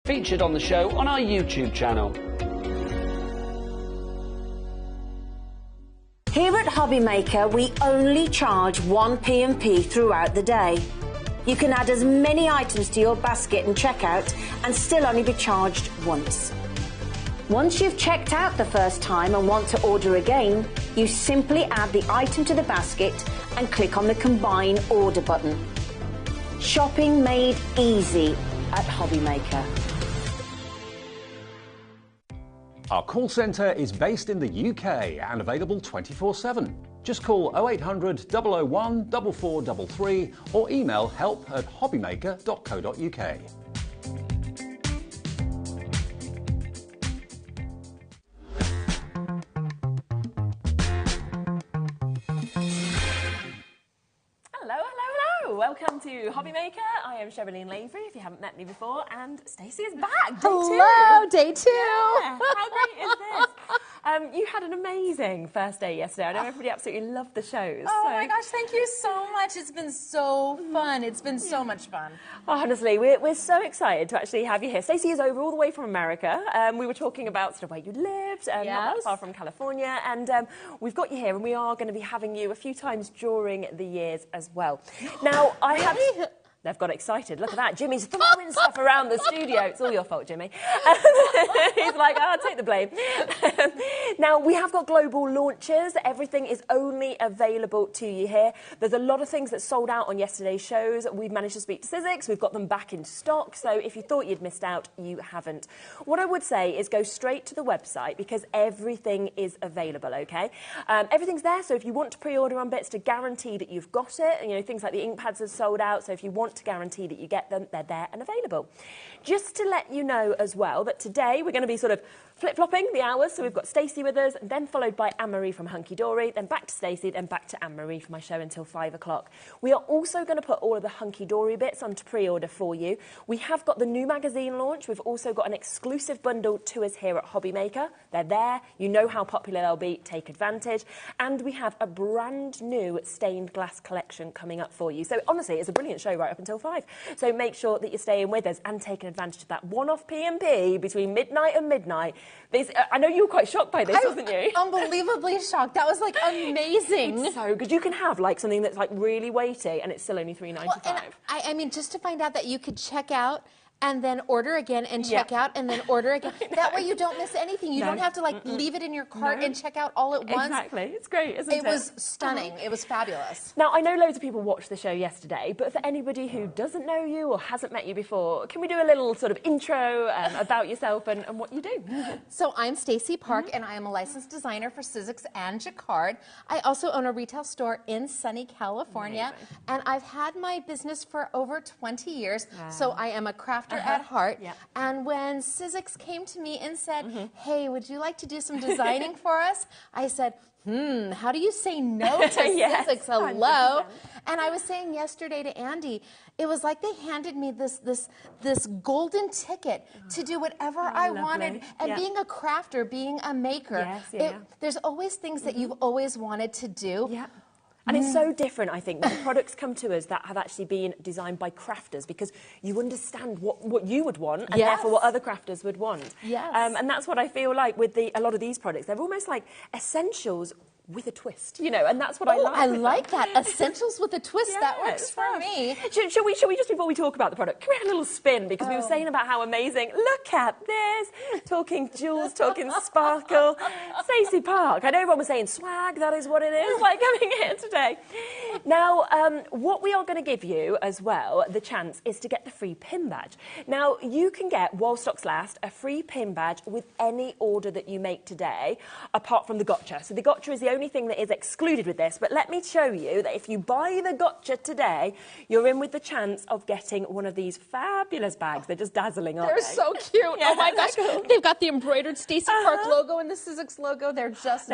featured on the show on our YouTube channel. Here at HobbyMaker, we only charge 1 P&P throughout the day. You can add as many items to your basket and checkout and still only be charged once. Once you've checked out the first time and want to order again, you simply add the item to the basket and click on the Combine Order button. Shopping made easy at HobbyMaker. Our call centre is based in the UK and available 24/7. Just call 0800 001 4433 or email help@hobbymaker.co.uk. Welcome to HobbyMaker. I am Sherilyn Lavery, if you haven't met me before, and Stacey is back. Hello, day two. Yeah. How great is this? You had an amazing first day yesterday. I know everybody absolutely loved the shows. Oh my gosh, thank you so much. It's been so fun. It's been so much fun. Honestly, we're so excited to actually have you here. Stacey is over all the way from America. We were talking about sort of where you lived, not that far from California, and we've got you here, and we are going to be having you a few times during the years as well. Now, They've got excited. Look at that. Jimmy's throwing stuff around the studio. It's all your fault, Jimmy. He's like, I'll take the blame. Now, we have got global launches. Everything is only available to you here. There's a lot of things that sold out on yesterday's shows. We've managed to speak to Sizzix. We've got them back in stock. So if you thought you'd missed out, you haven't. What I would say is go straight to the website because everything is available, okay? Everything's there. So if you want to pre-order on bits to guarantee that you've got it, and, you know, things like the ink pads have sold out. So if you want to guarantee that you get them, they're there and available. Just to let you know as well that today we're going to be sort of flip-flopping the hours. So we've got Stacey with us, then followed by Anne-Marie from Hunky Dory, then back to Stacey, then back to Anne-Marie for my show until 5 o'clock. We are also going to put all of the Hunky Dory bits onto pre-order for you. We have got the new magazine launch. We've also got an exclusive bundle to us here at HobbyMaker. They're there. You know how popular they'll be. Take advantage. And we have a brand new stained glass collection coming up for you. So honestly, it's a brilliant show right up until 5. So make sure that you're staying with us and taking advantage of that one-off P&P between midnight and midnight. I know you were quite shocked by this, wasn't you? Unbelievably shocked. That was like amazing. It's so good. You can have like something that's like really weighty and it's still only $3.95. Well, I mean, just to find out that you could check out and then order again and check out and then order again. That way you don't miss anything. You don't have to like leave it in your cart and check out all at once. Exactly. It's great, isn't it? It was stunning. It was fabulous. Now, I know loads of people watched the show yesterday, but for anybody who doesn't know you or hasn't met you before, can we do a little sort of intro about yourself and what you do? So I'm Stacy Park and I am a licensed designer for Sizzix and Jaquard. I also own a retail store in sunny California. Amazing. And I've had my business for over 20 years. Wow. So I am a crafter at heart. Yeah. And when Sizzix came to me and said, hey, would you like to do some designing for us? I said, how do you say no to Sizzix? Hello. 100%. And I was saying yesterday to Andy, it was like they handed me this golden ticket to do whatever I wanted. And being a crafter, being a maker, there's always things that you've always wanted to do. Yeah. And it's so different, I think, when products come to us that have actually been designed by crafters because you understand what you would want and therefore what other crafters would want. Yes. And that's what I feel like with a lot of these products. They're almost like essentials with a twist, you know, and that's what I like. I like that. Essentials with a twist. That works for me. Shall we just, before we talk about the product, can we have a little spin? Because we were saying about how amazing, look at this, talking jewels, talking sparkle. Stacey Park. I know everyone was saying swag, that is what it is, like coming here today. Now, what we are going to give you as well, the chance, is to get the free pin badge. Now, you can get, while stocks last, a free pin badge with any order that you make today, apart from the gotcha. So the gotcha is the only thing that is excluded with this, but let me show you that if you buy the gotcha today, you're in with the chance of getting one of these fabulous bags. They're just dazzling, aren't they? They're so cute. Oh my gosh. Cool. They've got the embroidered Stacy Park logo and the Sizzix logo. They're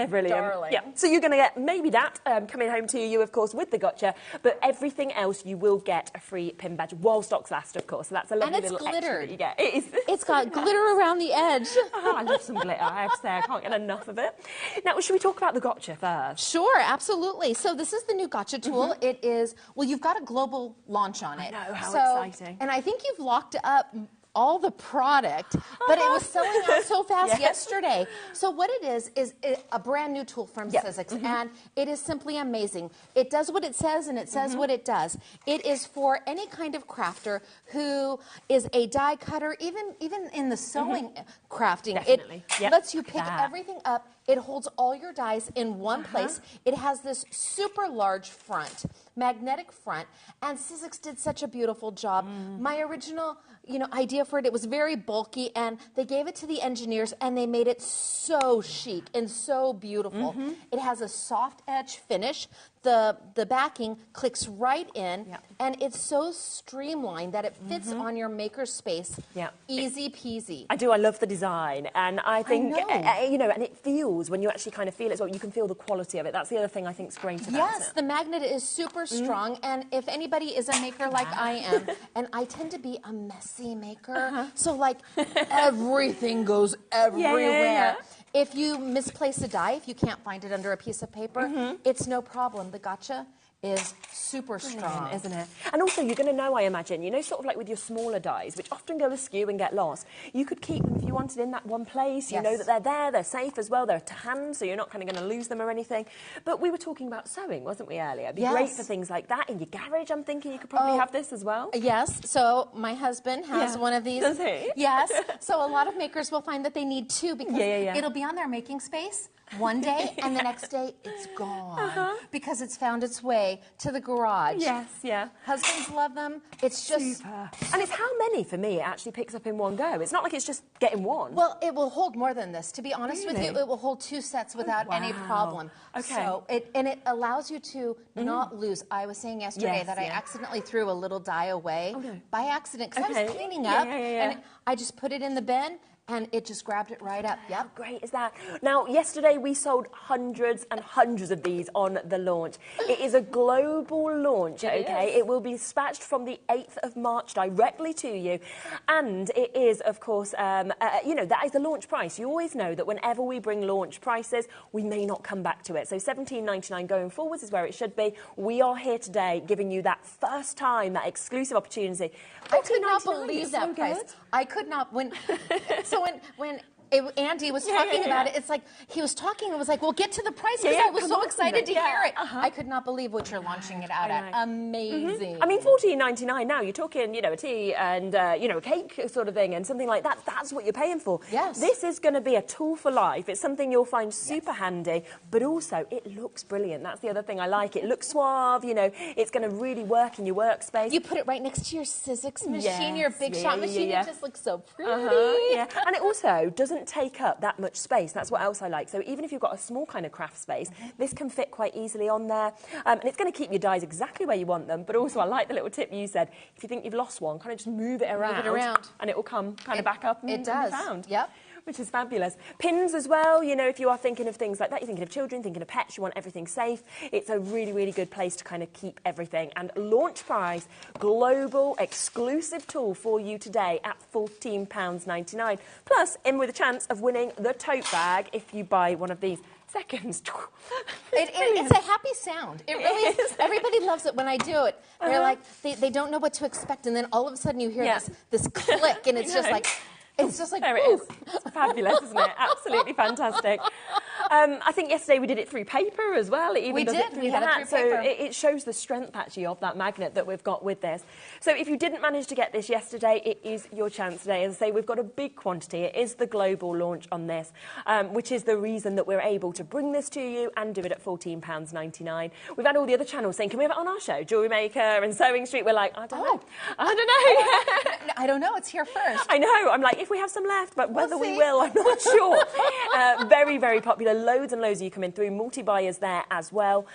brilliant. Darling. Yeah. So you're going to get maybe that coming home to you, of course, with the gotcha, but everything else you will get a free pin badge while stocks last, of course. So that's a lovely little extra that you get. It is. It's got glitter around the edge. I love some glitter. I have to say, I can't get enough of it. Now, should we talk about the gotcha first? Sure, absolutely. So this is the new gotcha tool. It is, well, you've got a global launch on it. I know, how exciting. And I think you've locked up all the product, but it was selling out so fast yesterday. So what it is a brand new tool from Sizzix, and it is simply amazing. It does what it says, and it says what it does. It is for any kind of crafter who is a die cutter, even in the sewing crafting. Definitely. It lets you pick everything up. It holds all your dies in one place. It has this super large front, magnetic front, and Sizzix did such a beautiful job. My original, idea for it was very bulky, and they gave it to the engineers, and they made it so chic and so beautiful. It has a soft edge finish. The backing clicks right in, and it's so streamlined that it fits on your maker space. Easy peasy. I do. I love the design, and I think and it feels when you actually kind of feel it as well. You can feel the quality of it. That's the other thing I think is great about it. Yes, the magnet is super strong, and if anybody is a maker like I am, and I tend to be a messy maker, so like everything goes everywhere. If you misplace a die, if you can't find it under a piece of paper, it's no problem. The gotcha is super strong, isn't it? And also, you're going to know, I imagine, sort of like with your smaller dies, which often go askew and get lost, you could keep them if you wanted in that one place. You know that they're there, they're safe as well, they're to hand, so you're not kind of going to lose them or anything. But we were talking about sewing, wasn't we, earlier? It'd be great for things like that. In your garage, I'm thinking you could probably have this as well. Yes, so my husband has one of these. Does he? Yes, so a lot of makers will find that they need two because it'll be on their making space one day, and the next day it's gone because it's found its way to the garage. Yes, Husbands love them. It's just super. And it's how many, for me, it actually picks up in one go. It's not like it's just getting one. Well, it will hold more than this. To be honest with you, it will hold 2 sets without any problem. Okay. So it allows you to not lose. I was saying yesterday that I accidentally threw a little die away by accident because I was cleaning up, and I just put it in the bin. And it just grabbed it right up. How great is that? Now, yesterday we sold hundreds and hundreds of these on the launch. It is a global launch, It will be dispatched from the 8th of March directly to you. And it is, of course, that is the launch price. You always know that whenever we bring launch prices, we may not come back to it. So $17.99 going forwards is where it should be. We are here today giving you that first time, that exclusive opportunity. I could not believe that price. I could not. So when Andy was talking about it, it's like he was talking and was like, well, get to the price because I was so excited to hear it. I could not believe what you're launching it out at. Amazing. I mean, $14.99 now, you're talking, a tea and, a cake sort of thing and something like that. That's what you're paying for. Yes. This is going to be a tool for life. It's something you'll find super handy, but also it looks brilliant. That's the other thing I like. It looks suave, it's going to really work in your workspace. You put it right next to your Sizzix machine, your big shot machine. It just looks so pretty. And it also doesn't take up that much space. That's what else I like. So even if you've got a small kind of craft space, this can fit quite easily on there. And it's going to keep your dies exactly where you want them. But also, I like the little tip you said. If you think you've lost one, kind of just move it around. And it will come kind of back up and be found. Yep. Which is fabulous. Pins as well, if you are thinking of things like that, you're thinking of children, thinking of pets, you want everything safe, it's a really, really good place to kind of keep everything. And launch price, global exclusive tool for you today at £14.99. Plus, in with a chance of winning the tote bag if you buy one of these. Seconds. It's a happy sound. It really is. Everybody loves it when I do it. They're like, they don't know what to expect, and then all of a sudden you hear this click, and it's just like... It's just like, there it is. It's fabulous, isn't it? Absolutely fantastic. I think yesterday we did it through paper as well. It even does it through that. So it shows the strength, actually, of that magnet that we've got with this. So if you didn't manage to get this yesterday, it is your chance today. As I say, we've got a big quantity. It is the global launch on this, which is the reason that we're able to bring this to you and do it at £14.99. We've had all the other channels saying, can we have it on our show? Jewellery Maker and Sewing Street. We're like, I don't know. I don't know. It's here first. I know. I'm like, if we have some left, but whether we will, I'm not sure. Very, very popular. Loads and loads of you coming through. Multi-buyers there as well.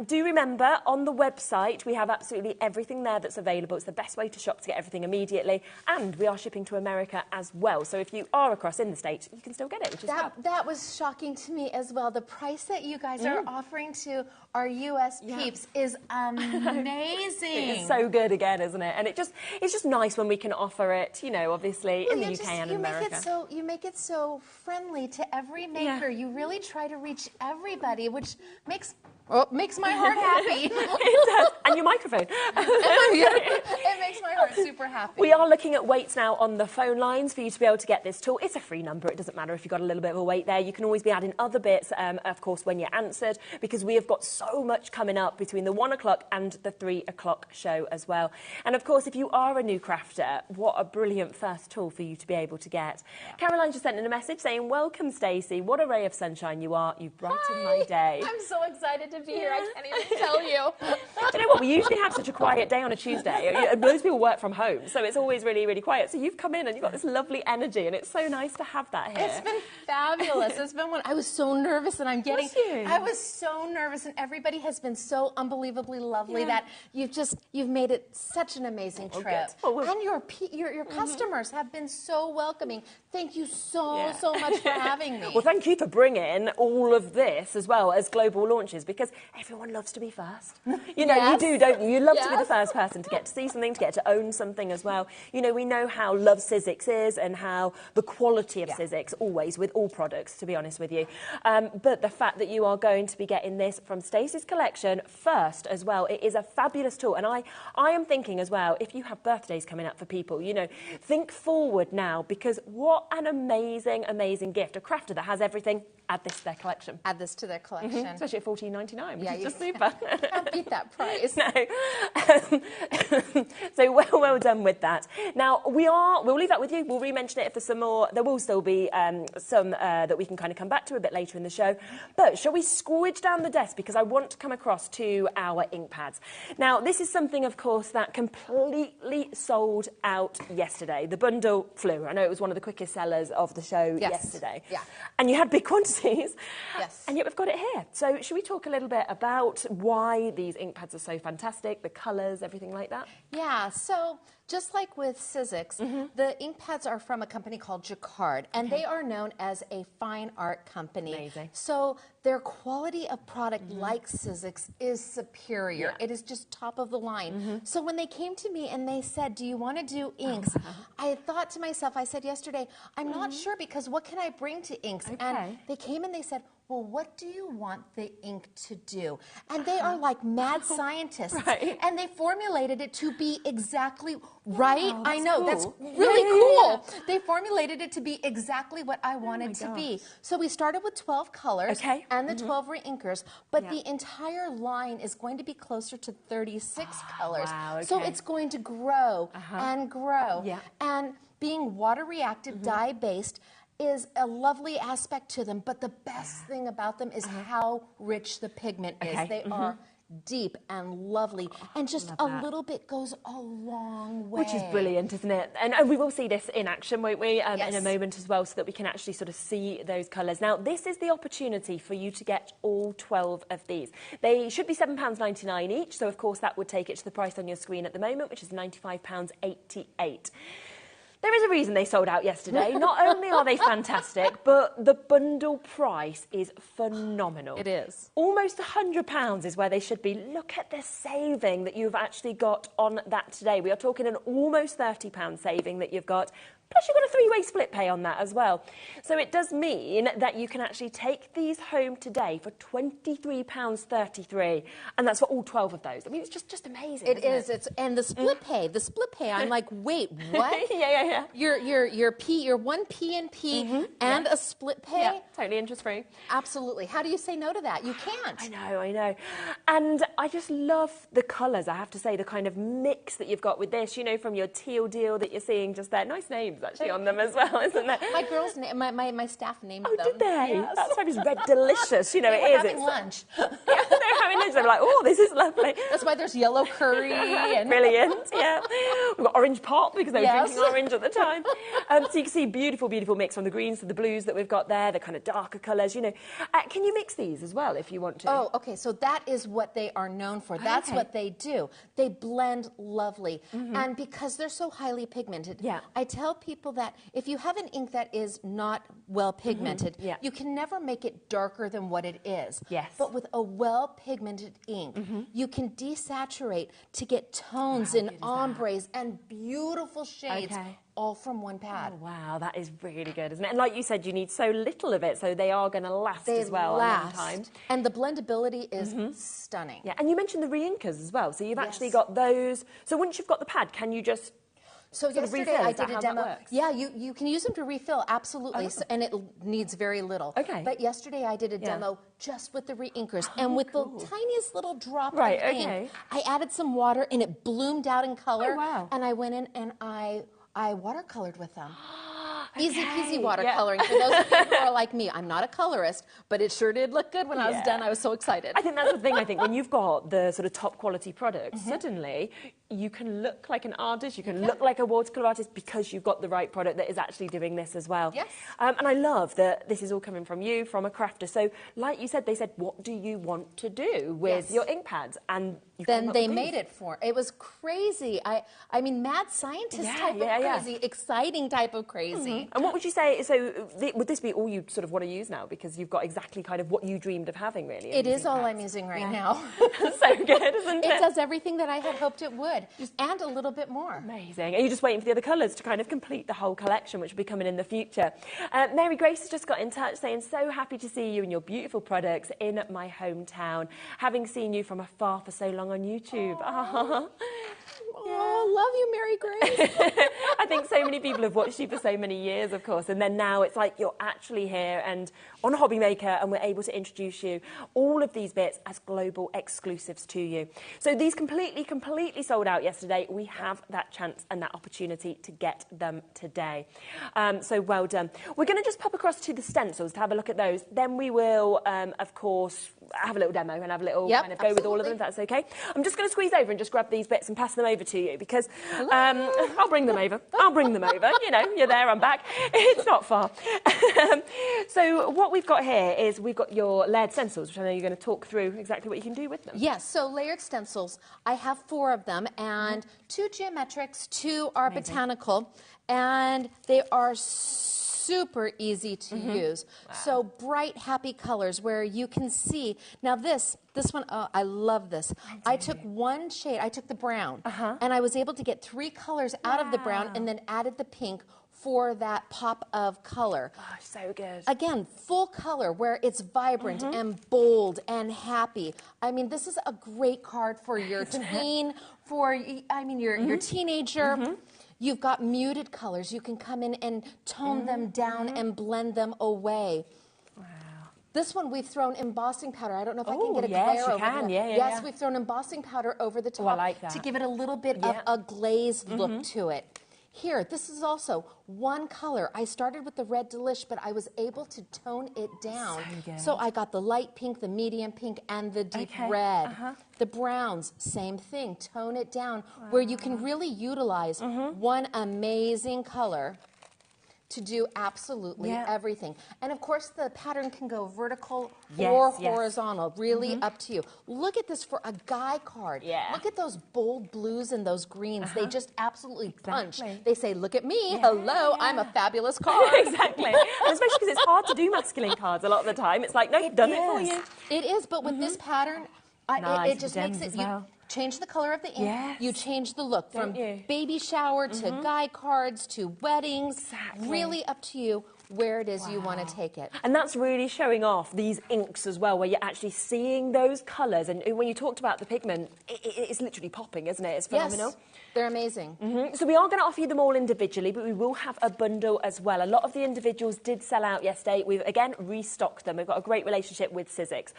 Do remember, on the website, we have absolutely everything there that's available. It's the best way to shop to get everything immediately. And we are shipping to America as well. So if you are across in the States, you can still get it, which is fab. That was shocking to me as well. The price that you guys are offering to our US peeps is amazing. It's so good again, isn't it? And it's just nice when we can offer it, obviously, in the UK and America. You make it so friendly to every maker. You really try to reach everybody, which makes Oh, it makes my heart happy. It does. And your microphone. It makes my heart super happy. We are looking at weights now on the phone lines for you to be able to get this tool. It's a free number. It doesn't matter if you've got a little bit of a weight there. You can always be adding other bits, of course, when you're answered, because we have got so much coming up between the 1 o'clock and the 3 o'clock show as well. And, of course, if you are a new crafter, what a brilliant first tool for you to be able to get. Caroline just sent in a message saying, welcome, Stacey. What a ray of sunshine you are. You've brightened my day. I'm so excited to be here. I can't even tell you. Do you know what? We usually have such a quiet day on a Tuesday. Most people work from home, so it's always really, really quiet. So you've come in and you've got this lovely energy, and it's so nice to have that here. It's been fabulous. It's been one. I was so nervous, and I'm getting. I was so nervous, and everybody has been so unbelievably lovely that you've made it such an amazing trip. And your customers have been so welcoming. Thank you so much for having me. Well, thank you for bringing all of this as well as global launches, because everyone loves to be first. You know, you do, don't you? You love to be the first person to get to see something, to get to own something as well. You know, we know how loved Sizzix is and how the quality of Sizzix always with all products, to be honest with you. But the fact that you are going to be getting this from Stacey's collection first as well, it is a fabulous tool. And I am thinking as well, if you have birthdays coming up for people, you know, think forward now, because what an amazing, amazing gift. A crafter that has everything, add this to their collection. Add this to their collection. Especially at $14.99, which is just super. Can't beat that price. No. So well done with that. Now, we'll leave that with you. We'll re-mention it if there's some more. There will still be some that we can kind of come back to a bit later in the show. But shall we squidge down the desk, because I want to come across to our ink pads. Now, this is something, of course, that completely sold out yesterday. The bundle flew. I know it was one of the quickest sellers of the show yesterday. Yeah. And you had big quantities. Yes. And yet we've got it here. So should we talk a little bit about why these ink pads are so fantastic, the colours, everything like that? Yeah, so just like with Sizzix, the ink pads are from a company called Jaquard, and they are known as a fine art company. Amazing. So their quality of product, like Sizzix, is superior. It is just top of the line. So when they came to me and they said, do you want to do inks? I thought to myself, I said yesterday, I'm not sure, because what can I bring to inks? And they came and they said, well, what do you want the ink to do? And they are like mad scientists. And they formulated it to be exactly right. Wow, I know, cool. that's really cool. They formulated it to be exactly what I wanted to be. So we started with 12 colors and the 12 reinkers, but the entire line is going to be closer to 36 colors. Wow, so it's going to grow and grow. And being water reactive, dye based, is a lovely aspect to them, but the best thing about them is how rich the pigment is. They are deep and lovely, and just a little bit goes a long way. Which is brilliant, isn't it? And we will see this in action, won't we, in a moment as well, so that we can actually sort of see those colours. Now, this is the opportunity for you to get all 12 of these. They should be £7.99 each, so of course that would take it to the price on your screen at the moment, which is £95.88. There is a reason they sold out yesterday. Not only are they fantastic, but the bundle price is phenomenal. It is. Almost £100 is where they should be. Look at the saving that you've actually got on that today. We are talking an almost £30 saving that you've got. Plus, you've got a three-way split pay on that as well. So it does mean that you can actually take these home today for £23.33, and that's for all 12 of those. I mean, it's just amazing. It is. And the split pay. The split pay. I'm like, wait, what? Yeah. Your one P&P and a split pay. Yeah, totally interest-free. Absolutely. How do you say no to that? You can't. I know. And I just love the colours. I have to say, the kind of mix that you've got with this. You know, from your teal deal that you're seeing just there. Nice names actually on them as well, isn't there? My girls, my staff named them. Oh, did they? Yes. That's why it's red delicious. You know, they it is. Having lunch. Yeah, they're having lunch. They're like, oh, this is lovely. That's why there's yellow curry. And Brilliant. Yeah, we've got orange pop because they were drinking orange at the time. So you can see beautiful mix from the greens to the blues that we've got there. The kind of darker colours. You know, can you mix these as well if you want to? Oh, okay. So that is what they are known for. That's what they do. They blend lovely, and because they're so highly pigmented, I tell people that if you have an ink that is not well pigmented, you can never make it darker than what it is. Yes. But with a well pigmented ink, you can desaturate to get tones and ombres and beautiful shades all from one pad. Oh, wow, that is really good, isn't it? And like you said, you need so little of it, so they are going to last as well. They a last. long time. And the blendability is stunning. Yeah, and you mentioned the reinkers as well, so you've actually got those. So once you've got the pad, can you just yesterday I did a demo. Works? Yeah, you can use them to refill, absolutely, and it needs very little. Okay. But yesterday I did a demo just with the reinkers, and with the tiniest little drop of ink, I added some water, and it bloomed out in color. Oh, wow. And I went in and I watercolored with them. Easy peasy watercoloring. For those of you who are like me, I'm not a colorist, but it sure did look good when I was done. I was so excited. I think that's the thing. I think when you've got the sort of top quality products, suddenly you can look like an artist, you can look like a watercolor artist because you've got the right product that is actually doing this as well. Yes. And I love that this is all coming from you, from a crafter. So like you said, they said, what do you want to do with your ink pads? And then they made it for. It was crazy. I mean, mad scientist type of crazy, exciting type of crazy. And what would you say, so would this be all you sort of want to use now? Because you've got exactly kind of what you dreamed of having, really. It is all I'm using right now. So good, isn't it? It does everything that I had hoped it would, and a little bit more. Amazing. Are you just waiting for the other colours to kind of complete the whole collection, which will be coming in the future? Mary Grace has just got in touch saying, so happy to see you and your beautiful products in my hometown, having seen you from afar for so long on YouTube. Oh, love you, Mary Grace. I think so many people have watched you for so many years, of course, and then now it's like you're actually here and on HobbyMaker, and we're able to introduce you all of these bits as global exclusives to you. So these completely sold out yesterday. We have that chance and that opportunity to get them today. So well done. We're going to just pop across to the stencils to have a look at those. Then we will, of course, have a little demo and have a little kind of go with all of them, if that's okay. I'm just going to squeeze over and just grab these bits and pass them over to you because I'll bring them over. I'll bring them over. You know, you're there, I'm back. It's not far. So what we've got here is we've got your layered stencils, which I know you're going to talk through exactly what you can do with them. Yes, so layered stencils. I have 4 of them, and 2 geometrics, 2 are botanical, and they are super easy to use. Wow. So bright, happy colors where you can see. Now this one, oh, I love this. I took one shade, I took the brown, and I was able to get 3 colors out of the brown and then added the pink for that pop of color. Oh, so good. Again, full color where it's vibrant and bold and happy. I mean, this is a great card for your teen, for, I mean, your teenager. You've got muted colors. You can come in and tone them down and blend them away. Wow. This one we've thrown embossing powder. I don't know if I can get a glare over it. Yes, we've thrown embossing powder over the top to give it a little bit of a glazed look to it. Here, this is also one color. I started with the red delish, but I was able to tone it down. So I got the light pink, the medium pink, and the deep red. The browns, same thing. Tone it down where you can really utilize one amazing color to do absolutely everything. And of course, the pattern can go vertical or horizontal, really up to you. Look at this for a guy card. Look at those bold blues and those greens. They just absolutely punch. They say, look at me, hello, I'm a fabulous card. Exactly. And especially because it's hard to do masculine cards a lot of the time. It's like, no, you've done it for you. It is, but with this pattern, it just makes it, you change the color of the ink, you change the look from baby shower to guy cards to weddings, really up to you where it is you want to take it. And that's really showing off these inks as well, where you're actually seeing those colours. And when you talked about the pigment, it's literally popping, isn't it? It's phenomenal. Yes, they're amazing. So we are going to offer you them all individually, but we will have a bundle as well. A lot of the individuals did sell out yesterday. We've, again, restocked them. We've got a great relationship with Sizzix.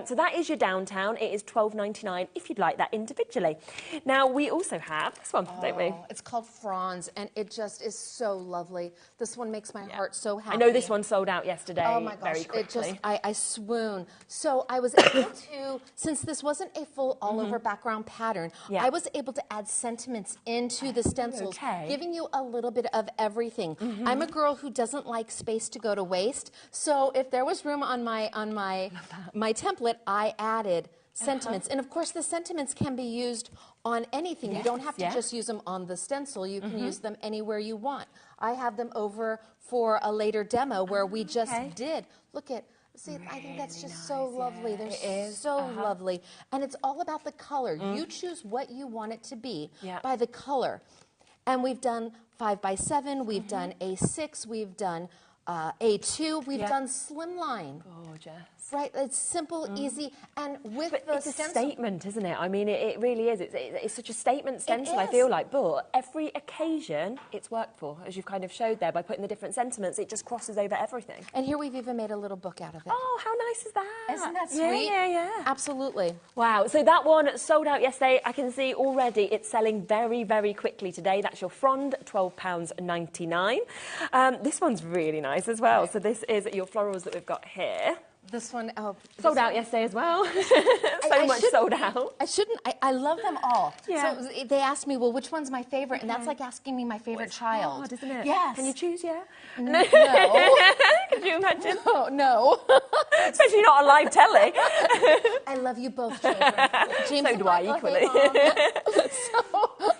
So that is your downtown. It is $12.99 if you'd like that individually. Now, we also have this one, don't we? It's called Franz, and it just is so lovely. This one makes my heart so happy. I know this one sold out yesterday. Oh my gosh, very quickly. it just, I swoon. So I was able to, since this wasn't a full all-over background pattern, I was able to add sentiments into the stencils, giving you a little bit of everything. I'm a girl who doesn't like space to go to waste, so if there was room on my template, I added sentiments. And of course, the sentiments can be used on anything. You don't have to just use them on the stencil. You can use them anywhere you want. I have them over for a later demo where we just did. Look at, see, I think that's just so lovely. They're so lovely. And it's all about the color. You choose what you want it to be by the color. And we've done 5x7, we've done A6, we've done A2, we've done slimline. Gorgeous. Right, it's simple, easy, and with But the it's a stencil. statement, isn't it? I mean, it really is. It's such a statement stencil, I feel like. But every occasion it's worked for, as you've kind of showed there, by putting the different sentiments, it just crosses over everything. And here we've even made a little book out of it. Oh, how nice is that? Isn't that sweet? Yeah. Absolutely. Wow, so that one sold out yesterday. I can see already it's selling very, very quickly today. That's your frond, £12.99. This one's really nice as well. So this is your florals that we've got here. This one, sold out yesterday as well. Much sold out. I love them all. Yeah. So they asked me, well, which one's my favorite? And that's like asking me my favorite child. Hard, isn't it? Yes. Can you choose, yeah? No. Could you imagine? Oh, no. Especially not on live telly. I love you both, children. James So do I, equally. So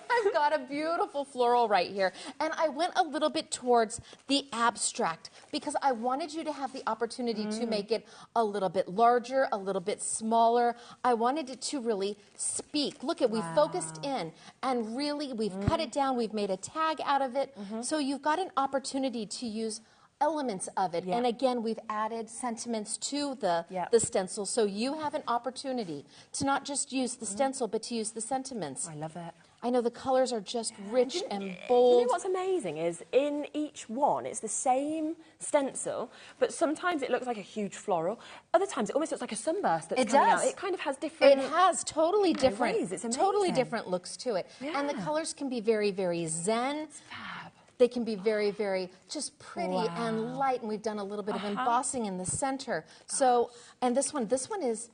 I've got a beautiful floral right here. And I went a little bit towards the abstract because I wanted you to have the opportunity to make it a little bit larger, a little bit smaller. I wanted it to really speak. Look at, we've focused in and really we've cut it down. We've made a tag out of it. So you've got an opportunity to use elements of it. And again, we've added sentiments to the stencil. So you have an opportunity to not just use the stencil, but to use the sentiments. I love it. I know the colors are just rich and bold. You know what's amazing is in each one, it's the same stencil, but sometimes it looks like a huge floral. Other times it almost looks like a sunburst that's coming out. It kind of has different... It has totally different, ways. It's amazing. Totally different looks to it. And the colors can be very, very zen. It's fab. They can be very, very just pretty and light. And we've done a little bit of embossing in the center. So, and this one is...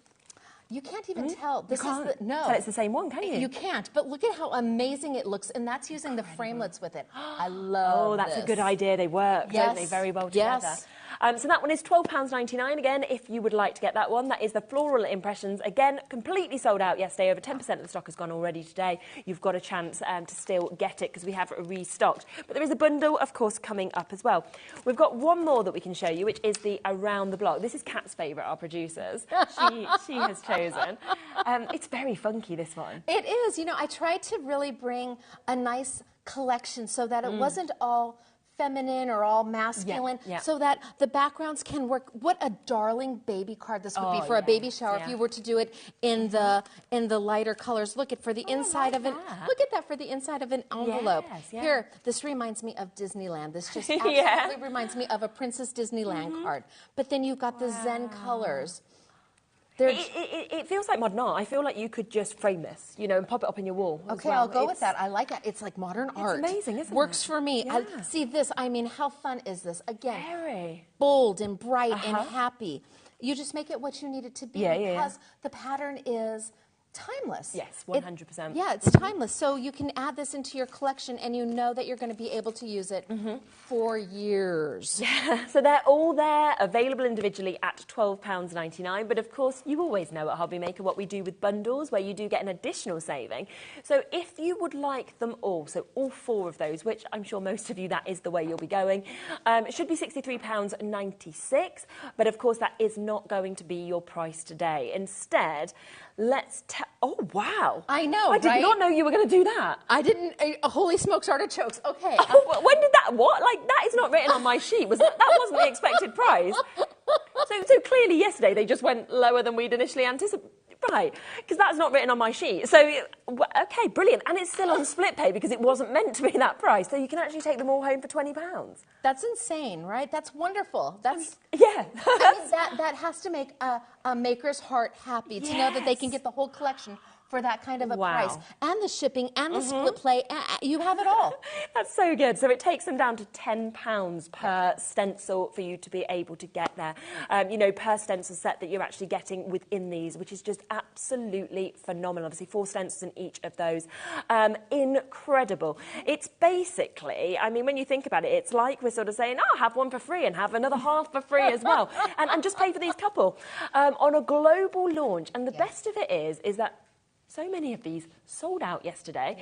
You can't even tell. This is no. Tell it's the same one, can you? You can't. But look at how amazing it looks, and that's using the framelets with it. I love. Oh, that's a good idea. They work, don't they? Very well together. Yes. So that one is £12.99 again. If you would like to get that one, that is the floral impressions. Again, completely sold out yesterday. Over 10% of the stock has gone already today. You've got a chance to still get it because we have restocked. But there is a bundle, of course, coming up as well. We've got one more that we can show you, which is the Around the Block. This is Kat's favourite, our producers. She has chosen. It's very funky, this one. It is. You know, I tried to really bring a nice collection so that it wasn't all feminine or all masculine, so that the backgrounds can work. What a darling baby card this would be for a baby shower if you were to do it in the lighter colors. Look at for the inside of an look at that for the inside of an envelope. Here, this reminds me of Disneyland. This just absolutely reminds me of a Princess Disneyland card. But then you've got the Zen colors. It feels like modern art. I feel like you could just frame this, you know, and pop it up in your wall. Okay, I'll go with that. I like it. It's like modern art. It's amazing, isn't it? Works for me. Yeah. See this. I mean, how fun is this? Again, very bold and bright and happy. You just make it what you need it to be because the pattern is timeless. Yes, 100%. It's timeless. So you can add this into your collection and you know that you're going to be able to use it for years. Yeah, so they're all there, available individually at £12.99. But of course, you always know at HobbyMaker what we do with bundles, where you do get an additional saving. So if you would like them all, so all four of those, which I'm sure most of you, that is the way you'll be going, it should be £63.96. But of course, that is not going to be your price today. Instead, let's oh, wow. I know, I did not know you were going to do that. I didn't. Holy smokes, artichokes. Okay. Oh, when did that, what? Like, that is not written on my sheet. That wasn't the expected price. So clearly yesterday they just went lower than we'd initially anticipated. Right, because that's not written on my sheet. So, okay, brilliant. And it's still on split pay because it wasn't meant to be that price. So you can actually take them all home for £20. That's insane, right? That's wonderful. That's yeah. I mean, that has to make a maker's heart happy to know that they can get the whole collection for that kind of a price. And the shipping and the split play, you have it all. That's so good. So it takes them down to £10 per stencil for you to be able to get there. You know, per stencil set that you're actually getting within these, which is just absolutely phenomenal. Obviously, 4 stencils in each of those. Incredible. It's basically, I mean, when you think about it, it's like we're sort of saying, oh, have one for free and have another half for free as well. And just pay for these couple on a global launch. And the best of it is that so many of these sold out yesterday.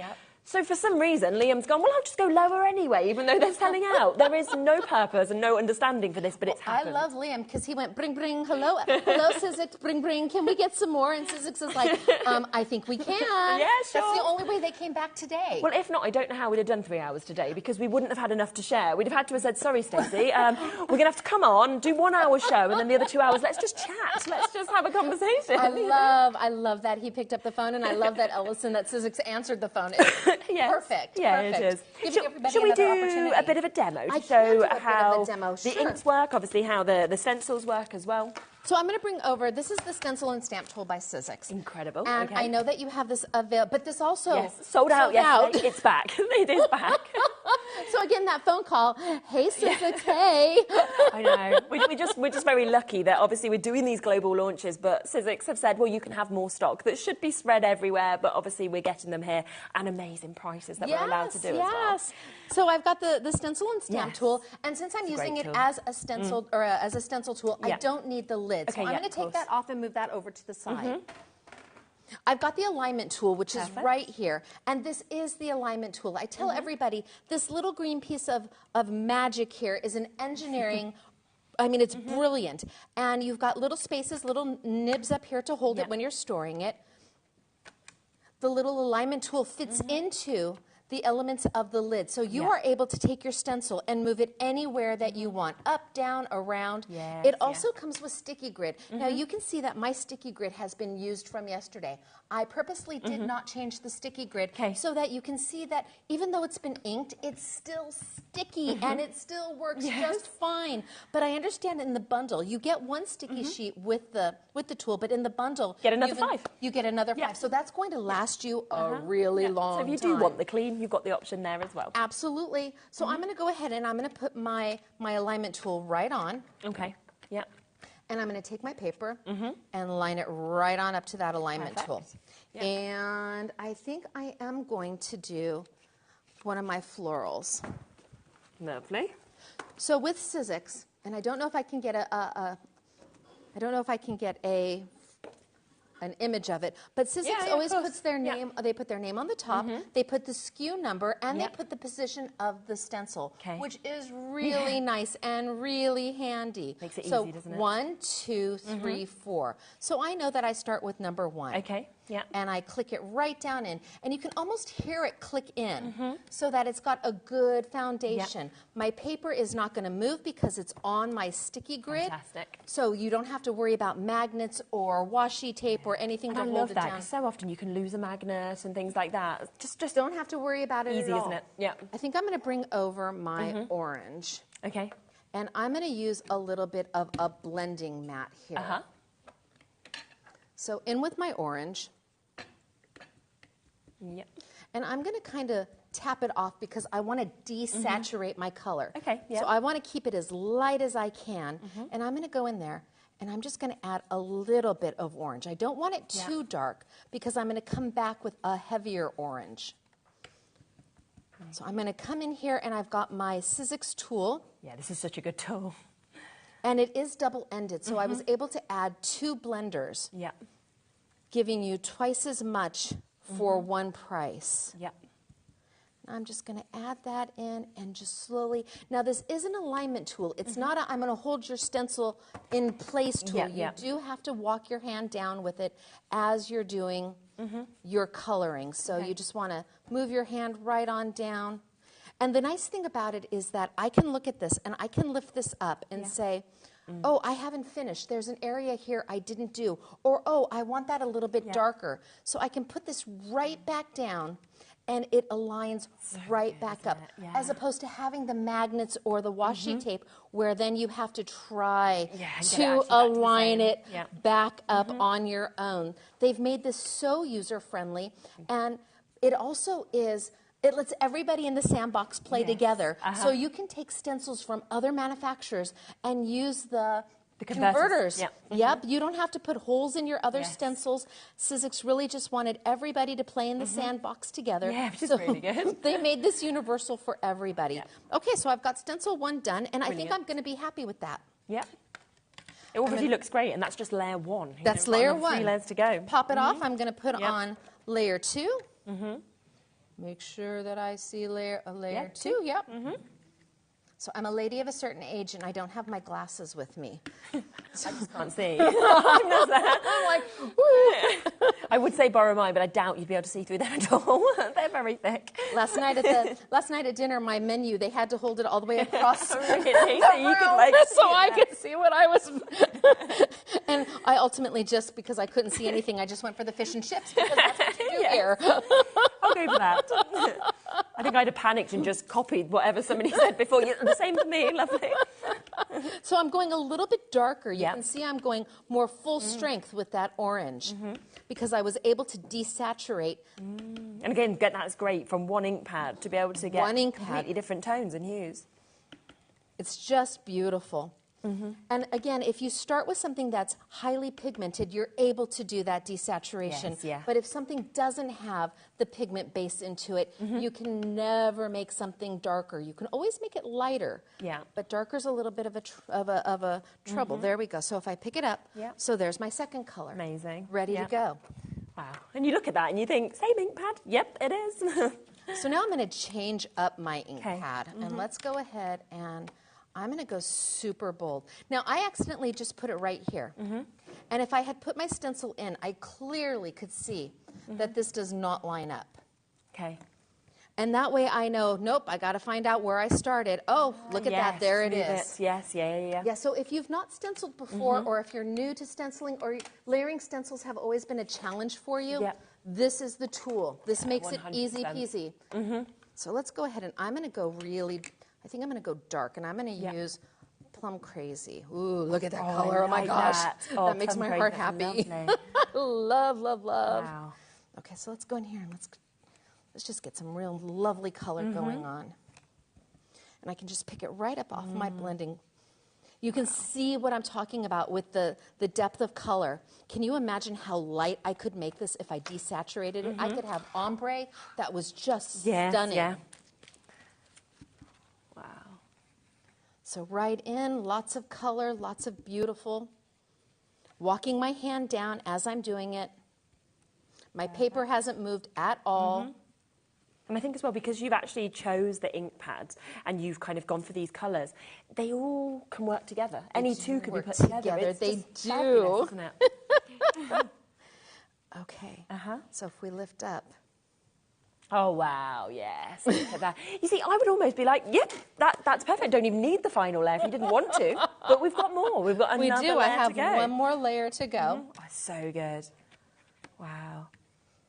So for some reason, Liam's gone, well, I'll just go lower anyway, even though they're selling out. There is no purpose and no understanding for this, but it's happened. I love Liam because he went, bring, hello, Sizzix, bring, can we get some more? And Sizzix is like, I think we can. Yeah, sure. That's the only way they came back today. Well, if not, I don't know how we'd have done 3 hours today because we wouldn't have had enough to share. We'd have had to have said, sorry, Stacey, we're going to have to come on, do 1 hour show, and then the other 2 hours, let's just chat. Let's just have a conversation. I love that he picked up the phone, and I love that that Sizzix answered the phone. It's yes. Perfect. Yeah, perfect. it is. Giving everybody Shall we another do opportunity. a bit of a demo to I show can do a how bit of a demo, the sure. inks work, obviously how the stencils work as well? So I'm going to bring over, this is the Stencil and Stamp Tool by Sizzix. Incredible. And okay. I know that you have this available, but this also sold out yesterday. It's back. It is back. So again, that phone call, hey Sizzix, hey. I know. We're just very lucky that obviously we're doing these global launches, but Sizzix have said, well, you can have more stock that should be spread everywhere, but obviously we're getting them here and amazing prices that we're allowed to do as well. So I've got the Stencil and Stamp tool, and since I'm using it tool. as a stencil or as a stencil tool, I don't need the lid. Okay, so I'm going to take that off and move that over to the side. I've got the alignment tool, which is right here, and this is the alignment tool. I tell everybody this little green piece of magic here is an engineering. I mean, it's brilliant, and you've got little spaces, little nibs up here to hold it when you're storing it. The little alignment tool fits into the elements of the lid. So you are able to take your stencil and move it anywhere that you want, up, down, around. It also comes with sticky grid. Now you can see that my sticky grid has been used from yesterday. I purposely did not change the sticky grid so that you can see that even though it's been inked, it's still sticky and it still works just fine. But I understand in the bundle, you get one sticky sheet with the tool, but in the bundle, get another 5. You get another 5. So that's going to last you a really long time. So if you do want the clean, you've got the option there as well. Absolutely. So I'm going to go ahead and I'm going to put my alignment tool right on. Okay. Yeah. And I'm going to take my paper and line it right on up to that alignment tool. Yep. And I think I am going to do one of my florals. Lovely. So with Sizzix, and I don't know if I can get an image of it, but Sizzix always puts their name. They put their name on the top. They put the SKU number, and they put the position of the stencil, which is really nice and really handy. Makes it easy, doesn't it? 1, 2, 3, 4. So I know that I start with number 1. Okay. Yeah. And I click it right down in, and you can almost hear it click in, so that it's got a good foundation. My paper is not going to move because it's on my sticky grid. Fantastic. So you don't have to worry about magnets or washi tape or anything to hold it down. I love that. So often you can lose a magnet and things like that. Just don't have to worry about it easy, at all. Isn't it? Yeah. I think I'm going to bring over my orange. Okay. And I'm going to use a little bit of a blending mat here. So in with my orange. Yep. And I'm going to kind of tap it off because I want to desaturate my color. Okay, yeah. So I want to keep it as light as I can. And I'm going to go in there and I'm just going to add a little bit of orange. I don't want it too dark because I'm going to come back with a heavier orange. So I'm going to come in here and I've got my Sizzix tool. Yeah, this is such a good tool. And it is double-ended, so I was able to add 2 blenders, giving you twice as much for one price. Yep. I'm just going to add that in and just slowly. Now, this is an alignment tool. It's not a, I'm going to hold your stencil in place tool. You do have to walk your hand down with it as you're doing your coloring. So you just want to move your hand right on down. And the nice thing about it is that I can look at this and I can lift this up and say, oh, I haven't finished. There's an area here I didn't do. Or, oh, I want that a little bit darker. So I can put this right back down and it aligns right back up. As opposed to having the magnets or the washi tape where then you have to try to align it back up on your own. They've made this so user-friendly, and it also is... It lets everybody in the sandbox play together. So you can take stencils from other manufacturers and use the converters. Yep, you don't have to put holes in your other stencils. Sizzix really just wanted everybody to play in the sandbox together. Yeah, which is really good. They made this universal for everybody. Okay, so I've got stencil 1 done, and I think I'm going to be happy with that. Yep. It already looks great, and that's just layer 1. That's layer 1. 3 layers to go. Pop it off. I'm going to put on layer 2. Make sure that I see layer 2. Yep. So I'm a lady of a certain age, and I don't have my glasses with me. So I just can't see. I'm like, woo. I would say borrow mine, but I doubt you'd be able to see through them at all. They're very thick. Last night at dinner, my menu, they had to hold it all the way across really? So you could, like, so I could see what I was. And I ultimately, just because I couldn't see anything, I just went for the fish and chips, because that's what you do here. I'll go for that. I think I'd have panicked and just copied whatever somebody said before. The same for me, lovely. So I'm going a little bit darker. You can see I'm going more full strength with that orange, because I was able to desaturate. And again, that's great from one ink pad to be able to get completely different tones and hues. It's just beautiful. And again, if you start with something that's highly pigmented, you're able to do that desaturation. Yes, but if something doesn't have the pigment base into it, you can never make something darker. You can always make it lighter. But darker's a little bit of a trouble. There we go. So if I pick it up, so there's my second color. Amazing. Ready to go. Wow. And you look at that and you think, same ink pad? Yep, it is. So now I'm going to change up my ink pad. And let's go ahead and I'm going to go super bold. Now, I accidentally just put it right here. And if I had put my stencil in, I clearly could see that this does not line up. And that way I know, nope, I got to find out where I started. Oh, look at that. There it is. Yes, yeah. So if you've not stenciled before, or if you're new to stenciling, or layering stencils have always been a challenge for you, this is the tool. This makes 100%. It easy peasy. So let's go ahead, and I'm going to go really... I think I'm going to go dark, and I'm going to use Plum Crazy. Ooh, look at that color. Oh, my gosh. That makes my heart happy. Love, love, love. Wow. Okay, so let's go in here, and let's just get some real lovely color going on. And I can just pick it right up off my blending. You can see what I'm talking about with the depth of color. Can you imagine how light I could make this if I desaturated it? I could have ombre that was just stunning. So right in, lots of color, lots of beautiful. Walking my hand down as I'm doing it. My paper hasn't moved at all. And I think as well, because you've actually chose the ink pads and you've kind of gone for these colours, they all can work together. Any two can be put together. They do. Isn't it? Okay. So if we lift up. Oh, wow, yes. Look at that. You see, I would almost be like, yep, that's perfect. Don't even need the final layer if you didn't want to. But we've got more. We've got another layer to go. I have one more layer to go. Oh, so good. Wow.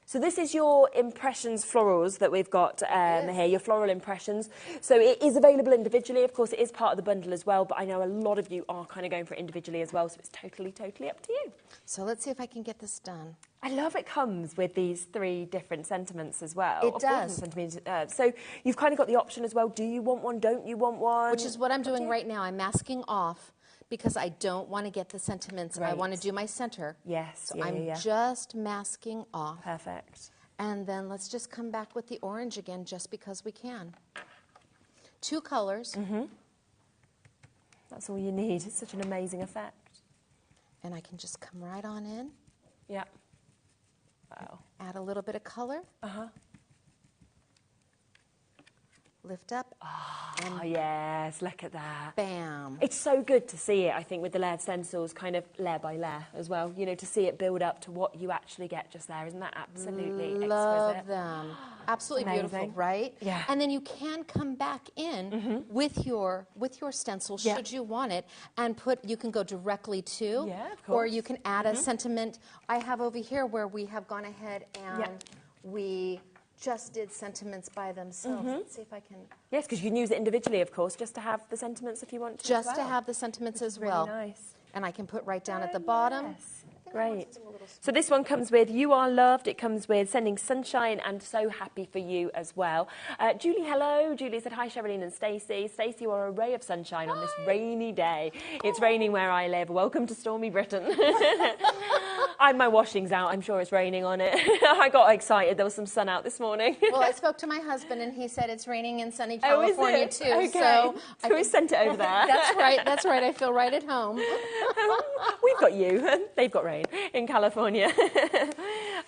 So this is your impressions florals that we've got here, your floral impressions. So it is available individually. Of course, it is part of the bundle as well, but I know a lot of you are kind of going for it individually as well, so it's totally, totally up to you. So let's see if I can get this done. I love it comes with these 3 different sentiments as well. It does. So you've kind of got the option as well. Do you want one? Don't you want one? Which is what I'm doing right now. I'm masking off because I don't want to get the sentiments. I want to do my center. Yes. So I'm just masking off. Perfect. And then let's just come back with the orange again just because we can. 2 colors. That's all you need. It's such an amazing effect. And I can just come right on in. Yeah. Wow. Add a little bit of color. Lift up. Oh, yes, look at that. Bam. It's so good to see it, I think, with the layered stencils, kind of layer by layer as well. You know, to see it build up to what you actually get just there. Isn't that absolutely exquisite? Love them. Absolutely beautiful, right? Yeah. And then you can come back in with your stencil, should you want it, and you can go directly to, or you can add a sentiment. I have over here where we have gone ahead and we just did sentiments by themselves. Let's see if I can... Yes, because you can use it individually, of course, just to have the sentiments if you want to. Just to have the sentiments as well. Really nice. And I can put right down at the bottom. Yes. Great. So this one comes with You Are Loved. It comes with Sending Sunshine and So Happy for You as well. Julie, hello. Julie said, hi, Sherilyn and Stacey. Stacey, you are a ray of sunshine on this rainy day. It's raining where I live. Welcome to stormy Britain. My washing's out. I'm sure it's raining on it. I got excited. There was some sun out this morning. Well, I spoke to my husband, and he said it's raining in sunny California, too. Okay. So we sent it over there. That's right. That's right. I feel right at home. We've got you. They've got rain in California.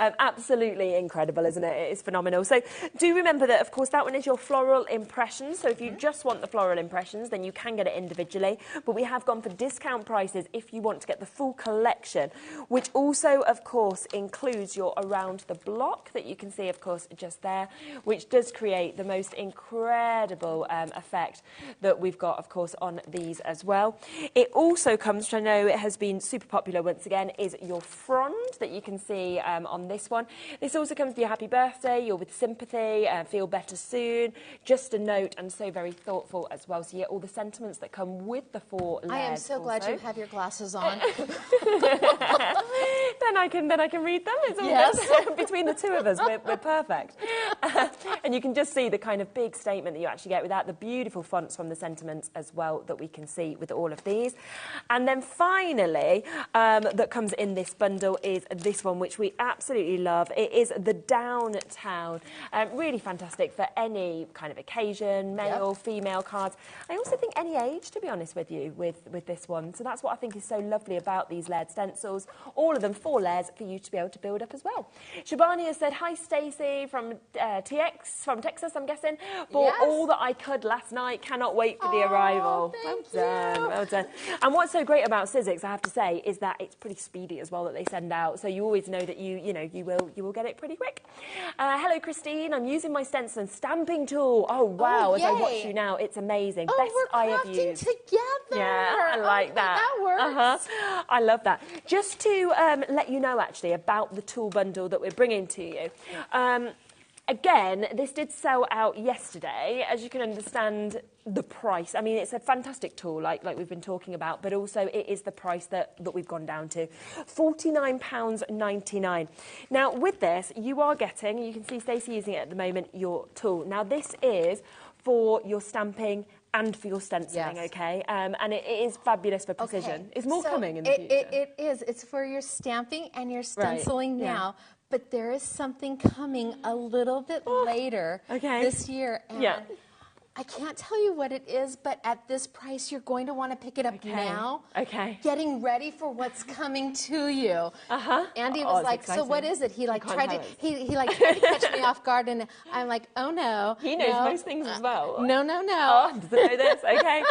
Absolutely incredible, isn't it? It is phenomenal. So do remember that, of course, that one is your floral impressions. So if you just want the floral impressions, then you can get it individually. But we have gone for discount prices if you want to get the full collection, which also, of course, includes your around the block that you can see, of course, just there, which does create the most incredible effect that we've got, of course, on these as well. It also comes, which I know it has been super popular once again, is your frond that you can see on this one. This also comes with your happy birthday, you're with sympathy, feel better soon, just a note, and so very thoughtful as well. So you get all the sentiments that come with the 4 layers. I am so glad you have your glasses on. then I can read them. It's all good. Between the two of us, we're perfect. And you can just see the kind of big statement that you actually get with that, the beautiful fonts from the sentiments as well that we can see with all of these. And then finally, that comes in this bundle is this one, which we absolutely love. It is the Downtown. Really fantastic for any kind of occasion, male, female cards. I also think any age, to be honest with you, with this one. So that's what I think is so lovely about these layered stencils. All of them 4 layers for you to be able to build up as well. Shabani has said, hi Stacey from TX, from Texas, I'm guessing. Bought all that I could last night. Cannot wait for the arrival. Thank you. Well done. And what's so great about Sizzix, I have to say, is that it's pretty speedy as well that they send out. So you always know that you will get it pretty quick. Hello Christine, I'm using my stencil and stamping tool. Oh wow, as I watch you now, it's amazing. Oh, Best we're I have crafting used. together. Yeah, I like that. That works. I love that. Just to let you know actually about the tool bundle that we're bringing to you. Again, this did sell out yesterday. As you can understand, the price. I mean, it's a fantastic tool, like we've been talking about, but also it is the price that we've gone down to. £49.99. Now, with this, you are getting, you can see Stacey using it at the moment, your tool. Now, this is for your stamping and for your stenciling, okay? And it is fabulous for precision. Okay. Is more coming in the future? It is. It's for your stamping and your stenciling now. But there is something coming a little bit later this year. And I can't tell you what it is, but at this price, you're going to want to pick it up now. Getting ready for what's coming to you. Andy was like, exciting. So what is it? He like tried to catch me off guard, and I'm like, oh no. He knows most things as well. No. Oh, doesn't know this. Okay.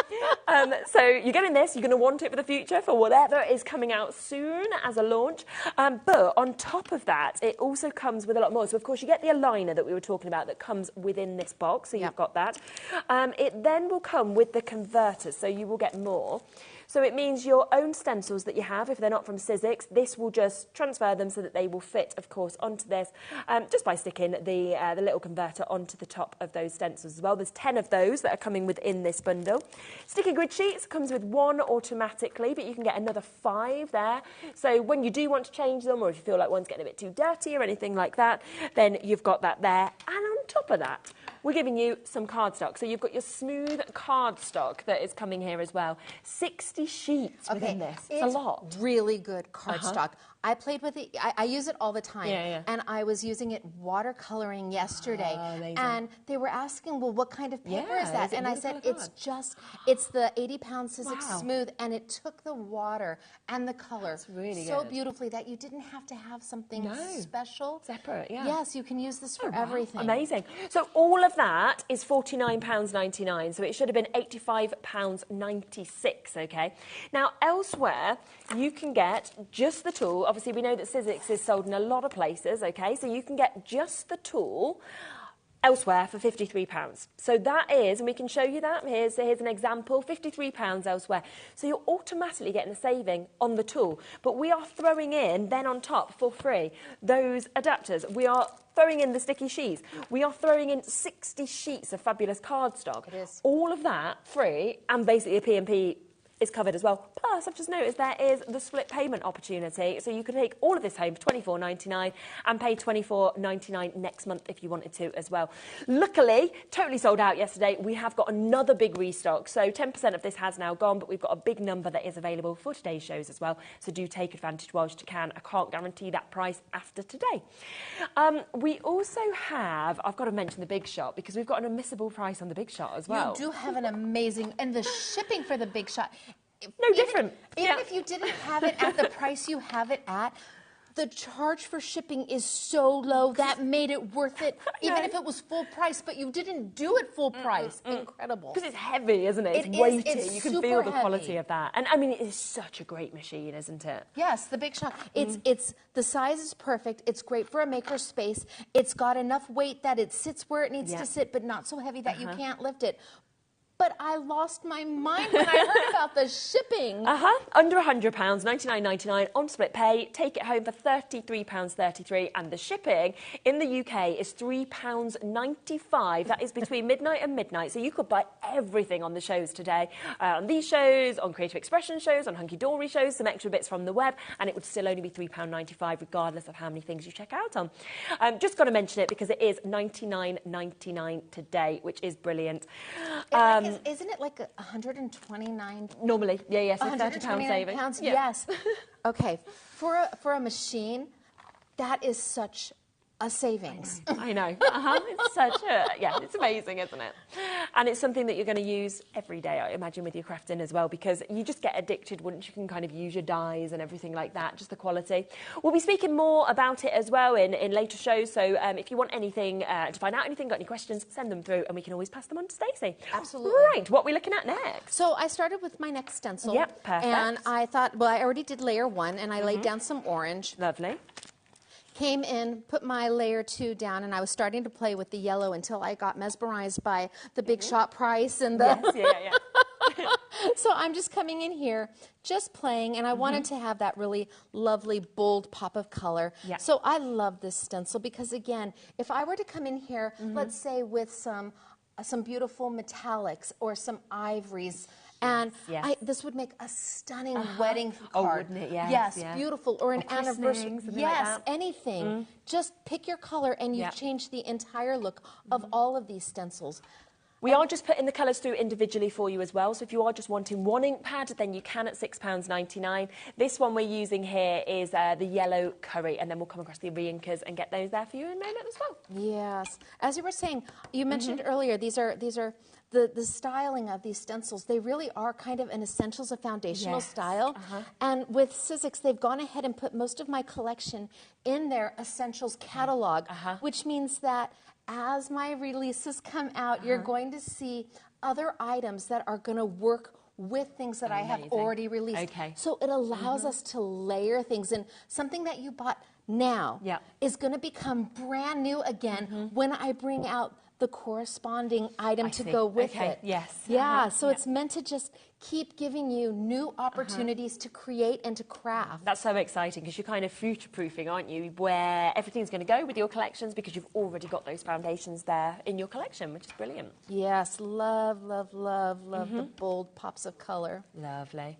So you're getting this. You're going to want it for the future for whatever is coming out soon as a launch. But on top of that, it also comes with a lot more. So of course you get the aligner that we were talking about that comes within this box. So you've got that. It then will come with the converters, so you will get more. So it means your own stencils that you have, if they're not from Sizzix, this will just transfer them so that they will fit, of course, onto this, just by sticking the little converter onto the top of those stencils as well. There's 10 of those that are coming within this bundle. Sticky grid sheets comes with 1 automatically, but you can get another 5 there. So when you do want to change them, or if you feel like one's getting a bit too dirty or anything like that, then you've got that there. And on top of that, we're giving you some cardstock. So you've got your smooth cardstock that is coming here as well. 60 sheets within this. It's a lot. Really good cardstock. I played with it. I use it all the time. And I was using it watercoloring yesterday. And they were asking, well, what kind of paper is that? And I said, it's the 80-pound Sizzix Smooth, and it took the water and the color so beautifully that you didn't have to have something special. Separate, Yes, you can use this for everything. Amazing. So all of that is £49.99. So it should have been £85.96, okay? Now, elsewhere, you can get just the tool. Obviously, we know that Sizzix is sold in a lot of places, okay? So you can get just the tool elsewhere for £53. So that is, and we can show you that, here's an example, £53 elsewhere. So you're automatically getting a saving on the tool. But we are throwing in, then on top, for free, those adapters. We are throwing in the sticky sheets. We are throwing in 60 sheets of fabulous cardstock. It is. All of that free, and basically a P&P is covered as well. Plus, I've just noticed there is the split payment opportunity. So you can take all of this home for £24.99 and pay £24.99 next month if you wanted to as well. Luckily, totally sold out yesterday. We have got another big restock. So 10% of this has now gone, but we've got a big number that is available for today's shows as well. So do take advantage whilst you can. I can't guarantee that price after today. We also have, I've got to mention the Big Shot because we've got an unmissable price on the Big Shot as well. You do have an amazing, and the shipping for the Big Shot, different. Even if you didn't have it at the price you have it at, the charge for shipping is so low. That made it worth it, even if it was full price, but you didn't do it full price. Incredible. Because it's heavy, isn't it? It's weighty. You can feel the quality of that. And I mean, it is such a great machine, isn't it? Yes, the Big Shot. It's the size is perfect. It's great for a maker space. It's got enough weight that it sits where it needs to sit, but not so heavy that you can't lift it. But I lost my mind when I heard about the shipping. Under £100, $99.99 on split pay. Take it home for £33.33, and the shipping in the UK is £3.95. That is between midnight and midnight. So you could buy everything on the shows today, on these shows, on Creative Expression shows, on Hunky Dory shows, some extra bits from the web, and it would still only be £3.95 regardless of how many things you check out on. Just got to mention it because it is $99.99 today, which is brilliant. Isn't it like 129? Normally, yeah, so £30 saving. Pounds, yes. Okay, for a machine, that is such a savings. I know. It's such a, it's amazing, isn't it? And it's something that you're going to use every day, I imagine, with your crafting as well, because you just get addicted once you can kind of use your dyes and everything like that, just the quality. We'll be speaking more about it as well in later shows, so if you want anything, to find out anything, got any questions, send them through and we can always pass them on to Stacey. Absolutely. Right, what are we looking at next? So I started with my next stencil. Yep, perfect. And I thought, well, I already did layer 1 and I laid down some orange. Lovely. Came in, put my layer 2 down, and I was starting to play with the yellow until I got mesmerized by the Big Shot price and the... Yes, So I'm just coming in here, just playing, and I wanted to have that really lovely, bold pop of color. So I love this stencil because, again, if I were to come in here, let's say with some beautiful metallics or some ivories, and this would make a stunning wedding card. Oh, wouldn't it? Yes, beautiful. Or an anniversary. Yes, like anything. Just pick your color and you change the entire look of all of these stencils. We are just putting the colours through individually for you as well. So if you are just wanting one ink pad, then you can at £6.99. This one we're using here is the yellow curry, and then we'll come across the reinkers and get those there for you in a moment as well. Yes. As you were saying, you mentioned earlier, these are the styling of these stencils. They really are kind of an essentials, a foundational style. And with Sizzix, they've gone ahead and put most of my collection in their essentials catalog, which means that as my releases come out, you're going to see other items that are going to work with things that I have already released. So it allows us to layer things, and something that you bought now is going to become brand new again when I bring out the corresponding item to go with it. Yeah, so it's meant to just keep giving you new opportunities to create and to craft. That's so exciting because you're kind of future-proofing, aren't you, where everything's going to go with your collections because you've already got those foundations there in your collection, which is brilliant. Yes, love, love, love, love the bold pops of color. Lovely.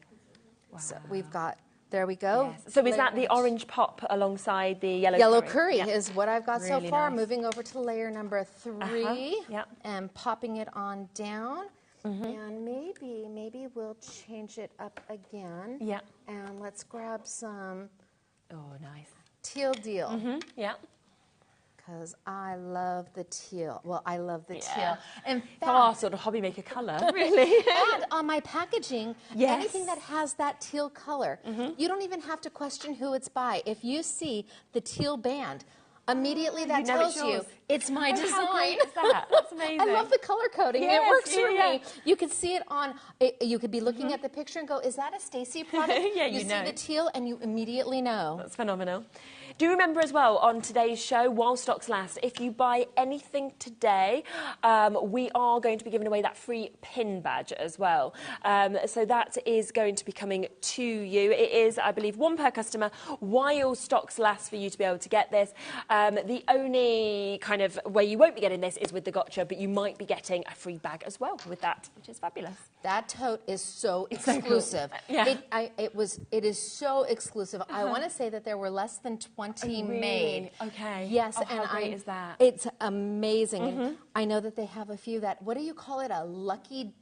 Wow. So we've got... There we go. Yes. So is that the orange pop alongside the yellow curry? Yellow curry is what I've got so far. Moving over to layer number 3 and popping it on down. And maybe we'll change it up again. And let's grab some teal deal. Because I love the teal. Well, I love the teal. In fact, our sort of HobbyMaker colour, really. And on my packaging, anything that has that teal color, you don't even have to question who it's by. If you see the teal band, immediately that tells you it's my design. How great is that? That's amazing. I love the color coding. It works for me. You can see it on, you could be looking at the picture and go, is that a Stacy product? You see the teal and you immediately know. That's phenomenal. Do remember as well, on today's show, while stocks last, if you buy anything today, we are going to be giving away that free pin badge as well. So that is going to be coming to you. It is, I believe, one per customer while stocks last for you to be able to get this. The only kind of way you won't be getting this is with the gotcha, but you might be getting a free bag as well with that, which is fabulous. That tote is so exclusive. It is so exclusive. I want to say that there were less than 20 made. Yes, and how great is that? It's amazing. And I know that they have a few that, what do you call it, a lucky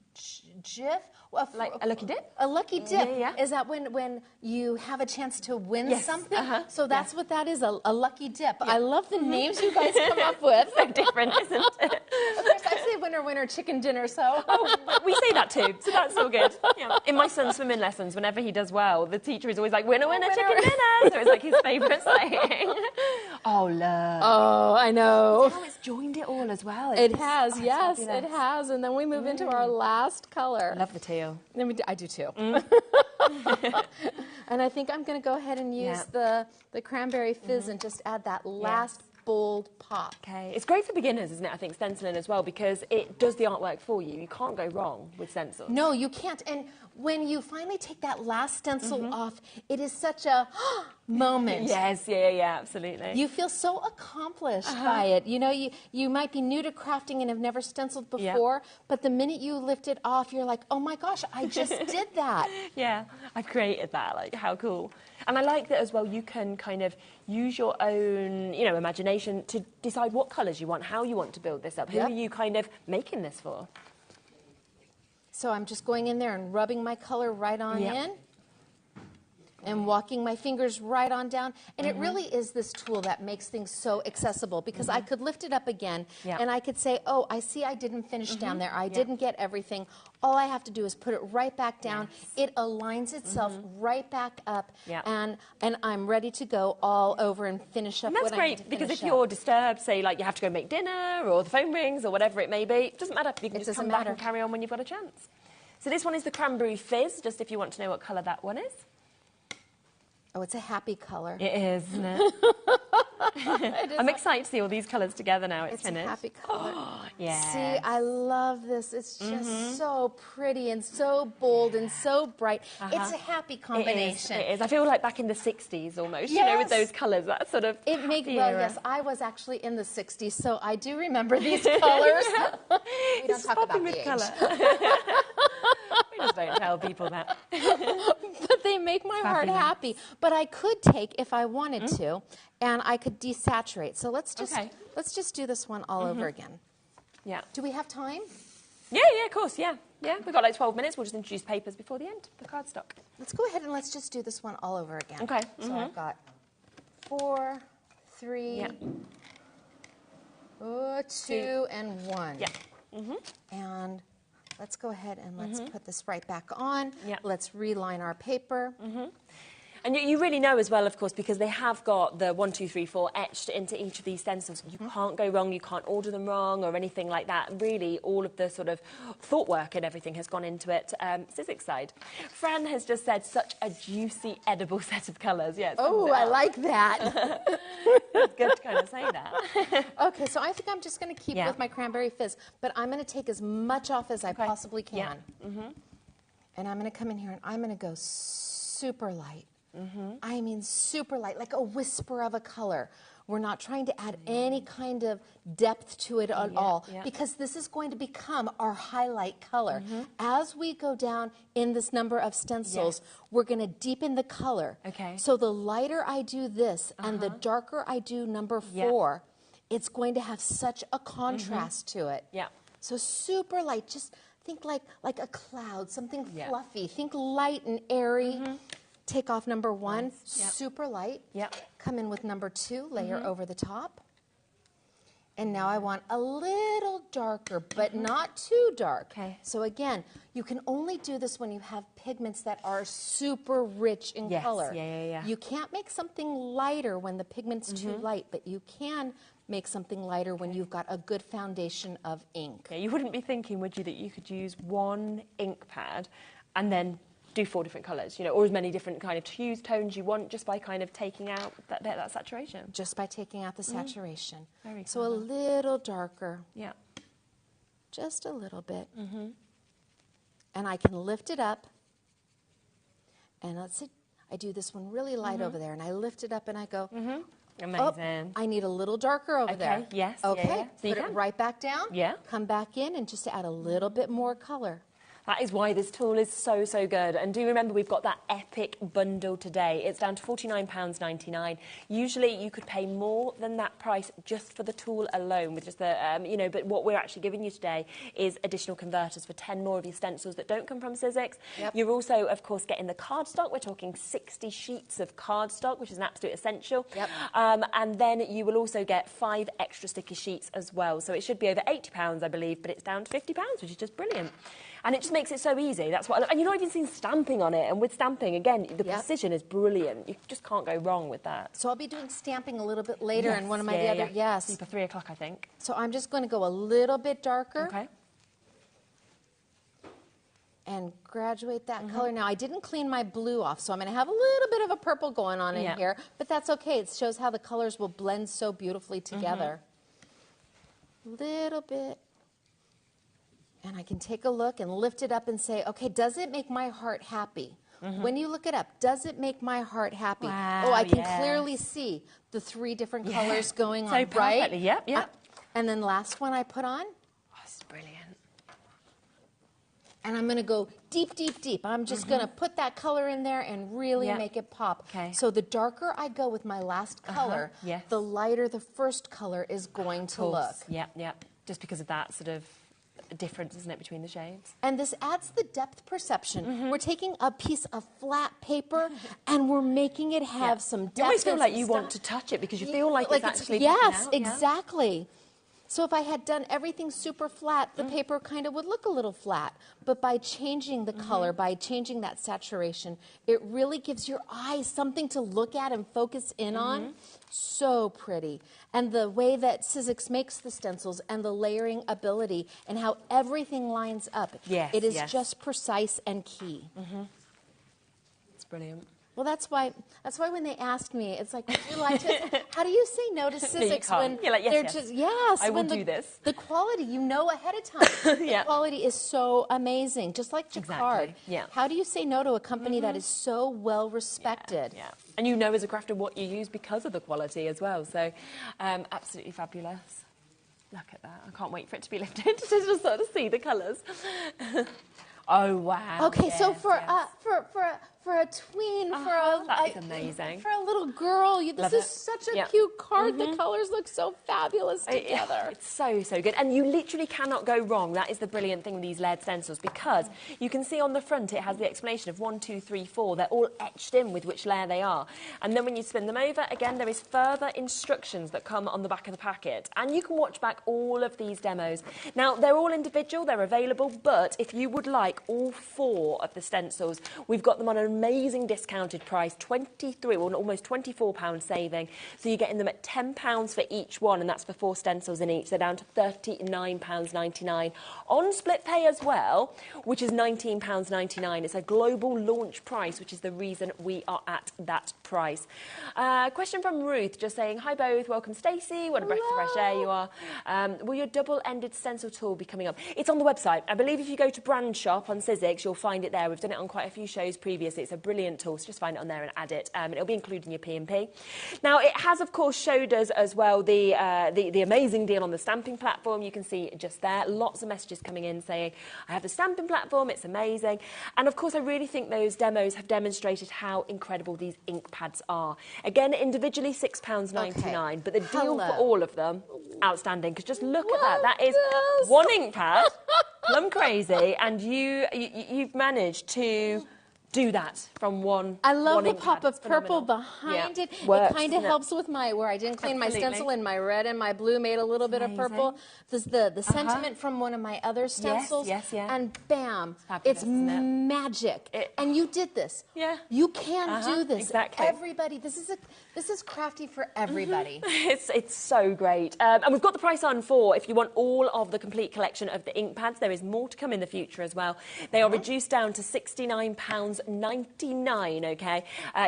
GIF? Like a lucky dip? A lucky dip. Is that when you have a chance to win something? So that's what that is, a lucky dip. I love the names you guys come up with. So different, isn't it? Of course, I say winner, winner, chicken dinner, so. Oh, we say that too, so that's all good. Yeah. In my son's swimming lessons, whenever he does well, the teacher is always like, winner, winner, chicken dinner. So it's like his favourite saying. Oh, look. Oh, I know. Oh, it's joined it all as well. It has, yes, it has. And then we move into our last color. I love the teal. I do too. And I think I'm going to go ahead and use the cranberry fizz and just add that last bold pop. Okay, it's great for beginners, isn't it? I think stenciling as well, because it does the artwork for you. You can't go wrong with stencils. No, you can't. And when you finally take that last stencil off, it is such a moment. Yes, yeah, absolutely. You feel so accomplished by it. You know, you might be new to crafting and have never stenciled before, but the minute you lift it off, you're like, oh my gosh, I just did that. Yeah, I've created that. Like, how cool. And I like that as well, you can kind of use your own, you know, imagination to decide what colours you want, how you want to build this up. Who are you kind of making this for? So I'm just going in there and rubbing my color right on in and walking my fingers right on down. And it really is this tool that makes things so accessible, because I could lift it up again and I could say, oh, I see I didn't finish down there. I didn't get everything. All I have to do is put it right back down. It aligns itself right back up, and I'm ready to go all over and finish up. And that's great, because if you're disturbed, say like you have to go make dinner or the phone rings or whatever it may be, it doesn't matter. You can just come back and carry on when you've got a chance. So this one is the Cranberry Fizz, just if you want to know what colour that one is. Oh, it's a happy color. It is, isn't it? I'm excited to see all these colours together now it's finished. It's a happy color. Yeah. See, I love this. It's just so pretty and so bold and so bright. It's a happy combination. It is. I feel like back in the 60s almost, you know, with those colours. That sort of Well, yes, I was actually in the 60s, so I do remember these colors. We don't talk about the age. Colour. We just don't tell people that. But they make my heart happy. But I could take, if I wanted to, and I could desaturate. So let's just do this one all over again. Yeah. Do we have time? Yeah, of course, yeah. We've got like 12 minutes. We'll just introduce papers before the end, the cardstock. Let's go ahead and let's just do this one all over again. Okay. So I've got 4, 3, 2, and 1. Yeah. And let's go ahead and let's put this right back on. Yeah. Let's reline our paper. And you really know as well, of course, because they have got the 1, 2, 3, 4 etched into each of these stencils. You can't go wrong, you can't order them wrong or anything like that. Really, all of the sort of thought work and everything has gone into it. Sizzix side. Fran has just said such a juicy, edible set of colours. Yeah, oh, I like that. It's good to kind of say that. Okay, so I think I'm just going to keep with my Cranberry Fizz, but I'm going to take as much off as I possibly can. And I'm going to come in here and I'm going to go super light. I mean super light, like a whisper of a color. We're not trying to add any kind of depth to it at all, because this is going to become our highlight color. As we go down in this number of stencils, we're going to deepen the color. So the lighter I do this and the darker I do number 4, it's going to have such a contrast to it. So super light, just think like a cloud, something fluffy. Think light and airy. Take off number 1, super light. Come in with number 2, layer over the top. And now I want a little darker, but not too dark. So again, you can only do this when you have pigments that are super rich in color. You can't make something lighter when the pigment's too light, but you can make something lighter when you've got a good foundation of ink. You wouldn't be thinking, would you, that you could use one ink pad and then do 4 different colours, you know, or as many different kind of hues, tones you want, just by kind of taking out that saturation. Just by taking out the saturation. Very so a little darker. Just a little bit. And I can lift it up. And let's see, I do this one really light over there, and I lift it up and I go, amazing. Oh, I need a little darker over there. Yes. Okay. So Put it right back down. Come back in and just add a little bit more color. That is why this tool is so, so good. And do remember, we've got that epic bundle today. It's down to £49.99. Usually you could pay more than that price just for the tool alone, with just the, you know, but what we're actually giving you today is additional converters for 10 more of your stencils that don't come from Sizzix. Yep. You're also, of course, getting the cardstock. We're talking 60 sheets of cardstock, which is an absolute essential. Yep. And then you will also get 5 extra sticky sheets as well. So it should be over £80, I believe, but it's down to £50, which is just brilliant. And it just makes it so easy. That's what I love. And you're not even seeing stamping on it. And with stamping, again, the precision is brilliant. You just can't go wrong with that. So I'll be doing stamping a little bit later in one of my other, yes. For 3 o'clock, I think. So I'm just going to go a little bit darker. Okay. And graduate that color. Now, I didn't clean my blue off, so I'm going to have a little bit of a purple going on in here, but that's okay. It shows how the colors will blend so beautifully together. Little bit. And I can take a look and lift it up and say, okay, does it make my heart happy? When you look it up, does it make my heart happy? Wow, oh, I can clearly see the 3 different colors going on, perfectly. right? Yep, yep. And then last one I put on. Oh, this is brilliant. And I'm going to go deep, deep, deep. I'm just going to put that color in there and really make it pop. Okay. So the darker I go with my last color, the lighter the first color is going to look. Yep, yep. Just because of that sort of difference, isn't it, between the shades? And this adds the depth perception. We're taking a piece of flat paper and we're making it have some depth. You always feel like you want to touch it because you feel like it's actually yes, exactly. So if I had done everything super flat, the paper kind of would look a little flat. But by changing the color, by changing that saturation, it really gives your eyes something to look at and focus in on. So pretty. And the way that Sizzix makes the stencils and the layering ability and how everything lines up, it is just precise and key. It's brilliant. Well, that's why when they asked me, it's like, would you like to, how do you say no to Sizzix when you're like, they're just, I will do this. The quality, you know ahead of time. The quality is so amazing, just like Jaquard. How do you say no to a company that is so well respected? And you know as a crafter what you use because of the quality as well. So absolutely fabulous. Look at that. I can't wait for it to be lifted to just sort of see the colours. Oh, wow. Okay, so for a tween, that's amazing. For a little girl, this is such a cute card. The colors look so fabulous together. It's so, so good. And you literally cannot go wrong. That is the brilliant thing with these layered stencils, because you can see on the front it has the explanation of 1, 2, 3, 4. They're all etched in with which layer they are. And then when you spin them over, again, there is further instructions that come on the back of the packet. And you can watch back all of these demos. Now, they're all individual, they're available, but if you would like all 4 of the stencils, we've got them on an amazing discounted price, 23, well, almost £24 saving. So you're getting them at £10 for each one, and that's for 4 stencils in each. They're down to £39.99 on split pay as well, which is £19.99. It's a global launch price, which is the reason we are at that price. Question from Ruth, just saying, hi both, welcome Stacey, what a breath of fresh air you are. Will your double-ended stencil tool be coming up? It's on the website. I believe if you go to brand shop on Sizzix, you'll find it there. We've done it on quite a few shows previously. It's a brilliant tool, so just find it on there and add it. It'll be included in your P&P. Now, it has, of course, showed us as well the amazing deal on the stamping platform. You can see just there, lots of messages coming in saying, I have the stamping platform, it's amazing. And, of course, I really think those demos have demonstrated how incredible these ink pads are. Again, individually, £6.99, but the deal for all of them, outstanding, because just look at that. That is one ink pad, plum crazy, and you've managed to do that from one. I love the ink pop pad. of purple behind it. Works, it kind of helps with where I didn't clean my stencil and my red and my blue made a little bit of purple. This the sentiment from one of my other stencils. And bam, it's magic. And you did this. You can do this. Exactly. Everybody, this is crafty for everybody. It's so great. And we've got the price on for, if you want all of the complete collection of the ink pads, there is more to come in the future as well. They are reduced down to £69.99, okay?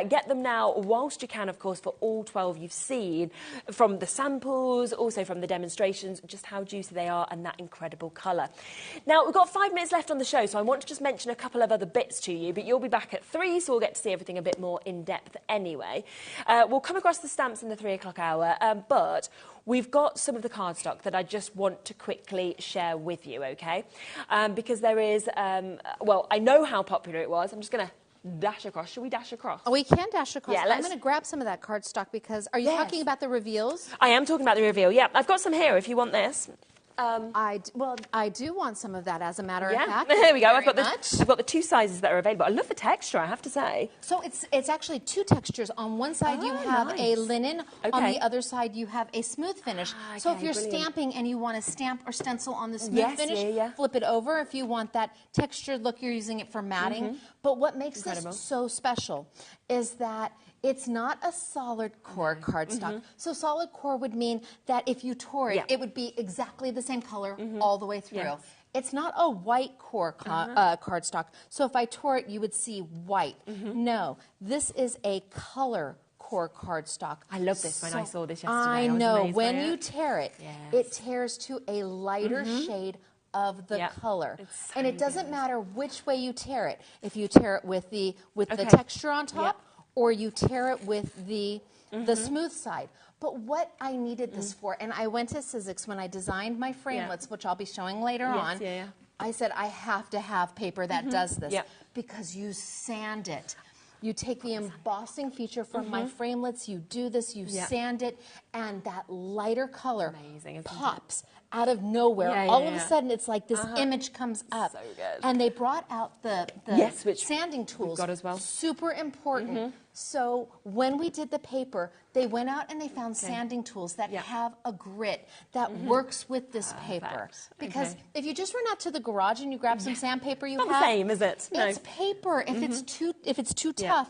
Get them now whilst you can, of course, for all 12 you've seen, from the samples, also from the demonstrations, just how juicy they are and that incredible colour. Now, we've got 5 minutes left on the show, so I want to just mention a couple of other bits to you, but you'll be back at 3, so we'll get to see everything a bit more in depth anyway. We'll come across the stamps in the 3 o'clock hour, but we've got some of the cardstock that I just want to quickly share with you, okay? Because there is, well, I know how popular it was. I'm just going to dash across. Should we dash across? Oh, we can dash across. Yeah, I'm going to grab some of that cardstock because, are you talking about the reveals? I am talking about the reveal, yeah. I've got some here if you want this. I do want some of that, as a matter of fact. There we go. I've got the two sizes that are available. I love the texture, I have to say. So it's actually two textures. On one side you have a linen. On the other side you have a smooth finish. So if you're stamping and you want to stamp or stencil on the smooth finish, flip it over. If you want that textured look, you're using it for matting. But what makes this so special is that it's not a solid core cardstock. So solid core would mean that if you tore it, it would be exactly the same color all the way through. It's not a white core cardstock. So if I tore it, you would see white. No, this is a color core cardstock. I love this when I saw this yesterday. I know. When you tear it, it tears to a lighter shade of the color. And it doesn't matter which way you tear it. If you tear it with the texture on top, or you tear it with the smooth side. But what I needed this for, and I went to Sizzix when I designed my framelets, which I'll be showing later on, I said I have to have paper that does this because you sand it. You take the embossing feature from my framelets, you do this, you sand it, and that lighter color pops out of nowhere. All of a sudden, it's like this image comes up. So good. And they brought out the which sanding tools. Got as well. Super important. So when we did the paper, they went out and they found sanding tools that have a grit that works with this paper. Because if you just run out to the garage and you grab some sandpaper, you have the same, is it? It's paper. If it's too tough,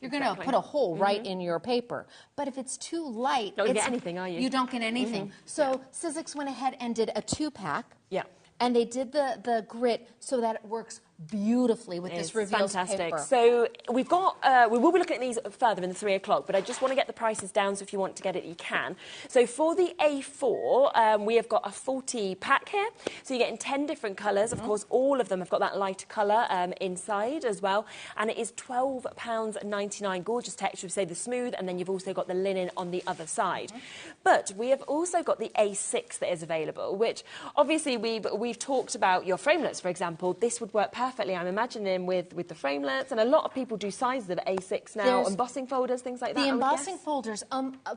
you're gonna put a hole right in your paper. But if it's too light, don't get anything, are you? You don't get anything. So Sizzix went ahead and did a 2-pack. Yeah. And they did the grit so that it works beautifully with this reveals paper. So we've got, we will be looking at these further in the 3 o'clock, but I just want to get the prices down, so if you want to get it, you can. So for the A4, we have got a 40 pack here. So you're getting 10 different colours. Of course, all of them have got that lighter colour inside as well. And it is £12.99. Gorgeous texture, say the smooth, and then you've also got the linen on the other side. But we have also got the A6 that is available, which obviously we've talked about your framelets, for example. This would work perfectly, I'm imagining, with the framelets, and a lot of people do sizes of A6 now, embossing folders, things like that. The embossing folders,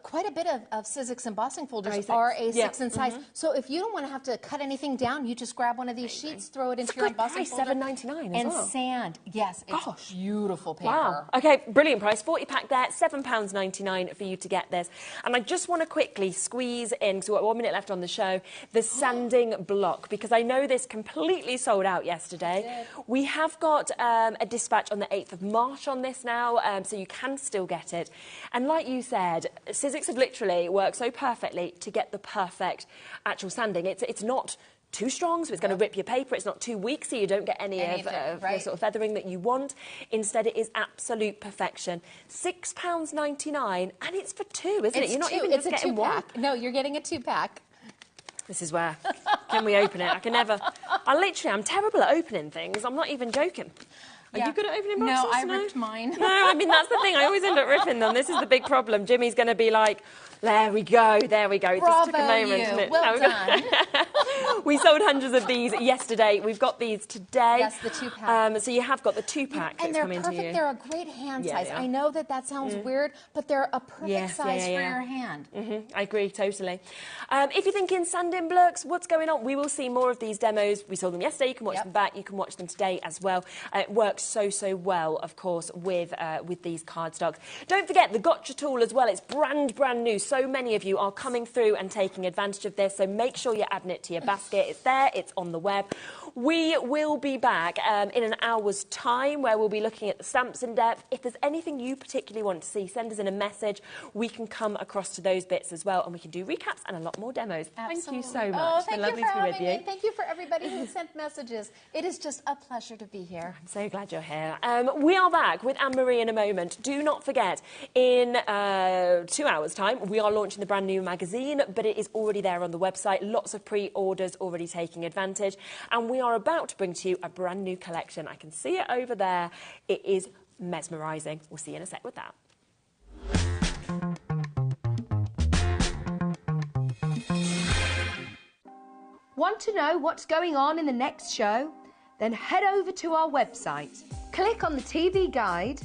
quite a bit of Sizzix embossing folders are A6 in size. So if you don't want to have to cut anything down, you just grab one of these sheets, throw it into your embossing folder. $7.99 and sand. Yes, it's beautiful paper. Wow. Okay, brilliant price. 40 pack there, £7.99 for you to get this. And I just want to quickly squeeze in, because we've got 1 minute left on the show, the sanding block, because I know this completely sold out yesterday. We have got a dispatch on the 8th of March on this now, so you can still get it. And like you said, Sizzix have literally worked so perfectly to get the perfect actual sanding. It's not too strong, so it's going to rip your paper. It's not too weak, so you don't get any of the sort of feathering that you want. Instead, it is absolute perfection. £6.99, and it's for two, isn't it? You're not even just getting one. No, you're getting a 2-pack. This is where, can we open it? I can never, I'm terrible at opening things. I'm not even joking. Are you good at opening boxes? No, I ripped mine. No, I mean, that's the thing. I always end up ripping them. This is the big problem. Jimmy's going to be like, there we go, there we go. It just took a moment, didn't it? Well done. We sold hundreds of these yesterday. We've got these today. Yes, the 2-pack. So you have got the 2-pack and that's coming to you. And they're perfect. They're a great hand size. I know that sounds weird, but they're a perfect size for your hand. I agree, totally. If you're thinking sanding blocks, what's going on? We will see more of these demos. We saw them yesterday. You can watch them back. You can watch them today as well. It works so well, of course, with these cardstocks. Don't forget the gotcha tool as well. It's brand new. So many of you are coming through and taking advantage of this, so make sure you're adding it to your basket. It's there, it's on the web. We will be back in an hour's time, where we'll be looking at the stamps in depth. If there's anything you particularly want to see, send us in a message. We can come across to those bits as well, and we can do recaps and a lot more demos. Absolutely. Thank you so much. Oh, thank lovely you for to be with having you. me. Thank you for everybody who sent messages. It is just a pleasure to be here. I'm so glad you're here. We are back with Anne-Marie in a moment. Do not forget, in 2 hours' time, we are launching the brand new magazine, but it is already there on the website. Lots of pre-orders already taking advantage. And we are about to bring to you a brand new collection. I can see it over there. It is mesmerising. We'll see you in a sec with that. Want to know what's going on in the next show? Then head over to our website. Click on the TV guide.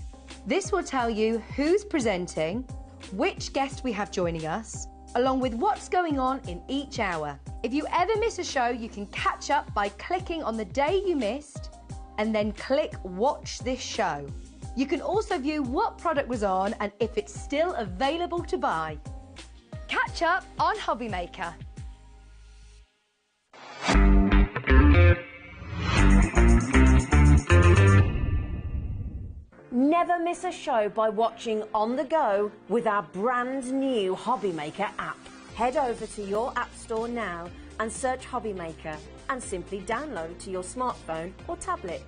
This will tell you who's presenting, which guest we have joining us, along with what's going on in each hour. If you ever miss a show, you can catch up by clicking on the day you missed and then click Watch This Show. You can also view what product was on and if it's still available to buy. Catch up on HobbyMaker. Never miss a show by watching on the go with our brand new HobbyMaker app. Head over to your app store now and search HobbyMaker and simply download to your smartphone or tablet.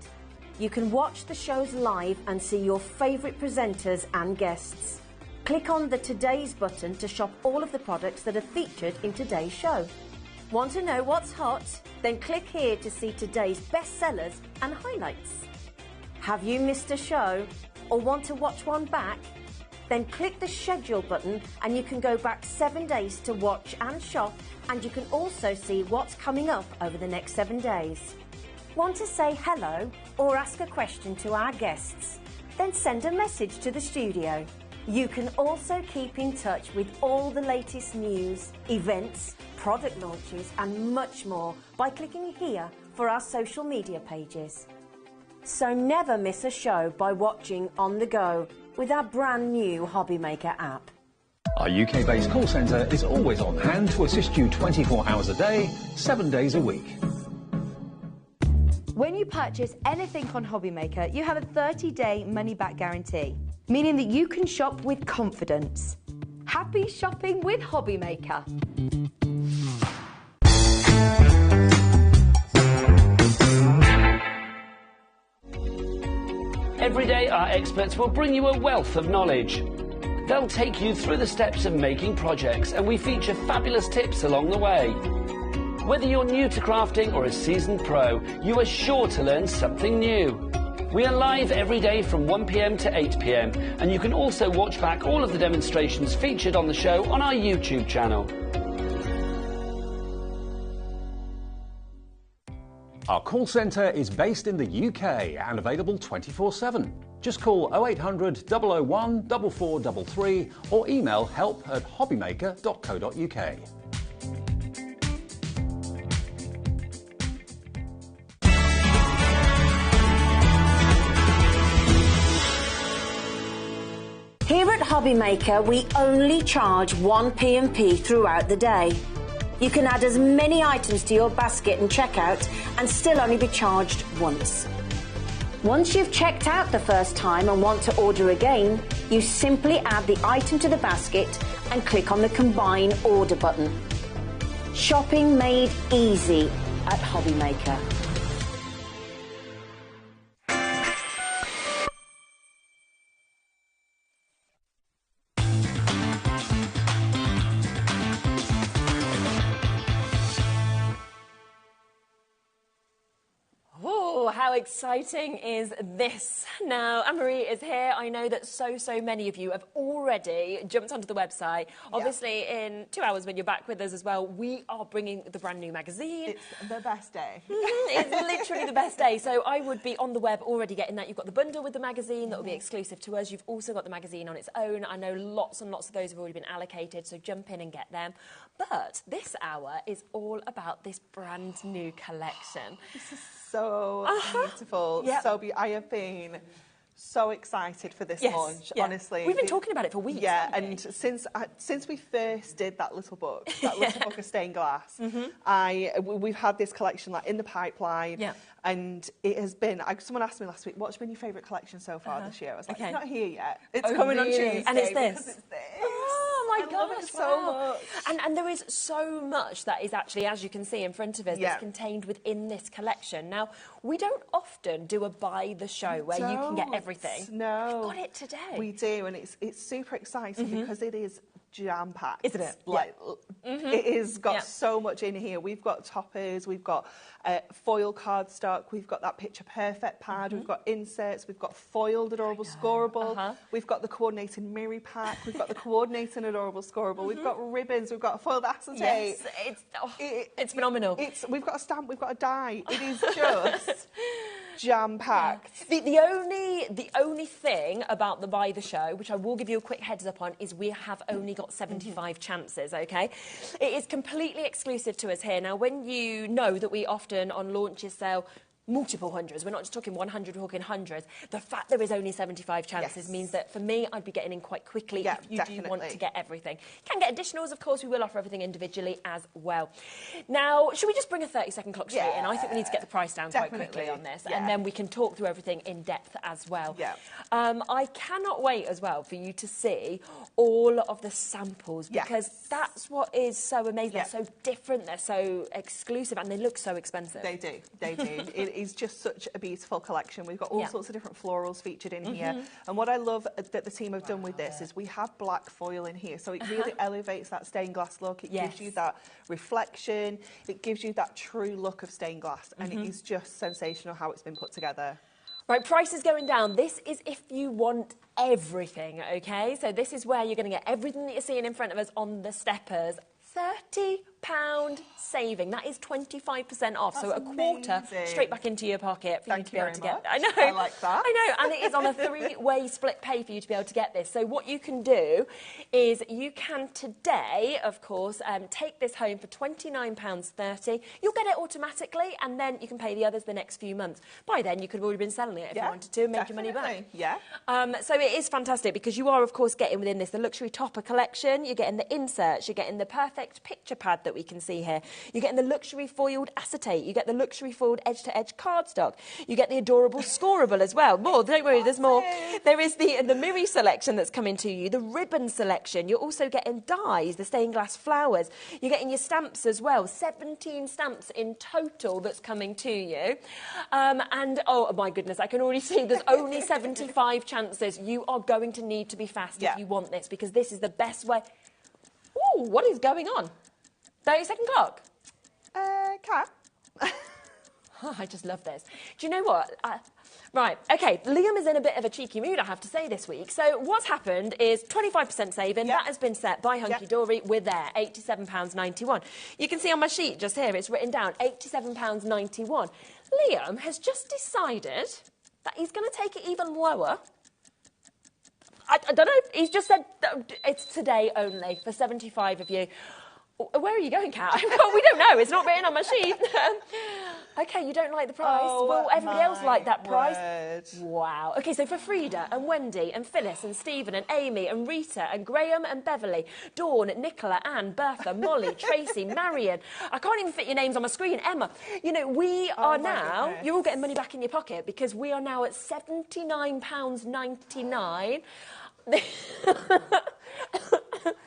You can watch the shows live and see your favourite presenters and guests. Click on the Today's button to shop all of the products that are featured in today's show. Want to know what's hot? Then click here to see today's bestsellers and highlights. Have you missed a show or want to watch one back? Then click the schedule button and you can go back 7 days to watch and shop, and you can also see what's coming up over the next 7 days. Want to say hello or ask a question to our guests? Then send a message to the studio. You can also keep in touch with all the latest news, events, product launches and much more by clicking here for our social media pages. So never miss a show by watching on the go with our brand new HobbyMaker app. Our UK-based call centre is always on hand to assist you 24 hours a day, 7 days a week. When you purchase anything on HobbyMaker, you have a 30-day money-back guarantee, meaning that you can shop with confidence. Happy shopping with HobbyMaker. Every day, our experts will bring you a wealth of knowledge. They'll take you through the steps of making projects, and we feature fabulous tips along the way. Whether you're new to crafting or a seasoned pro, you are sure to learn something new. We are live every day from 1 p.m. to 8 p.m, and you can also watch back all of the demonstrations featured on the show on our YouTube channel. Our call centre is based in the UK and available 24/7. Just call 0800 001 4433 or email help@hobbymaker.co.uk. Here at HobbyMaker, we only charge 1 P&P throughout the day. You can add as many items to your basket and checkout and still only be charged once. Once you've checked out the first time and want to order again, you simply add the item to the basket and click on the Combine Order button. Shopping made easy at HobbyMaker. How exciting is this? Now, Anne-Marie is here. I know that so many of you have already jumped onto the website. Obviously, in 2 hours when you're back with us as well, we are bringing the brand new magazine. It's the best day. It's literally the best day. So I would be on the web already getting that. You've got the bundle with the magazine that will be exclusive to us. You've also got the magazine on its own. I know lots and lots of those have already been allocated, so jump in and get them. But this hour is all about this brand new collection. This is so beautiful. Yep. I have been so excited for this launch, honestly. We've been talking about it for weeks. Yeah, and since we first did that little book, book of stained glass, we've had this collection like in the pipeline, and it has been. Someone asked me last week, "What's been your favourite collection so far this year?" I was like, "It's not here yet. It's coming on Tuesday, and it's this." Because it's this. Oh my I love gosh, it so much. And there is so much that is actually, as you can see in front of us, that's contained within this collection. Now, we don't often do a buy the show where you can get everything. No. We've got it today. We do, and it's super exciting because it is jam-packed. Isn't it? Like, it has got so much in here. We've got toppers, we've got foil cardstock, we've got that picture perfect pad, we've got inserts, we've got foiled adorable scoreable, we've got the coordinating mirror pack, we've got the coordinating adorable scoreable, we've got ribbons, we've got foiled acetate. Yes, it's phenomenal. We've got a stamp, we've got a die. It is just jam-packed. The only thing about the buy the show, which I will give you a quick heads up on, is we have only got 75 chances, okay? It is completely exclusive to us here. Now, when you know that we often on launches sell multiple hundreds, we're not just talking 100, we're talking hundreds, the fact there is only 75 chances means that for me, I'd be getting in quite quickly if you do want to get everything. You can get additionals, of course, we will offer everything individually as well. Now, should we just bring a 30-second clock straight in? I think we need to get the price down quite quickly on this, and then we can talk through everything in depth as well. I cannot wait as well for you to see all of the samples, because that's what is so amazing. They're so different, they're so exclusive, and they look so expensive. They do, they do. It is just such a beautiful collection. We've got all sorts of different florals featured in here. And what I love that the team have done with this is we have black foil in here. So it really elevates that stained glass look. It gives you that reflection. It gives you that true look of stained glass. And it is just sensational how it's been put together. Right, price is going down. This is if you want everything, okay? So this is where you're going to get everything that you're seeing in front of us on the steppers. £30 saving. That is 25% off. That's so a quarter straight back into your pocket for you to be able to get. I know. I like that. I know, and it is on a 3-way split pay for you to be able to get this. So what you can do is you can today, of course, take this home for £29.30. You'll get it automatically, and then you can pay the others the next few months. By then, you could have already been selling it if you wanted to and make your money back. So it is fantastic because you are, of course, getting within this the luxury topper collection. You're getting the inserts. You're getting the perfect picture pad that we can see here. You're getting the luxury foiled acetate. You get the luxury foiled edge-to-edge cardstock. You get the adorable scoreable as well. More, don't worry, there's more. There is the mirror selection that's coming to you, the ribbon selection. You're also getting dies, the stained glass flowers. You're getting your stamps as well. 17 stamps in total that's coming to you. And, oh my goodness, I can already see there's only 75 chances. You are going to need to be fast if you want this, because this is the best way. Ooh, what is going on? 30-second clock? Cat. Oh, I just love this. Do you know what? Right, OK, Liam is in a bit of a cheeky mood, I have to say, this week. So what's happened is 25% saving. That has been set by Hunky Dory. We're there, £87.91. You can see on my sheet just here, it's written down, £87.91. Liam has just decided that he's going to take it even lower. I don't know. He's just said it's today only for 75 of you. Where are you going, Kat? We don't know. It's not written on my sheet. OK, you don't like the price? Oh, well, everybody else liked that price. Word. Wow. OK, so for Frida and Wendy and Phyllis and Stephen and Amy and Rita and Graham and Beverly, Dawn, Nicola, Anne, Bertha, Molly, Tracy, Marion. I can't even fit your names on my screen. Emma. You know, we are now... Goodness. You're all getting money back in your pocket because we are now at £79.99.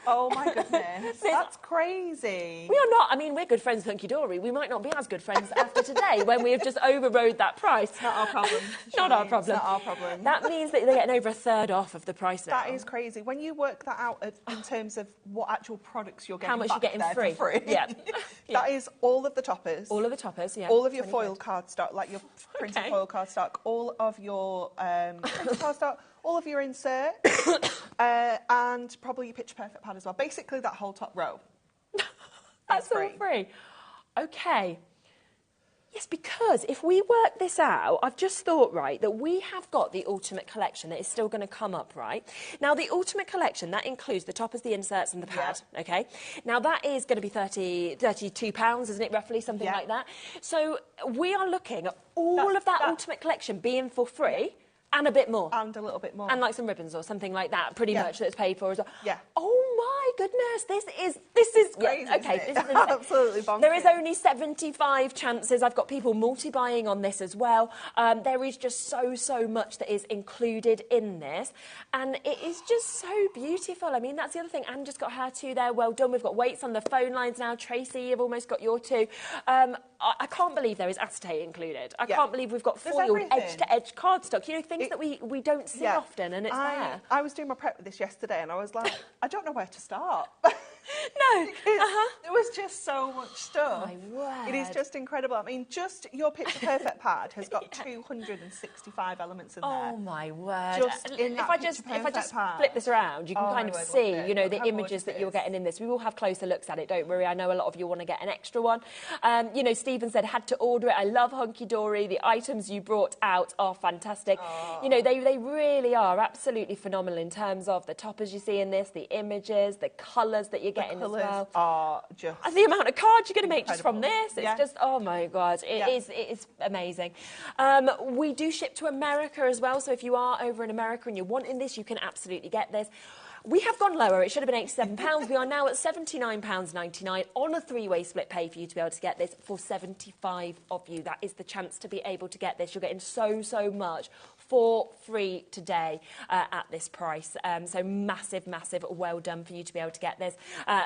Oh my goodness, that's crazy. We are not, I mean, we're good friends with Hunky Dory. We might not be as good friends after today when we have just overrode that price. It's not our problem. Not our problem. It's not our problem. That means that they're getting over a third off of the price now. That is crazy. When you work that out in terms of what actual products you're getting, how much you're getting free. For free. Yeah. That is all of the toppers. All of the toppers, yeah. All of your foil cardstock, like your printed foil cardstock, all of your printed cardstock, all of your inserts, and probably your picture perfect pad as well. Basically, that whole top row. That's all free. OK. Yes, because if we work this out, I've just thought, right, that we have got the Ultimate Collection that is still going to come up, right? Now, the Ultimate Collection, that includes the toppers, the inserts and the pad, OK? Now, that is going to be £32, isn't it, roughly, something like that? So we are looking at all of that Ultimate Collection being for free. And a bit more. And a little bit more. And like some ribbons or something like that, pretty much, that's paid for as well. Yeah. Oh my goodness, this is crazy. Okay, this is absolutely bonkers. There is only 75 chances. I've got people multi-buying on this as well. There is just so much that is included in this, and it is just so beautiful. I mean, that's the other thing. Anne just got her two there. Well done. We've got weights on the phone lines now. Tracy, you've almost got your two. I can't believe there is acetate included. I can't believe we've got foiled edge-to-edge cardstock. You know, things that we don't see often, and it's there. I was doing my prep with this yesterday, and I was like, I don't know where to start. No. There was just so much stuff. My word. It is just incredible. I mean, just your Picture Perfect pad has got 265 elements in there. Oh my word. Just in if I just flip this around, you can kind of see, you know, the images that you're getting in this. We will have closer looks at it, don't worry. I know a lot of you want to get an extra one. You know, Stephen said, had to order it. I love Hunky Dory. The items you brought out are fantastic. You know, they really are absolutely phenomenal in terms of the toppers you see in this, the images, the colours that you're getting as well. Are just and the amount of cards you're going to make just from this. It's just, oh my God, it is amazing. We do ship to America as well, so if you are over in America and you're wanting this, you can absolutely get this. We have gone lower. It should have been £87. We are now at £79.99 on a three-way split pay for you to be able to get this for 75 of you. That is the chance to be able to get this. You're getting so much for free today at this price. So massive, massive well done for you to be able to get this.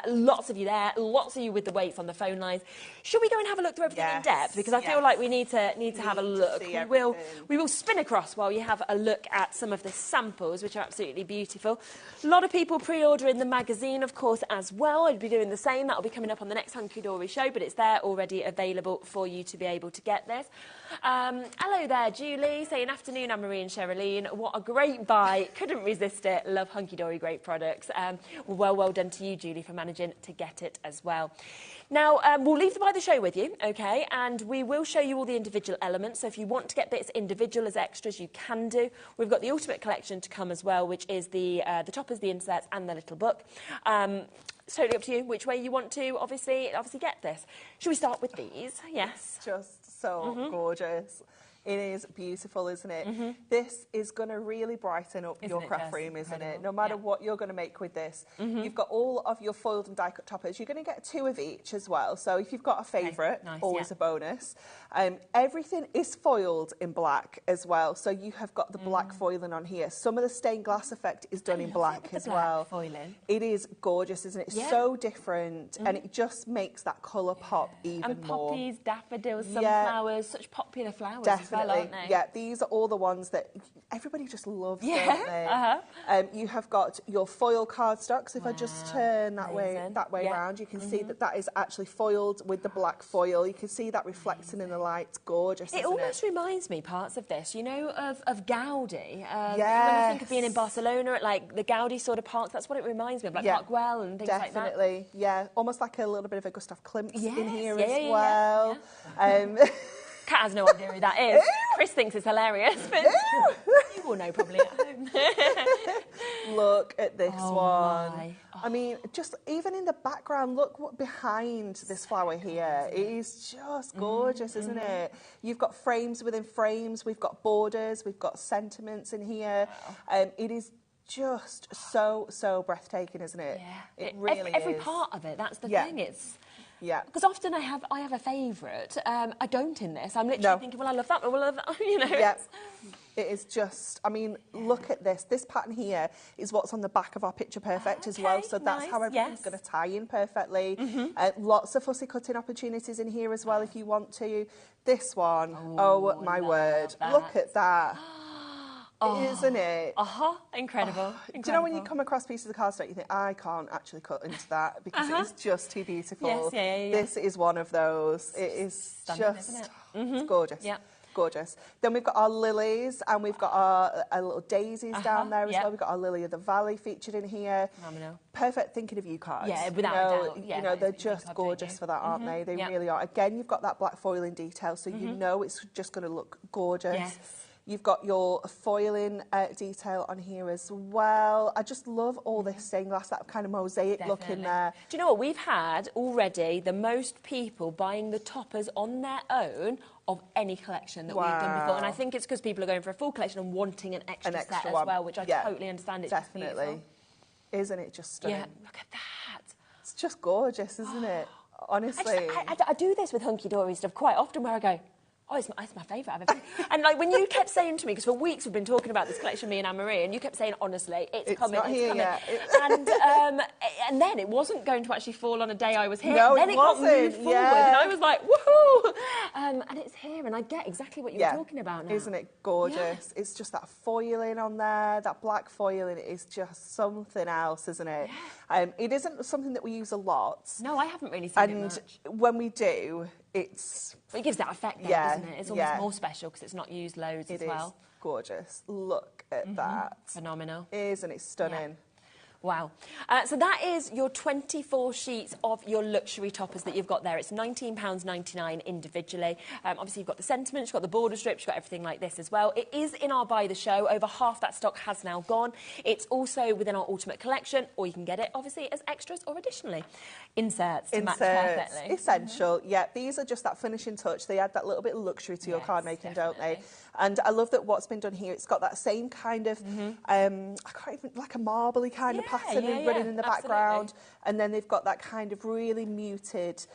Lots of you there, lots of you with the weights on the phone lines. Should we go and have a look through everything in depth? Because I feel like we need to have a look. We will spin across while you have a look at some of the samples, which are absolutely beautiful. A lot of people pre-ordering the magazine, of course, as well. I'd be doing the same. That'll be coming up on the next Hunky Dory show, but it's there already available for you to be able to get this. Hello there, Julie, saying afternoon, Anne-Marie and Sherilyn. What a great buy. Couldn't resist it. Love Hunky Dory, great products. Well done to you, Julie, for managing to get it as well. Now, we'll leave the Buy the Show with you, OK? And we will show you all the individual elements. So if you want to get bits individual as extras, you can do. We've got the Ultimate Collection to come as well, which is the toppers, the inserts and the little book. It's totally up to you which way you want to, obviously get this. Should we start with these? Yes. It's just so gorgeous. It is beautiful, isn't it? This is going to really brighten up your craft room, isn't it? No matter what you're going to make with this. You've got all of your foiled and die-cut toppers. You're going to get 2 of each as well. So if you've got a favourite, always a bonus. Everything is foiled in black as well. So you have got the black foiling on here. Some of the stained glass effect is done in black as well. Foiling. It is gorgeous, isn't it? It's so different, and it just makes that colour pop even more. And poppies, daffodils, sunflowers, such popular flowers. Definitely. As well, aren't they? Yeah, these are all the ones that everybody just loves, don't they? You have got your foil cardstock. So if I just turn that way around, you can see that is actually foiled with the black foil. You can see that reflecting in the light. It's gorgeous. It almost reminds me, parts of this, you know, of Gaudi. When I think of being in Barcelona at like the Gaudi sort of parks, that's what it reminds me of, like Park Güell and things like that. Definitely, yeah. Almost like a little bit of a Gustav Klimt in here as well. Kat has no idea who that is. Chris thinks it's hilarious, but you will know probably at home. Look at this one. I mean, just even in the background, look what behind this flower here. It is just gorgeous, isn't it? You've got frames within frames. We've got borders. We've got sentiments in here. It is just so breathtaking, isn't it? Yeah. It really every is. part of it, that's the thing. It's... Yeah. Because often I have a favourite. I don't in this. I'm literally thinking, well, I love that one, well, I love that, you know. Yeah. It is just, I mean, look at this. This pattern here is what's on the back of our Picture Perfect as well. So that's how everything's going to tie in perfectly. Lots of fussy cutting opportunities in here as well if you want to. This one, oh my word. Look at that. Isn't it? Incredible. Do you know when you come across pieces of cardstock, you think, I can't actually cut into that because it's just too beautiful. This is one of those. It is stunning, just, it's gorgeous. Yeah. Gorgeous. Then we've got our lilies and we've got our little daisies down there as well. We've got our Lily of the Valley featured in here. Perfect thinking of you cards. Yeah, without a doubt. You know, they're just gorgeous for that, aren't they? They really are. Again, you've got that black foiling detail, so you know it's just going to look gorgeous. Yes. You've got your foiling detail on here as well. I just love all this stained glass, that kind of mosaic look in there. Do you know what? We've had already the most people buying the toppers on their own of any collection that we've done before. And I think it's because people are going for a full collection and wanting an extra set as well, which I totally understand. It's definitely. Isn't it just stunning? Yeah, look at that. It's just gorgeous, isn't it? Honestly. I do this with Hunky Dory stuff quite often where I go, Oh, it's my favourite. And like when you kept saying to me, because for weeks we've been talking about this collection, me and Anne-Marie, and you kept saying, honestly, it's coming, not here yet. And then it wasn't going to actually fall on a day I was here. No, then it got wasn't. moved forward, and I was like, woohoo! And it's here, and I get exactly what you were talking about now. Isn't it gorgeous? Yeah. It's just that foiling on there, that black foiling is just something else, isn't it? Yeah. It isn't something that we use a lot. No, I haven't really seen it much. And when we do, it gives that effect then, doesn't it? It's almost more special because it's not used loads as well. It is gorgeous. Look at that. Phenomenal. Isn't it stunning? Yeah. Wow. So that is your 24 sheets of your luxury toppers that you've got there. It's £19.99 individually. Obviously, you've got the sentiments, you've got the border strips, you've got everything like this as well. It is in our Buy the Show. Over half that stock has now gone. It's also within our Ultimate Collection, or you can get it, obviously, as extras or additionally. Inserts to match perfectly. Essential. Yeah, these are just that finishing touch. They add that little bit of luxury to your card making, don't they? And I love that what's been done here. It's got that same kind of, I can't even, like a marbly kind of pattern running in the background. And then they've got that kind of really muted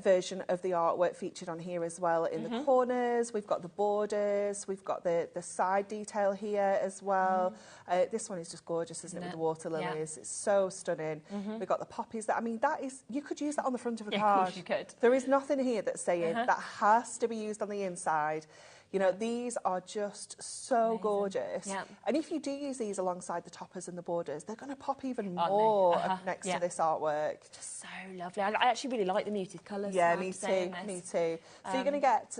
version of the artwork featured on here as well in the corners. We've got the borders. We've got the side detail here as well. This one is just gorgeous, isn't it, with the water lilies? It's so stunning. We've got the poppies. I mean, that is, you could use that on the front of a card. Of course you could. There is nothing here that's saying that has to be used on the inside. You know, these are just so gorgeous. Yeah. And if you do use these alongside the toppers and the borders, they're going to pop even more next to this artwork. Just so lovely. I actually really like the muted colours. Yeah, me too. Me too. So you're going to get,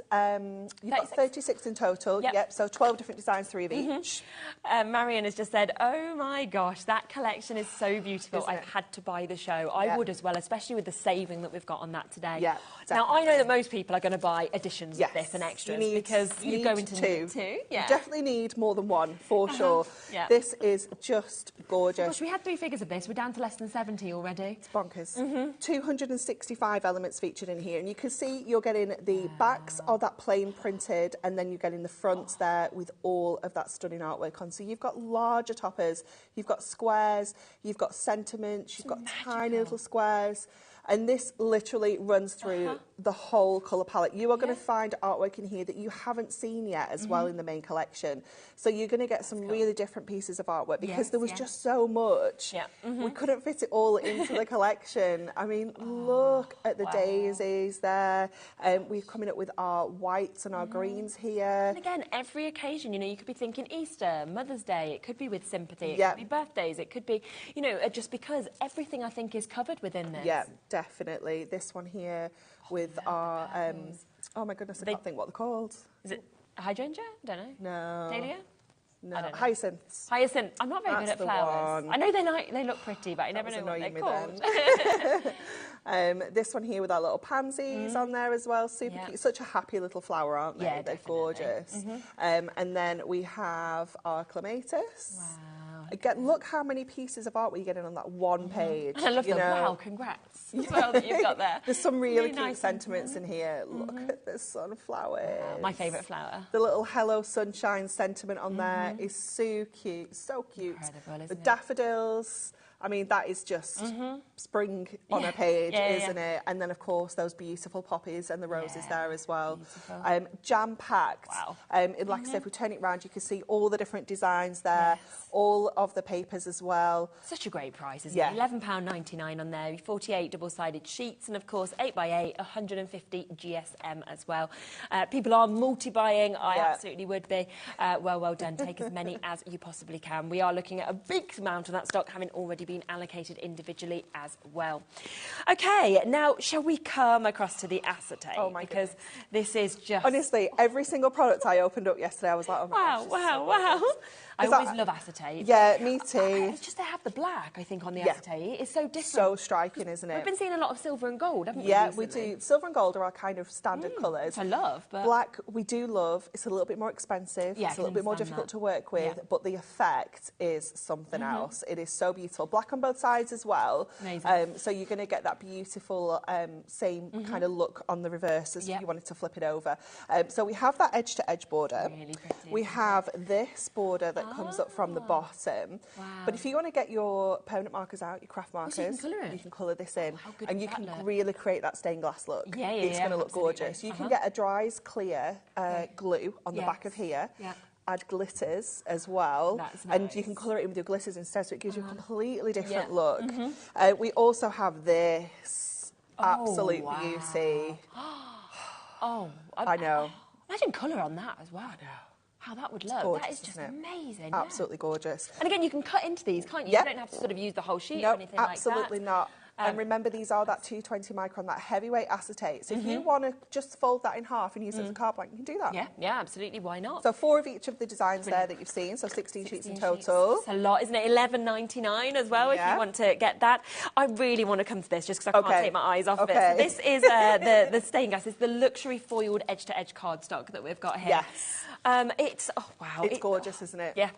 you've got 36 in total. Yep. So 12 different designs, 3 of each. Marion has just said, oh my gosh, that collection is so beautiful. I've had to buy the show. I would as well, especially with the saving that we've got on that today. Yeah, now, I know that most people are going to buy additions of this and extras because you go into two. Yeah. You definitely need more than one, for sure. Yeah. This is just gorgeous. Gosh, we had 3 figures of this. We're down to less than 70 already. It's bonkers. 265 elements featured in here. And you can see you're getting the backs of that plain printed, and then you're getting the fronts there with all of that stunning artwork on. So you've got larger toppers, you've got squares, you've got sentiments, you've got tiny little squares. And this literally runs through the whole colour palette. You are going to find artwork in here that you haven't seen yet as well in the main collection. So you're going to get some really different pieces of artwork because there was just so much. Yeah. We couldn't fit it all into the collection. I mean, look at the daisies there. We're coming up with our whites and our greens here. And again, every occasion, you know, you could be thinking Easter, Mother's Day, it could be with sympathy, it could be birthdays, it could be, you know, just because everything I think is covered within this. Yeah, definitely. This one here with our, oh my goodness, I can't think what they're called. Is it hydrangea? Don't know. No. Dahlia? No, hyacinths. Hyacinth. I'm not very good at flowers. I know they look pretty, but I never know what they're called. This one here with our little pansies on there as well. Super cute. Such a happy little flower, aren't they? Yeah, they're gorgeous. And then we have our clematis. Wow. Again, look how many pieces of art we're getting on that one page. I love them. Wow, congrats as well that you've got there. There's some really cute sentiments in here. Look at the sunflowers. Wow, my favourite flower. The little Hello Sunshine sentiment on there is so cute, so cute. Incredible, isn't the daffodils. I mean, that is just spring on a page, isn't it? And then, of course, those beautiful poppies and the roses there as well. Jam-packed. Wow. Like I said, if we turn it round, you can see all the different designs there, all of the papers as well. Such a great price, isn't it? £11.99 on there, 48 double-sided sheets, and, of course, 8x8, 150 GSM as well. People are multi-buying. I absolutely would be. Well done. Take as many as you possibly can. We are looking at a big amount of that stock having already been allocated individually as well. Okay, now shall we come across to the acetate? Oh my goodness. This is just... Honestly, every single product I opened up yesterday, I was like, oh my gosh. Wow. I always love acetate. Yeah, me too. It's just they have the black, I think, on the acetate. It's so different. So striking, isn't it? We've been seeing a lot of silver and gold, haven't we? Yeah, we do. Silver and gold are our kind of standard colours. Which I love, but... Black, we do love. It's a little bit more expensive. Yeah, it's a little bit more difficult to work with, but the effect is something else. It is so beautiful. Black on both sides as well. Amazing. So you're going to get that beautiful same kind of look on the reverse as if you wanted to flip it over. So we have that edge-to-edge border. Really pretty. We have this border that that comes up from the bottom. Wow. But if you want to get your permanent markers out, your craft markers, you can colour this in, and you can really create that stained glass look. It's going to look gorgeous. You can get a dries clear glue on the back of here. Add glitters as well, and you can colour it in with your glitters instead, so it gives you a completely different look. We also have this absolute beauty. I know. Imagine colour on that as well. I know. How that would look. Gorgeous, that is just amazing. Absolutely gorgeous. And again, you can cut into these, can't you? You don't have to sort of use the whole sheet or anything like that. Absolutely not. And remember, these are that 220 micron, that heavyweight acetate. So if you want to just fold that in half and use it as a card blank, you can do that. Yeah, absolutely. Why not? So 4 of each of the designs there that you've seen. So 16 sheets in total. It's a lot, isn't it? $11.99 as well, if you want to get that. I really want to come to this just because I can't take my eyes off it. So this is the stained glass. It's the luxury foiled edge-to-edge cardstock that we've got here. Yes. It's, oh, wow. It's gorgeous, isn't it? Yeah,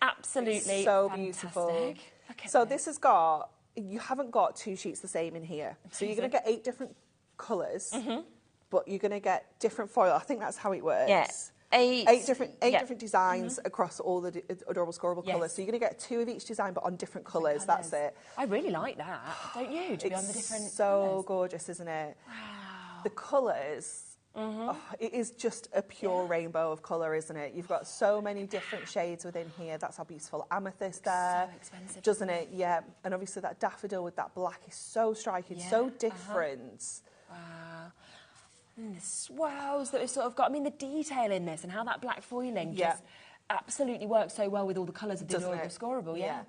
absolutely. It's so beautiful. So this has got... You haven't got 2 sheets the same in here. So you're going to get 8 different colours, but you're going to get different foil. I think that's how it works. Yeah. 8 different designs across all the adorable, scoreable colours. So you're going to get 2 of each design, but on different colours. That's it. I really like that, don't you? To be on the different so gorgeous, isn't it? Wow. The colours... it is just a pure rainbow of colour, isn't it? You've got so many different shades within here. That's our beautiful amethyst there. So expensive. Doesn't it? Yeah. And obviously that daffodil with that black is so striking, so different. Wow. And the swells that we've sort of got. I mean, the detail in this and how that black foiling just absolutely works so well with all the colours of the adorable scoreable. Yeah.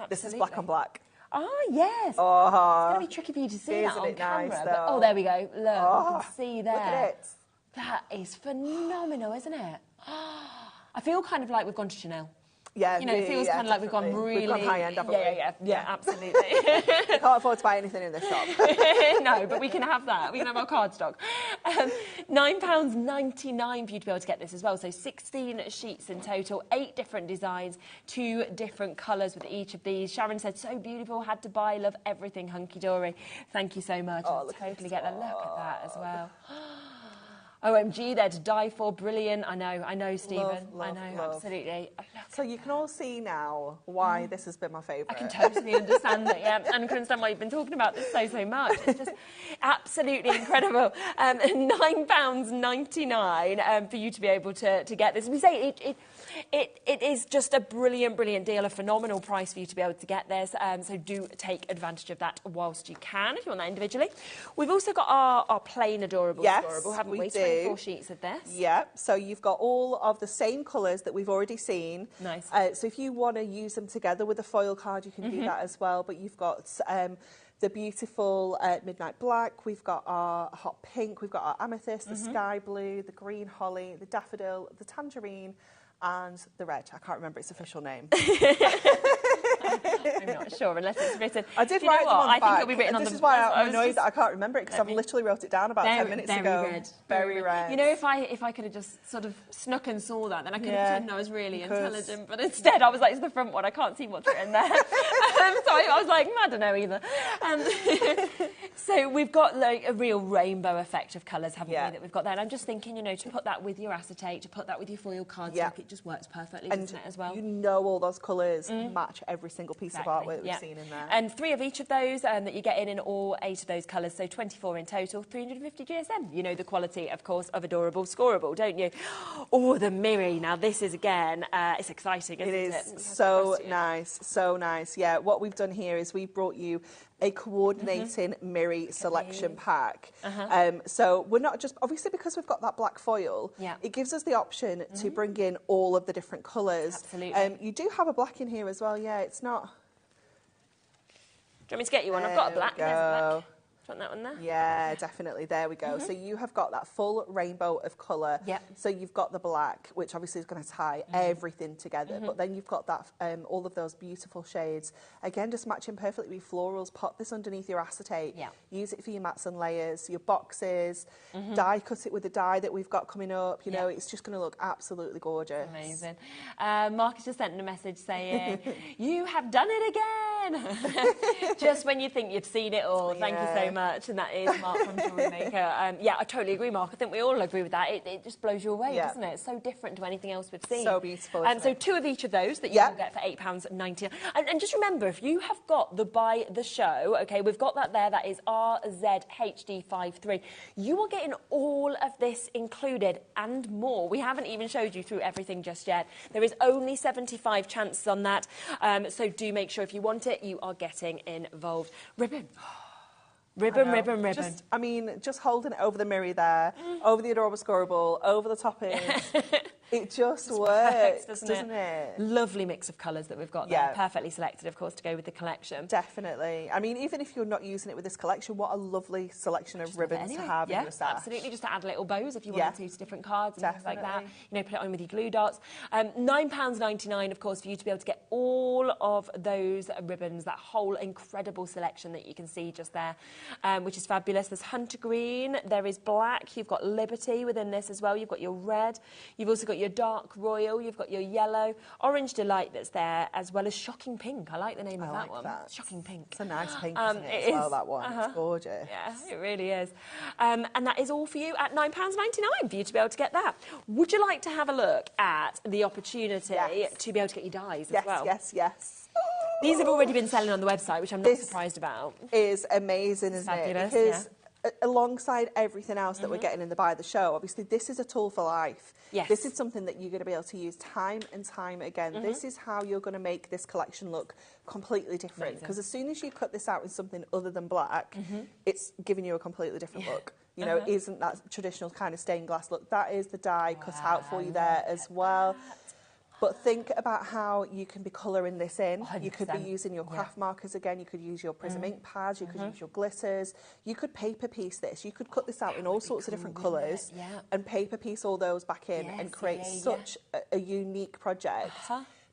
This is black on black. Oh, yes. Oh, it's going to be tricky for you to see that on camera. Nice, but, oh, there we go. Look, you can see there. Look at it. That is phenomenal, isn't it? I feel kind of like we've gone to Chanel. Yeah, you know, it feels kind of like we've gone really... We've gone high-end, haven't we? Yeah, absolutely. We can't afford to buy anything in this shop. No, but we can have that. We can have our cardstock. £9.99 for you to be able to get this as well. So 16 sheets in total, 8 different designs, 2 different colours with each of these. Sharon said, so beautiful, had to buy, love everything hunky-dory. Thank you so much. Oh, totally get a look at that as well. OMG, they're to die for. Brilliant. I know, Stephen. I know, absolutely. So you can all see now why this has been my favourite. I can totally understand that, and I can understand why you've been talking about this so much. It's just absolutely incredible. £9.99 for you to be able to get this. We say it is just a brilliant deal, a phenomenal price for you to be able to get this. So do take advantage of that whilst you can, if you want that individually. We've also got our plain adorable scoreable, haven't we? 24 sheets of this. Yeah, so you've got all of the same colours that we've already seen. Nice. So if you want to use them together with a foil card, you can do that as well. But you've got the beautiful midnight black, we've got our hot pink, we've got our amethyst, the sky blue, the green holly, the daffodil, the tangerine, and the red. I can't remember its official name. I'm not sure, unless it's written. I did write them on the back. I think it'll be written on the back. This is why I'm annoyed that I can't remember it, because I've literally wrote it down about 10 minutes ago. Very red. You know, if I could have just sort of snuck and saw that, then I could have pretended I was really intelligent. But instead, I was like, it's the front one. I can't see what's written there. So I was like, I don't know either. So we've got like a real rainbow effect of colours, haven't we, that we've got there. And I'm just thinking, you know, to put that with your acetate, to put that with your foil cardstock, it just works perfectly, doesn't it, as well? You know all those colours match every single piece of artwork that we've seen in there. And 3 of each of those that you get in all 8 of those colours, so 24 in total, 350 GSM. You know the quality, of course, of adorable scoreable, don't you? Oh, the Miri. Now, this is, again, it's exciting, isn't it? It is so nice, so nice. Yeah, what we've done here is we've brought you a coordinating Miri selection pack. So we're not just, obviously because we've got that black foil, it gives us the option to bring in all of the different colours. Absolutely. You do have a black in here as well, it's not... Do you want me to get you one? I've got a black. There's a black. Do you want that one there? Yeah, definitely. There we go. So you have got that full rainbow of colour. So you've got the black, which obviously is going to tie everything together. But then you've got that all of those beautiful shades. Again, just matching perfectly with florals. Pop this underneath your acetate. Use it for your mats and layers, your boxes. Die cut it with the die that we've got coming up. You know, it's just going to look absolutely gorgeous. Amazing. Mark has just sent in a message saying, you have done it again. in. Just when you think you've seen it all. Thank you so much. And that is Mark from HobbyMaker. Yeah, I totally agree, Mark. I think we all agree with that. It just blows you away, doesn't it? It's so different to anything else we've seen. So beautiful. So 2 of each of those that you can get for £8.99. And just remember, if you have got the Buy the Show, okay, we've got that there. That is RZHD53. You are getting all of this included and more. We haven't even showed you through everything just yet. There is only 75 chances on that. So do make sure if you want it, you are getting involved. Ribbon. Ribbon. Just, I mean, just holding it over the mirror there, over the adorable scorable, over the toppings. It just works, doesn't it? Lovely mix of colours that we've got there. Perfectly selected, of course, to go with the collection. Definitely. I mean, even if you're not using it with this collection, what a lovely selection of ribbons to have in your stash. Absolutely. Just to add little bows if you want to use different cards and things like that. You know, put it on with your glue dots. £9.99, of course, for you to be able to get all of those ribbons, that whole incredible selection that you can see just there, which is fabulous. There's Hunter Green, there is black, you've got Liberty within this as well, you've got your red, you've also got your dark royal, you've got your yellow, orange delight that's there, as well as shocking pink. I like the name of that one. Shocking pink. It's a nice pink, isn't it, as well, that one. It's gorgeous. Yeah, it really is. And that is all for you at £9.99 for you to be able to get that. Would you like to have a look at the opportunity to be able to get your dies as well? Yes. These have already been selling on the website, which I'm not surprised about. Is amazing, isn't it? Because alongside everything else that we're getting in the Buy the Show, obviously this is a tool for life. Yes. This is something that you're going to be able to use time and time again. This is how you're going to make this collection look completely different. Because as soon as you cut this out in something other than black, it's giving you a completely different look. You know, it isn't that traditional kind of stained glass look. That is the die cut out for you there as well. But think about how you can be colouring this in. 100%. You could be using your craft markers again. You could use your prism ink pads. You could use your glitters. You could paper piece this. You could cut this out in all sorts of different colours and paper piece all those back in and create such a unique project.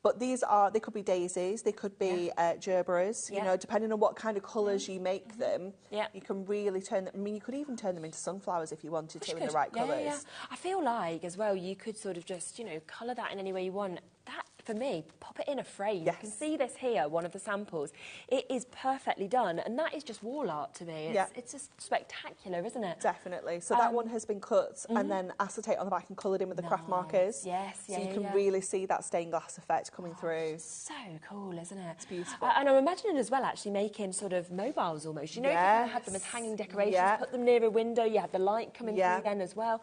But these are, they could be daisies, they could be gerberas, you know, depending on what kind of colours you make them, you can really turn them, I mean, you could even turn them into sunflowers if you wanted to in the right colours. I feel like, as well, you could sort of just, you know, colour that in any way you want. That, for me, pop it in a frame. You can see this here, one of the samples. It is perfectly done, and that is just wall art to me. It's just spectacular, isn't it? Definitely. So that one has been cut and then acetate on the back and coloured in with the craft markers. So you can really see that stained glass effect coming through. So cool, isn't it? It's beautiful. And I'm imagining as well, actually, making sort of mobiles almost. You know, if you kind of had them as hanging decorations, put them near a window, you have the light coming through then as well.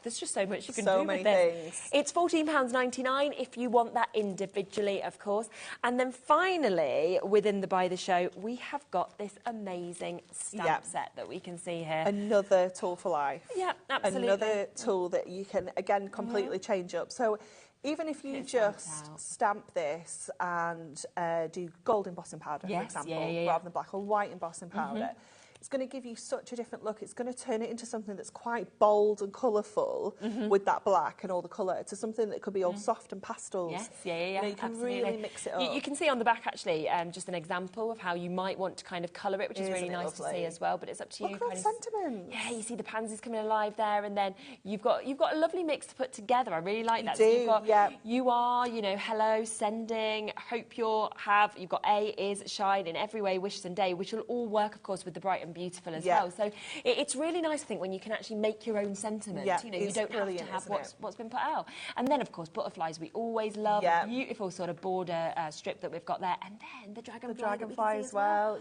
There's just so much you can do with this. It's £14.99 if you want that individually, of course. And then finally, within the Buy the Show, we have got this amazing stamp set that we can see here. Another tool for life. Yeah, absolutely. Another tool that you can, again, completely change up. So even if you just stamp this and do gold embossing powder, for example, rather than black, or white embossing powder, it's going to give you such a different look. It's going to turn it into something that's quite bold and colourful with that black and all the colour, to something that could be all soft and pastels. You know, you can really mix it up. You can see on the back, actually, just an example of how you might want to kind of colour it, which is really nice to see as well, but it's up to you. Look at that sentiment. Yeah, you see the pansies coming alive there, and then you've got a lovely mix to put together. I really like that. You do, so you've got, you are, you know, hello, sending, hope you've got A, is, shine, in every way, wishes and day, which will all work, of course, with the bright and beautiful as well. So it's really nice, I think, when you can actually make your own sentiment. You know, you don't have to have what's been put out. And then, of course, butterflies we always love. Beautiful sort of border strip that we've got there. And then the dragonfly as well.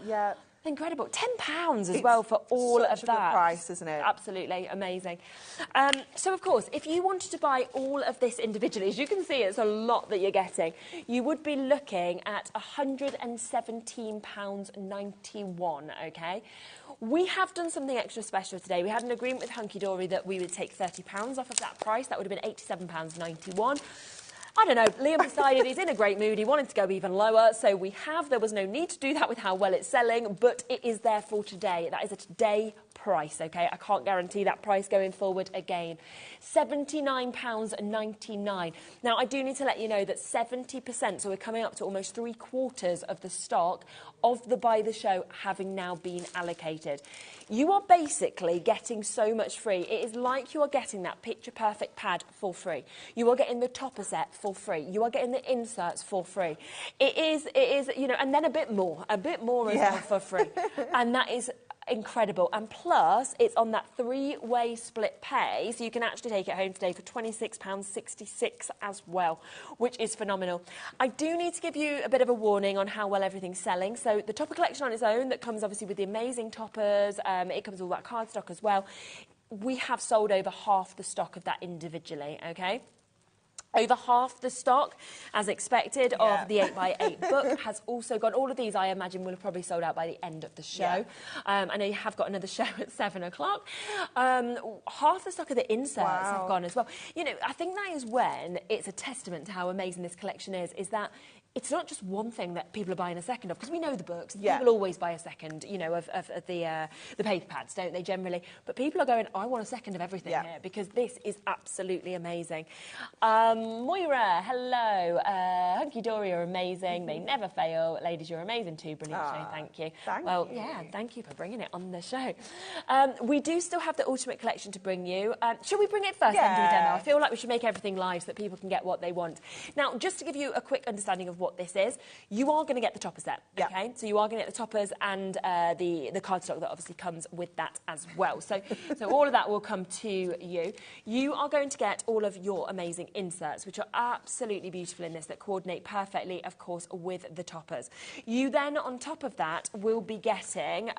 Incredible. £10 as well for all of that. Such a good price, isn't it? Absolutely amazing. So, of course, if you wanted to buy all of this individually, as you can see, it's a lot that you're getting, you would be looking at £117.91, OK? We have done something extra special today. We had an agreement with Hunky Dory that we would take £30 off of that price. That would have been £87.91. I don't know, Liam decided he's in a great mood, he wanted to go even lower, so there was no need to do that with how well it's selling, but it is there for today. That is a today price, okay? I can't guarantee that price going forward again. £79.99. Now, I do need to let you know that 70%, so we're coming up to almost 3/4 of the stock of the Buy the Show having now been allocated. You are basically getting so much free. It is like you are getting that picture perfect pad for free. You are getting the topper set for free. You are getting the inserts for free. It is, you know, and then a bit more as well for free. And that is incredible. And plus, it's on that 3-way split pay, so you can actually take it home today for £26.66 as well, which is phenomenal. I do need to give you a bit of a warning on how well everything's selling. So the topper collection on its own, that comes obviously with the amazing toppers, it comes with all that cardstock as well. We have sold over half the stock of that individually, okay? Over half the stock, as expected, of the 8x8 book has also gone. All of these, I imagine, will have probably sold out by the end of the show. I know you have got another show at 7 o'clock. Half the stock of the inserts have gone as well. You know, I think that is when it's a testament to how amazing this collection is that it's not just one thing that people are buying a second of, because we know the books. People always buy a second, you know, of the paper pads, don't they, generally? But people are going, I want a second of everything here, because this is absolutely amazing. Moira, hello. Hunky Dory, you're amazing. They never fail. Ladies, you're amazing too. Brilliant show, thank you. Thank you. Yeah, thank you for bringing it on the show. We do still have the Ultimate Collection to bring you. Should we bring it first and do a demo? I feel like we should make everything live so that people can get what they want. Now, just to give you a quick understanding of what this is, you are going to get the topper set, okay? So you are going to get the toppers and the cardstock that obviously comes with that as well. So all of that will come to you. You are going to get all of your amazing inserts, which are absolutely beautiful in this, that coordinate perfectly, of course, with the toppers. You then, on top of that, will be getting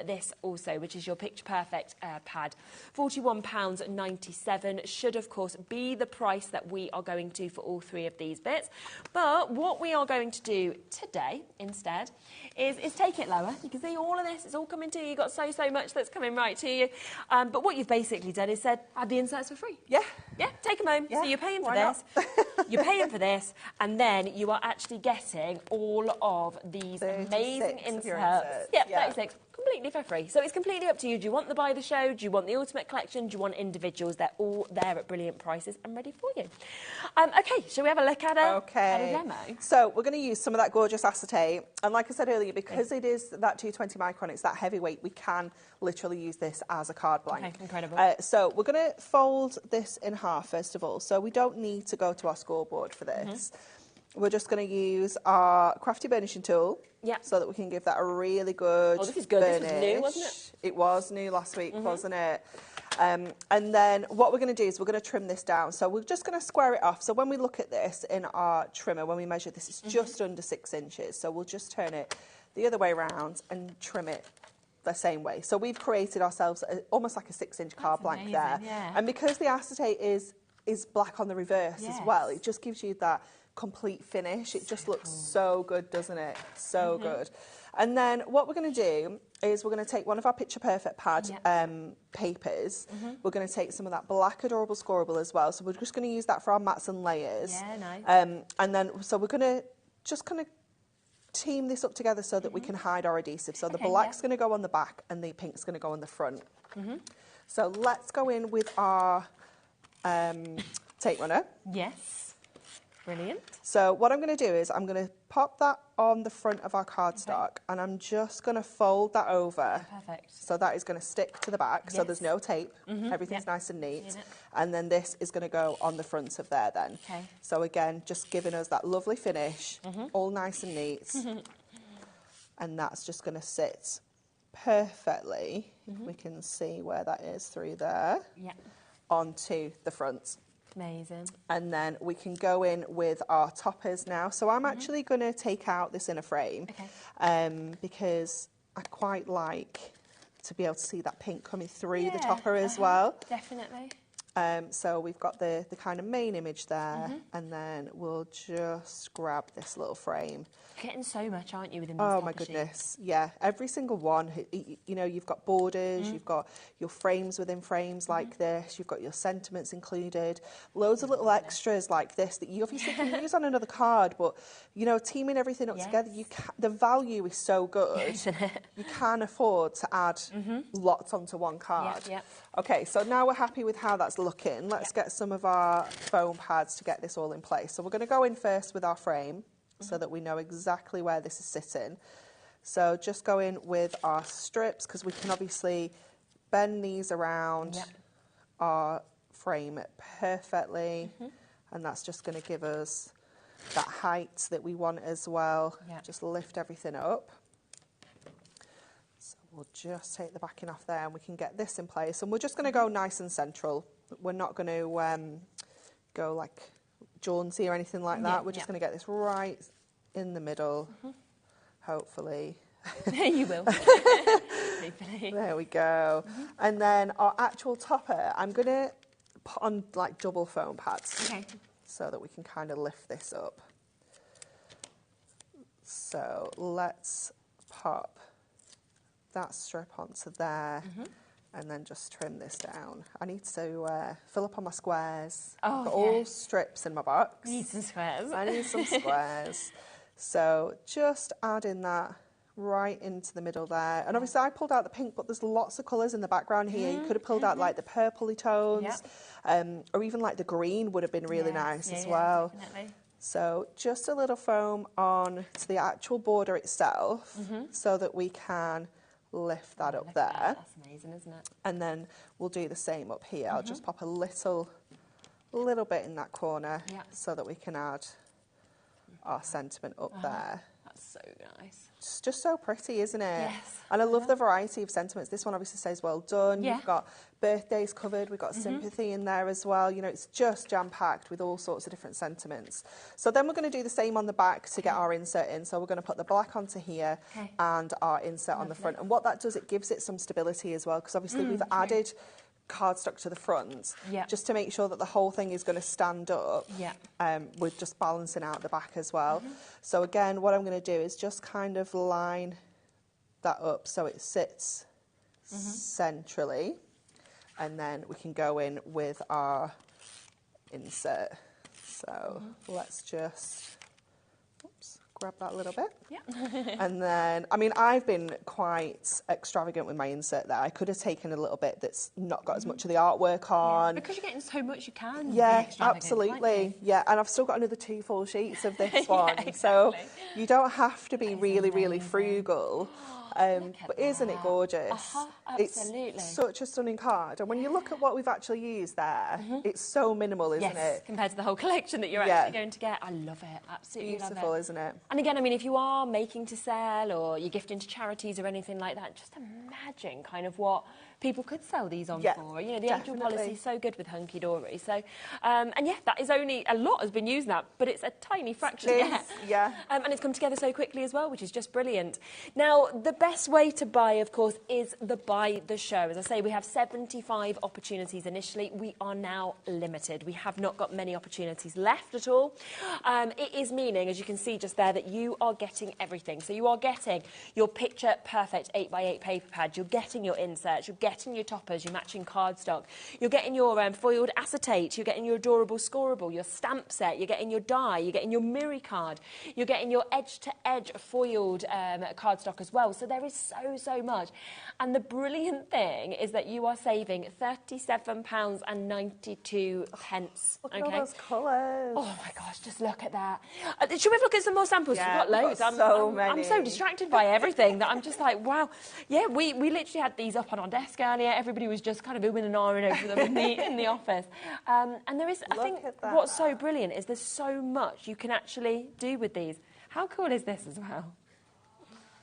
this also, which is your Picture Perfect pad. £41.97 should, of course, be the price that we are going to for all 3 of these bits. But what we are going to do today instead is take it lower. You can see all of this, it's all coming to you. You've got so much that's coming right to you. But what you've basically done is said, add the inserts for free. Yeah, take them home. So you're paying for this. You're paying for this, and then you are actually getting all of these amazing inserts. 36. Completely for free. So it's completely up to you. Do you want the Buy the Show? Do you want the Ultimate Collection? Do you want individuals? They're all there at brilliant prices and ready for you. Okay, shall we have a look at a demo? So we're going to use some of that gorgeous acetate. And like I said earlier, because it is that 220 micron, it's that heavyweight, we can literally use this as a card blank. Okay, incredible. So we're going to fold this in half, first of all. So we don't need to go to our scoreboard for this. We're just going to use our crafty burnishing tool so that we can give that a really good this is good. burnish. This was new, wasn't it? It was new last week, wasn't it? And then what we're going to do is we're going to trim this down. So we're just going to square it off. So when we look at this in our trimmer, when we measure this, it's just under 6 inches. So we'll just turn it the other way around and trim it the same way. So we've created ourselves almost like a 6-inch card blank there. And because the acetate is black on the reverse as well, it just gives you that complete finish. It just looks so good, doesn't it? So good. And then what we're going to do is we're going to take one of our Picture Perfect pad papers. We're going to take some of that black Adorable Scorable as well. So we're just going to use that for our mats and layers. Yeah, nice. And then, so we're going to just kind of team this up together so that we can hide our adhesive. So the black's going to go on the back and the pink's going to go on the front. So let's go in with our tape runner. Yes. Brilliant. So what I'm going to do is I'm going to pop that on the front of our cardstock and I'm just going to fold that over. Perfect. So that is going to stick to the back, so there's no tape. Everything's nice and neat. And then this is going to go on the front of there then. So again, just giving us that lovely finish, all nice and neat. And that's just going to sit perfectly. We can see where that is through there. Onto the front. Amazing. And then we can go in with our toppers now. So I'm actually going to take out this inner frame because I quite like to be able to see that pink coming through the topper as well. Definitely. So we've got the kind of main image there, and then we'll just grab this little frame. You're getting so much, aren't you, within these Oh my goodness, yeah. Every single one, you know, you've got borders, you've got your frames within frames like this, you've got your sentiments included, loads of little extras like this that you obviously can use on another card, but, you know, teaming everything up together, the value is so good, you can afford to add lots onto one card. Okay, so now we're happy with how that's looking. Let's get some of our foam pads to get this all in place. So we're going to go in first with our frame so that we know exactly where this is sitting. So just go in with our strips, because we can obviously bend these around our frame perfectly, and that's just going to give us that height that we want as well. Just lift everything up. So we'll just take the backing off there, and we can get this in place, and we're just going to go nice and central. We're not going to go like jaunty or anything like that. We're just going to get this right in the middle, hopefully. You will. There we go. And then our actual topper, I'm going to put on like double foam pads so that we can kind of lift this up. So let's pop that strip onto there. And then just trim this down. I need to fill up on my squares. I've got all strips in my box. You need some squares. I need some squares. So just adding that right into the middle there. And obviously I pulled out the pink, but there's lots of colours in the background here. You could have pulled out like the purpley tones, or even like the green would have been really nice as well. Definitely. So just a little foam on to the actual border itself so that we can lift that up there. That's amazing, isn't it? And then we'll do the same up here. I'll just pop a little bit in that corner so that we can add our sentiment up there. That's so nice. It's just so pretty, isn't it? Yes. And I love the variety of sentiments. This one obviously says well done. Yeah. You've got birthdays covered. We've got sympathy in there as well. You know, it's just jam-packed with all sorts of different sentiments. So then we're going to do the same on the back to get our insert in. So we're going to put the black onto here and our insert on the front. And what that does, it gives it some stability as well, because obviously we've added cardstock to the front just to make sure that the whole thing is going to stand up. We're just balancing out the back as well. So again, what I'm going to do is just kind of line that up so it sits centrally, and then we can go in with our insert. So let's just grab that a little bit. And then, I mean, I've been quite extravagant with my insert there. I could have taken a little bit that's not got as much of the artwork on. Because you're getting so much, you can. Absolutely. Yeah, and I've still got another 2 full sheets of this one. So you don't have to be really frugal. But isn't it gorgeous? Absolutely. It's such a stunning card. And when you look at what we've actually used there, it's so minimal, isn't it? Compared to the whole collection that you're actually going to get. I love it. Absolutely beautiful, love it. Isn't it? And again, I mean, if you are making to sell or you're gifting to charities or anything like that, just imagine kind of what people could sell these on for. You know, the angel policy is so good with Hunky Dory. So, and that is only, a lot has been using that, but it's a tiny fraction yet. And it's come together so quickly as well, which is just brilliant. Now, the best way to buy, of course, is the Buy the Show. As I say, we have 75 opportunities initially. We are now limited. We have not got many opportunities left at all. It is meaning, as you can see just there, that you are getting everything. So you are getting your picture perfect 8x8 paper pad. You're getting your inserts. You're getting your toppers, your matching cardstock. You're getting your foiled acetate. You're getting your adorable scoreable, your stamp set. You're getting your die. You're getting your Miri card. You're getting your edge-to-edge foiled cardstock as well. So there is so much. And the brilliant thing is that you are saving £37.92. Look at all those colours. Oh my gosh, just look at that. Should we look at some more samples? Yeah, we've got loads. many. I'm so distracted by everything that I'm just like, wow. Yeah, we literally had these up on our desk earlier. Everybody was just kind of oohing and ahhing over them in the office. And there is, I think, what's so brilliant is there's so much you can actually do with these. How cool is this as well?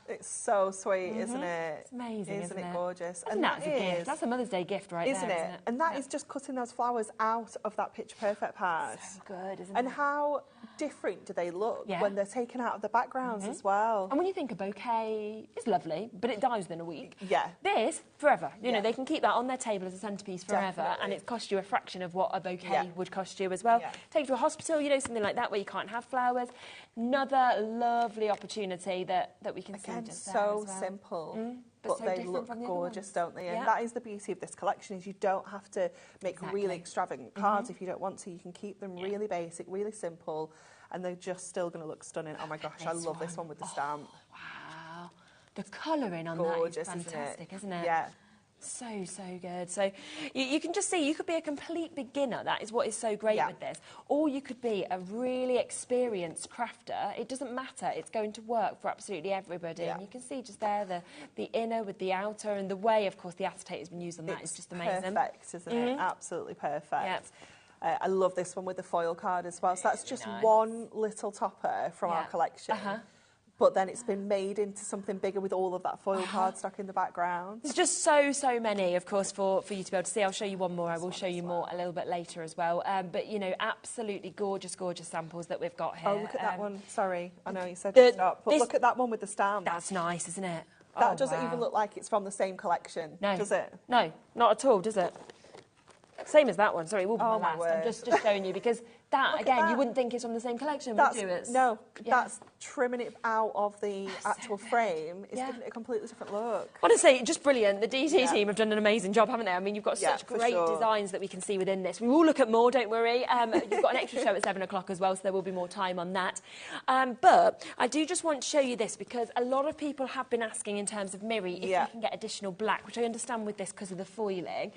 It's so sweet, isn't it? It's amazing, isn't it? Gorgeous? And that's a gift. That's a Mother's Day gift right there, isn't it? And that is just cutting those flowers out of that Picture Perfect pad. So good, isn't it? And how different do they look when they're taken out of the backgrounds as well? And when you think a bouquet is lovely, but it dies within a week. Yeah. This, forever. You know, they can keep that on their table as a centrepiece forever, Definitely. and it costs you a fraction of what a bouquet would cost you as well. Take it to a hospital, you know, something like that where you can't have flowers. Another lovely opportunity that we can see just there so as well. simple. But But so they different look from the other gorgeous, ones. don't they? And that is the beauty of this collection, is you don't have to make really extravagant cards if you don't want to. You can keep them really basic, really simple, and they're just still going to look stunning. Oh my gosh, I love this one with the stamp. Wow. The colouring on Gorgeous, that is fantastic, isn't it? Yeah. So, so good. So you can just see you could be a complete beginner. That is what is so great with this. Or you could be a really experienced crafter. It doesn't matter. It's going to work for absolutely everybody. And you can see just there the inner with the outer, and the way, of course, the acetate has been used on that is just amazing. Perfect, isn't it? Absolutely perfect. I love this one with the foil card as well. So that's just one little topper from our collection. But then it's been made into something bigger with all of that foil cardstock in the background. There's just so many, of course, for you to be able to see. I'll show you one more. I will show you more a little bit later as well. But, you know, absolutely gorgeous, gorgeous samples that we've got here. Oh, look at that one. Sorry, I know you said stop. But look at that one with the stamp. That's nice, isn't it? That doesn't even look like it's from the same collection, does it? No, not at all, does it? Same as that one. Sorry, it will be my last. word. I'm just showing you because that, again, you wouldn't think it's from the same collection, would you? No, that's trimming it out of the actual frame. It's giving it a completely different look. Honestly, just brilliant. The DT team have done an amazing job, haven't they? I mean, you've got such great designs that we can see within this. We will look at more, don't worry. You've got an extra show at 7 o'clock as well, so there will be more time on that. But I do just want to show you this because a lot of people have been asking in terms of Miri if you can get additional black, which I understand with this because of the foiling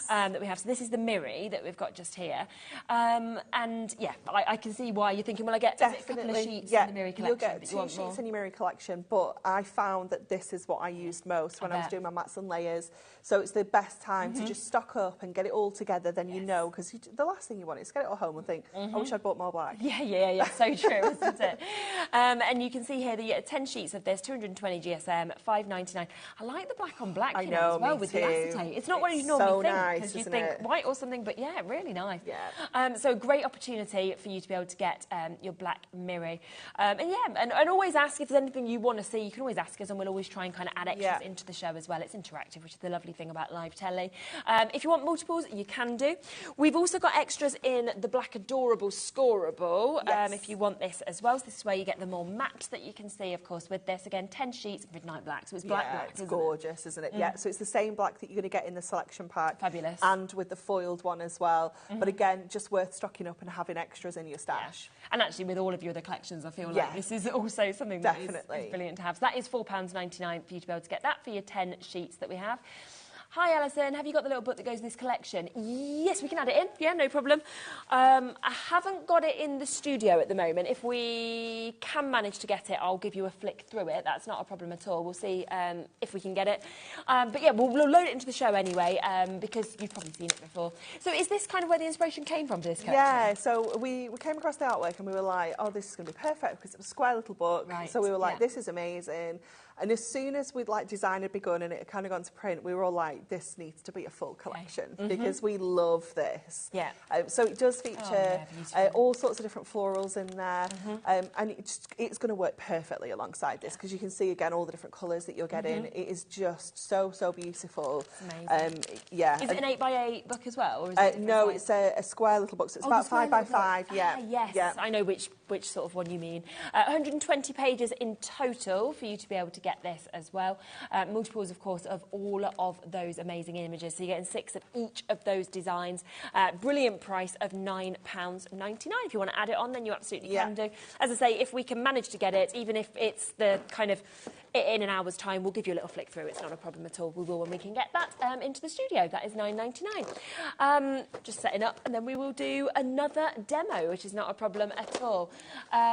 that we have. So this is the Miri that we've got just here. And yeah, I can see why you're thinking, well, I get a couple of sheets in the Miri collection. You'll get 2 sheets in your Miri collection, but I found that this is what I used most when I was doing my mats and layers. So it's the best time to just stock up and get it all together, then you know, because the last thing you want is to get it all home and think, I wish I'd bought more black. Yeah, so true, isn't it? And you can see here the 10 sheets of this, 220 GSM, $5.99. I like the black on black as well with the acetate. It's not what you normally think, because you think white or something, but yeah, really nice. So great opportunity for you to be able to get your black Miri. And always ask if there's anything you want to see. You can always ask us, and we'll always try and kind of add extras into the show as well. It's interactive, which is the lovely thing about live telly. If you want multiples, you can do. We've also got extras in the Black Adorable Scoreable, if you want this as well. So this is where you get the more mattes that you can see, of course, with this. Again, 10 sheets of Midnight Black, so it's black, it's gorgeous, isn't it? Yeah, so it's the same black that you're going to get in the selection pack. Fabulous. And with the foiled one as well. But again, just worth stocking up and having extras in your stash. And actually, with all of your other collections, I feel like this is also something that is brilliant to have. So that is £4.99 for you to be able to get that for your 10 sheets that we have. Hi, Alison. Have you got the little book that goes in this collection? Yes, we can add it in. Yeah, no problem. I haven't got it in the studio at the moment. If we can manage to get it, I'll give you a flick through it. That's not a problem at all. We'll see if we can get it. But yeah, we'll load it into the show anyway, because you've probably seen it before. So is this kind of where the inspiration came from for this collection? Yeah, so we came across the artwork and we were like, oh, this is going to be perfect because it was a square little book. Right. So we were like, this is amazing. And as soon as we'd design had begun and it had kind of gone to print, we were all like, this needs to be a full collection because we love this. Yeah. So it does feature all sorts of different florals in there, and it's going to work perfectly alongside this because you can see again all the different colours that you're getting. It is just so beautiful. It's amazing. Is it an 8x8 book as well, or is it no, it's a square little book, so it's about 5x5. Yes, I know which sort of one you mean. 120 pages in total for you to be able to get this as well. Multiples, of course, of all of those amazing images. So you're getting 6 of each of those designs. Brilliant price of £9.99. If you want to add it on, then you absolutely can do. As I say, if we can manage to get it, even if it's the kind of in an hour's time, we'll give you a little flick through. It's not a problem at all. We will when we can get that into the studio. That is £9.99. Just setting up, and then we will do another demo, which is not a problem at all.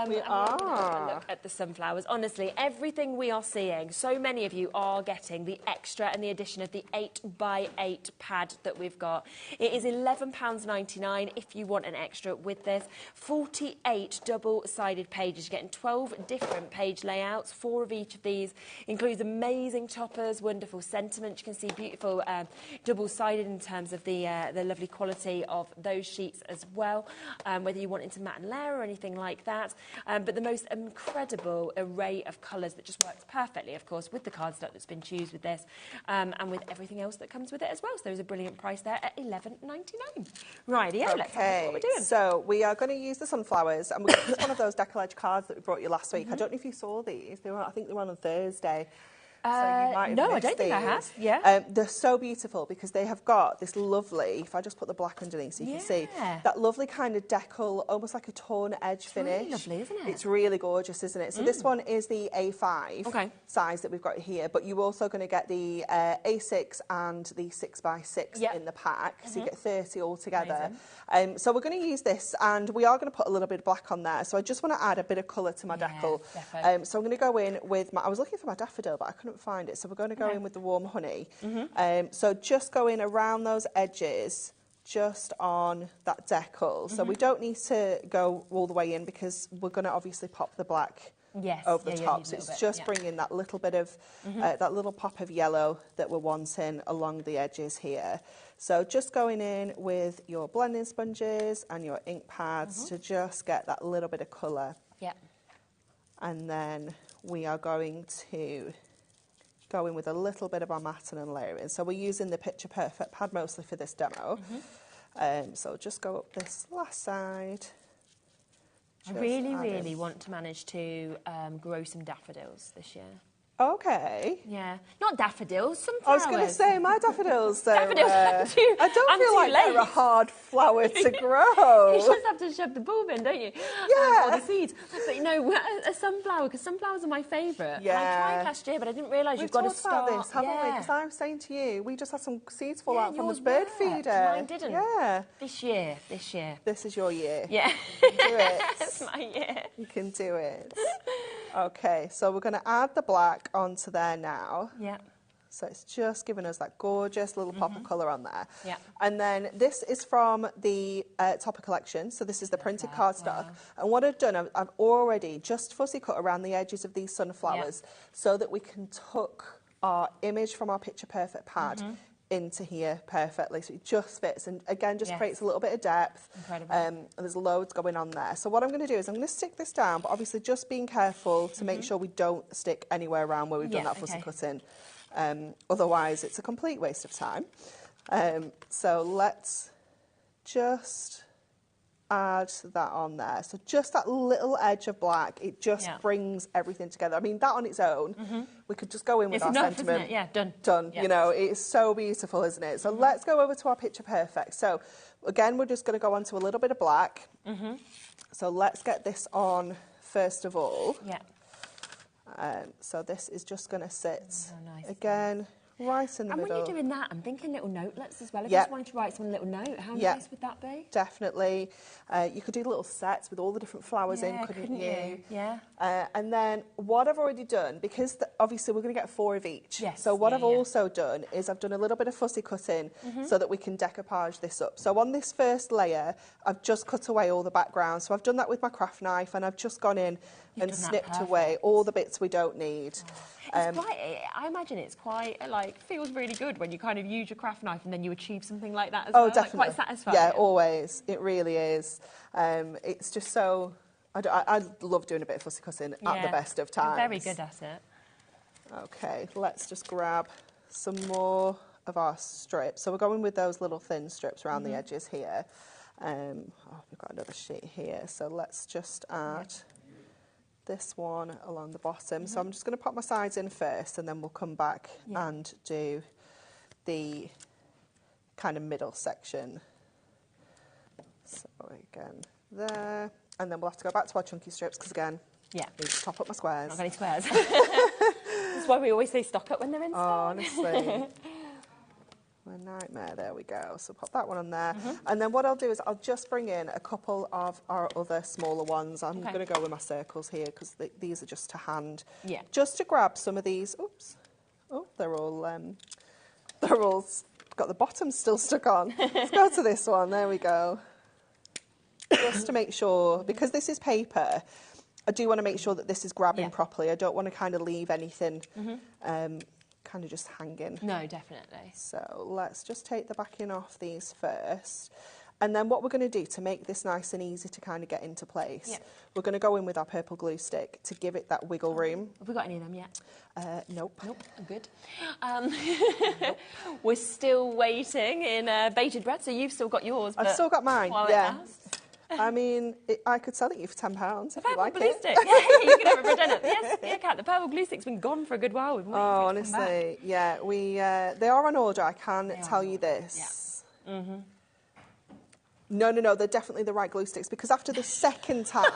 We are. Look at the sunflowers. Honestly, everything we are seeing, so many of you are getting the extra and the addition of the 8x8 pad that we've got. It is £11.99 if you want an extra with this. 48 double-sided pages. You're getting 12 different page layouts, 4 of each of these these. Includes amazing toppers, wonderful sentiment. You can see beautiful double-sided in terms of the lovely quality of those sheets as well, whether you want into matte and layer or anything like that. But the most incredible array of colours that just works perfectly, of course, with the cardstock that's been chosen with this, and with everything else that comes with it as well. So there's a brilliant price there at $11.99. Rightio, let's have what we're doing. So we are going to use the sunflowers, and we're going to use one of those Decorative cards that we brought you last week. I don't know if you saw these. I think they were on Thursday. So you might have no, I missed don't think I these. have. Yeah. They're so beautiful because they have got this lovely, if I just put the black underneath so you can see, that lovely kind of decal, almost like a torn edge finish. Really lovely, isn't it? It's really gorgeous, isn't it? So this one is the A5 size that we've got here, but you're also going to get the A6 and the 6x6 in the pack, so you get 30 altogether. So we're going to use this, and we are going to put a little bit of black on there. So I just want to add a bit of colour to my decal. So I'm going to go in with my, I was looking for my daffodil, but I couldn't find it, so we're going to go in with the warm honey. So just go in around those edges, just on that decal. So we don't need to go all the way in because we're going to obviously pop the black over the top. So it's just bringing that little bit of, that little pop of yellow that we're wanting along the edges here. So just going in with your blending sponges and your ink pads to just get that little bit of colour. And then we are going to go in with a little bit of our matting and layering. So we're using the Picture Perfect pad mostly for this demo. So just go up this last side. I really want to manage to grow some daffodils this year. Okay. Yeah. Not daffodils, sunflowers. I was going to say, my daffodils, though, daffodils I don't feel like they're a hard flower to grow. You just have to shove the bulb in, don't you? Yeah. Or the seeds. But, you know, a sunflower, because sunflowers are my favourite. Yeah. And I tried last year, but I didn't realise you've got to start. We've talked about this, haven't we? Because I was saying to you, we just had some seeds fall out from the bird feeder. Mine didn't. Yeah. This year. This is your year. Yeah. You can do it. It's my year. You can do it. Okay, so we're going to add the black onto there now. Yeah. So it's just giving us that gorgeous little pop of colour on there. Yeah. And then this is from the Topper collection. So this is the printed cardstock. And what I've done, I've already just fussy cut around the edges of these sunflowers so that we can tuck our image from our Picture Perfect pad into here perfectly, so it just fits, and again just creates a little bit of depth. Incredible. And there's loads going on there. So what I'm going to do is I'm going to stick this down, but obviously just being careful to make sure we don't stick anywhere around where we've done that fussy cutting. Otherwise it's a complete waste of time. So let's just add that on there. So just that little edge of black, it just brings everything together. I mean, that on its own, we could just go in with our sentiment. Isn't it? Yeah, done. Done. Yeah. You know, it's so beautiful, isn't it? So let's go over to our Picture Perfect. So again, we're just going to go on to a little bit of black. So let's get this on first of all. So this is just going to sit again right in the middle. And when you're doing that, I'm thinking little notelets as well. If you just wanted to write someone a little note, how nice would that be? Definitely. You could do little sets with all the different flowers in, couldn't you? Yeah. And then what I've already done, because obviously we're going to get 4 of each. Yes. So what I've also done is I've done a little bit of fussy cutting so that we can decoupage this up. So on this first layer, I've just cut away all the background. So I've done that with my craft knife, and I've just gone in and snipped away all the bits we don't need. It's quite, I imagine it's quite, like, feels really good when you kind of use your craft knife and then you achieve something like that as well. Oh, definitely. Like, quite satisfying. Yeah, always. It really is. It's just so... I love doing a bit of fussy cutting at the best of times. You're very good at it. Okay, let's just grab some more of our strips. So we're going with those little thin strips around the edges here. We've got another sheet here. So let's just add... this one along the bottom. So I'm just going to pop my sides in first, and then we'll come back and do the kind of middle section. So again, there. And then we'll have to go back to our chunky strips, because again, I need to top up my squares. Not any squares. That's why we always say stock up when they're in stock. Oh, honestly. A nightmare. There we go. So pop that one on there. And then what I'll do is I'll just bring in a couple of our other smaller ones. I'm going to go with my circles here, because these are just to hand. Yeah. Just to grab some of these. Oops. Oh, they're all got the bottoms still stuck on. Let's go to this one. There we go. Just to make sure, because this is paper, I do want to make sure that this is grabbing properly. I don't want to kind of leave anything kind of just hanging. No, definitely. So let's just take the backing off these first. And then what we're going to do to make this nice and easy to kind of get into place, we're going to go in with our purple glue stick to give it that wiggle room. Have we got any of them yet? Nope. Nope, good. We're still waiting in bated breath, so you've still got yours. I've still got mine, yeah. I mean, I could sell it you for £10 if you like glue it. Stick. Yeah, you can have a pretender. Yes, yeah, Kat, the purple glue stick's been gone for a good while. We've oh, honestly, yeah, they are on order. I can tell you this. Yeah. No, they're definitely the right glue sticks, because after the second time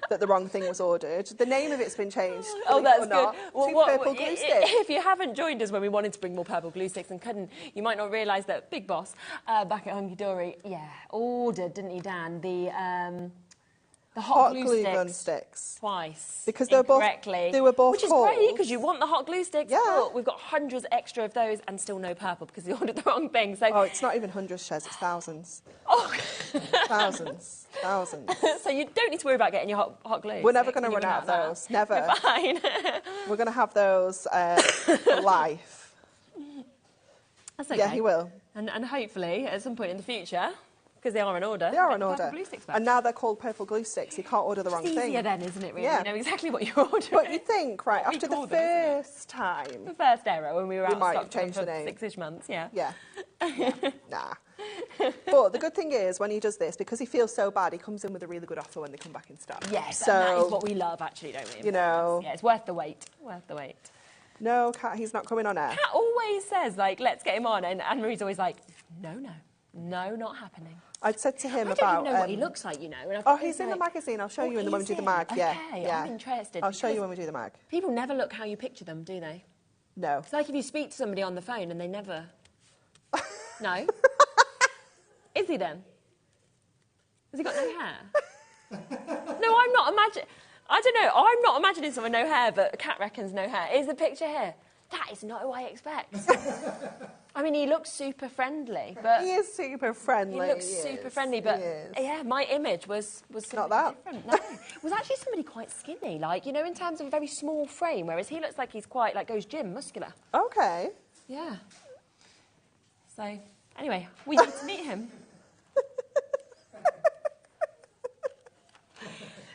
that the wrong thing was ordered, the name of it's been changed. Oh, that's good. Well, purple glue sticks. If you haven't joined us when we wanted to bring more purple glue sticks and couldn't, you might not realise that Big Boss back at Hunky Dory, ordered, didn't he, Dan, the hot glue gun sticks twice because they were both which is cold. great because you want the hot glue sticks. Yeah. But we've got hundreds extra of those and still no purple because they ordered the wrong thing. So it's not even hundreds, Shez, it's thousands. Oh, thousands. So you don't need to worry about getting your hot glue. We're never going to run out of those. Never. You're fine. We're going to have those for life. That's okay. Yeah, he will. And hopefully at some point in the future. Because they are on order. They are on order. Glue sticks back. And now they're called purple glue sticks. You can't order the wrong thing. It's easier then, isn't it, really? Yeah. You know exactly what you're ordering. But you think, right, after the first time... The first error, when we were out of stock for the name. 6-ish months, yeah. Nah. But the good thing is, when he does this, because he feels so bad, he comes in with a really good offer when they come back in stock. Yes, so, and that is what we love, actually, don't we? You know... Yeah, it's worth the wait. Worth the wait. No, Kat, he's not coming on air. Kat always says, like, let's get him on, and Anne-Marie's always like, no, not happening. I'd said to him I don't even know what he looks like, you know. And he's in the magazine. I'll show you when we do the mag. Okay, yeah. I'm interested. I'll show you when we do the mag. People never look how you picture them, do they? No. It's like if you speak to somebody on the phone and they never... No? Is he then? Has he got no hair? No, I'm not imagining... I don't know. I'm not imagining someone no hair, but Kat reckons no hair. Is the picture here? That is not who I expect. I mean, he looks super friendly, but... He is super friendly. He looks super friendly, but yeah, my image was not that different. No, it was actually somebody quite skinny, like, you know, in terms of a very small frame, whereas he looks like he's quite, like, goes gym, muscular. Okay. Yeah. So, anyway, we need to meet him.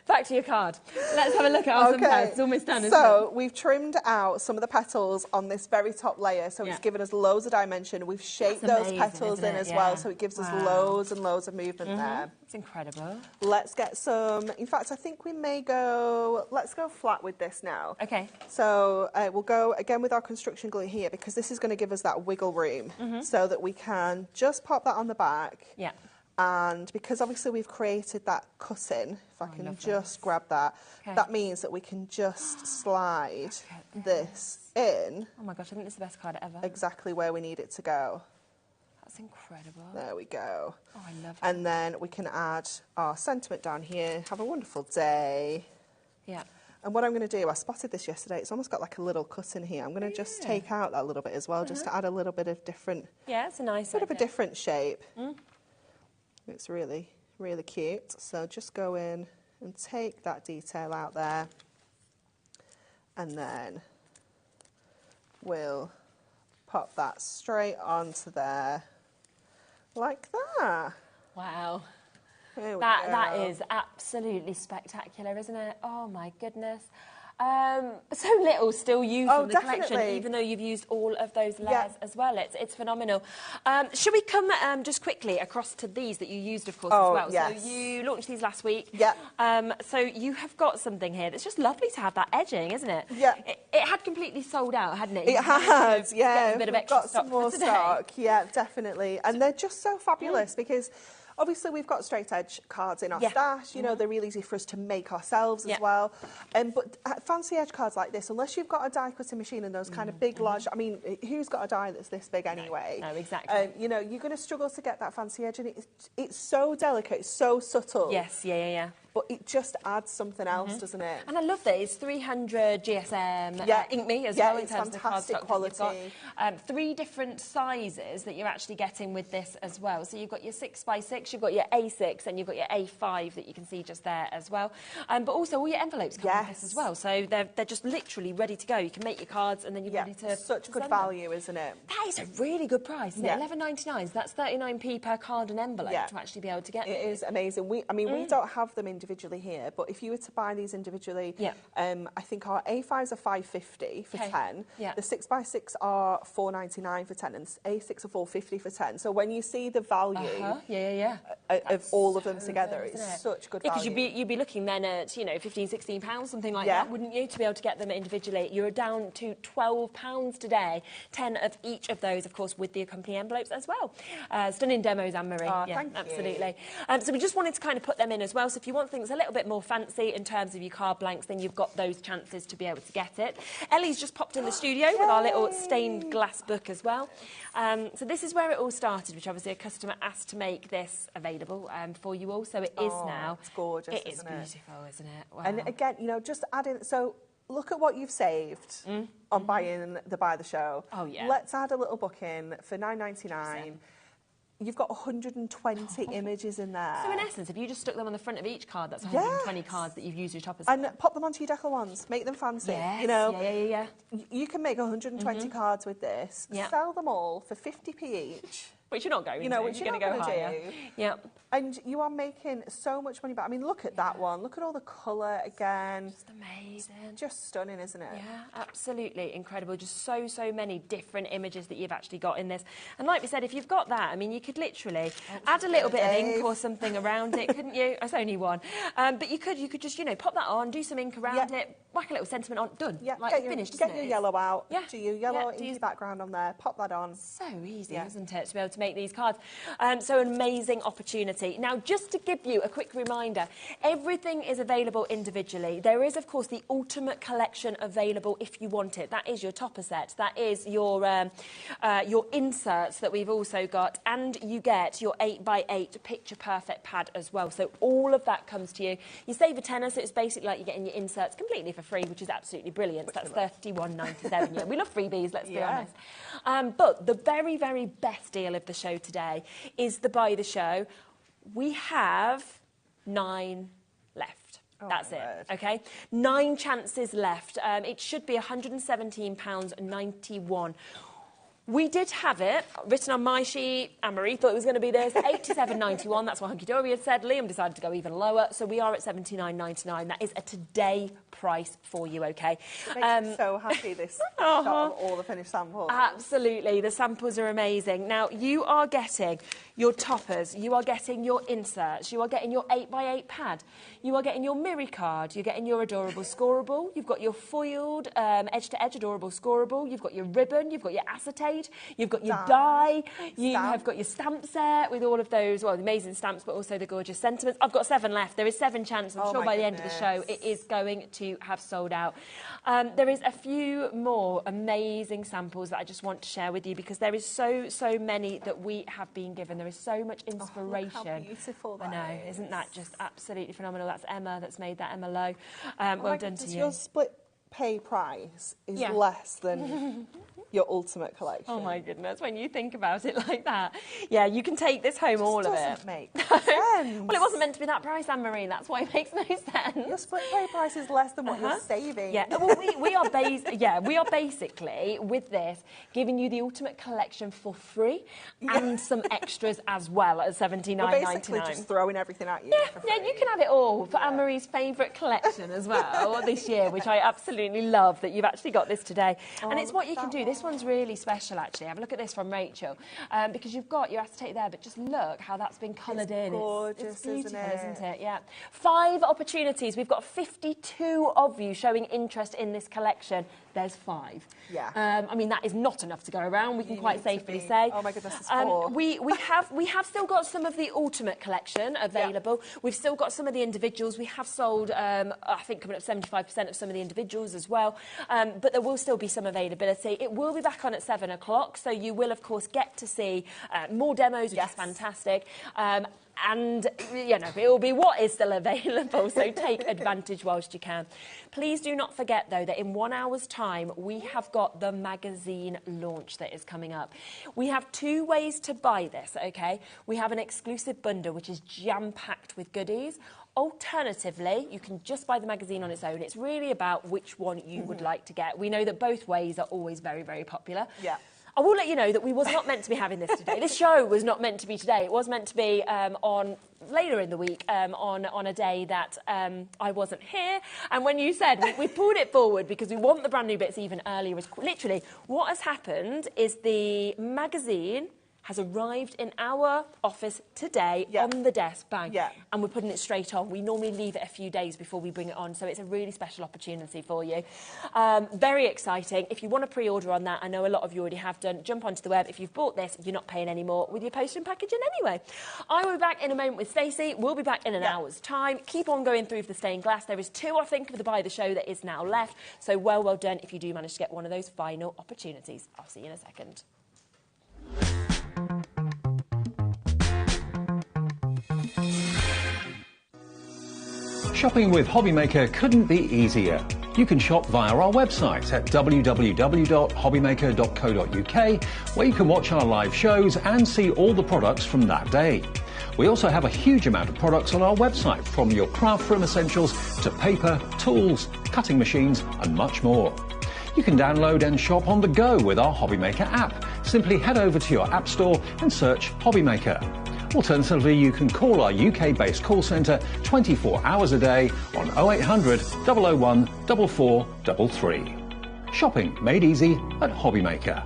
Back to your card. Let's have a look at our sunflowers. It's almost done, isn't it? So we've trimmed out some of the petals on this very top layer, so it's given us loads of dimension. We've shaped those petals in as well, so it gives us loads and loads of movement there. It's incredible. Let's get some... In fact, I think we may go... Let's go flat with this now. Okay. So we'll go again with our construction glue here, because this is going to give us that wiggle room, so that we can just pop that on the back. Yeah. And because obviously we've created that cutting, if I can just grab that, that means that we can just slide this in. Oh my gosh, I think this is the best card ever. Exactly where we need it to go. That's incredible. There we go. Oh, I love it. And then we can add our sentiment down here. Have a wonderful day. Yeah. And what I'm going to do, I spotted this yesterday, it's almost got like a little cut in here. I'm going to just take out that little bit as well, just to add a little bit of different... Yeah, it's a nice bit of a different shape. It's really, really cute. So just go in and take that detail out there. And then we'll pop that straight onto there like that. Wow. That is absolutely spectacular, isn't it? Oh my goodness. So little still used from the collection, even though you've used all of those layers as well. It's phenomenal. Should we come just quickly across to these that you used, of course, as well? Yes. So you launched these last week. Yeah. So you have got something here that's just lovely to have that edging, isn't it? Yeah. It had completely sold out, hadn't it? It had, yeah. A bit of We've extra got some more stock. Yeah, definitely. And they're just so fabulous because... Obviously, we've got straight edge cards in our stash. You know, they're really easy for us to make ourselves as well. But fancy edge cards like this, unless you've got a die cutting machine and those kind of big, large... I mean, who's got a die that's this big anyway? No, exactly. You know, you're going to struggle to get that fancy edge, and it's so delicate, it's so subtle. Yes, yeah. but it just adds something else, doesn't it? And I love that it's 300 GSM Ink Me as yeah, well in it's terms of the fantastic cardstock quality. that you've got. 3 different sizes that you're actually getting with this as well. So you've got your 6x6, you've got your A6, and you've got your A5 that you can see just there as well. But also all your envelopes come with this as well. So they're just literally ready to go. You can make your cards and then you're ready to such good value, isn't it? That is a really good price, isn't it? $11.99. So that's 39p per card and envelope to actually be able to get it. It is amazing. We don't have them individually here, but if you were to buy these individually, I think our A5s are $5.50 for 10. The 6x6 are $4.99 for 10, and A6 are $4.50 for 10. So when you see the value of all of them together, it's such good value. Because you'd be looking then at, £15-16, something like that, wouldn't you, to be able to get them individually? You're down to £12 today, 10 of each of those, of course, with the accompanying envelopes as well. Stunning demos, Anne-Marie. Thank you. Absolutely. So we just wanted to kind of put them in as well. So if you want things a little bit more fancy in terms of your card blanks, then you've got those chances to be able to get it. Ellie's just popped in the studio with our little stained glass book as well. So this is where it all started, which obviously a customer asked to make this available for you all. So it is now. It's gorgeous, It is beautiful, isn't it? Wow. And again, just adding... So look at what you've saved on buying the Buy the Show. Oh, yeah. Let's add a little book in for $9.99. You've got 120 images in there. So in essence, if you just stuck them on the front of each card, that's 120 cards that you've used your toppers and for. pop them onto your deco ones, make them fancy. Yes. You can make 120 cards with this, sell them all for 50p each. Which you're not going to. Which you're going not to go higher. Yeah. And you are making so much money back. I mean, look at that one. Look at all the colour again. Just amazing. Just stunning, isn't it? Yeah, absolutely incredible. Just so many different images that you've actually got in this. And like we said, if you've got that, I mean, you could literally add a little bit of ink or something around it, couldn't you? It's only one. But you could just, pop that on, do some ink around it, whack a little sentiment on, done. Yeah, finished, get your yellow out. Yeah. Do your yellow inky background on there, pop that on. So easy, isn't it, to be able to make these cards? So an amazing opportunity. Now, just to give you a quick reminder, everything is available individually. There is, of course, the Ultimate Collection available if you want it. That is your topper set. That is your inserts that we've also got. And you get your 8x8 Picture Perfect pad as well. So all of that comes to you. You save a tenner, so it's basically like you're getting your inserts completely for free, which is absolutely brilliant. That's $31.97. Yeah, we love freebies, let's be honest. But the very, very best deal of the show today is the Buy the Show. We have 9 left. That's it, OK? 9 chances left. It should be £117.91. We did have it written on my sheet. Anne-Marie thought it was going to be this, $87.91. That's what Hunky Dory had said. Liam decided to go even lower. So we are at $79.99. That is a today price for you, OK? It makes me so happy, this shot of all the finished samples. Absolutely. The samples are amazing. Now, you are getting your toppers. You are getting your inserts. You are getting your 8x8 pad. You are getting your Miri card. You're getting your adorable scoreable. You've got your foiled edge-to-edge adorable scoreable. You've got your ribbon. You've got your acetate. You've got your die, you have got your stamp set with all of those, well, the amazing stamps, but also the gorgeous sentiments. I've got 7 left. There is 7 chances. I'm sure by the end of the show, it is going to have sold out. There is a few more amazing samples that I just want to share with you because there is so many that we have been given. There is so much inspiration. Look how beautiful that I know, is. Isn't that just absolutely phenomenal? That's Emma that's made that, Emma Lowe. Well done to you. Your split pay price is less than your Ultimate Collection. Oh my goodness, when you think about it like that. Yeah, you can take this home, all of it. Doesn't make sense. Well, it wasn't meant to be that price, Anne-Marie, that's why it makes no sense. Your split pay price is less than what you're saving. Yeah, well, we are basically, with this, giving you the Ultimate Collection for free and some extras as well at $79.99. We're basically just throwing everything at you for free. Yeah, you can have it all for Anne-Marie's favourite collection as well this year, which I absolutely love that you've actually got this today. And it's what you can do. This one's really special, actually. Have a look at this from Rachel, because you've got your acetate there, but just look how that's been coloured in. Gorgeous, it's beautiful, isn't it? Yeah. 5 opportunities. We've got 52 of you showing interest in this collection. There's 5. Yeah. I mean, that is not enough to go around. We can quite safely say. Oh my goodness, it's 4. We have still got some of the Ultimate Collection available. Yeah. We've still got some of the individuals. We have sold, I think, coming up 75% of some of the individuals as well. But there will still be some availability. It will be back on at 7 o'clock, so you will, of course, get to see more demos, which is fantastic. and you know, it will be what is still available, so take advantage whilst you can. Please do not forget, though, that in 1 hour's time, we have got the magazine launch that is coming up. We have 2 ways to buy this, okay? We have an exclusive bundle, which is jam-packed with goodies. Alternatively, you can just buy the magazine on its own. It's really about which one you would like to get. We know that both ways are always very, very popular. Yeah. I will let you know that we was not meant to be having this today. This show was not meant to be today. It was meant to be on later in the week, on a day that I wasn't here. And when you said we pulled it forward because we want the brand new bits even earlier, literally what has happened is the magazine has arrived in our office today on the desk, bang, and we're putting it straight on. We normally leave it a few days before we bring it on, so it's a really special opportunity for you. Very exciting. If you want to pre-order on that, I know a lot of you already have done, jump onto the web. If you've bought this, you're not paying any more with your post and packaging anyway. I will be back in a moment with Stacey. We'll be back in an hour's time. Keep on going through for the stained glass. There is 2, I think, of the Buy the Show that is now left, so well done if you do manage to get one of those final opportunities. I'll see you in a second. Shopping with HobbyMaker couldn't be easier. You can shop via our website at www.hobbymaker.co.uk, where you can watch our live shows and see all the products from that day. We also have a huge amount of products on our website, from your craft room essentials to paper, tools, cutting machines and much more. You can download and shop on the go with our HobbyMaker app. Simply head over to your app store and search HobbyMaker. Alternatively, you can call our UK-based call centre 24 hours a day on 0800 001 4433. Shopping made easy at HobbyMaker.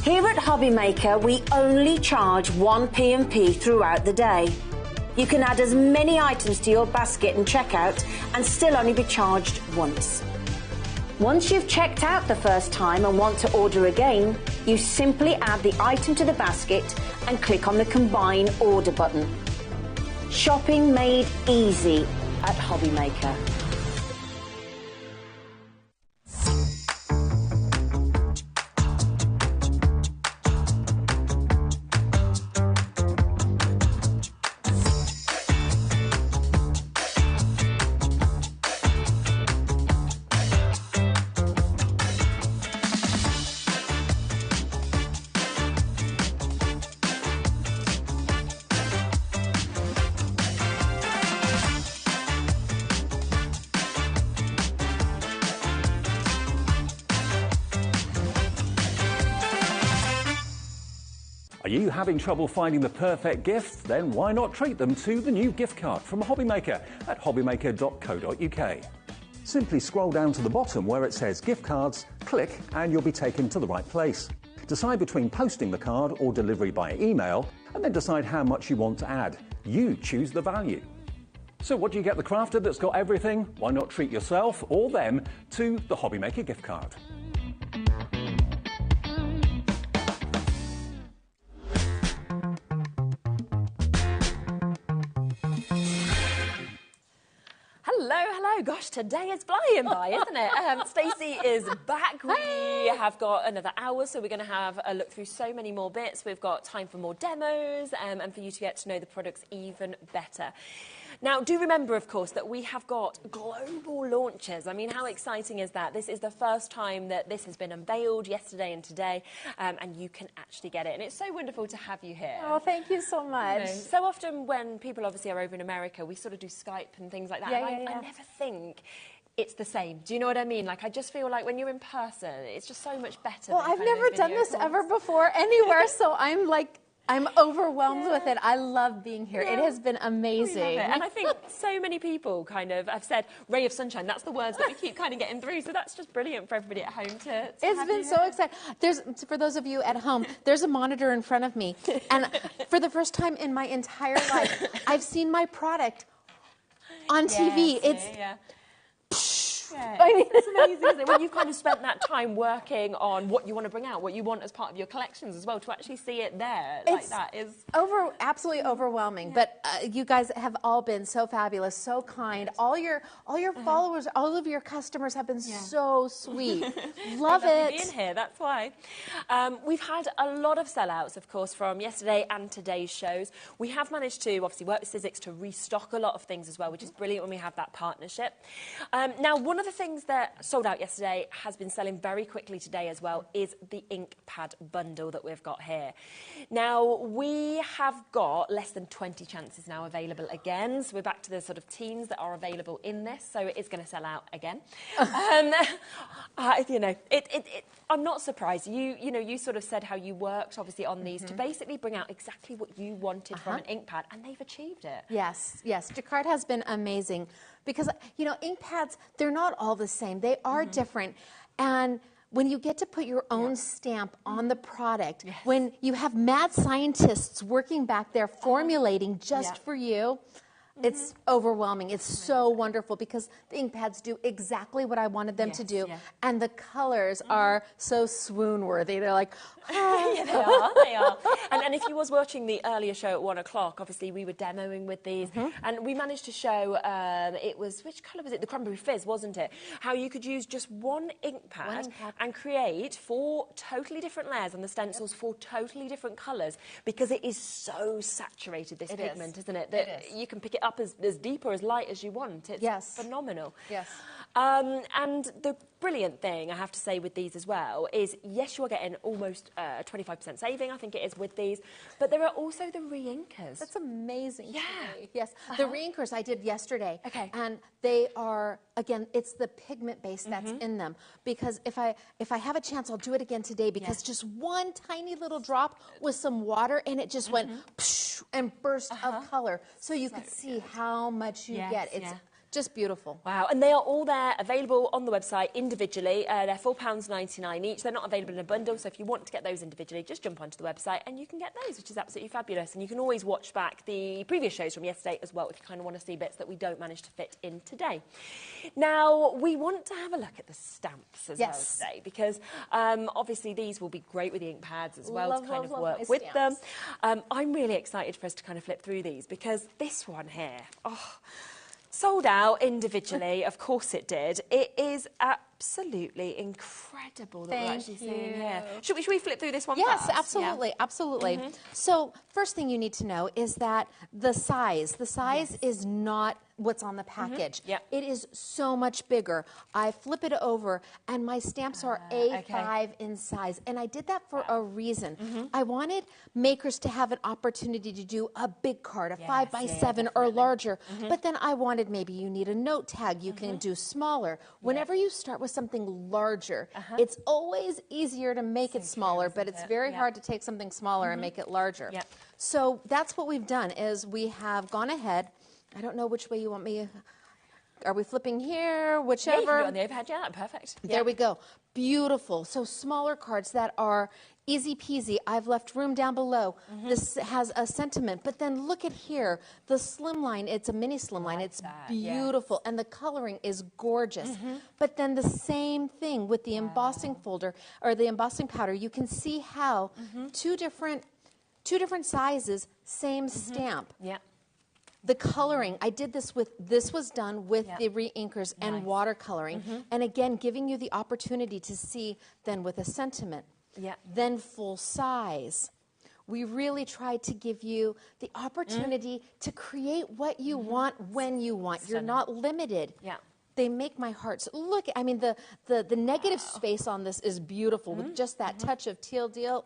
Here at HobbyMaker, we only charge 1 P&P throughout the day. You can add as many items to your basket and checkout and still only be charged once. Once you've checked out the first time and want to order again, you simply add the item to the basket and click on the Combine Order button. Shopping made easy at HobbyMaker. Are you having trouble finding the perfect gift? Then why not treat them to the new gift card from HobbyMaker at hobbymaker.co.uk. Simply scroll down to the bottom where it says gift cards, click and you'll be taken to the right place. Decide between posting the card or delivery by email, and then decide how much you want to add. You choose the value. So what do you get the crafter that's got everything? Why not treat yourself or them to the HobbyMaker gift card? Hello, show. Gosh, today is flying by, isn't it? Stacey is back. We have got another hour, so we're going to have a look through so many more bits. We've got time for more demos and for you to get to know the products even better. Now, do remember, of course, that we have got global launches. I mean, how exciting is that? This is the first time that this has been unveiled, yesterday and today, and you can actually get it. And it's so wonderful to have you here. Oh, thank you so much. You know, so often when people obviously are over in America, we sort of do Skype and things like that. I never think it's the same. Do you know what I mean? Like, I just feel like when you're in person, it's just so much better. Well, I've never done this ever before anywhere, so I'm overwhelmed with it. I love being here. It has been amazing. And I think so many people kind of have said ray of sunshine. That's the words that we keep kind of getting through. So that's just brilliant for everybody at home to It's been so exciting. For those of you at home, there's a monitor in front of me. And for the first time in my entire life, I've seen my product on TV. I mean, it's amazing, isn't it? When you've kind of spent that time working on what you want to bring out, what you want as part of your collections as well, to actually see it there like that is absolutely overwhelming. But you guys have all been so fabulous, so kind. All your followers, all of your customers have been so sweet. Love it. Being here, that's why. We've had a lot of sellouts, of course, from yesterday and today's shows. We have managed to obviously work with Sizzix to restock a lot of things as well, which is brilliant when we have that partnership. Now, one of the things that sold out yesterday has been selling very quickly today as well is the ink pad bundle that we've got here. Now, we have got less than 20 chances now available again, so we're back to the sort of teens that are available in this, so it is going to sell out again. You know, I'm not surprised. You sort of said how you worked obviously on these to basically bring out exactly what you wanted from an ink pad, and they've achieved it. Yes, yes. Jaquard has been amazing because, you know, ink pads, they're not all the same. They are different. And when you get to put your own stamp on the product, when you have mad scientists working back there formulating just for you, it's overwhelming. It's so wonderful because the ink pads do exactly what I wanted them to do. And the colors are so swoon-worthy. They're like, yeah, they are. And if you was watching the earlier show at 1 o'clock, obviously we were demoing with these. And we managed to show, which colour was it? The Cranberry Fizz, wasn't it? How you could use just one ink pad and create 4 totally different layers on the stencils, 4 totally different colours, because it is so saturated, this pigment, isn't it? That you can pick it up as deep or as light as you want. It's phenomenal. Yes. And the brilliant thing, I have to say, with these as well is, yes, you're getting almost 25% saving, I think it is, with these, but there are also the reinkers. That's amazing. Yeah. Yes. The reinkers I did yesterday. Okay. And they are, again, it's the pigment base that's in them. Because if I have a chance, I'll do it again today, because just one tiny little drop with some water and it just went psh, and burst of color. So you could see how much you get. It's just beautiful. Wow. And they are all there, available on the website individually. They're £4.99 each. They're not available in a bundle, so if you want to get those individually, just jump onto the website and you can get those, which is absolutely fabulous. And you can always watch back the previous shows from yesterday as well if you kind of want to see bits that we don't manage to fit in today. Now, we want to have a look at the stamps as well today, because obviously these will be great with the ink pads as well, to kind of work with them. I'm really excited for us to kind of flip through these, because this one here, sold out individually, of course it did. It is absolutely incredible that we're actually seeing here. Should we flip through this one first? Yes, absolutely, absolutely. So first thing you need to know is that the size is not what's on the package. It is so much bigger. I flip it over and my stamps are A5 in size, and I did that for a reason. I wanted makers to have an opportunity to do a big card, a 5x7 or larger, but then I wanted, maybe you need a note tag, you can do smaller. Whenever you start with something larger, it's always easier to make it smaller, but it's very hard to take something smaller and make it larger. So that's what we've done, is we have gone ahead. I don't know which way you want me. Are we flipping here? Whichever. Yeah, you can do it on the overhead. Yeah, perfect. There we go. Beautiful. So smaller cards that are easy peasy. I've left room down below. This has a sentiment. But then look at here. The slimline, it's a mini slimline. It's beautiful. And the coloring is gorgeous. But then the same thing with the embossing folder, or the embossing powder. You can see how two different sizes, same stamp. The coloring, I did this was done with the reinkers and watercoloring. And again, giving you the opportunity to see then with a sentiment, then full size. We really tried to give you the opportunity to create what you want when you want. You're not limited. They make my heart look. I mean, the negative space on this is beautiful with just that touch of teal deal.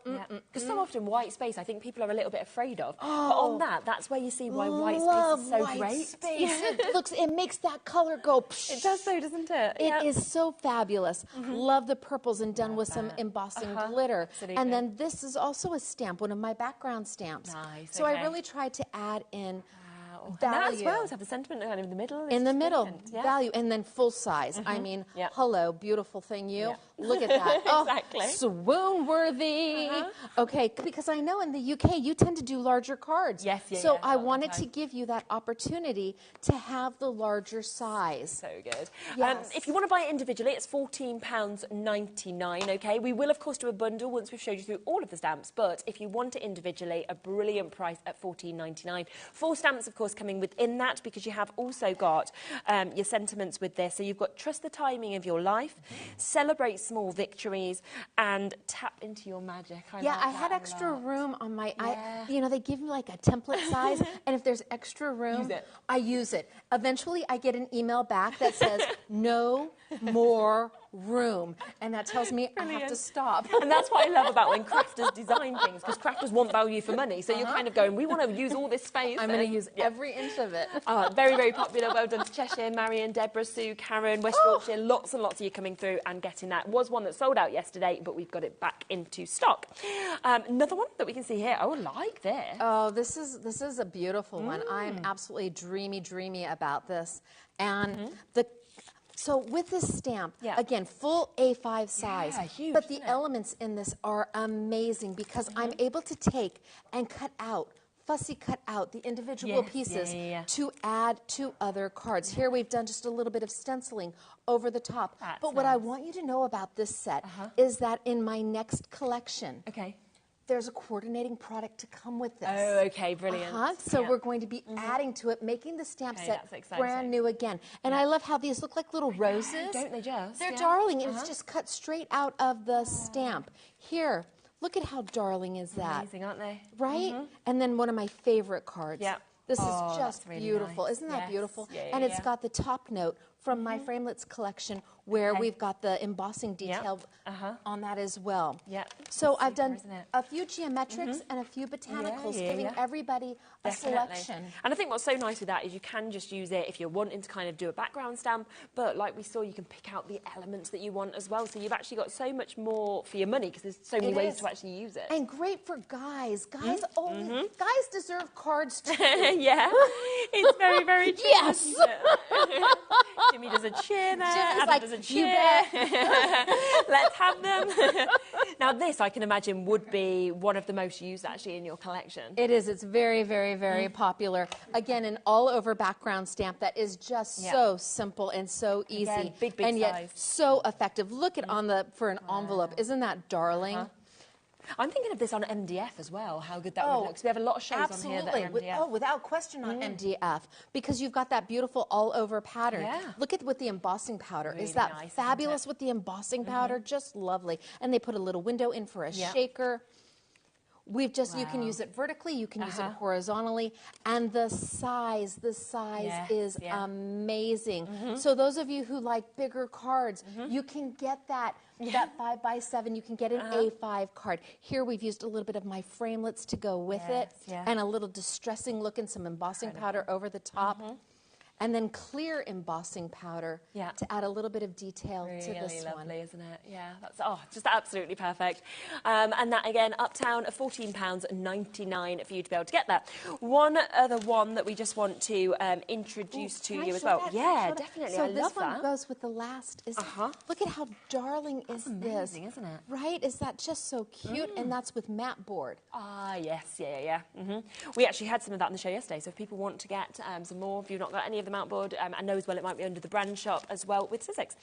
Because so often white space, I think people are a little bit afraid of. But on that's where you see why white space is so great. Space. It makes that color go. Psh. It does so, doesn't it? It is so fabulous. Love the purples and done with some embossing glitter. Absolutely. And then this is also a stamp, one of my background stamps. Nice. So I really tried to add in. And that as well, to have the sentiment kind of in the middle. In the middle, value, and then full size. I mean, hello, beautiful thing, you. Look at that. Exactly. Swoon-worthy. Okay, because I know in the UK you tend to do larger cards. So I wanted to give you that opportunity to have the larger size. So good. If you want to buy it individually, it's £14.99, okay? We will, of course, do a bundle once we've showed you through all of the stamps, but if you want it individually, a brilliant price at £14.99. 4 stamps, of course, coming within that, because you have also got your sentiments with this. So you've got trust the timing of your life, celebrate small victories, and tap into your magic. I had extra room on my, you know, they give me like a template size, and if there's extra room, I use it. Eventually, I get an email back that says, no more room, and that tells me I have to stop. And that's what I love about when crafters design things, because crafters want value for money, so you're kind of going, we want to use all this space. I'm going to use every inch of it. Very, very popular. Well done to Cheshire, Marion, Deborah, Sue, Karen, West Yorkshire. Lots and lots of you coming through and getting that. Was one that sold out yesterday, but we've got it back into stock. Another one that we can see here. Oh, I like this. Oh, this is a beautiful one. I'm absolutely dreamy about this. And so with this stamp, again, full A5 size, huge, but the elements in this are amazing because I'm able to take and fussy cut out the individual pieces to add to other cards. Here we've done just a little bit of stenciling over the top. But what I want you to know about this set is that in my next collection, there's a coordinating product to come with this. Oh, okay, brilliant. So we're going to be adding to it, making the stamp set brand new again. And I love how these look like little roses. Don't they just? They're darling, and it's just cut straight out of the stamp. Here, look at how darling is that. Amazing, aren't they? Right? And then one of my favorite cards. This is just really beautiful. nice. Isn't that beautiful? And it's got the top note from my framelets collection where we've got the embossing detail on that as well. So I've done a few geometrics and a few botanicals, giving everybody a selection. And I think what's so nice with that is you can just use it if you're wanting to kind of do a background stamp, but like we saw, you can pick out the elements that you want as well. So you've actually got so much more for your money because there's so many ways to actually use it. And great for guys. Guys guys deserve cards too. It's very, very true. Yes. Jimmy does a cheer there. Jimmy's Adam does a cheer. Let's have them. Now this, I can imagine, would be one of the most used actually in your collection. It is. It's very, very, very popular. Again, an all-over background stamp that is just so simple and so easy. Again, big and yet size. so effective. Look at for an envelope. Isn't that darling? I'm thinking of this on MDF as well, how good that would look. Because we have a lot of shows on here that are MDF. Without question on MDF. Because you've got that beautiful all-over pattern. Look at with the embossing powder. Really is that nice, fabulous with the embossing powder? Just lovely. And they put a little window in for a shaker. We've just, you can use it vertically, you can use it horizontally, and the size is amazing. So those of you who like bigger cards, you can get that 5x7, you can get an A5 card. Here we've used a little bit of my framelets to go with it, and a little distressing look and some embossing powder over the top. And then clear embossing powder to add a little bit of detail to this one. Lovely, isn't it? Yeah, that's just absolutely perfect. And that again, Uptown, £14.99 for you to be able to get that. One other one that we just want to introduce to you as well. Definitely. So I love this one goes with the last. Look at how darling is this, isn't it? Right? Is that just so cute? And that's with mat board. Yes, We actually had some of that in the show yesterday. So if people want to get some more, if you've not got any of the mat board, and know as well it might be under the brand shop as well with Sizzix.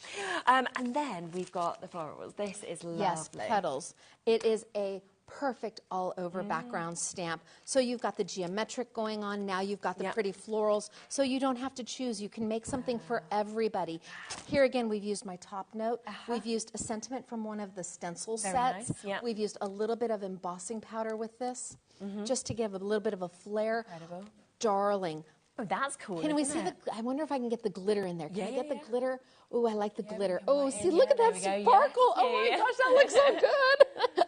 And then we've got the florals. This is lovely. Yes, petals. It is a perfect all over background stamp. So you've got the geometric going on, now you've got the pretty florals, so you don't have to choose. You can make something for everybody. Here again, we've used my top note. We've used a sentiment from one of the stencil sets. Nice. We've used a little bit of embossing powder with this, just to give a little bit of a flair. Incredible. Darling. Oh, that's cool. Can we see the, I wonder if I can get the glitter in there. Can I get the glitter? Oh, I like the glitter. Oh, see, look at that sparkle. Oh my gosh, that looks so good.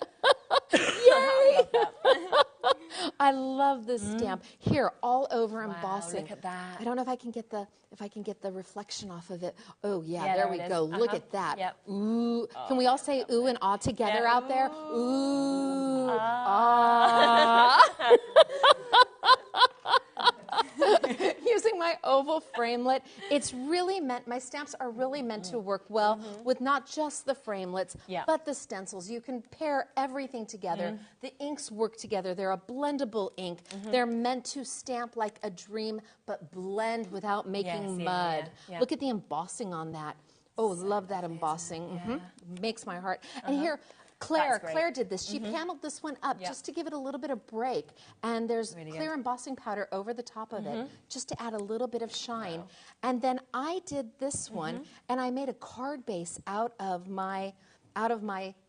Yay! I love this stamp. Here, all over embossing. Look at that. I don't know if I can get the reflection off of it. Oh yeah, there we go. Look at that. Ooh. Can we all say ooh and ah together out there? Ooh. Ah. Using my oval framelit, it's really meant, my stamps are really meant to work well with not just the framelets, but the stencils. You can pair everything together. The inks work together. They're a blendable ink. They're meant to stamp like a dream, but blend without making mud. Look at the embossing on that. Oh, love that embossing. Makes my heart. And here, Claire did this. She paneled this one up just to give it a little bit of break. And there's clear embossing powder over the top of it just to add a little bit of shine. And then I did this one, and I made a card base out of my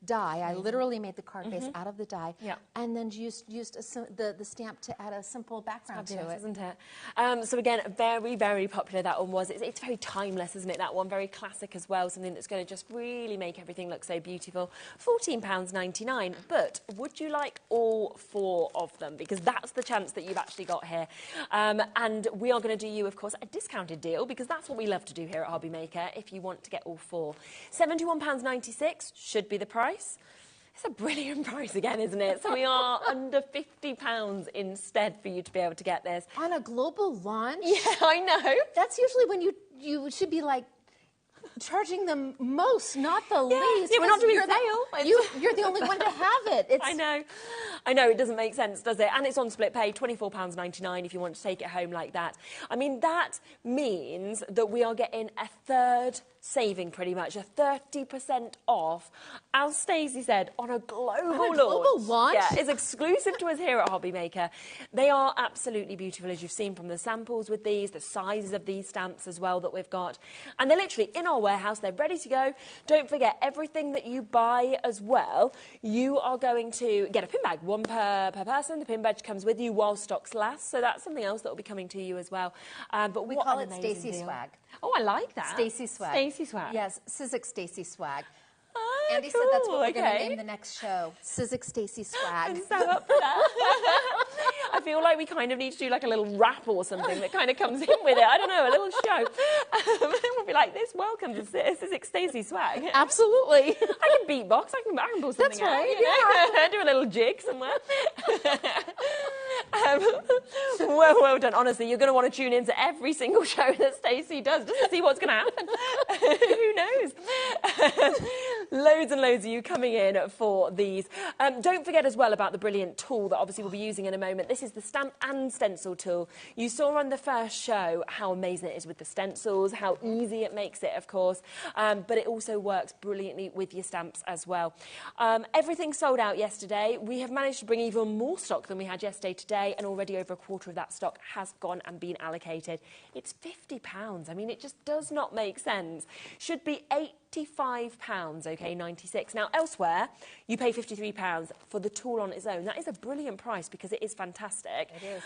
die. I literally made the card base out of the die, and then used the stamp to add a simple background to it. Isn't it? So again, very, very popular that one was. It's very timeless, isn't it, that one? Very classic as well, something that's going to just really make everything look so beautiful. £14.99, but would you like all 4 of them? Because that's the chance that you've actually got here. And we are going to do you, of course, a discounted deal, because that's what we love to do here at HobbyMaker, if you want to get all 4. £71.96 should be the price. It's a brilliant price again, isn't it? So we are under £50 instead for you to be able to get this. On a global launch? Yeah, I know. That's usually when you should be like charging them most, not the least. Yeah, we're not doing sale. You're the only one to have it. I know, it doesn't make sense, does it? And it's on split pay, £24.99 if you want to take it home like that. I mean, that means that we are getting a third saving, pretty much, a 30% off, as Stacey said, on a global launch. Yeah, it's exclusive to us here at HobbyMaker. They are absolutely beautiful, as you've seen from the samples with these, the sizes of these stamps as well that we've got. And they're literally in our warehouse, they're ready to go. Don't forget, everything that you buy as well, you are going to get a pin bag, 1 per person. The pin badge comes with you while stocks last, so that's something else that will be coming to you as well. But we call it Stacy Swag. Oh, I like that. Stacy Swag. Stacy Swag. Yes, Sizzix Stacy Swag. Oh, Andy said that's what we're going to name the next show. Sizzix Stacy Swag. I'm so up for that. I feel like we kind of need to do like a little rap or something that kind of comes in with it. I don't know, a little show. We'll be like, this welcome to Sizzix Stacy Swag. Absolutely. I can beatbox. I can pull something out. That's right. Do a little jig somewhere. Well done. Honestly, you're going to want to tune in to every single show that Stacey does just to see what's going to happen. Who knows? Loads and loads of you coming in for these. Don't forget as well about the brilliant tool that obviously we'll be using in a moment. This is the Stamp and Stencil tool. You saw on the first show how amazing it is with the stencils, how easy it makes it, of course, but it also works brilliantly with your stamps as well. Everything sold out yesterday. We have managed to bring even more stock than we had yesterday today, and already over a quarter of that stock has gone and been allocated. It's £50. I mean, it just does not make sense. Should be £85, okay, 96. Now, elsewhere, you pay £53 for the tool on its own. That is a brilliant price because it is fantastic. It is.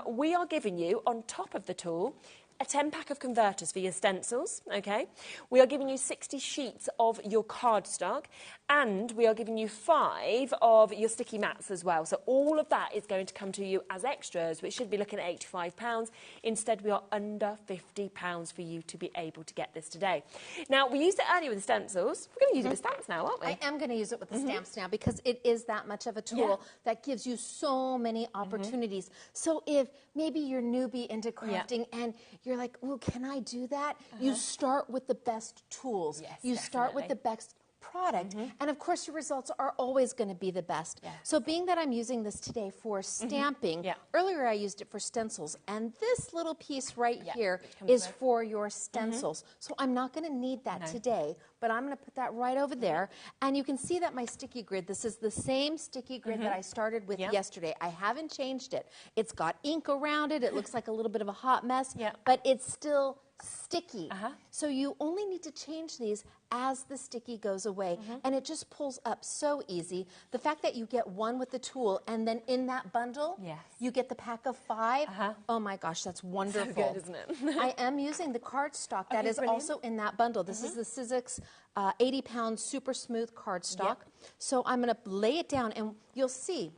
We are giving you, on top of the tool, a 10-pack of converters for your stencils, okay? We are giving you 60 sheets of your cardstock, and we are giving you 5 of your sticky mats as well. So all of that is going to come to you as extras, which should be looking at £85. Instead, we are under £50 for you to be able to get this today. Now, we used it earlier with the stencils. We're going to use it with stamps now, aren't we? I am going to use it with the stamps now because it is that much of a tool that gives you so many opportunities. So if maybe you're newbie into crafting and you're like, oh, can I do that? You start with the best tools. Yes, you start with the best product, and of course your results are always going to be the best. So being that I'm using this today for stamping, earlier I used it for stencils, and this little piece right here is for your stencils. So I'm not going to need that today, but I'm going to put that right over there, and you can see that my sticky grid, this is the same sticky grid that I started with yesterday. I haven't changed it. It's got ink around it. It looks like a little bit of a hot mess, but it's still sticky. So you only need to change these as the sticky goes away, and it just pulls up so easy. The fact that you get one with the tool, and then in that bundle, you get the pack of 5. Oh my gosh, that's wonderful. So good, isn't it? I am using the cardstock that is also in that bundle. This is the Sizzix 80-pound super smooth cardstock. So I'm going to lay it down, and you'll see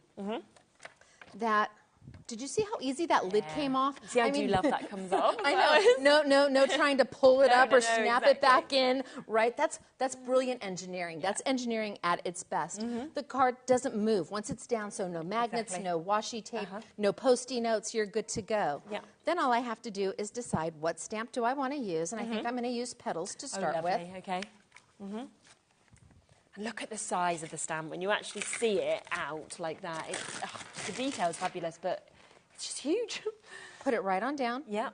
that. Did you see how easy that lid came off? See, I do love that comes off. I know. No trying to pull it up or snap it back in. Right? That's brilliant engineering. That's engineering at its best. The card doesn't move once it's down, so no magnets, no washi tape, no Post-it notes. You're good to go. Then all I have to do is decide what stamp do I want to use, and I think I'm going to use Petals to start with. Okay. And look at the size of the stamp when you actually see it out like that. It's, the detail's fabulous, but it's just huge. Put it right on down. Yep.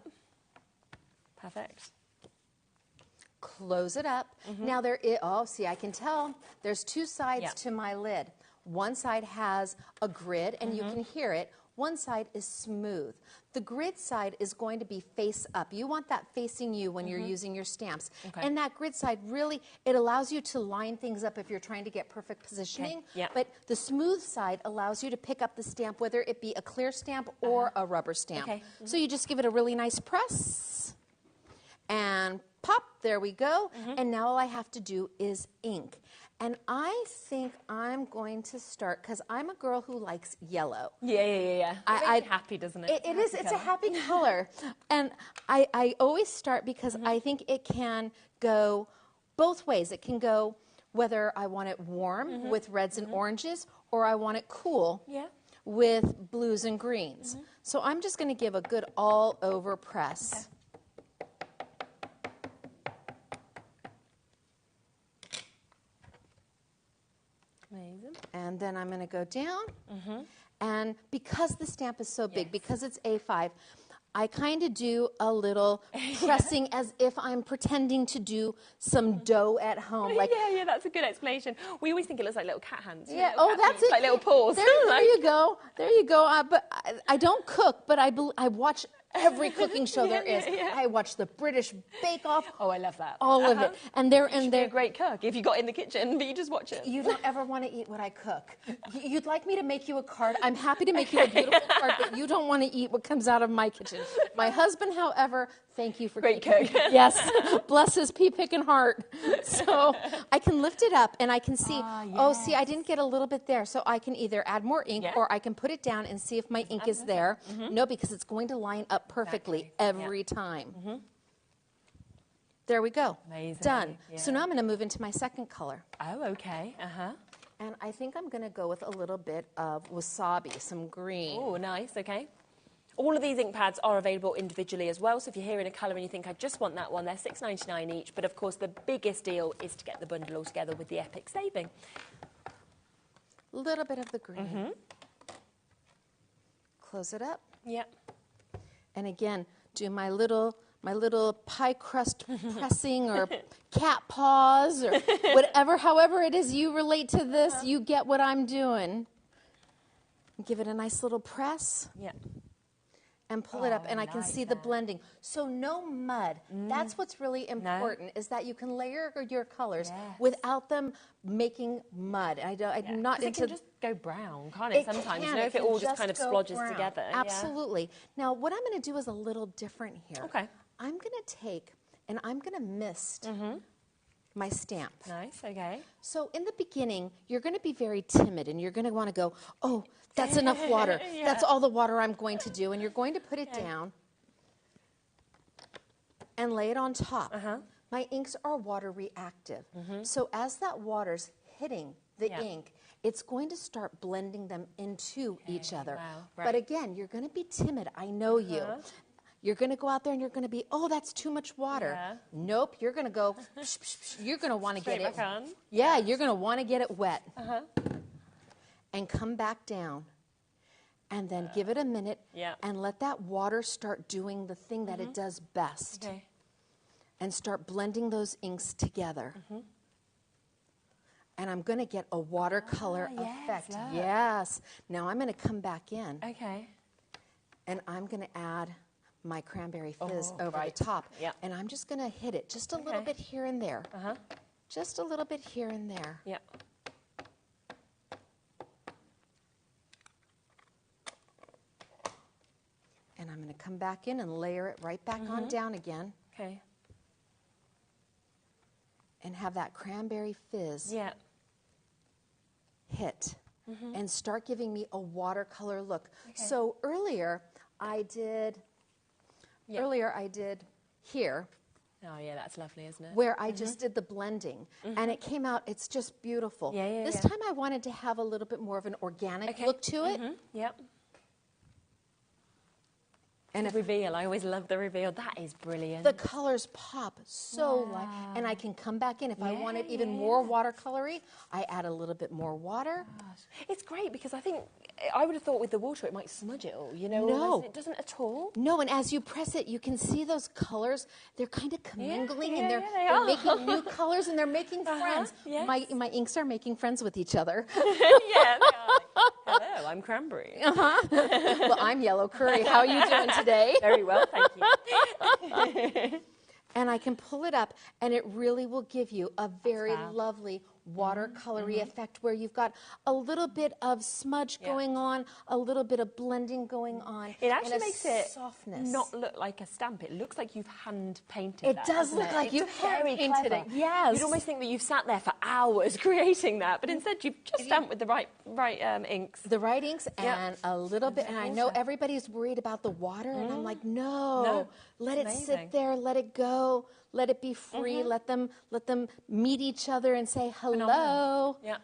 Perfect. Close it up. Now there is, see, I can tell there's 2 sides to my lid. One side has a grid, and you can hear it. One side is smooth. The grid side is going to be face up. You want that facing you when you're using your stamps. And that grid side really, it allows you to line things up if you're trying to get perfect positioning. But the smooth side allows you to pick up the stamp, whether it be a clear stamp or a rubber stamp. So you just give it a really nice press and pop, there we go. And now all I have to do is ink. And I think I'm going to start, because I'm a girl who likes yellow. It's happy, doesn't it? It is. It's a happy color. And I always start because I think it can go both ways. It can go whether I want it warm with reds and oranges, or I want it cool with blues and greens. So I'm just going to give a good all-over press. Amazing. And then I'm going to go down. And because the stamp is so big, because it's A5, I kind of do a little pressing as if I'm pretending to do some dough at home. Like, that's a good explanation. We always think it looks like little cat hands. That's it. Like little paws. There you go. There you go. But I don't cook, but I watch every cooking show there is. I watch the British Bake Off. Oh, I love that. All of it. And they're a great cook if you got in the kitchen, but you just watch it. You don't ever want to eat what I cook. You'd like me to make you a card. I'm happy to make you a beautiful card, but you don't want to eat what comes out of my kitchen. My husband, however, thank you for great cook. Yes, bless his pea-picking heart. So I can lift it up and I can see. Oh, see, I didn't get a little bit there, so I can either add more ink or I can put it down and see if my ink is there. No, because it's going to line up perfectly every time. There we go. Amazing. Done. So now I'm going to move into my second color. Oh, okay. And I think I'm going to go with a little bit of wasabi, some green. Oh, nice. Okay. All of these ink pads are available individually as well, so if you're here in a colour and you think, I just want that one, they're $6.99 each, but of course the biggest deal is to get the bundle all together with the epic saving. A little bit of the green. Close it up. And again, do my little pie crust pressing or cat paws or whatever, however it is you relate to this, you get what I'm doing. Give it a nice little press. And pull it up, and I can see the blending. So no mud. That's what's really important, is that you can layer your colors without them making mud. I'm not into... It can just go brown, can't it, sometimes? You know, if it all just kind of splodges together. Absolutely. Now, what I'm going to do is a little different here. I'm going to take, and I'm going to mist my stamp. Nice, okay. So in the beginning, you're going to be very timid, and you're going to want to go, oh, that's enough water. That's all the water I'm going to do. And you're going to put it down and lay it on top. My inks are water reactive. So as that water's hitting the ink, it's going to start blending them into each other. But again, you're going to be timid. I know you. You're going to go out there and you're going to be, oh, that's too much water. Yeah. Nope, you're going to go, you're going to want to get it. Back on. Yeah, you're going to want to get it wet. Uh-huh. And come back down. And then give it a minute and let that water start doing the thing that it does best. Okay. And start blending those inks together. And I'm going to get a watercolor effect. Look. Yes. Now I'm going to come back in. Okay. And I'm going to add my cranberry fizz over the top. Yep. And I'm just going to hit it just a little bit here and there. Just a little bit here and there. Yep. And I'm going to come back in and layer it right back on down again. Okay. And have that cranberry fizz hit and start giving me a watercolor look. Okay. So earlier I did here. Oh yeah, that's lovely, isn't it? Where I just did the blending and it came out, it's just beautiful. This time I wanted to have a little bit more of an organic look to it. Yep. And the reveal, I always love the reveal. That is brilliant. The colors pop so light, and I can come back in. If I want it even more watercolory, I add a little bit more water. It's great because I think, I would have thought with the water it might smudge it all, you know? No. It doesn't at all. No, and as you press it, you can see those colors. They're kind of commingling, and they're making new colors, and they're making friends. Yes. My inks are making friends with each other. Yeah, they are. Hello, I'm cranberry. Well, I'm yellow curry. How are you doing today? Very well, thank you. And I can pull it up, and it really will give you a very lovely watercolory effect where you've got a little bit of smudge going on, a little bit of blending going on. It actually makes it softness. not look like a stamp. It looks like you've hand painted It that, does doesn't look like you've very hand painted clever. it. Yes. You'd almost think that you've sat there for hours creating that, but instead you've just stamped with the right inks. The right inks and a little bit, and I know everybody's worried about the water, and I'm like, no, let it sit there, let it go, let it be free, let them meet each other and say hello. Yeah.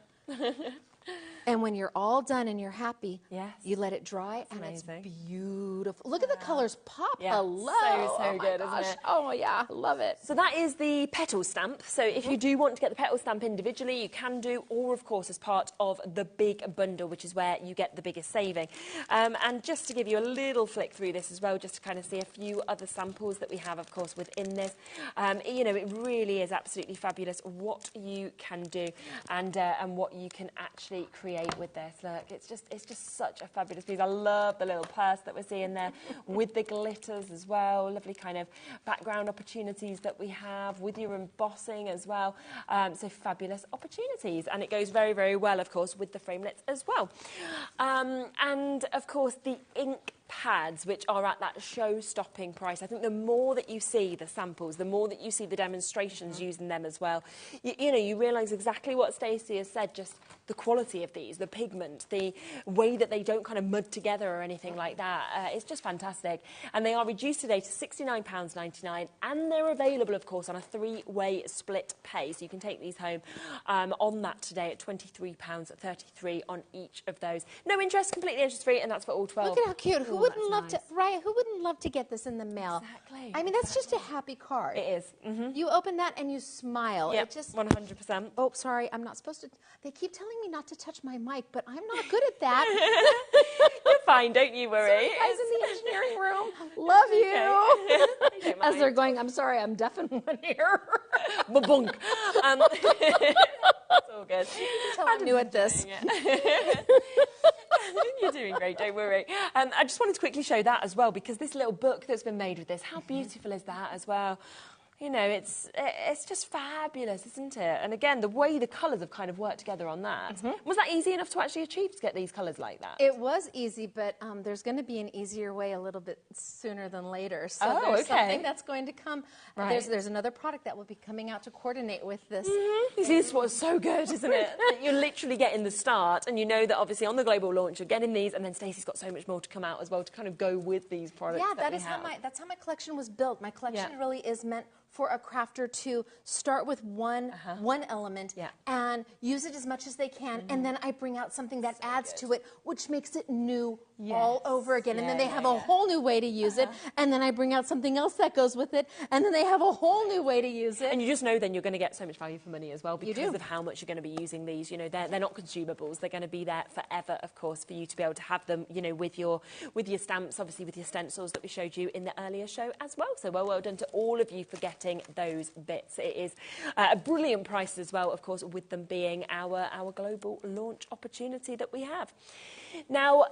And when you're all done and you're happy, you let it dry, and amazing. it's beautiful. Look at the colors pop. Yeah. Hello. So good, isn't it? Oh, yeah, I love it. So that is the petal stamp. So if you do want to get the petal stamp individually, you can do, or of course as part of the big bundle, which is where you get the biggest saving. And just to give you a little flick through this as well, just to kind of see a few other samples that we have, of course, within this. You know, it really is absolutely fabulous what you can do and what you can actually create with this. Look, it's just such a fabulous piece. I love the little purse that we're seeing there with the glitters as well. Lovely kind of background opportunities that we have with your embossing as well. So fabulous opportunities, and it goes very, very well, of course, with the framelets as well. And of course, the ink pads, which are at that show-stopping price. I think the more that you see the samples, the more that you see the demonstrations using them as well, you know, you realise exactly what Stacey has said, just the quality of these, the pigment, the way that they don't kind of mud together or anything like that. It's just fantastic. And they are reduced today to £69.99, and they're available, of course, on a 3-way split pay. So you can take these home on that today at £23.33 on each of those. No interest, completely interest-free, and that's for all 12. Look at how cute. Who wouldn't love to, right? Who wouldn't love to get this in the mail? Exactly. I mean, that's just a happy card. It is. You open that and you smile. Yeah, It just 100%. Oh, sorry, I'm not supposed to. They keep telling me not to touch my mic, but I'm not good at that. You're fine, don't you worry. Sorry, guys in the engineering room, love you. Okay. As they're going, I'm sorry, I'm deaf in one ear. Ba-bunk. It's all good. Until I'm new at this. You're doing great, don't worry. I just wanted to quickly show that as well, because this little book that's been made with this, how beautiful is that as well? You know, it's just fabulous, isn't it? And again, the way the colours have kind of worked together on that. Was that easy enough to actually achieve, to get these colours like that? It was easy, but there's going to be an easier way a little bit sooner than later. So there's okay. something that's going to come. Right. There's another product that will be coming out to coordinate with this. You see, this was so good, isn't it? You're literally getting the start, and you know that obviously on the global launch you're getting these, and then Stacey's got so much more to come out as well to kind of go with these products. Yeah, that's how my collection was built. My collection really is meant for a crafter to start with one element and use it as much as they can, and then I bring out something that adds to it, which makes it new all over again. And then they have a whole new way to use it. And then I bring out something else that goes with it. And then they have a whole new way to use it. And you just know then you're going to get so much value for money as well because of how much you're going to be using these. You know, they're not consumables. They're going to be there forever, of course, for you to be able to have them, you know, with your stamps, obviously with your stencils that we showed you in the earlier show as well. So well done to all of you for getting those bits. It is a brilliant price as well, of course, with them being our global launch opportunity that we have. Now,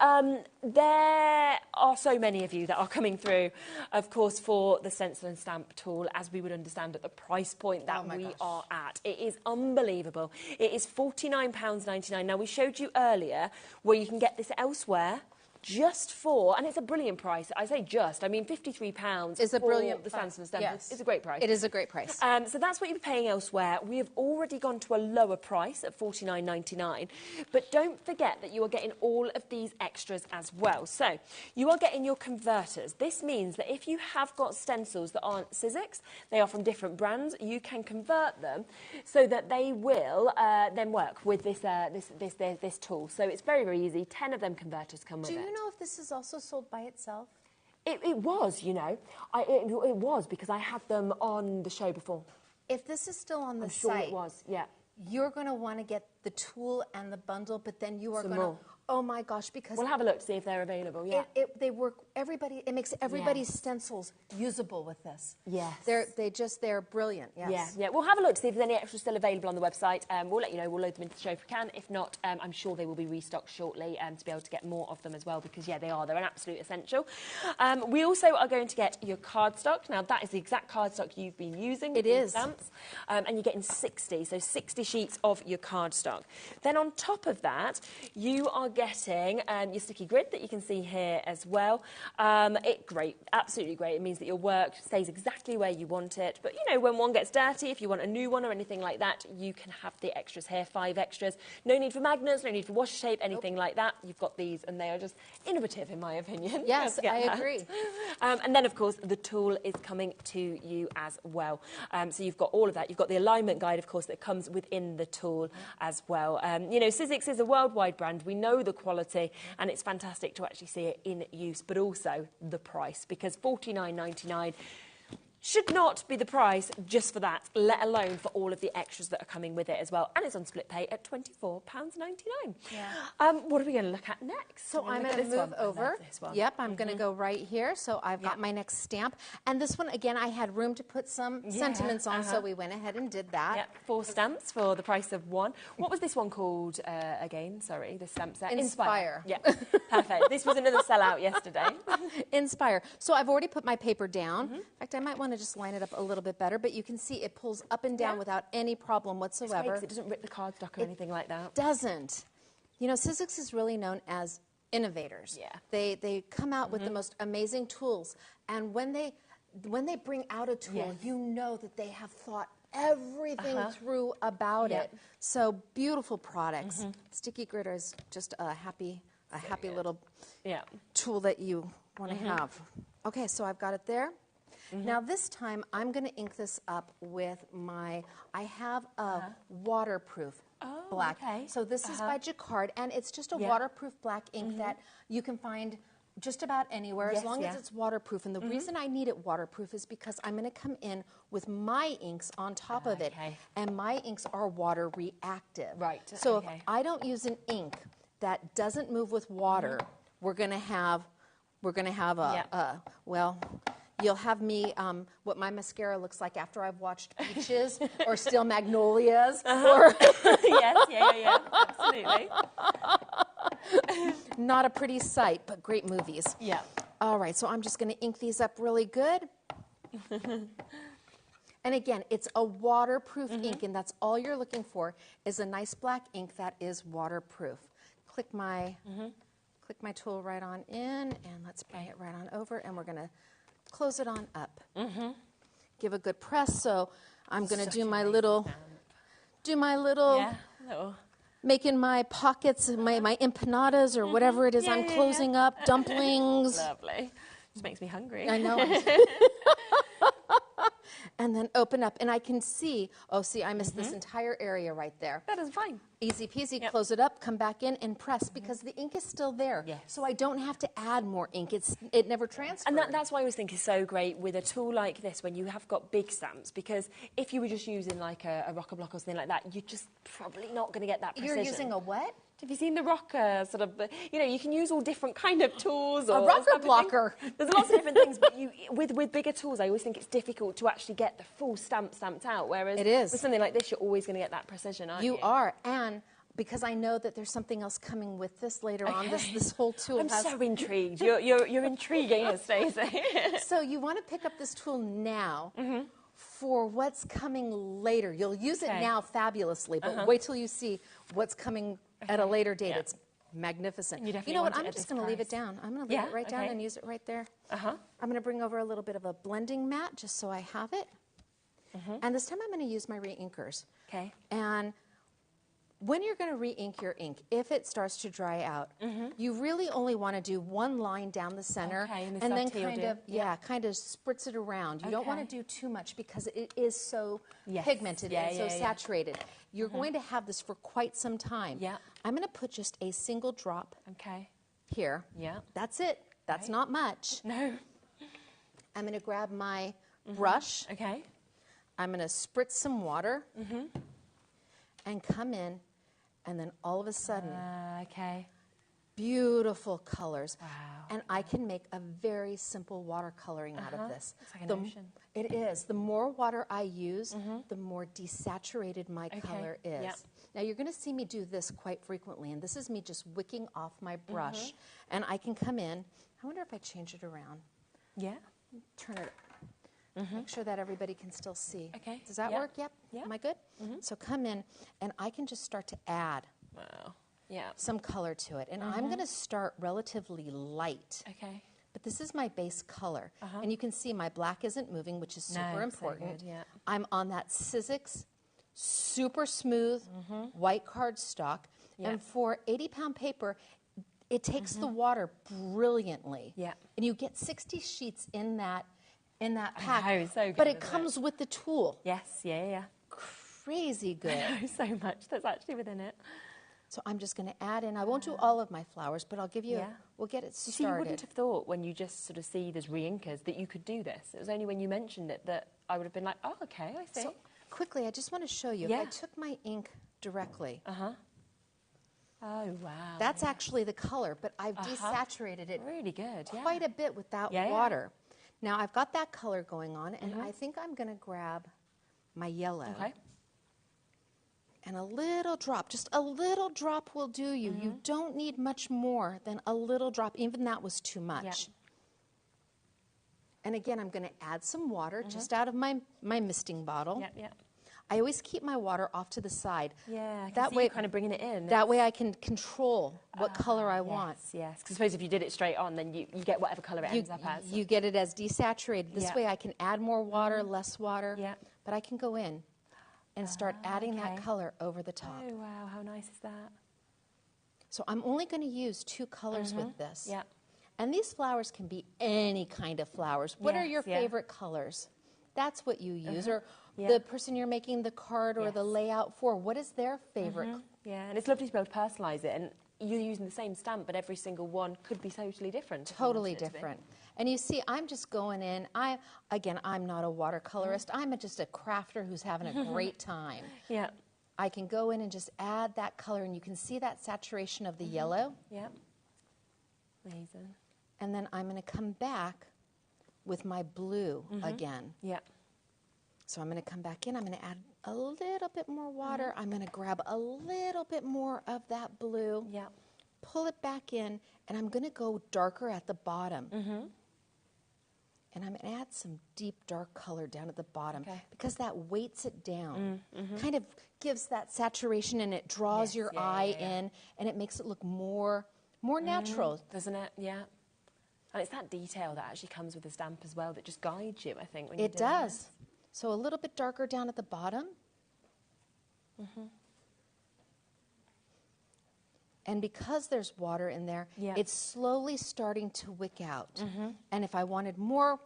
there are so many of you that are coming through, of course, for the stencil and stamp tool, as we would understand at the price point that we are at. It is unbelievable. It is £49.99. Now, we showed you earlier where you can get this elsewhere just for, and it's a brilliant price. I say just, I mean £53 is a brilliant the stencil and stamp. Yes. It's a great price. It is a great price. So that's what you're paying elsewhere. We have already gone to a lower price at $49.99, but don't forget that you are getting all of these extras as well. So you are getting your converters. This means that if you have got stencils that aren't Sizzix, they are from different brands, you can convert them so that they will then work with this tool. So it's very, very easy. 10 of them converters come with it. Do you know if this is also sold by itself? It was, you know. It was because I had them on the show before. If this is still on the I'm sure site, it was, yeah. You're going to want to get the tool and the bundle, but then you are going to... Oh my gosh, because... We'll have a look to see if they're available, yeah. They work, it makes everybody's stencils usable with this. Yes. They're brilliant, yes. Yeah. We'll have a look to see if there's any extras still available on the website. We'll let you know, we'll load them into the show if we can. If not, I'm sure they will be restocked shortly to be able to get more of them as well, because, yeah, they're an absolute essential. We also are going to get your cardstock. Now, that is the exact cardstock you've been using. It is. Stamps. And you're getting 60 sheets of your cardstock. Then on top of that, you are getting your sticky grid that you can see here as well. Great, absolutely great. It means that your work stays exactly where you want it. But, you know, when one gets dirty, if you want a new one or anything like that, you can have the extras here, 5 extras. No need for magnets, no need for washi tape, anything like that. You've got these, and they are just innovative, in my opinion. Yes, I agree. And then, of course, the tool is coming to you as well. So you've got all of that. You've got the alignment guide, of course, that comes within the tool as well. You know, Sizzix is a worldwide brand. We know the quality, and it's fantastic to actually see it in use, but also the price, because $49.99 should not be the price just for that, let alone for all of the extras that are coming with it as well. And it's on split pay at £24.99. Yeah. What are we going to look at next? So I'm going to move over. Yep, I'm going to go right here. So I've got my next stamp. And this one, again, I had room to put some sentiments on, so we went ahead and did that. Yep, 4 stamps for the price of 1. What was this one called again? Sorry, the stamp set. Inspire. Yeah, perfect. This was another sellout yesterday. Inspire. So I've already put my paper down. In fact, I might want to just line it up a little bit better, but you can see it pulls up and down without any problem whatsoever. It doesn't rip the cardstock or anything like that. It doesn't. You know, Sizzix is really known as innovators. Yeah. They come out with the most amazing tools, and when they bring out a tool, you know that they have thought everything through about it. So beautiful products. Sticky Gritter is just a happy little tool that you want to have. Okay, so I've got it there. Now this time I'm going to ink this up with I have a waterproof black. Okay. So this is by Jaquard, and it's just a waterproof black ink that you can find just about anywhere as long as it's waterproof. And the reason I need it waterproof is because I'm going to come in with my inks on top of it, and my inks are water reactive. Right. So if I don't use an ink that doesn't move with water, we're going to have well, you'll have me, what my mascara looks like after I've watched Peaches or Steel Magnolias. Or yes, absolutely. Not a pretty sight, but great movies. Yeah. All right, so I'm just going to ink these up really good. And again, it's a waterproof ink, and that's all you're looking for is a nice black ink that is waterproof. Click my tool right on in, and let's bring it right on over, and we're going to close it on up. Give a good press. So I'm going to do my little, making my pockets, my empanadas or whatever it is I'm closing up, dumplings. Lovely. Just makes me hungry. I know. and then open up, and I can see, oh, see, I missed this entire area right there. That is fine. Easy peasy, close it up, come back in, and press, because the ink is still there. Yes. So I don't have to add more ink. It never transfers. And that's why I always think is so great with a tool like this when you have got big stamps, because if you were just using like a rocker block or something like that, you're just probably not going to get that precision. You're using a what? Have you seen the rocker sort of, you know, you can use all different kind of tools. A rocker blocker. There's lots of different things, but with bigger tools, I always think it's difficult to actually get the full stamp stamped out, whereas it is. with something like this, you're always going to get that precision, aren't you? You are, and because I know that there's something else coming with this later on. This whole tool I'm has... so intrigued. You're intriguing us, Stacey. So you want to pick up this tool now for what's coming later. You'll use it now fabulously, but wait till you see what's coming at a later date. It's magnificent. You know what? I'm just going to leave it down. I'm going to leave it right down and use it right there. I'm going to bring over a little bit of a blending mat just so I have it. And this time I'm going to use my reinkers. Okay. And when you're going to re-ink your ink, if it starts to dry out, you really only want to do one line down the center, and then kind of spritz it around. You don't want to do too much because it is so pigmented and so saturated. You're going to have this for quite some time. I'm going to put just a single drop here. That's it. That's not much. No. I'm going to grab my brush. I'm going to spritz some water and come in. And then all of a sudden, beautiful colors. Wow. And I can make a very simple watercoloring out of this. It's like an ocean. It is. The more water I use, the more desaturated my color is. Now you're going to see me do this quite frequently, and this is me just wicking off my brush. And I can come in. I wonder if I change it around. Turn it. Make sure that everybody can still see. Does that work? Yep. Am I good? So come in, and I can just start to add some color to it. And I'm going to start relatively light. But this is my base color. And you can see my black isn't moving, which is super important. So good, I'm on that Sizzix super smooth white cardstock. And for 80-pound paper, it takes the water brilliantly. And you get 60 sheets in that pack, so good, but it comes with the tool. Crazy good. I know so much that's actually within it. So I'm just going to add in. I won't do all of my flowers, but I'll give you. We'll get it started. See, you wouldn't have thought when you just sort of see there's reinkers that you could do this. It was only when you mentioned it that I would have been like, oh, okay, I see. So quickly, I just want to show you. If I took my ink directly. Oh wow. That's actually the color, but I've desaturated it. Really good. Quite a bit with that water. Now I've got that color going on, and I think I'm going to grab my yellow. And a little drop, just a little drop will do you. You don't need much more than a little drop. Even that was too much. And again, I'm going to add some water just out of my misting bottle. I always keep my water off to the side. That way, kind of bringing it in. That way I can control what color I want. Because I suppose if you did it straight on, then you get whatever color it ends up as. You get it as desaturated. This way I can add more water, less water. But I can go in and start adding that color over the top. Oh, wow. How nice is that? So I'm only going to use 2 colors with this. And these flowers can be any kind of flowers. What are your favorite colors? That's what you use. Or the person you're making the card or the layout for, what is their favorite? And it's lovely to be able to personalise it. And you're using the same stamp, but every single one could be totally different. Totally different. And you see, I'm just going in. I'm not a watercolorist. I'm just a crafter who's having a great time. I can go in and just add that color, and you can see that saturation of the yellow. Amazing. And then I'm going to come back with my blue again. So I'm going to come back in. I'm going to add a little bit more water. I'm going to grab a little bit more of that blue. Pull it back in, and I'm going to go darker at the bottom. And I'm going to add some deep dark color down at the bottom because that weights it down. Kind of gives that saturation, and it draws your eye in, and it makes it look more natural. Doesn't it? And it's that detail that actually comes with the stamp as well that just guides you, I think, when you're doing does. It. So a little bit darker down at the bottom. And because there's water in there, it's slowly starting to wick out. And if I wanted more,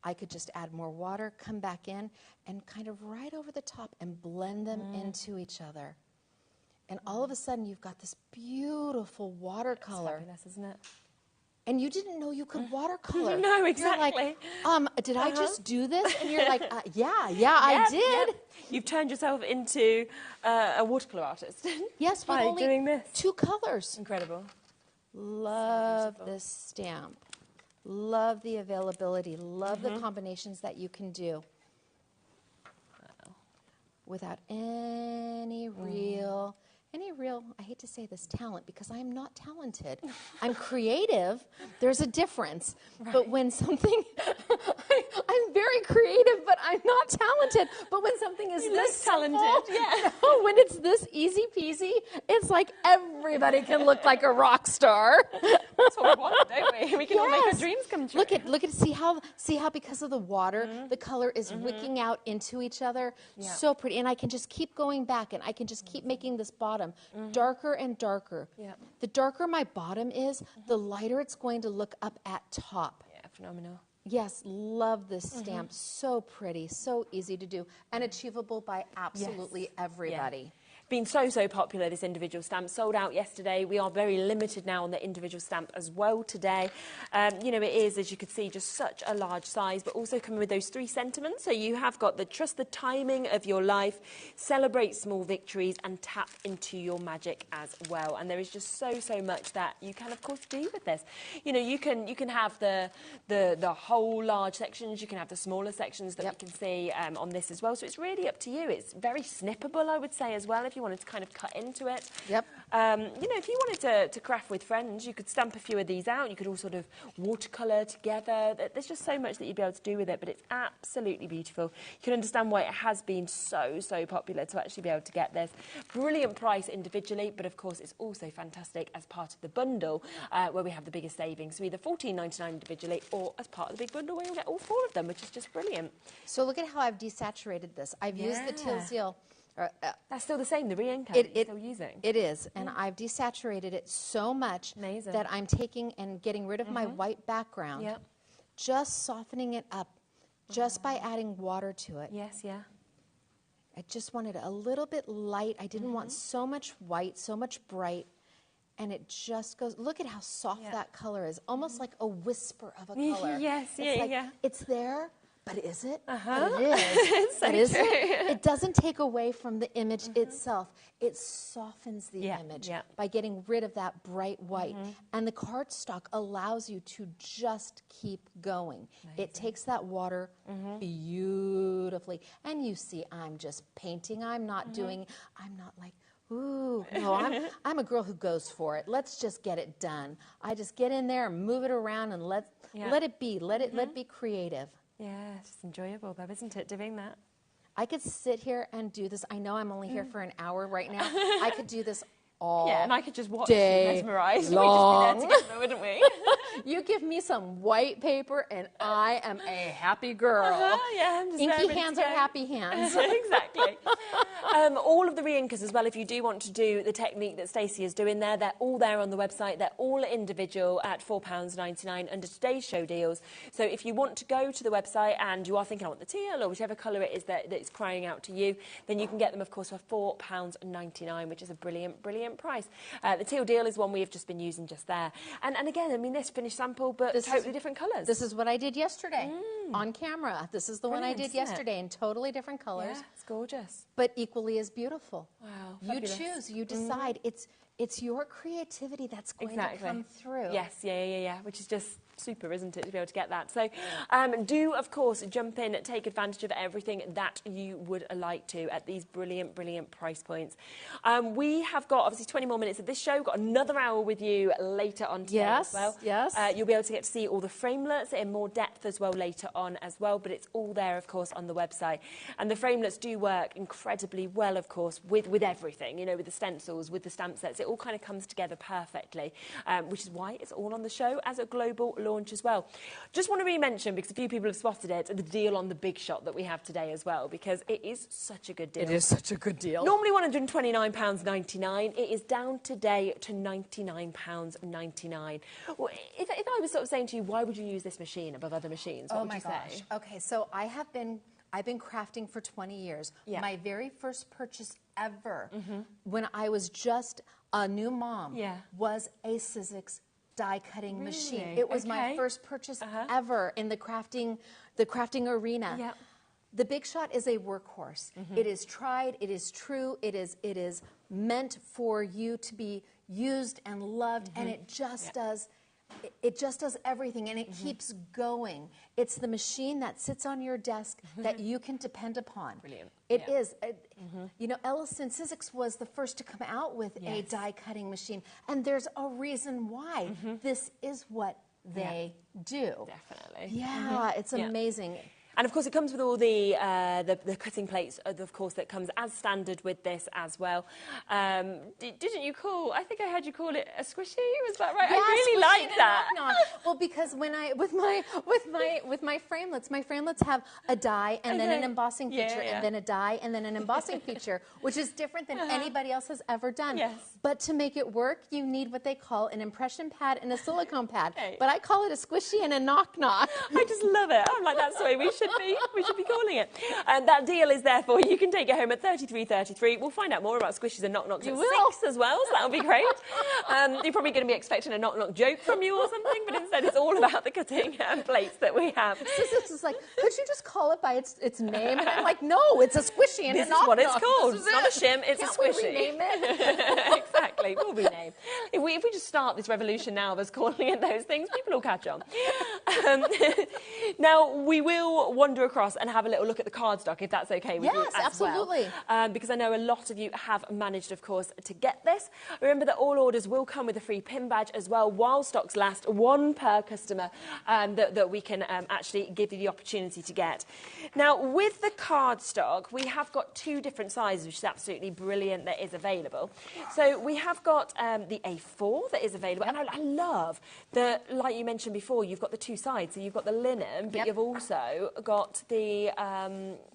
I could just add more water, come back in, and kind of right over the top and blend them into each other. And all of a sudden, you've got this beautiful watercolor. It's fabulous, isn't it? And you didn't know you could watercolor. No, exactly. You're like, did I just do this? And you're like, yeah, I did. Yep. You've turned yourself into a watercolor artist. Yes, by only doing this. 2 colors. Incredible. Love this stamp. Love the availability. Love the combinations that you can do. Wow. Without any real, I hate to say this, talent, because I'm not talented. I'm creative. There's a difference. Right. But when something, I'm very creative, but I'm not talented. But when something is this talented, when it's this easy peasy, it's like everybody can look like a rock star. That's what we want, don't we? We can all make our dreams come true. Look at, see how because of the water, the color is wicking out into each other. Yeah. So pretty. And I can just keep going back, and I can just keep making this bottom darker and darker. Yeah. The darker my bottom is, the lighter it's going to look up at top. Yeah, phenomenal. Yes, love this stamp. So pretty, so easy to do, and achievable by absolutely everybody. Yeah. Been so popular, this individual stamp. Sold out yesterday. We are very limited now on the individual stamp as well today. You know, it is, as you can see, just such a large size, but also coming with those 3 sentiments. So you have got the trust the timing of your life, celebrate small victories, and tap into your magic as well. And there is just so much that you can, of course, do with this. You know, you can have the whole large sections. You can have the smaller sections that we can see on this as well. So it's really up to you. It's very snippable, I would say, as well, if you wanted to kind of cut into it. Yep. You know, if you wanted to craft with friends, you could stamp a few of these out. You could all sort of watercolor together. There's just so much that you'd be able to do with it, but it's absolutely beautiful. You can understand why it has been so popular to actually be able to get this. Brilliant price individually, but of course it's also fantastic as part of the bundle where we have the biggest savings. So either $14.99 individually or as part of the big bundle where you'll get all 4 of them, which is just brilliant. So look at how I've desaturated this. I've used the Teal. That's still the same, the reinker that you're still using. It is, and I've desaturated it so much that I'm taking and getting rid of my white background, just softening it up, just by adding water to it. Yes, yeah. I just wanted a little bit light. I didn't want so much white, so much bright, and it just goes, look at how soft that color is, almost like a whisper of a color. Yes, It's there. But is it? But it is. But is it? It doesn't take away from the image itself. It softens the image by getting rid of that bright white. And the cardstock allows you to just keep going. Amazing. It takes that water beautifully. And you see, I'm just painting. I'm not doing, I'm not like, ooh, no, I'm a girl who goes for it. Let's just get it done. I just get in there and move it around and let it be. Let it be creative. Yeah, it's just enjoyable though, isn't it, doing that? I could sit here and do this. I know I'm only here for an hour right now. I could do this all day. Yeah, and I could just watch you mesmerised. We'd just be there together, wouldn't we? You give me some white paper and I am a happy girl. Yeah, I'm just Inky hands are happy hands. Exactly. All of the reinkers as well, if you do want to do the technique that Stacey is doing there, they're all there on the website. They're all individual at £4.99 under today's show deals. So if you want to go to the website and you are thinking, I want the teal or whichever colour it is that is crying out to you, then you can get them, of course, for £4.99, which is a brilliant price. The teal deal is one we have just been using just there. And again, I mean, this finished sample, but totally different colours. This is what I did yesterday on camera. This is the one I did yesterday in totally different colours. Yeah, it's gorgeous. But equally as beautiful. Wow, you choose, you decide. It's your creativity that's going to come through. Yes, yeah, which is just super, isn't it, to be able to get that. So do, of course, jump in, take advantage of everything that you would like to at these brilliant price points. We have got, obviously, 20 more minutes of this show. We've got another hour with you later on today as well. Yes. You'll be able to get to see all the framelets in more depth as well later on as well, but it's all there, of course, on the website. And the framelets do work incredibly well, of course, with everything, you know, with the stencils, with the stamp sets. It all kind of comes together perfectly, which is why it's all on the show as a global launch as well. Just want to re-mention, because a few people have spotted it, the deal on the big shot that we have today as well, because it is such a good deal. It is such a good deal. Normally £129.99. It is down today to £99.99. Well, if I was sort of saying to you, why would you use this machine above other machines? What would you say? Okay, so I've been crafting for 20 years. Yeah. My very first purchase ever, when I was just a new mom, was a Sizzix die cutting machine. It was my first purchase ever in the crafting arena. Yeah. The Big Shot is a workhorse. It is tried, it is true, it is meant for you to be used and loved, and it just does. It just does everything, and it keeps going. It's the machine that sits on your desk that you can depend upon. Brilliant. It is. You know, Ellison Sizzix was the first to come out with a die-cutting machine, and there's a reason why. This is what they do. Definitely. Yeah, it's amazing. And of course, it comes with all the cutting plates, of course, that comes as standard with this as well. Didn't you call? I think I heard you call it a squishy. Was that right? Yeah, I really like that. Well, because when with my framelets have a die and then an embossing feature and then a die and then an embossing feature, which is different than anybody else has ever done. Yes. But to make it work, you need what they call an impression pad and a silicone pad. But I call it a squishy and a knock-knock. I just love it. I'm like, that's the way we should be calling it. And that deal is there for you. You can take it home at $33.33. We'll find out more about squishies and knock-knocks at 6 as well, so that'll be great. You're probably going to be expecting a knock-knock joke from you or something, but instead it's all about the cutting plates that we have. This is like, could you just call it by its name? And I'm like, no, it's a squishy and this a knock-knock. This is what it's called. It's not a shim, it's a squishy. Can't we rename it? Exactly, we'll rename. If we just start this revolution now of us calling it those things, people will catch on. Now, we will wander across and have a little look at the cardstock, if that's okay with you as absolutely. well. Because I know a lot of you have managed, of course, to get this. Remember that all orders will come with a free pin badge as well, while stocks last, one per customer that we can actually give you the opportunity to get. Now, with the cardstock, we have got 2 different sizes, which is absolutely brilliant, that is available. So we have got the A4 that is available, and I love that, like you mentioned before, you've got the 2 sides. So you've got the linen, but you've also got the...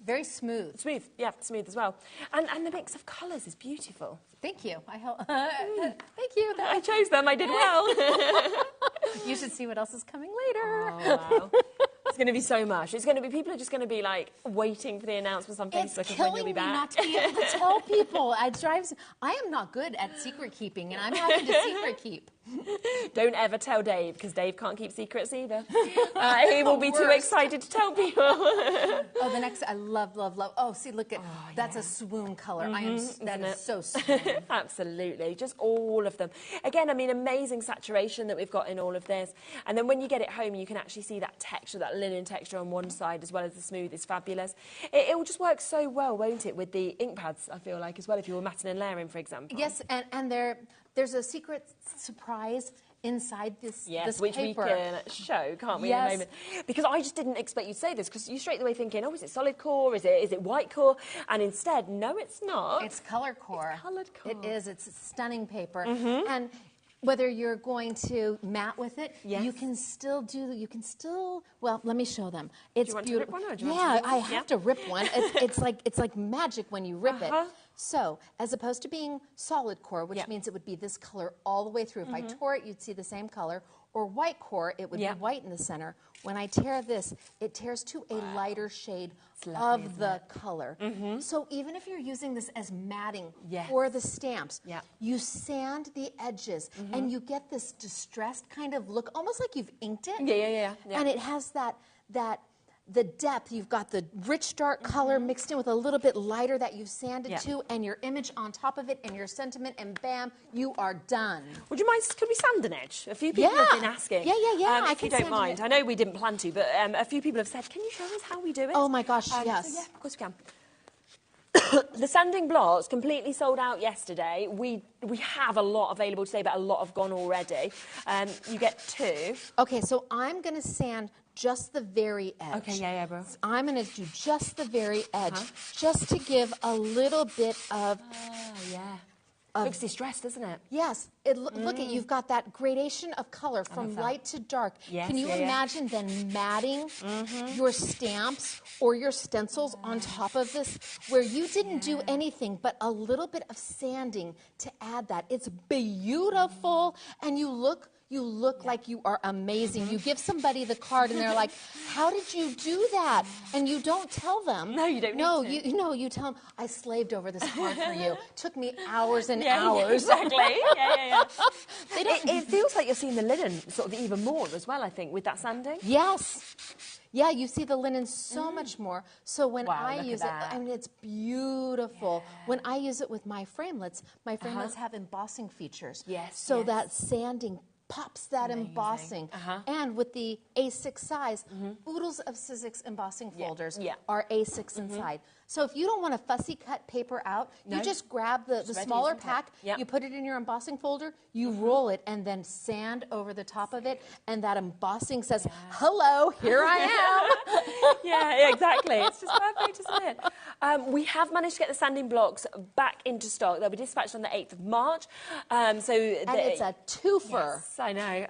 very smooth. Smooth, yeah, smooth as well. And the mix of colours is beautiful. Thank you. Thank you. I chose them, I did well. You should see what else is coming later. Oh, wow. It's going to be so much. It's going to be, people are just going to be like waiting for the announcements on Facebook of when you'll be back. It's killing me not to be able to tell people. I am not good at secret keeping, and I'm having to secret keep. Don't ever tell Dave, because Dave can't keep secrets either. He will be too excited to tell people. Oh, the next, I love. Oh, see, look at, that's a swoon color. That is so swoon. Absolutely, just all of them. Again, I mean, amazing saturation that we've got in all of this. And then when you get it home, you can actually see that texture, that linen texture on one side, as well as the smooth is fabulous. It will just work so well, won't it, with the ink pads, I feel like, as well, if you were matting and layering, for example. Yes, and there's a secret surprise inside this which paper. we can show, can't we, in a moment? Because I just didn't expect you to say this, because you straight away thinking, oh, is it solid core? Is it white core? And instead, no, it's not. It's color core. It's coloured core. It is. It's stunning paper. And whether you're going to matte with it, you can still well, let me show them. It's do you want beautiful. To rip one, or do you want to I have to rip one. It's like magic when you rip it. So, as opposed to being solid core, which means it would be this color all the way through. If I tore it, you'd see the same color. Or white core, it would be white in the center. When I tear this, it tears to a lighter shade of the color. So even if you're using this as matting for the stamps, you sand the edges and you get this distressed kind of look, almost like you've inked it. Yeah. And it has the depth. You've got the rich dark color mixed in with a little bit lighter that you've sanded to, and your image on top of it, and your sentiment, and bam, you are done. Would you mind, could we sand an edge? A few people have been asking. Yeah. If you don't mind. I know we didn't plan to, but a few people have said, can you show us how we do it? Oh my gosh, yes. So of course we can. The sanding blocks completely sold out yesterday. We have a lot available today, but a lot have gone already. You get 2. Okay, so I'm going to sand just the very edge. Okay, yeah, bro. So I'm going to do just the very edge, just to give a little bit of looks distressed, doesn't it? Yes. Look at, you've got that gradation of color from light to dark. Yes, Can you imagine then matting your stamps or your stencils on top of this, where you didn't do anything but a little bit of sanding to add that? It's beautiful, and you look like you are amazing. You give somebody the card and they're like, how did you do that? And you don't tell them. No, you don't need to. You tell them, I slaved over this card for you. Took me hours and hours. Exactly. Yeah. It feels like you're seeing the linen sort of even more as well, I think, with that sanding. Yes. Yeah, you see the linen so much more. So when Wow, I look use at it, that. I mean, it's beautiful. When I use it with my framelets have embossing features. Yes, So yes. that sanding pops that embossing. And with the A6 size, oodles of Sizzix embossing folders are A6 inside. So if you don't want to fussy cut paper out, you just grab the smaller pack, you put it in your embossing folder, you roll it, and then sand over the top of it, and that embossing says, hello, here I am. Yeah, exactly. It's just perfect, isn't it? We have managed to get the sanding blocks back into stock. They'll be dispatched on the 8th of March. And it's a twofer. Yes, I know,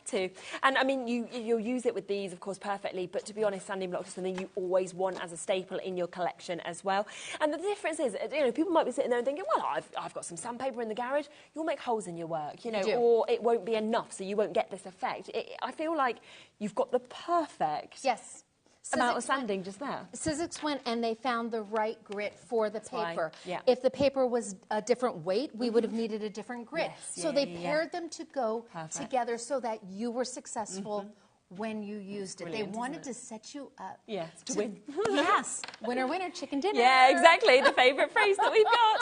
too. And I mean, you'll use it with these, of course, perfectly, but to be honest, sanding blocks is something you always want as a staple in your collection as well. And the difference is, people might be sitting there and thinking, well, I've got some sandpaper in the garage. You'll make holes in your work, or it won't be enough, so you won't get this effect. I feel like you've got the perfect amount of sanding just there. Sizzix went and they found the right grit for the paper. Yeah. If the paper was a different weight, we would have needed a different grit. Yes, so they paired them to go together so that you were successful when you used it. Brilliant, they wanted to set you up. Yes, to win. Yes. Winner, winner, chicken dinner. Yeah, exactly. The favourite phrase that we've got.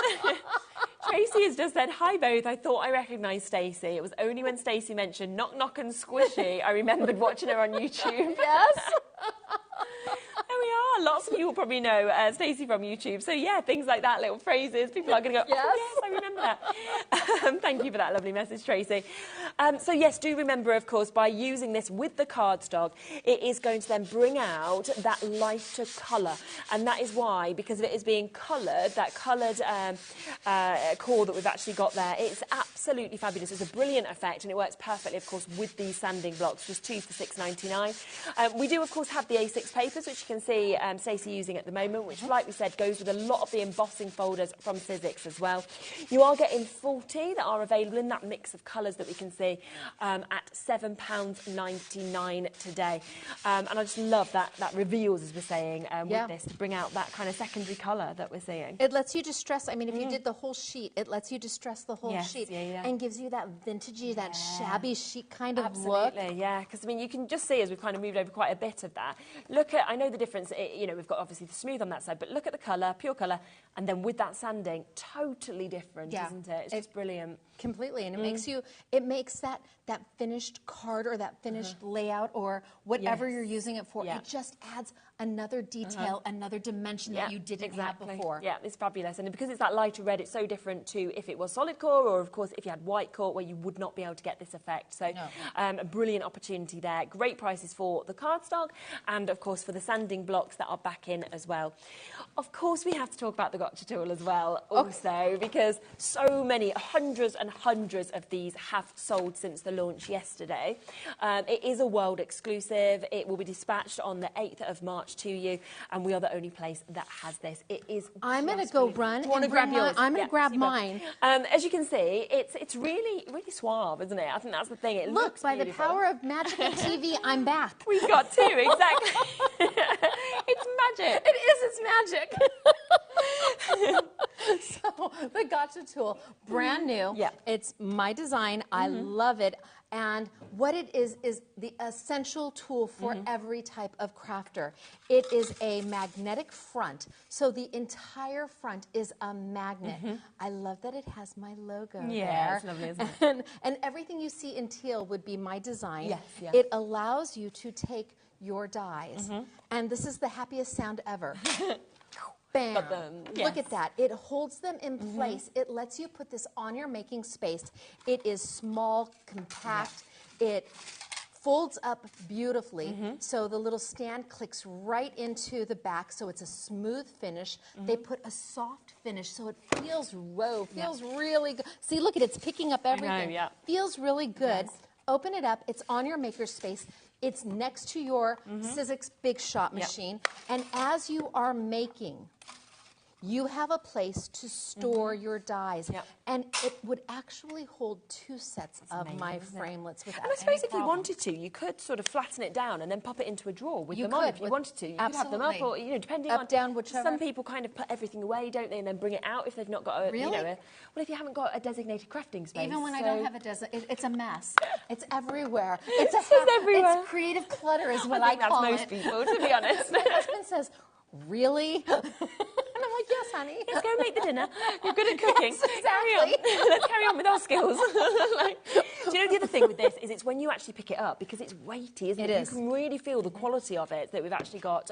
Tracy has just said, hi both. I thought I recognised Stacey. It was only when Stacey mentioned knock, knock and squishy I remembered watching her on YouTube. Yes. There we are. Lots of you will probably know Stacey from YouTube. So yeah, things like that, little phrases. People are going to go, oh yes, I remember that. Thank you for that lovely message, Tracy. So yes, do remember, of course, by using this with the cardstock, it is going to then bring out that lighter colour. And that is why, because of it is being coloured, that coloured core that we've actually got there, it's absolutely fabulous. It's a brilliant effect, and it works perfectly, of course, with these sanding blocks, just 2 for $6.99. We do, of course, have the A6 papers, which you can see Stacey using at the moment, which, like we said, goes with a lot of the embossing folders from Sizzix as well. You are getting 40 that are available in that mix of colours that we can see at £7.99 today. And I just love that reveals, as we're saying, with this, to bring out that kind of secondary colour that we're seeing. It lets you distress, I mean, if you did the whole sheet, it lets you distress the whole sheet and gives you that vintagey, that shabby chic kind of look. Absolutely, yeah, because I mean, you can just see as we've kind of moved over quite a bit of that. Look at, I know the difference, we've got obviously the smooth on that side, but look at the colour, pure colour, and then with that sanding, totally different, isn't it? It's just brilliant. Completely, and it makes that finished card or that finished layout or whatever you're using it for, it just adds another detail, another dimension that you didn't have before. Yeah, it's fabulous, and because it's that lighter red, it's so different to if it was solid core, or of course if you had white core, where you would not be able to get this effect. So a brilliant opportunity there. Great prices for the cardstock, and of course for the sanding blocks that are back in as well. Of course, we have to talk about the gotcha tool as well, also, because so many, hundreds and hundreds of these have sold since the launch yesterday. It is a world exclusive. It will be dispatched on the 8th of March to you, and we are the only place that has this. It is. I'm going to go run and grab yours. I'm going to grab mine. As you can see, it's really suave, isn't it? I think that's the thing. It looks by beautiful. The power of magic and TV, I'm back. We've got two, exactly. It's magic. It is. It's magic. So the gotcha tool, brand new. Yeah. It's my design. I love it. And what it is the essential tool for every type of crafter. It is a magnetic front, so the entire front is a magnet. I love that it has my logo there. It's lovely, isn't it? And everything you see in teal would be my design. Yes, yes. It allows you to take your dies, and this is the happiest sound ever. Bam. Look at that. It holds them in place. It lets you put this on your making space. It is small, compact. It folds up beautifully. So the little stand clicks right into the back, so it's a smooth finish. They put a soft finish, so it feels feels really good. See, look at it, it's picking up everything. Feels really good. Open it up, it's on your makerspace. It's next to your Sizzix Big Shot machine. And as you are making, you have a place to store your dies. And it would actually hold 2 sets of my framelets without And I suppose if you wanted to, you could sort of flatten it down and then pop it into a drawer with them on if you wanted to. You could have them up, or, you know, depending on... down, whichever. Some people kind of put everything away, don't they, and then bring it out if they've not got a, you know, well, if you haven't got a designated crafting space. Even when I don't have a designated, it's a mess. It's everywhere. It's everywhere. It's creative clutter is what I call it. That's most people, to be honest. My husband says, really? And I'm like, yes, honey. Let's go and make the dinner. You're good at cooking. Yes, exactly. Let's carry on with our skills. Like, do you know the other thing with this is it's when you actually pick it up, because it's weighty, isn't it? It is. You can really feel the quality of it that we've actually got,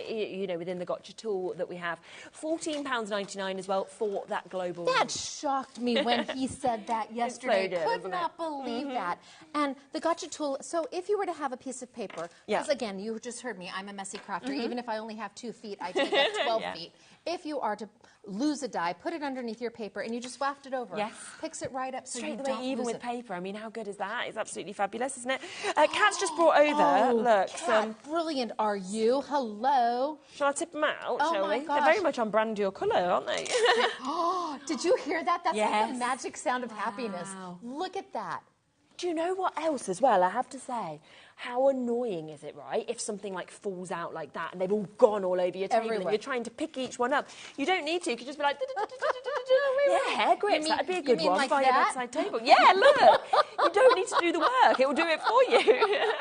you know, within the gotcha tool that we have. £14.99 as well for that global. That shocked me when he said that yesterday. Could not believe that. And the gotcha tool, so if you were to have a piece of paper, because again, you just heard me, I'm a messy crafter. Even if I only have 2 feet, I take up 12 feet. If you are to lose a die, put it underneath your paper and you just waft it over. Picks it right up so straight you away, don't even lose with it. paper. I mean, how good is that? It's absolutely fabulous, isn't it? Kat's just brought over, look, some... Brilliant are you. Hello. Shall I tip them out, Oh shall my we? gosh. They're very much on brand your colour, aren't they? Oh, did you hear that? That's like the magic sound of happiness. Look at that. Do you know what else as well, I have to say? How annoying is it, right, if something like falls out like that and they've all gone all over your table and you're trying to pick each one up. You don't need to. You could just be like, yeah, hair grips, that'd be a good one by your bedside table. Yeah, look, you don't need to do the work. It will do it for you.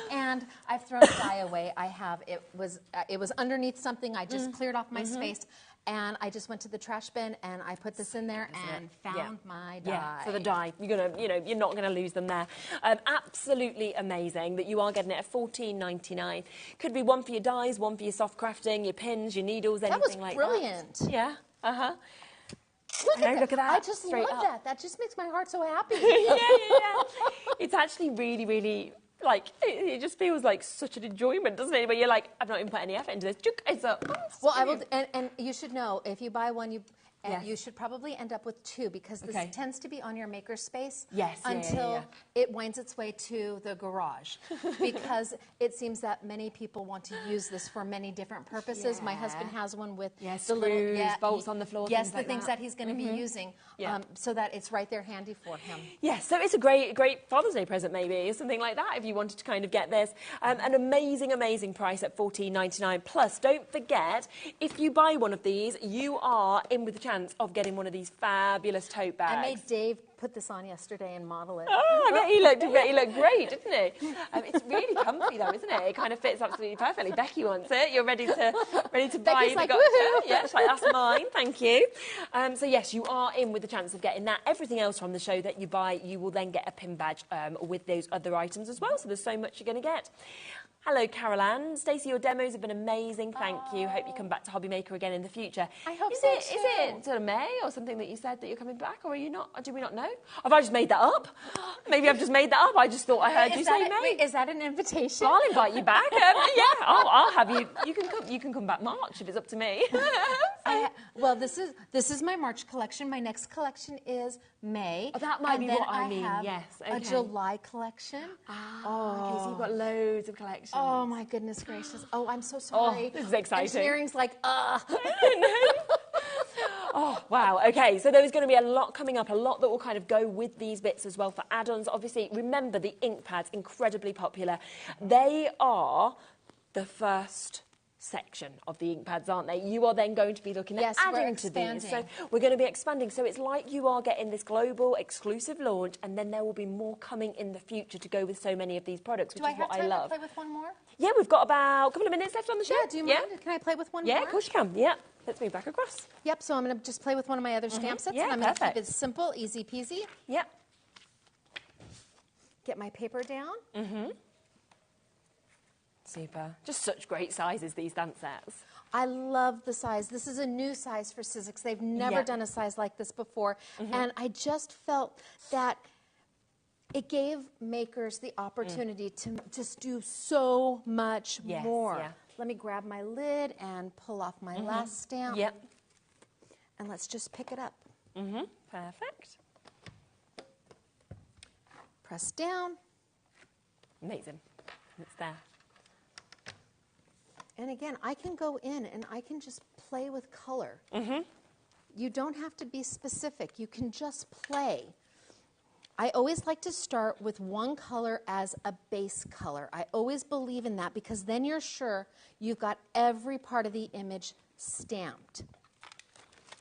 And I've thrown a die away. I have. It was underneath something. I just cleared off my space. And I just went to the trash bin and I put this in there and found my die. Yeah, so the die, you're gonna, you know, you're not gonna lose them there. Absolutely amazing that you are getting it at $14.99. Could be one for your dies, one for your soft crafting, your pins, your needles, anything like that. That was brilliant. Yeah. Look at that. I just love that. That just makes my heart so happy. Yeah. It's actually really, really. Like, it just feels like such an enjoyment, doesn't it? Where you're like, I've not even put any effort into this. It's a, well, I will, and you should know, if you buy one, you should probably end up with 2 because this tends to be on your maker space until it winds its way to the garage because it seems that many people want to use this for many different purposes. My husband has one with the little bolts on the floor. Yes, the things that he's going to be using so that it's right there handy for him. Yes, so it's a great Father's Day present maybe, or something like that if you wanted to kind of get this. An amazing price at $14.99. Plus, don't forget, if you buy one of these, you are in with the chance of getting one of these fabulous tote bags. I made Dave put this on yesterday and model it. Oh, I bet he looked great, didn't he? It's really comfy though, isn't it? It kind of fits absolutely perfectly. Becky wants it. You're ready to buy the gotcha. Yeah, she's like, that's mine, thank you. So yes, you are in with the chance of getting that. Everything else from the show that you buy, you will then get a pin badge with those other items as well. So there's so much you're going to get. Hello, Carol Ann. Stacey, your demos have been amazing. Thank you. Hope you come back to HobbyMaker again in the future. I hope so too. Is it sort of May or something that you said that you're coming back, or are you not? Or do we not know? Have I just made that up? Maybe I've just made that up. I just thought I heard you say May. Wait, is that an invitation? Well, I'll invite you back. Yeah, I'll have you. You can come back March if it's up to me. Well, this is my March collection. My next collection is May. Oh, that might be what I mean. Yes. Okay. A July collection. Okay, so you've got loads of collections. Oh my goodness gracious! Oh, I'm so sorry. Oh, this is exciting. Engineering's like, Oh, wow. Okay, so there's going to be a lot coming up, a lot that will kind of go with these bits as well for add-ons. Obviously, remember the ink pads, incredibly popular. They are the first section of the ink pads, aren't they? You are then going to be looking at adding to these. So we're going to be expanding. So it's like you are getting this global exclusive launch, and then there will be more coming in the future to go with so many of these products, which is what I love. Do I have time to play with one more? Yeah, we've got about a couple of minutes left on the show. Yeah, do you mind? Can I play with one more? Yeah, of course you can. Yeah. Let's move back across. Yep, so I'm going to just play with one of my other stamp sets. Yeah, and I'm going to keep it simple, easy peasy. Yep. Get my paper down. Super. Just such great sizes, these stamp sets. I love the size. This is a new size for Sizzix. They've never done a size like this before. And I just felt that it gave makers the opportunity to just do so much more. Yeah. Let me grab my lid and pull off my last stamp. Yep. And let's just pick it up. Perfect. Press down. Amazing. It's there. And again, I can go in and I can just play with color. You don't have to be specific. You can just play. I always like to start with one color as a base color. I always believe in that because then you're sure you've got every part of the image stamped.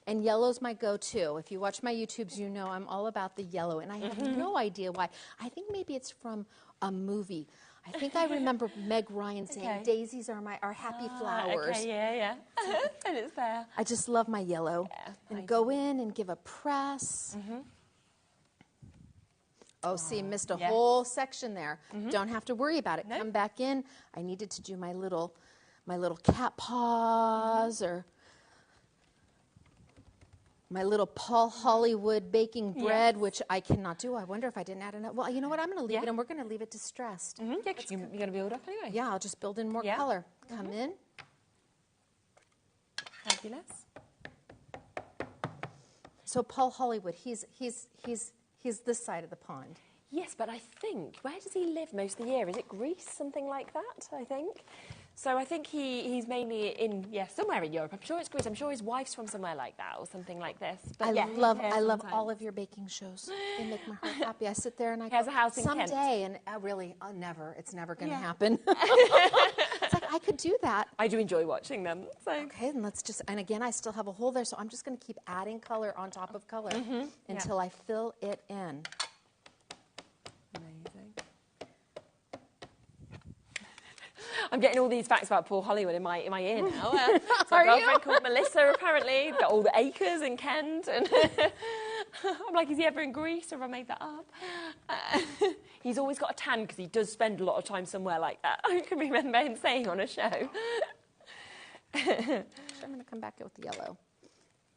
And yellow's my go-to. If you watch my YouTubes, you know I'm all about the yellow, and I have no idea why. I think maybe it's from a movie. I think I remember Meg Ryan saying, daisies are happy flowers. Okay, yeah. And it's there. I just love my yellow. Yeah, and go in and give a press. Oh, see, missed a whole section there. Don't have to worry about it. Come back in. I needed to do my little cat paws or my little Paul Hollywood baking bread, which I cannot do. I wonder if I didn't add enough. Well, you know what? I'm going to leave it, and we're going to leave it distressed. Yeah, because you're going to build up anyway. Yeah, I'll just build in more color. Come in. Fabulous. So Paul Hollywood, he's this side of the pond. Yes, but I think, where does he live most of the year? Is it Greece, something like that, I think? So I think he's mainly in, somewhere in Europe. I'm sure it's Greece. I'm sure his wife's from somewhere like that or something like this. But I love all of your baking shows. They make my heart happy. I sit there and I go, has a house in someday, Kent. and really, never. It's never going to happen. It's like, I could do that. I do enjoy watching them. So. Okay, then let's just, and again, I still have a hole there, so I'm just going to keep adding color on top of color until I fill it in. Amazing. I'm getting all these facts about Paul Hollywood in my ear now. So a girlfriend called Melissa, apparently. Got all the acres in Kent. And I'm like, is he ever in Greece or have I made that up? He's always got a tan because he does spend a lot of time somewhere like that. I can remember him saying on a show. I'm going to come back with the yellow.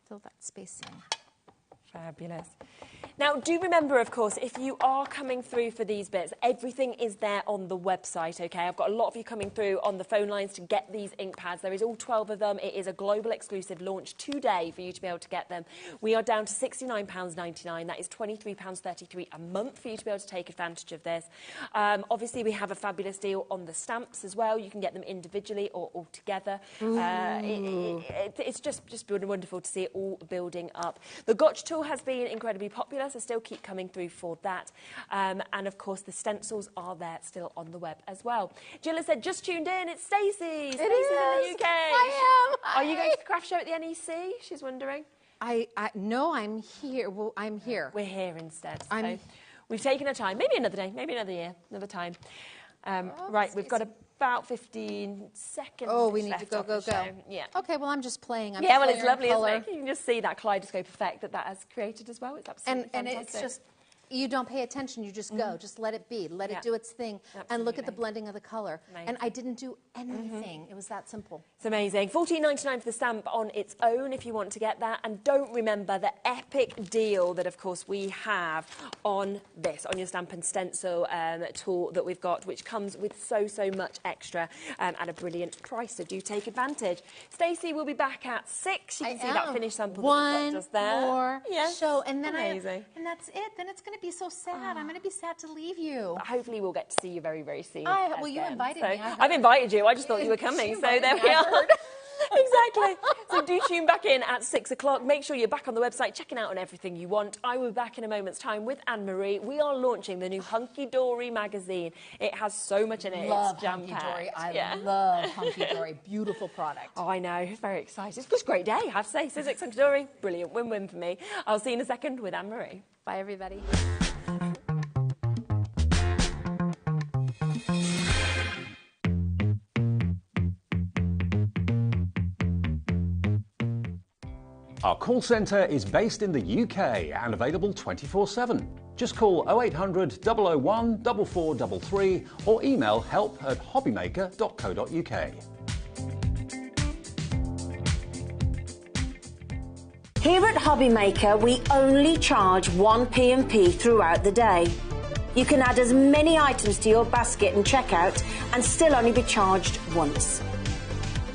Fill that space in. Fabulous. Now, do remember, of course, if you are coming through for these bits, everything is there on the website, OK? I've got a lot of you coming through on the phone lines to get these ink pads. There is all 12 of them. It is a global exclusive launch today for you to be able to get them. We are down to £69.99. That is £23.33 a month for you to be able to take advantage of this. Obviously, we have a fabulous deal on the stamps as well. You can get them individually or all together. It's just wonderful to see it all building up. The Gotch tool has been incredibly popular, so still keep coming through for that. And of course, the stencils are there still on the web as well. Jill has said, just tuned in, it's Stacey. Stacey's in the UK. I am. Are you going to the craft show at the NEC? She's wondering. No, I'm here. Well, I'm here. We're here instead. So we've taken our time. Maybe another day, maybe another year, another time. Right, we've got about 15 seconds. Oh, we need to go. Yeah. Okay, well, I'm just playing. Well, it's lovely, isn't it? You can just see that kaleidoscope effect that has created as well. It's absolutely and fantastic. it's just, you don't pay attention, you just go. Just let it be. Let it do its thing. Absolutely. And look at the blending of the color. Amazing. And I didn't do anything. It was that simple. It's amazing. $14.99 for the stamp on its own if you want to get that. And don't remember the epic deal that, of course, we have on this, on your stamp and stencil tool that we've got, which comes with so much extra at a brilliant price. So do take advantage. Stacey will be back at 6. You can see that finished sample that we've got just there. One more show. And then amazing. And that's it. Then it's going to be so sad. I'm going to be sad to leave you. But hopefully we'll get to see you very, very soon. Well, you invited me. I've invited you. I just thought you were coming. So there we are. Exactly. So do tune back in at 6 o'clock. Make sure you're back on the website, checking out on everything you want. I will be back in a moment's time with Anne-Marie. We are launching the new Hunky Dory magazine. It has so much in it. Love it's jam-packed. Hunky Dory. I love Hunky Dory. Beautiful product. Oh, I know. Very excited. It's just a great day, I have to say. Sizzix Hunky Dory, brilliant. Win-win for me. I'll see you in a second with Anne-Marie. Bye, everybody. Our call centre is based in the UK and available 24/7. Just call 0800 001 4433 or email help@hobbymaker.co.uk. Here at HobbyMaker, we only charge 1 P&P throughout the day. You can add as many items to your basket and checkout and still only be charged once.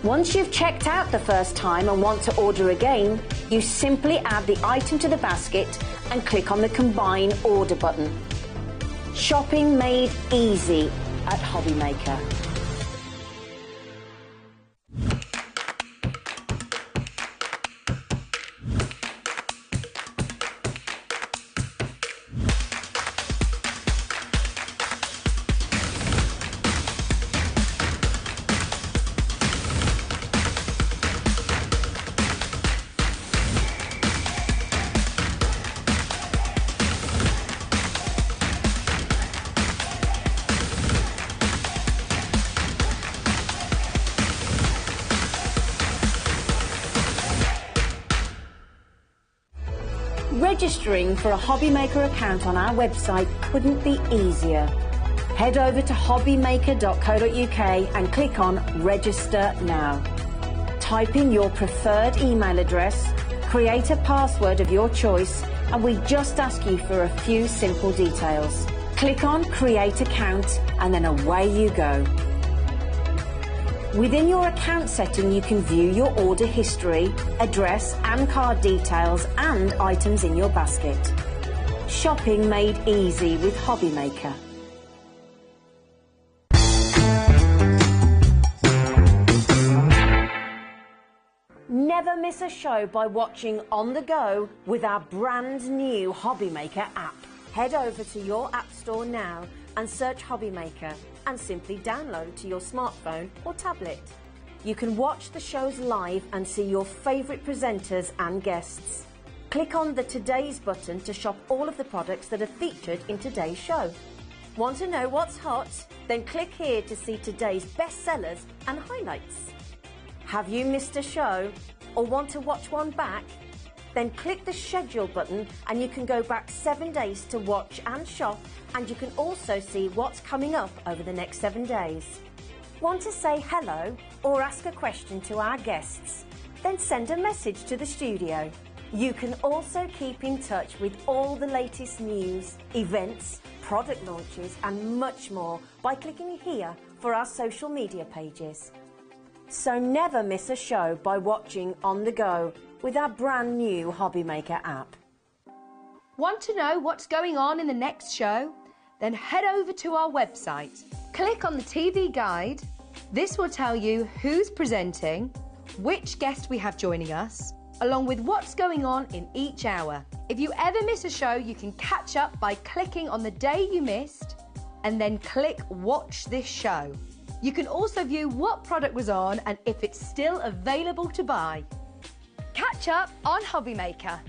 Once you've checked out the first time and want to order again, you simply add the item to the basket and click on the Combine Order button. Shopping made easy at HobbyMaker. Registering for a HobbyMaker account on our website couldn't be easier. Head over to hobbymaker.co.uk and click on Register Now. Type in your preferred email address, create a password of your choice, and we just ask you for a few simple details. Click on Create Account and then away you go. Within your account setting, you can view your order history, address and card details and items in your basket. Shopping made easy with HobbyMaker. Never miss a show by watching on the go with our brand new HobbyMaker app. Head over to your app store now and search HobbyMaker and simply download to your smartphone or tablet. You can watch the shows live and see your favourite presenters and guests. Click on the Today's button to shop all of the products that are featured in today's show. Want to know what's hot? Then click here to see today's bestsellers and highlights. Have you missed a show or want to watch one back? Then click the schedule button and you can go back 7 days to watch and shop, and you can also see what's coming up over the next 7 days. Want to say hello or ask a question to our guests? Then send a message to the studio. You can also keep in touch with all the latest news, events, product launches and much more by clicking here for our social media pages. So never miss a show by watching on the go with our brand new HobbyMaker app. Want to know what's going on in the next show? Then head over to our website. Click on the TV guide. This will tell you who's presenting, which guest we have joining us, along with what's going on in each hour. If you ever miss a show, you can catch up by clicking on the day you missed and then click Watch This Show. You can also view what product was on and if it's still available to buy. Catch up on HobbyMaker.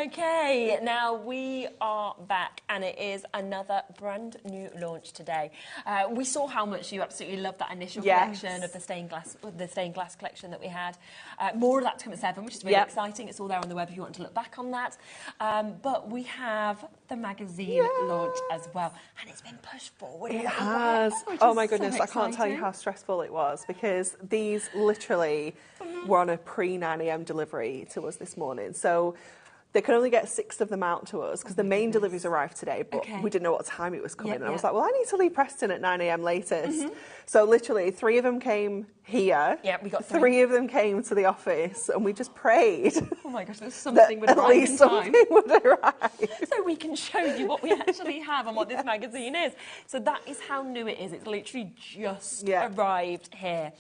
Okay, now we are back and it is another brand new launch today. We saw how much you absolutely loved that initial collection of the stained glass collection that we had. More of that to come at 7, which is really exciting. It's all there on the web if you want to look back on that. But we have the magazine launch as well, and it's been pushed forward. It has. Oh my goodness, I can't tell you how stressful it was because these literally were on a pre-9 AM delivery to us this morning. So they could only get 6 of them out to us because the main deliveries arrived today, but we didn't know what time it was coming. And I was like, well, I need to leave Preston at 9 AM latest. So literally 3 of them came here. Yeah, we got 3 of them came to the office, and we just prayed. Oh my gosh, there's something would arrive at least in time. something would arrive. So we can show you what we actually have and what this magazine is. So that is how new it is. It's literally just arrived here.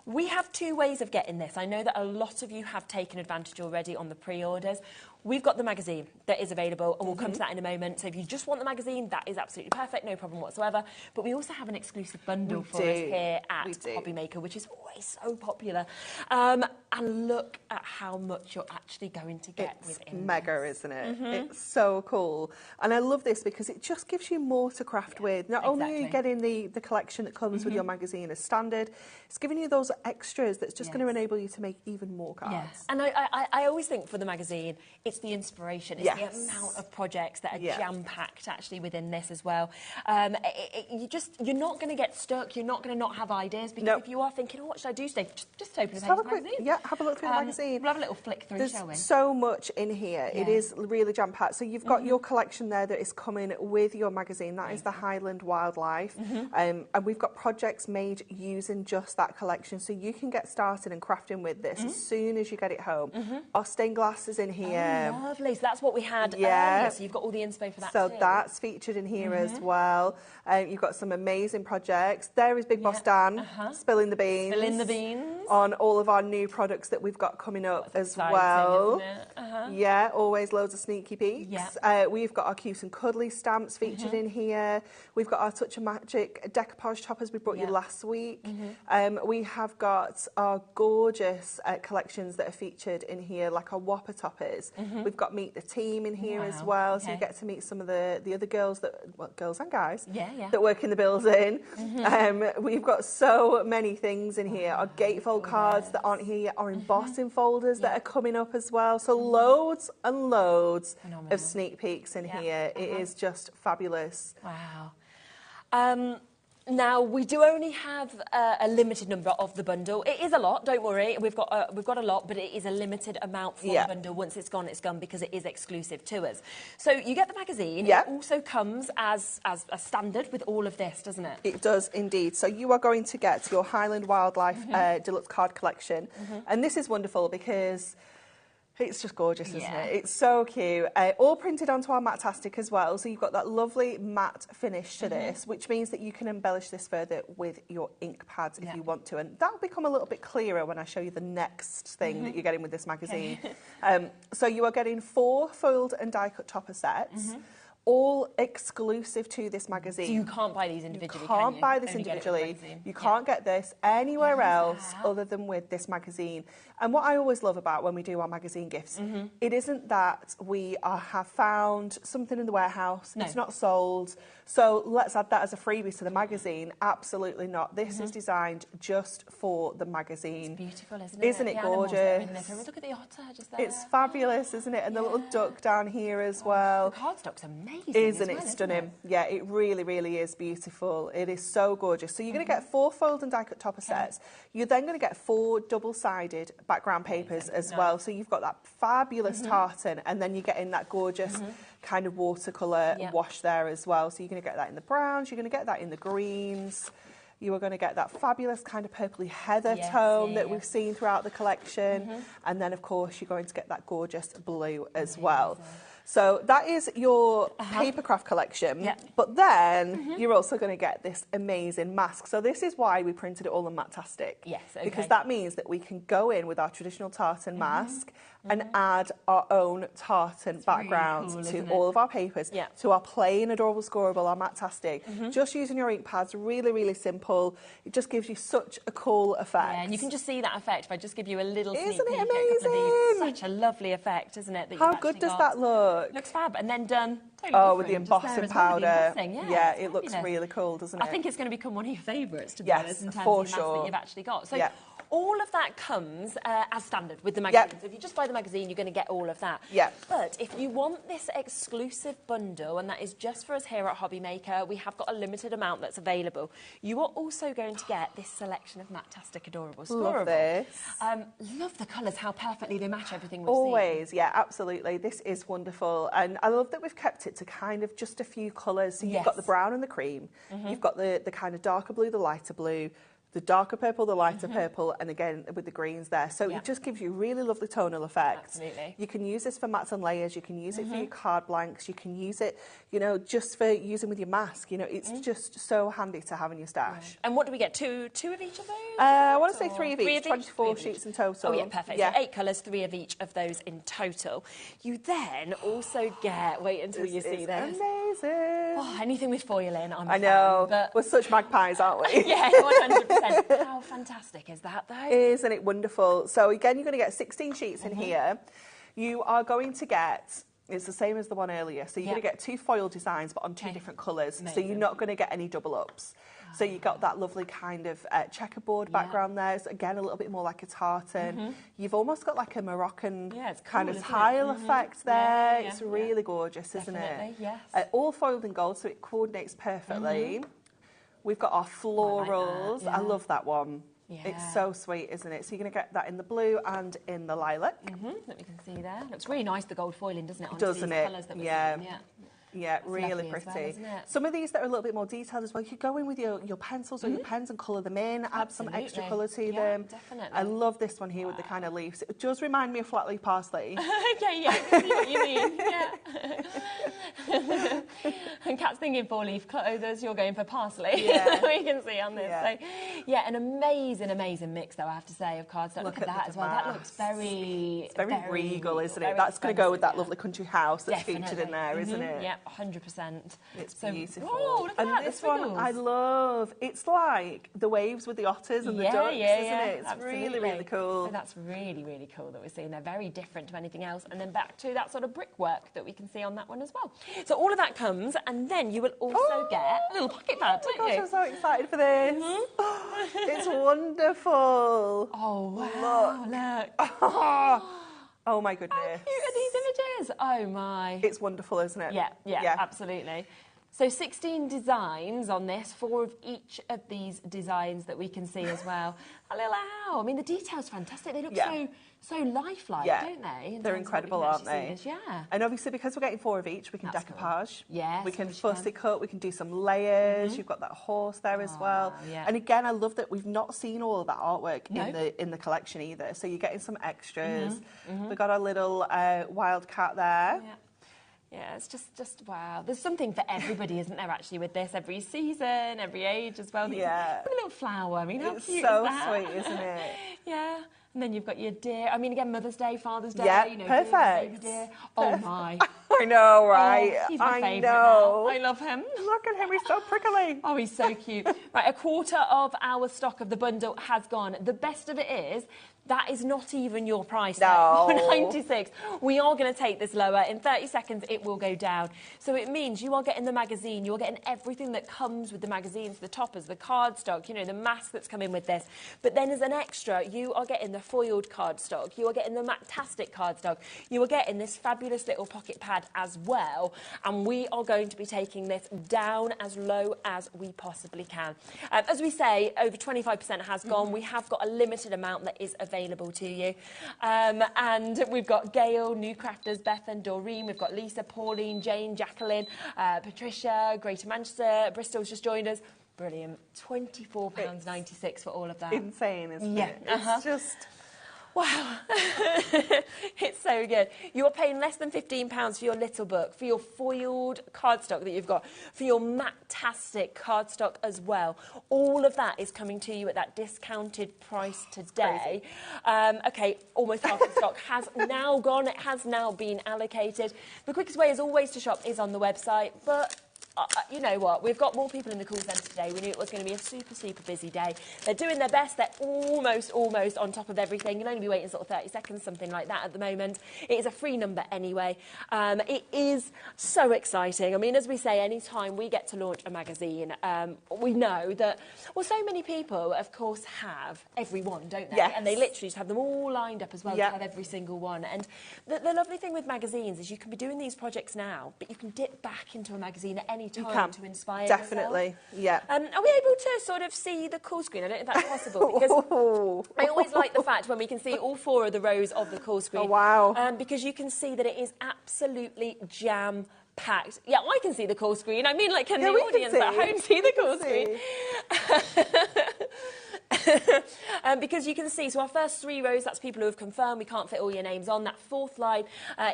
We have 2 ways of getting this. I know that a lot of you have taken advantage already on the pre-orders. We've got the magazine that is available, and we'll come to that in a moment. So if you just want the magazine, that is absolutely perfect, no problem whatsoever. But we also have an exclusive bundle for us here at HobbyMaker, which is always so popular. And look at how much you're actually going to get within. It's mega, isn't it? It's so cool. And I love this because it just gives you more to craft with. Not only are you getting the collection that comes with your magazine as standard, it's giving you those extras that's just going to enable you to make even more cards. Yes. And I always think for the magazine, it's the inspiration, it's the amount of projects that are jam-packed actually within this as well. You're not going to get stuck, you're not going to not have ideas, because if you are thinking, oh, what should I do today? Just open the magazine. Have a look through the magazine. We'll have a little flick through, shall we? There's so much in here. It is really jam-packed. So you've got your collection there that is coming with your magazine. That is the Highland Wildlife. And we've got projects made using just that collection. So you can get started and crafting with this as soon as you get it home. Our stained glass is in here. Lovely. So that's what we had earlier. So you've got all the inspo for that so too. That's featured in here as well. You've got some amazing projects. There is Big Boss Dan spilling the beans. Spilling the beans. On all of our new products that we've got coming up as well. Yeah, always loads of sneaky peeks. We've got our cute and cuddly stamps featured in here. We've got our Touch of Magic decoupage toppers we brought you last week. We have got our gorgeous collections that are featured in here, like our Whopper toppers. We've got Meet the Team in here as well, so you get to meet some of the other girls girls and guys that work in the building. We've got so many things in here. Our gatefold cards that aren't here yet, our embossing folders that are coming up as well. So loads and loads of sneak peeks in here. It is just fabulous. Wow. Now, we do only have a limited number of the bundle. It is a lot, don't worry. We've got a lot, but it is a limited amount for the bundle. Once it's gone because it is exclusive to us. So you get the magazine. It also comes as a standard with all of this, doesn't it? It does indeed. So you are going to get your Highland Wildlife Deluxe Card Collection. And this is wonderful because it's just gorgeous, isn't it? It's so cute. All printed onto our Matte-tastic as well. So you've got that lovely matte finish to this, which means that you can embellish this further with your ink pads if you want to. And that'll become a little bit clearer when I show you the next thing that you're getting with this magazine. So you are getting 4 foiled and die-cut topper sets. All exclusive to this magazine. So you can't buy these individually, You can't buy this individually. You can't get this anywhere else other than with this magazine. And what I always love about when we do our magazine gifts, it isn't that we have found something in the warehouse, it's not sold, so let's add that as a freebie to the magazine. Absolutely not. This is designed just for the magazine. It's beautiful, isn't it? Isn't it gorgeous? Look at the otter just there. It's fabulous, isn't it? And the little duck down here as well. The cardstock's amazing. Isn't it stunning? Yeah, it really, really is beautiful. It is so gorgeous. So you're going to get 4 foiled and die-cut topper sets. You're then going to get 4 double-sided background papers as well. So you've got that fabulous tartan, and then you're getting that gorgeous kind of watercolour wash there as well. So you're going to get that in the browns, you're going to get that in the greens. You are going to get that fabulous kind of purpley heather tone that we've seen throughout the collection. And then, of course, you're going to get that gorgeous blue as well. So that is your papercraft collection, but then you're also going to get this amazing mask. So this is why we printed it all on Matte-tastic. Because that means that we can go in with our traditional tartan mask and add our own tartan background really to cool, all of our papers, to our plain adorable scoreable, our Matte-tastic. Just using your ink pads, really, really simple. It just gives you such a cool effect. Yeah, and you can just see that effect if I just give you a little sneak Isn't peek it at a couple of amazing? these. Such a lovely effect, isn't it? That How good does that look? Looks fab, and then done. Totally with the different, embossing just there as well, powder. the embossing, Yeah, it looks really cool, doesn't it? I think it's going to become one of your favourites, to be honest, in terms for of the mask that you've actually got. So all of that comes as standard with the magazine. So if you just buy the magazine, you're going to get all of that. But if you want this exclusive bundle, and that is just for us here at HobbyMaker, we have got a limited amount that's available. You are also going to get this selection of Matte-tastic adorables. Love this. Love the colours, how perfectly they match everything we've Always, seen. yeah, absolutely. This is wonderful. And I love that we've kept it to kind of just a few colours. So you've got the brown and the cream. You've got the kind of darker blue, the lighter blue, the darker purple, the lighter purple, and again with the greens there. So it just gives you really lovely tonal effects. Absolutely. You can use this for mats and layers. You can use it for your card blanks. You can use it, you know, just for using with your mask. You know, it's just so handy to have in your stash. And what do we get? Two of each of those? I want to say 3 of each. 24 sheets in total. Oh yeah, perfect. Yeah. So 8 colours, 3 of each of those in total. You then also get. Wait until you see this. Amazing. Oh, anything with foil in, I'm a I know. fan, but We're such magpies, aren't we? yeah, 100%. How fantastic is that, though? Isn't it wonderful? So again, you're going to get 16 sheets in here. You are going to get, it's the same as the one earlier, so you're going to get 2 foil designs, but on 2 different colours. So you're not going to get any double ups. So you've got that lovely kind of checkerboard background there. So again, a little bit more like a tartan. You've almost got like a Moroccan kind of tile effect there. It's really gorgeous, isn't it? Yes. All foiled in gold, so it coordinates perfectly. We've got our florals. I love that one. Yeah. It's so sweet, isn't it? So you're going to get that in the blue and in the lilac. That we can see there. Looks really nice, the gold foiling, doesn't it? Doesn't it? Colours that we're seeing. Yeah, really pretty. Well, isn't it? Some of these that are a little bit more detailed as well, you could go in with your pencils or your pens and colour them in, add some extra colour to them. Definitely. I love this one here with the kind of leaves. It does remind me of flat leaf parsley. Okay, yeah, I can see what you mean. Yeah. And Kat's thinking 4-leaf clothers, you're going for parsley. Yeah. We can see on this. Yeah. So, yeah, an amazing mix, though, I have to say, of cardstock. Look at that as well. That looks very... It's very regal, isn't it? That's going to go with that lovely country house that's featured in there, isn't it? Yeah, 100%. It's beautiful. Oh, look at that, this one I love. It's like the waves with the otters and the ducks, isn't it? It's really cool. So that's really cool that we're seeing. They're very different to anything else. And then back to that sort of brickwork that we can see on that one as well. So all of that comes, and then you will also get a little pocket pad, don't you? I'm so excited for this. It's wonderful. Oh, wow. Look. Oh my goodness. How cute are these images? Oh my. It's wonderful, isn't it? Yeah, absolutely. So 16 designs on this, 4 of each of these designs that we can see as well. A little owl. I mean, the detail's fantastic. They look so lifelike, don't they? They're incredible, aren't they? Yeah. And obviously, because we're getting 4 of each, we can decoupage. Cool. Yes. We can fussy cut. We can do some layers. You've got that horse there as well. Yeah. And again, I love that we've not seen all of that artwork in the collection either. So you're getting some extras. We've got our little wild cat there. Yeah. Yeah, it's just wow. There's something for everybody, isn't there, actually, with this? Every season, every age as well. Yeah. A little flower. I mean, how it's cute so is that? sweet, isn't it? Yeah. And then you've got your deer. I mean, again, Mother's Day, Father's Day. Yeah, you know, perfect. Deer. Oh, my. I know, right? Oh, he's my favourite know. now. I love him. Look at him, he's so prickly. Oh, he's so cute. Right, a quarter of our stock of the bundle has gone. The best of it is, that is not even your price. No. $4.96. We are going to take this lower. In 30 seconds, it will go down. So it means you are getting the magazine. You are getting everything that comes with the magazines, the toppers, the cardstock, you know, the mask that's coming with this. But then as an extra, you are getting the foiled cardstock. You are getting the Mactastic cardstock. You are getting this fabulous little pocket pad as well. And we are going to be taking this down as low as we possibly can. As we say, over 25% has gone. We have got a limited amount that is available to you. And we've got Gail, New Crafters, Beth and Doreen. We've got Lisa, Pauline, Jane, Jacqueline, Patricia, Greater Manchester, Bristol's just joined us. Brilliant. £24.96 for all of that. Insane, isn't it? It's just... Wow. It's so good. You are paying less than £15 for your little book, for your foiled cardstock that you've got, for your Mactastic cardstock as well. All of that is coming to you at that discounted price today. Okay, almost half the stock has now gone. It has now been allocated. The quickest way, as always, to shop is on the website, but... you know what, we've got more people in the call centre today. We knew it was going to be a super busy day. They're doing their best. They're almost on top of everything. You'll only be waiting sort of 30 seconds, something like that at the moment. It is a free number anyway. It is so exciting. I mean, as we say, any time we get to launch a magazine, we know that, well, so many people, of course, have every one, don't they? Yes. And they literally just have them all lined up as well to have every single one. And the lovely thing with magazines is you can be doing these projects now, but you can dip back into a magazine at any time to inspire definitely yourself. Are we able to sort of see the call screen? I don't know if that's possible, because I always like the fact when we can see all 4 of the rows of the call screen. Oh, wow. Because you can see that it is absolutely jam-packed. Yeah, I can see the call screen. I mean, like, can the audience at home see the call screen? Because you can see, so our first 3 rows, that's people who have confirmed we can't fit all your names on. That 4th line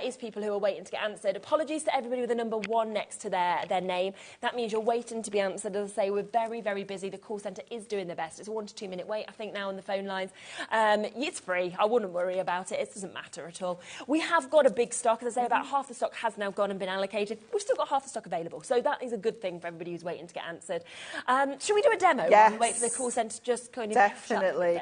is people who are waiting to get answered. Apologies to everybody with a number 1 next to their name. That means you're waiting to be answered. As I say, we're very, very busy. The call centre is doing their best. It's a 1 to 2 minute wait, I think, now on the phone lines. It's free. I wouldn't worry about it. It doesn't matter at all. We have got a big stock. As I say, about half the stock has now gone and been allocated. We've still got half the stock available. So that is a good thing for everybody who's waiting to get answered. Should we do a demo? Yes. And wait for the call centre to just kind of... Definitely.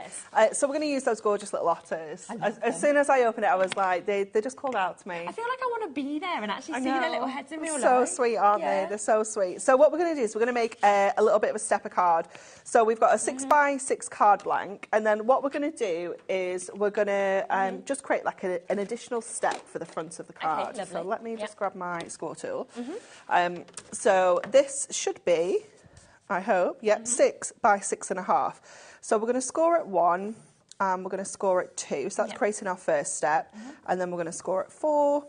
So we're going to use those gorgeous little otters. As soon as I opened it, I was like, they just called out to me. I feel like I want to be there and actually see their little heads in real life. So sweet, aren't they? They're so sweet. So what we're going to do is we're going to make a little bit of a stepper card. So we've got a 6x6 card blank, and then what we're going to do is we're going to just create like an additional step for the front of the card. Okay, so let me just grab my score tool. So this should be, I hope, 6 by 6.5. So we're going to score at 1, and we're going to score at 2. So that's creating our first step, and then we're going to score at 4,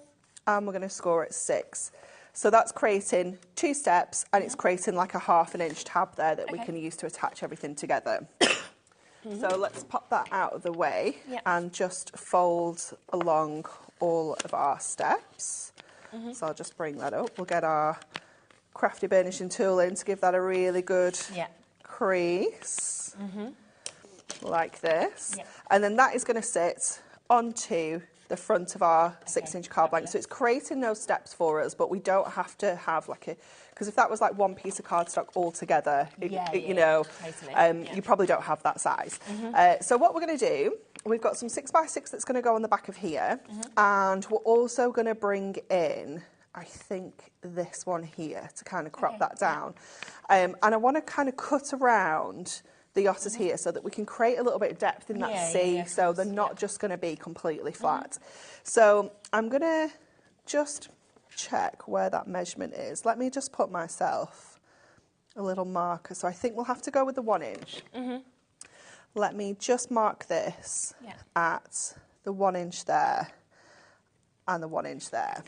and we're going to score at 6. So that's creating 2 steps, and it's creating like a 1/2 inch tab there that we can use to attach everything together. So let's pop that out of the way and just fold along all of our steps. So I'll just bring that up. We'll get our crafty burnishing tool in to give that a really good crease, like this. And then that is going to sit onto the front of our 6-inch card blank. So it's creating those steps for us, but we don't have to have like a, because if that was like one piece of cardstock all together, you know, you probably don't have that size. So what we're going to do, we've got some 6x6 that's going to go on the back of here, and we're also going to bring in, I think, this one here to kind of crop that down. And I want to kind of cut around the otters here so that we can create a little bit of depth in that sea, so they're not just going to be completely flat. So I'm going to just check where that measurement is. Let me just put myself a little marker. So I think we'll have to go with the 1 inch. Let me just mark this at the 1 inch there and the 1 inch there.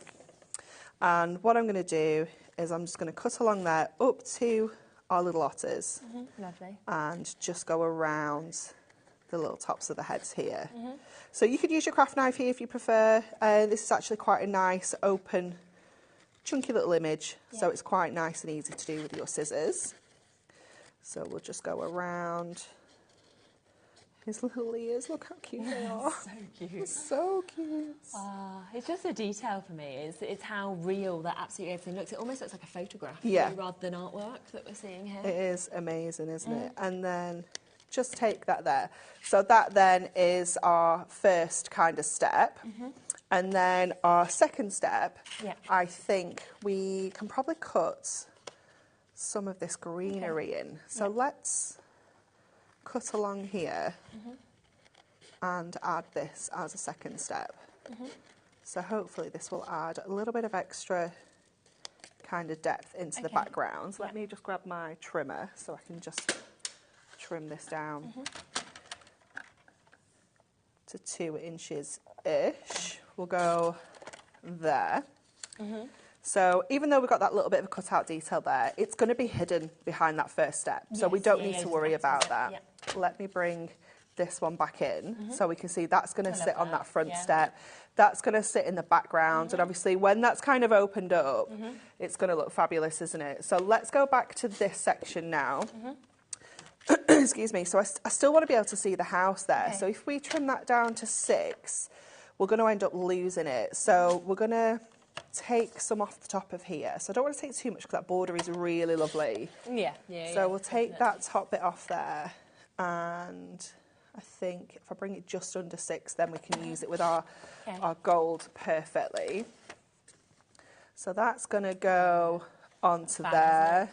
And what I'm going to do is I'm just going to cut along there up to our little otters, and just go around the little tops of the heads here. So you could use your craft knife here if you prefer. This is actually quite a nice, open, chunky little image, so it's quite nice and easy to do with your scissors. So we'll just go around his little ears. Look how cute they are. So cute. So cute. It's just a detail for me. It's how real that absolutely everything looks. It almost looks like a photograph rather than artwork that we're seeing here. It is amazing, isn't it? And then just take that there. So that then is our first kind of step. And then our second step, I think we can probably cut some of this greenery in. So let's cut along here and add this as a second step. So hopefully this will add a little bit of extra kind of depth into the background. Let me just grab my trimmer so I can just trim this down to 2 inches-ish. We'll go there. So even though we've got that little bit of a cutout detail there, it's going to be hidden behind that first step. So we don't need to worry about that. Let me bring this one back in so we can see that's going to sit on that front step. That's going to sit in the background. And obviously when that's kind of opened up, it's going to look fabulous, isn't it? So let's go back to this section now. Excuse me. So I still want to be able to see the house there. So if we trim that down to 6, we're going to end up losing it. So we're going to take some off the top of here. So I don't want to take too much because that border is really lovely. So we'll take that top bit off there, and I think if I bring it just under 6, then we can use it with our gold perfectly. So that's going to go onto there.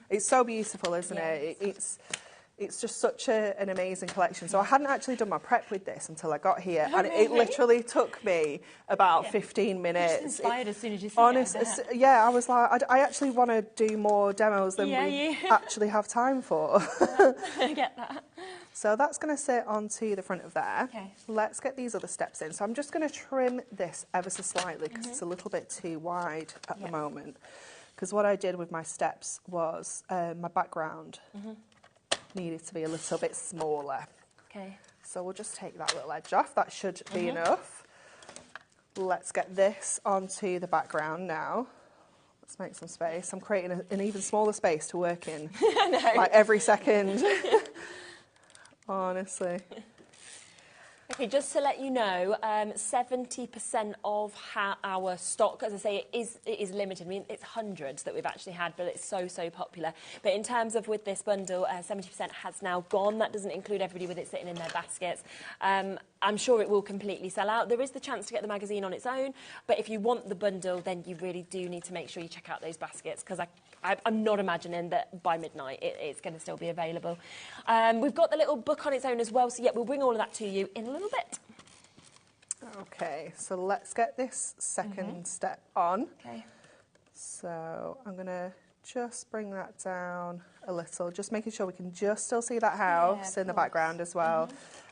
It's so beautiful, isn't it? It's just such an amazing collection. So I hadn't actually done my prep with this until I got here, and it literally took me about 15 minutes. You're just inspired as soon as you see it. I was like, I actually want to do more demos than we actually have time for. I get that. So that's going to sit onto the front of there. Let's get these other steps in. So I'm just going to trim this ever so slightly because it's a little bit too wide at the moment. Because what I did with my steps was my background needed to be a little bit smaller. Okay. So we'll just take that little edge off. That should be enough. Let's get this onto the background now. Let's make some space. I'm creating an even smaller space to work in, like every second. Honestly. Okay, just to let you know, 70% of our stock, as I say, it is limited. I mean, it's hundreds that we've actually had, but it's so popular. But in terms of with this bundle, 70% has now gone. That doesn't include everybody with it sitting in their baskets. I'm sure it will completely sell out. There is the chance to get the magazine on its own, but if you want the bundle, then you really do need to make sure you check out those baskets, because I'm not imagining that by midnight it's going to still be available. We've got the little book on its own as well, so yeah, we'll bring all of that to you in a little bit. Okay, so let's get this second step on. Okay. So I'm going to just bring that down a little, just making sure we can just still see that house in the background as well.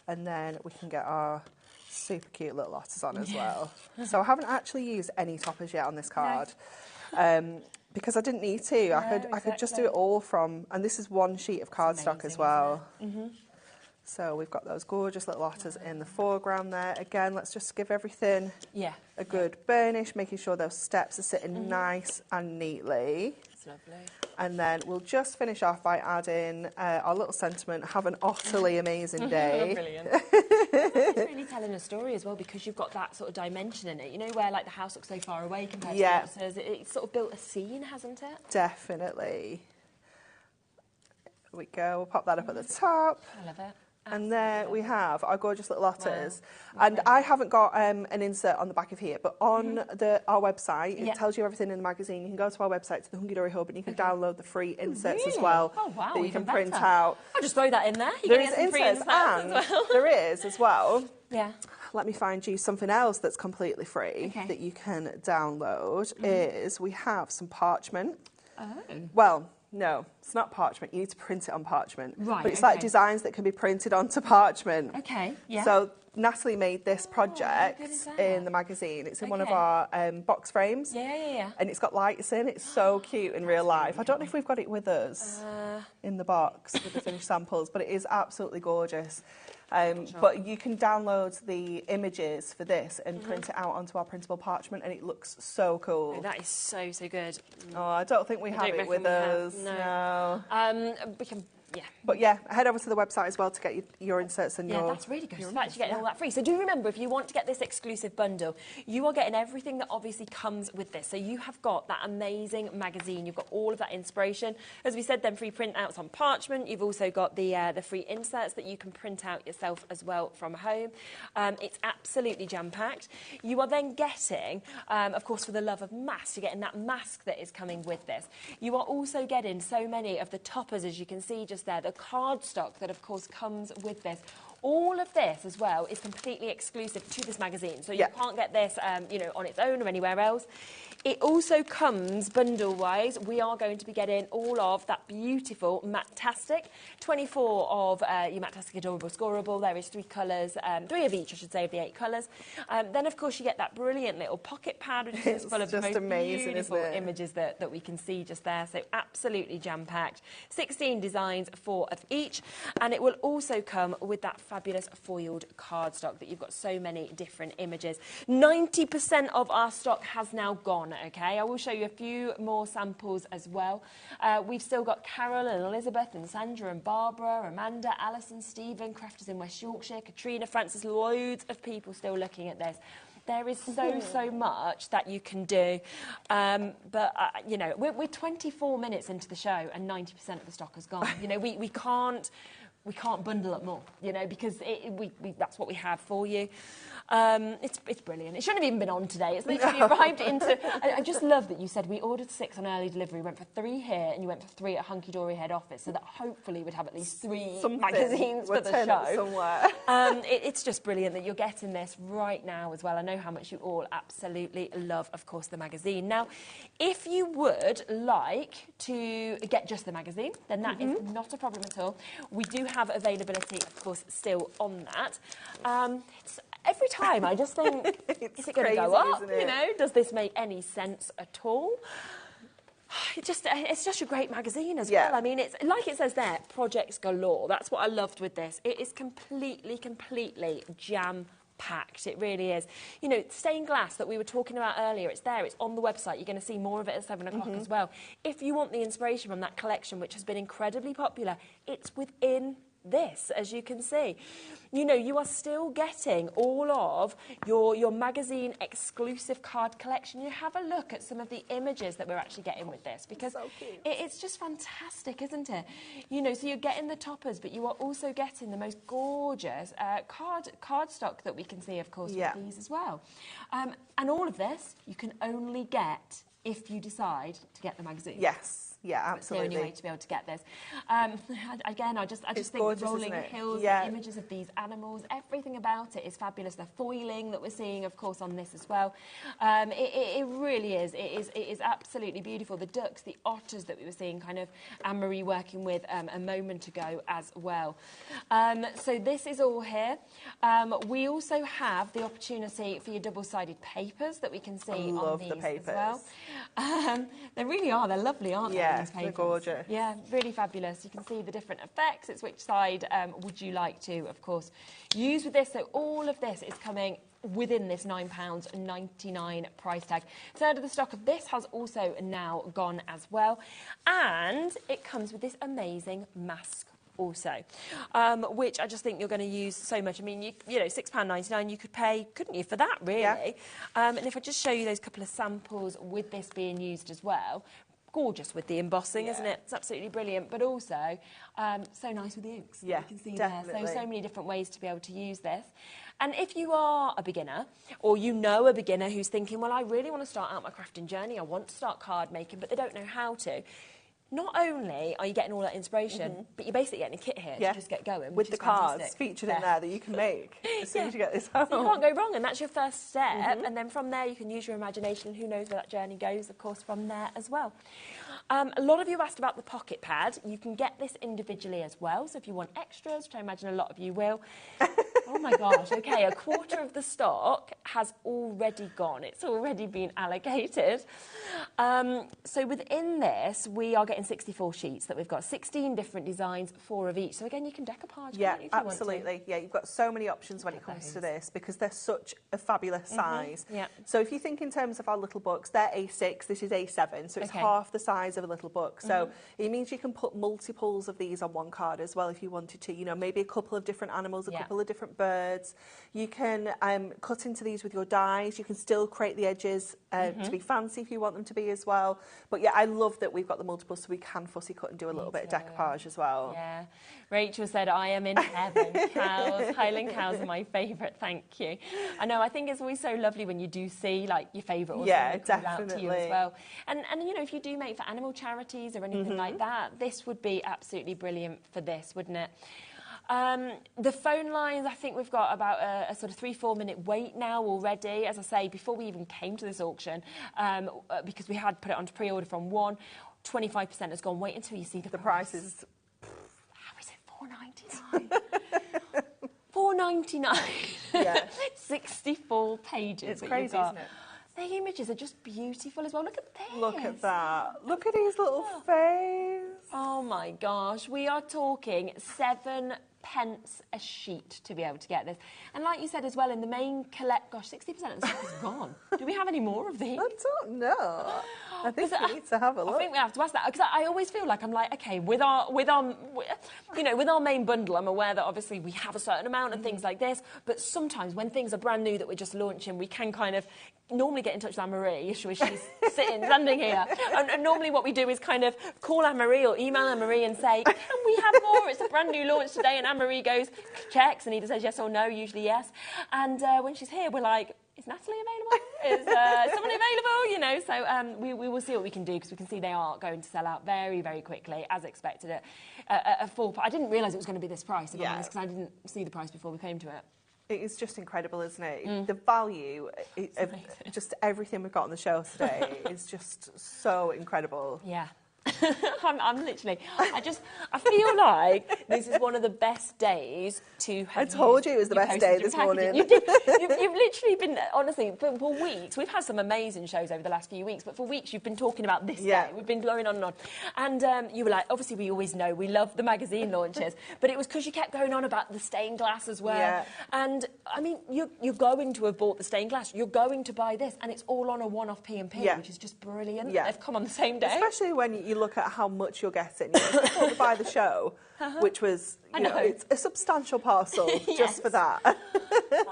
And then we can get our super cute little otters on as well. So I haven't actually used any toppers yet on this card. Because I didn't need to. I could just do it all from, and this is one sheet of cardstock as well. So we've got those gorgeous little otters in the foreground there. Again, let's just give everything a good burnish, making sure those steps are sitting nice and neatly. That's lovely. And then we'll just finish off by adding our little sentiment, have an utterly amazing day. Brilliant. It's really telling a story as well, because you've got that sort of dimension in it, you know, where like the house looks so far away compared to the houses. It's sort of built a scene, hasn't it? Definitely. There we go, we'll pop that up at the top. I love it. And there we have our gorgeous little otters. Wow. And I haven't got an insert on the back of here, but on our website, it tells you everything in the magazine. You can go to our website, to the Hunky Dory Hub, and you can download the free inserts as well that you can print out. I'll just throw that in there. There is inserts, and there is as well. Yeah. Let me find you something else that's completely free that you can download. Is we have some parchment. Oh. Well, no, it's not parchment. You need to print it on parchment. Right, but it's like designs that can be printed onto parchment. Okay, yeah. So Natalie made this project in the magazine. It's in one of our box frames. Yeah. And it's got lights in. It's so cute in real life. I don't know if we've got it with us in the box with the finished samples, but it is absolutely gorgeous. But you can download the images for this and print it out onto our printable parchment, and it looks so cool. Oh, that is so good. Oh, I don't think we have it with us. No. We can. Yeah. But yeah, head over to the website as well to get your inserts and your... that's really good. You're actually getting all that free. So do remember, if you want to get this exclusive bundle, you are getting everything that obviously comes with this. So you have got that amazing magazine. You've got all of that inspiration. As we said, then free printouts on parchment. You've also got the free inserts that you can print out yourself as well from home. It's absolutely jam-packed. You are then getting, of course, for the love of mask, you're getting that mask that is coming with this. You are also getting so many of the toppers, as you can see just there, the cardstock that of course comes with this. All of this as well is completely exclusive to this magazine, so you can't get this you know, on its own or anywhere else. It also comes bundle-wise. We are going to be getting all of that beautiful Matte-tastic, 24 of your Matte-tastic Adorable Scoreable. There is 3 colours, 3 of each, I should say, of the 8 colours. Then, of course, you get that brilliant little pocket pad, which is full of the most beautiful images that we can see just there. So absolutely jam-packed. 16 designs, 4 of each. And it will also come with that fabulous foiled cardstock that you've got so many different images. 90% of our stock has now gone. Okay, I will show you a few more samples as well. We've still got Carol and Elizabeth and Sandra and Barbara, Amanda, Alison, Stephen, crafters in West Yorkshire, Katrina, Francis, loads of people still looking at this. There is so much that you can do. But, you know, we're 24 minutes into the show and 90% of the stock has gone. You know, we can't bundle up more, you know, because that's what we have for you. It's brilliant. It shouldn't have even been on today. It's literally arrived into... I just love that you said we ordered 6 on early delivery, went for 3 here, and you went for 3 at Hunky Dory head office, so that hopefully we'd have at least 3 magazines for the show. Somewhere. It's just brilliant that you're getting this right now as well. I know how much you all absolutely love, of course, the magazine. Now, if you would like to get just the magazine, then that is not a problem at all. We do have availability, of course, still on that. Every time I just think, is it going to go up? You know, does this make any sense at all? it's just a great magazine as well. I mean, it's like it says there, projects galore. That's what I loved with this. It is completely jam-packed. It really is. You know, stained glass that we were talking about earlier, it's there, it's on the website. You're going to see more of it at 7 o'clock as well. If you want the inspiration from that collection, which has been incredibly popular, it's within this, as you can see. You know, you are still getting all of your magazine exclusive card collection. You have a look at some of the images that we're actually getting with this, because it's just fantastic, isn't it? You know, so you're getting the toppers, but you are also getting the most gorgeous card stock that we can see, of course, with these as well. And all of this you can only get if you decide to get the magazine. Yes. Yeah, absolutely. It's the only way to be able to get this. Again, I just think gorgeous, rolling hills, the images of these animals, everything about it is fabulous. The foiling that we're seeing, of course, on this as well. It really is. It is absolutely beautiful. The ducks, the otters that we were seeing, kind of Anne-Marie working with a moment ago as well. So this is all here. We also have the opportunity for your double-sided papers that we can see on these as well. They really are. They're lovely, aren't they? Yeah, they're gorgeous. Yeah, really fabulous. You can see the different effects. It's which side would you like to, of course, use with this. So all of this is coming within this £9.99 price tag. Third of the stock of this has also now gone as well. And it comes with this amazing mask also, which I just think you're going to use so much. I mean, you know, £6.99 you could pay, couldn't you, for that, really? Yeah. And if I just show you those couple of samples with this being used as well, gorgeous with the embossing, isn't it? It's absolutely brilliant, but also so nice with the inks. Yeah, you can see definitely. there. So many different ways to be able to use this. And if you are a beginner, or you know a beginner who's thinking, well, I really want to start out my crafting journey, I want to start card making, but they don't know how to, not only are you getting all that inspiration, but you're basically getting a kit here to just get going. With the cards featured in there that you can make as soon as you get this home. So you can't go wrong, and that's your first step. And then from there you can use your imagination, and who knows where that journey goes, of course, from there as well. A lot of you asked about the pocket pad. You can get this individually as well, so if you want extras, which I imagine a lot of you will. Oh my gosh, okay, a quarter of the stock has already gone. It's already been allocated. So within this, we are getting 64 sheets that we've got, 16 different designs, 4 of each. So again, you can decoupage. Yeah, absolutely. Yeah, you've got so many options when it comes to this, because they're such a fabulous size. Yeah. So if you think in terms of our little books, they're A6, this is A7, so it's half the size of a little book. So it means you can put multiples of these on one card as well if you wanted to. You know, maybe a couple of different animals, a couple of different birds. You can cut into these with your dies. You can still create the edges to be fancy if you want them to be as well. But yeah, I love that we've got the multiples, so we can fussy cut and do a little bit of decoupage as well. Yeah. Rachel said, I am in heaven. Cows, Highland cows are my favourite, thank you. I know, I think it's always so lovely when you do see, like, your favourite or something that comes out to you as well. And, you know, if you do make for animal charities or anything like that, this would be absolutely brilliant for this, wouldn't it? The phone lines, I think we've got about a sort of 3-4 minute wait now already. As I say, before we even came to this auction, because we had put it onto pre-order from 1, 25% has gone. Wait until you see the prices. How is it £4.99? £4.99. Yeah. 64 pages. It's crazy, isn't it? The images are just beautiful as well. Look at this. Look at that. Look at his little face. Oh my gosh. We are talking 7 pence a sheet to be able to get this. And like you said as well, in the main collect, gosh, 60% of the stuff is gone. Do we have any more of these? I don't know. I think we need to have a look. I think we have to ask that, because I always feel like I'm like, okay, with our main bundle, I'm aware that obviously we have a certain amount of things like this, but sometimes when things are brand new that we're just launching, we can kind of normally get in touch with Anne-Marie, she's standing here. And normally what we do is kind of call Anne-Marie or email Anne-Marie and say, can we have more? It's a brand new launch today. And Anne-Marie goes, checks, and either says yes or no, usually yes. And when she's here, we're like, is Natalie available? Is someone available? You know, so we will see what we can do, because we can see they are going to sell out very, very quickly, as expected, at a full price. I didn't realise it was going to be this price, to be honest, because I didn't see the price before we came to it. It is just incredible, isn't it? The value of just everything we've got on the show today is just so incredible. Yeah. I'm literally, I feel like this is one of the best days to have. I told you it was the best day this morning. You've literally been, honestly, for weeks, we've had some amazing shows over the last few weeks, but for weeks you've been talking about this day. We've been going on and on. And you were like, obviously we always know, we love the magazine launches, but it was because you kept going on about the stained glass as well. Yeah. And, I mean, you're going to have bought the stained glass, you're going to buy this, and it's all on a one-off P&P, which is just brilliant. Yeah. They've come on the same day. Especially when you look at how much you're getting. You know, before we buy the show, which was, you know, it's a substantial parcel just for that.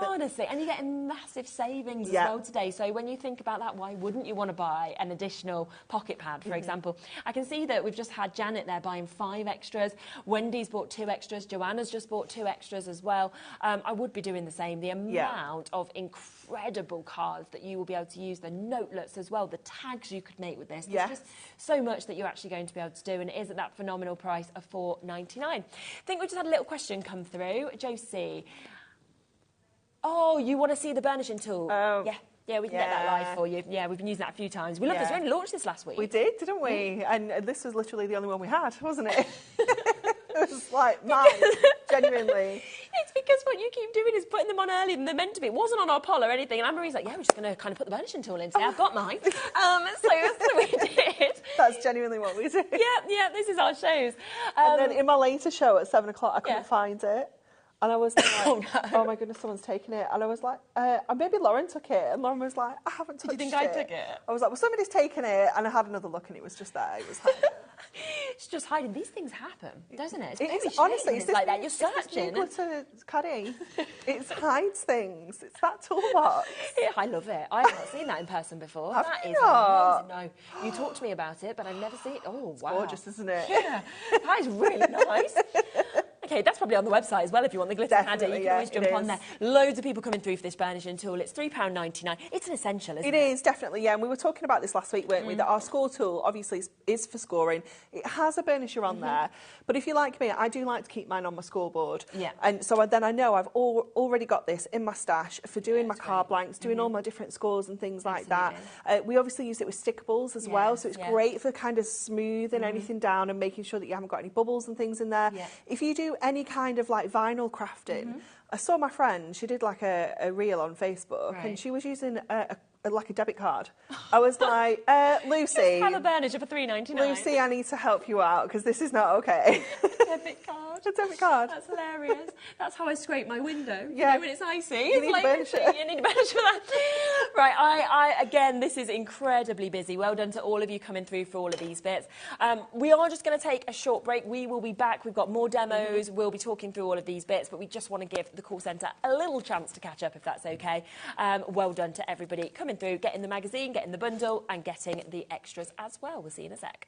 Honestly, and you're getting massive savings as well today. So when you think about that, why wouldn't you want to buy an additional pocket pad, for example? I can see that we've just had Janet there buying 5 extras. Wendy's bought 2 extras. Joanna's just bought 2 extras as well. I would be doing the same. The amount of incredible cards that you will be able to use, the notelets as well, the tags you could make with this. There's just so much that you're actually going to be able to do, and it is at that phenomenal price of $4.99. I think we just had a little question come through. Josie. Oh, you want to see the burnishing tool? Yeah, we can get that live for you. Yeah, we've been using that a few times. We love this. We only launched this last week. We did, didn't we? And this was literally the only one we had, wasn't it? It was like, mine, genuinely. It's because what you keep doing is putting them on early and they're meant to be. It wasn't on our poll or anything. And Anne-Marie's like, yeah, we're just going to kind of put the burnishing tool in today. I've got mine. So we did. That's genuinely what we did. Yeah, this is our shows. And then in my later show at 7 o'clock, I couldn't find it. And I was like, oh my goodness, someone's taken it. And I was like, maybe Lauren took it. And Lauren was like, I haven't touched it. Do you think I took it? I was like, well, somebody's taken it. And I had another look and it was just there. It was hiding. It's just hiding. These things happen, doesn't it? It's honestly, it's like that. You're searching. It's caddy. It hides things. It's that toolbox. I love it. I have not seen that in person before. That is amazing. No, you talked to me about it, but I've never seen it. Oh, it's wow. gorgeous, isn't it? Yeah, that is really nice. Okay, that's probably on the website as well if you want the glitter caddy. You can always jump on there. Loads of people coming through for this burnishing tool. It's £3.99. It's an essential, isn't it? It is, definitely, yeah. And we were talking about this last week, weren't we? That our score tool, obviously, is for scoring. It has a burnisher on there. But if you're like me, I do like to keep mine on my scoreboard. Yeah. And so then I know I've already got this in my stash for doing my card blanks, doing all my different scores and things like that. We obviously use it with stickables as well. So it's great for kind of smoothing anything down and making sure that you haven't got any bubbles and things in there. Yeah. If you do any kind of like vinyl crafting, I saw my friend, she did like a reel on Facebook and she was using like a debit card. I was like, Lucy, just have a burnisher for $3.99. Lucy, I need to help you out because this is not okay. Debit card. A debit card. That's hilarious. That's how I scrape my window. Yeah. You know, when it's icy. You need a burnisher. You need a burnisher for that. Right, again, this is incredibly busy. Well done to all of you coming through for all of these bits. We are just going to take a short break. We will be back. We've got more demos. We'll be talking through all of these bits, but we just want to give the call centre a little chance to catch up, if that's okay. Well done to everybody coming through, getting the magazine, getting the bundle, and getting the extras as well. We'll see you in a sec.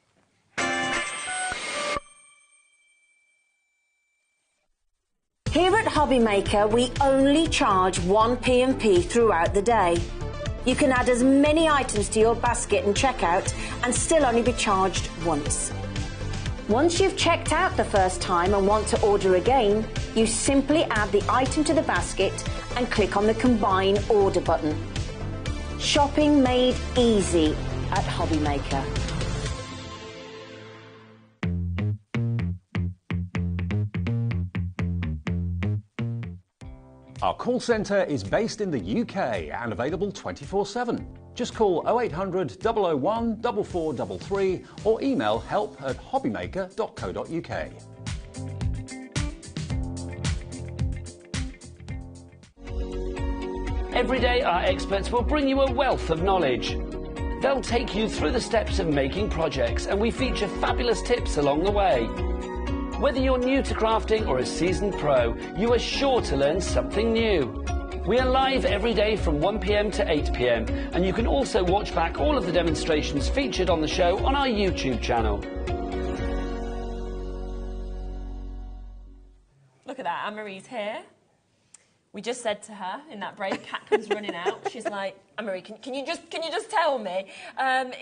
Here at HobbyMaker, we only charge 1 P&P throughout the day. You can add as many items to your basket and checkout and still only be charged once. Once you've checked out the first time and want to order again, you simply add the item to the basket and click on the Combine Order button. Shopping made easy at HobbyMaker. Our call centre is based in the UK and available 24/7. Just call 0800 001 4433 or email help@hobbymaker.co.uk. Every day, our experts will bring you a wealth of knowledge. They'll take you through the steps of making projects, and we feature fabulous tips along the way. Whether you're new to crafting or a seasoned pro, you are sure to learn something new. We are live every day from 1 p.m. to 8 p.m, and you can also watch back all of the demonstrations featured on the show on our YouTube channel. Look at that, Anne-Marie's here. We just said to her in that break, Kat comes running out. She's like, Anne-Marie, can you just tell me,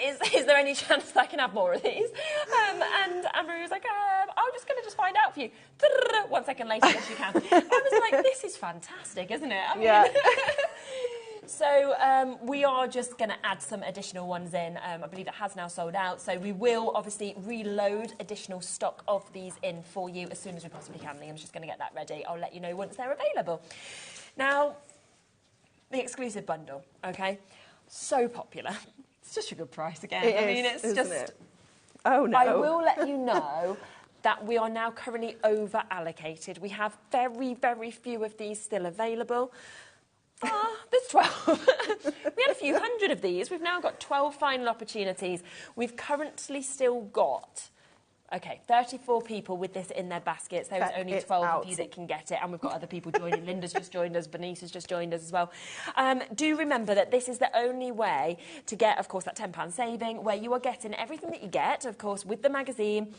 is there any chance that I can have more of these? And Anne-Marie was like, I'm just going to just find out for you. 1 second later, yes, you can. I was like, this is fantastic, isn't it? I mean, so we are just going to add some additional ones in. I believe it has now sold out, so we will obviously reload additional stock of these in for you as soon as we possibly can. Liam's just going to get that ready. I'll let you know once they're available. Now, the exclusive bundle, okay? So popular. It's just a good price again. It's just... It? Oh, no. I will let you know that we are now currently over-allocated. We have very, very few of these still available. There's 12. We had a few hundred of these. We've now got 12 final opportunities. We've currently still got... 34 people with this in their baskets. There's only 12 of you that can get it, and we've got other people joining. Linda's just joined us, Bernice has just joined us as well. Do remember that this is the only way to get, of course, that £10 saving, where you are getting everything that you get, of course, with the magazine,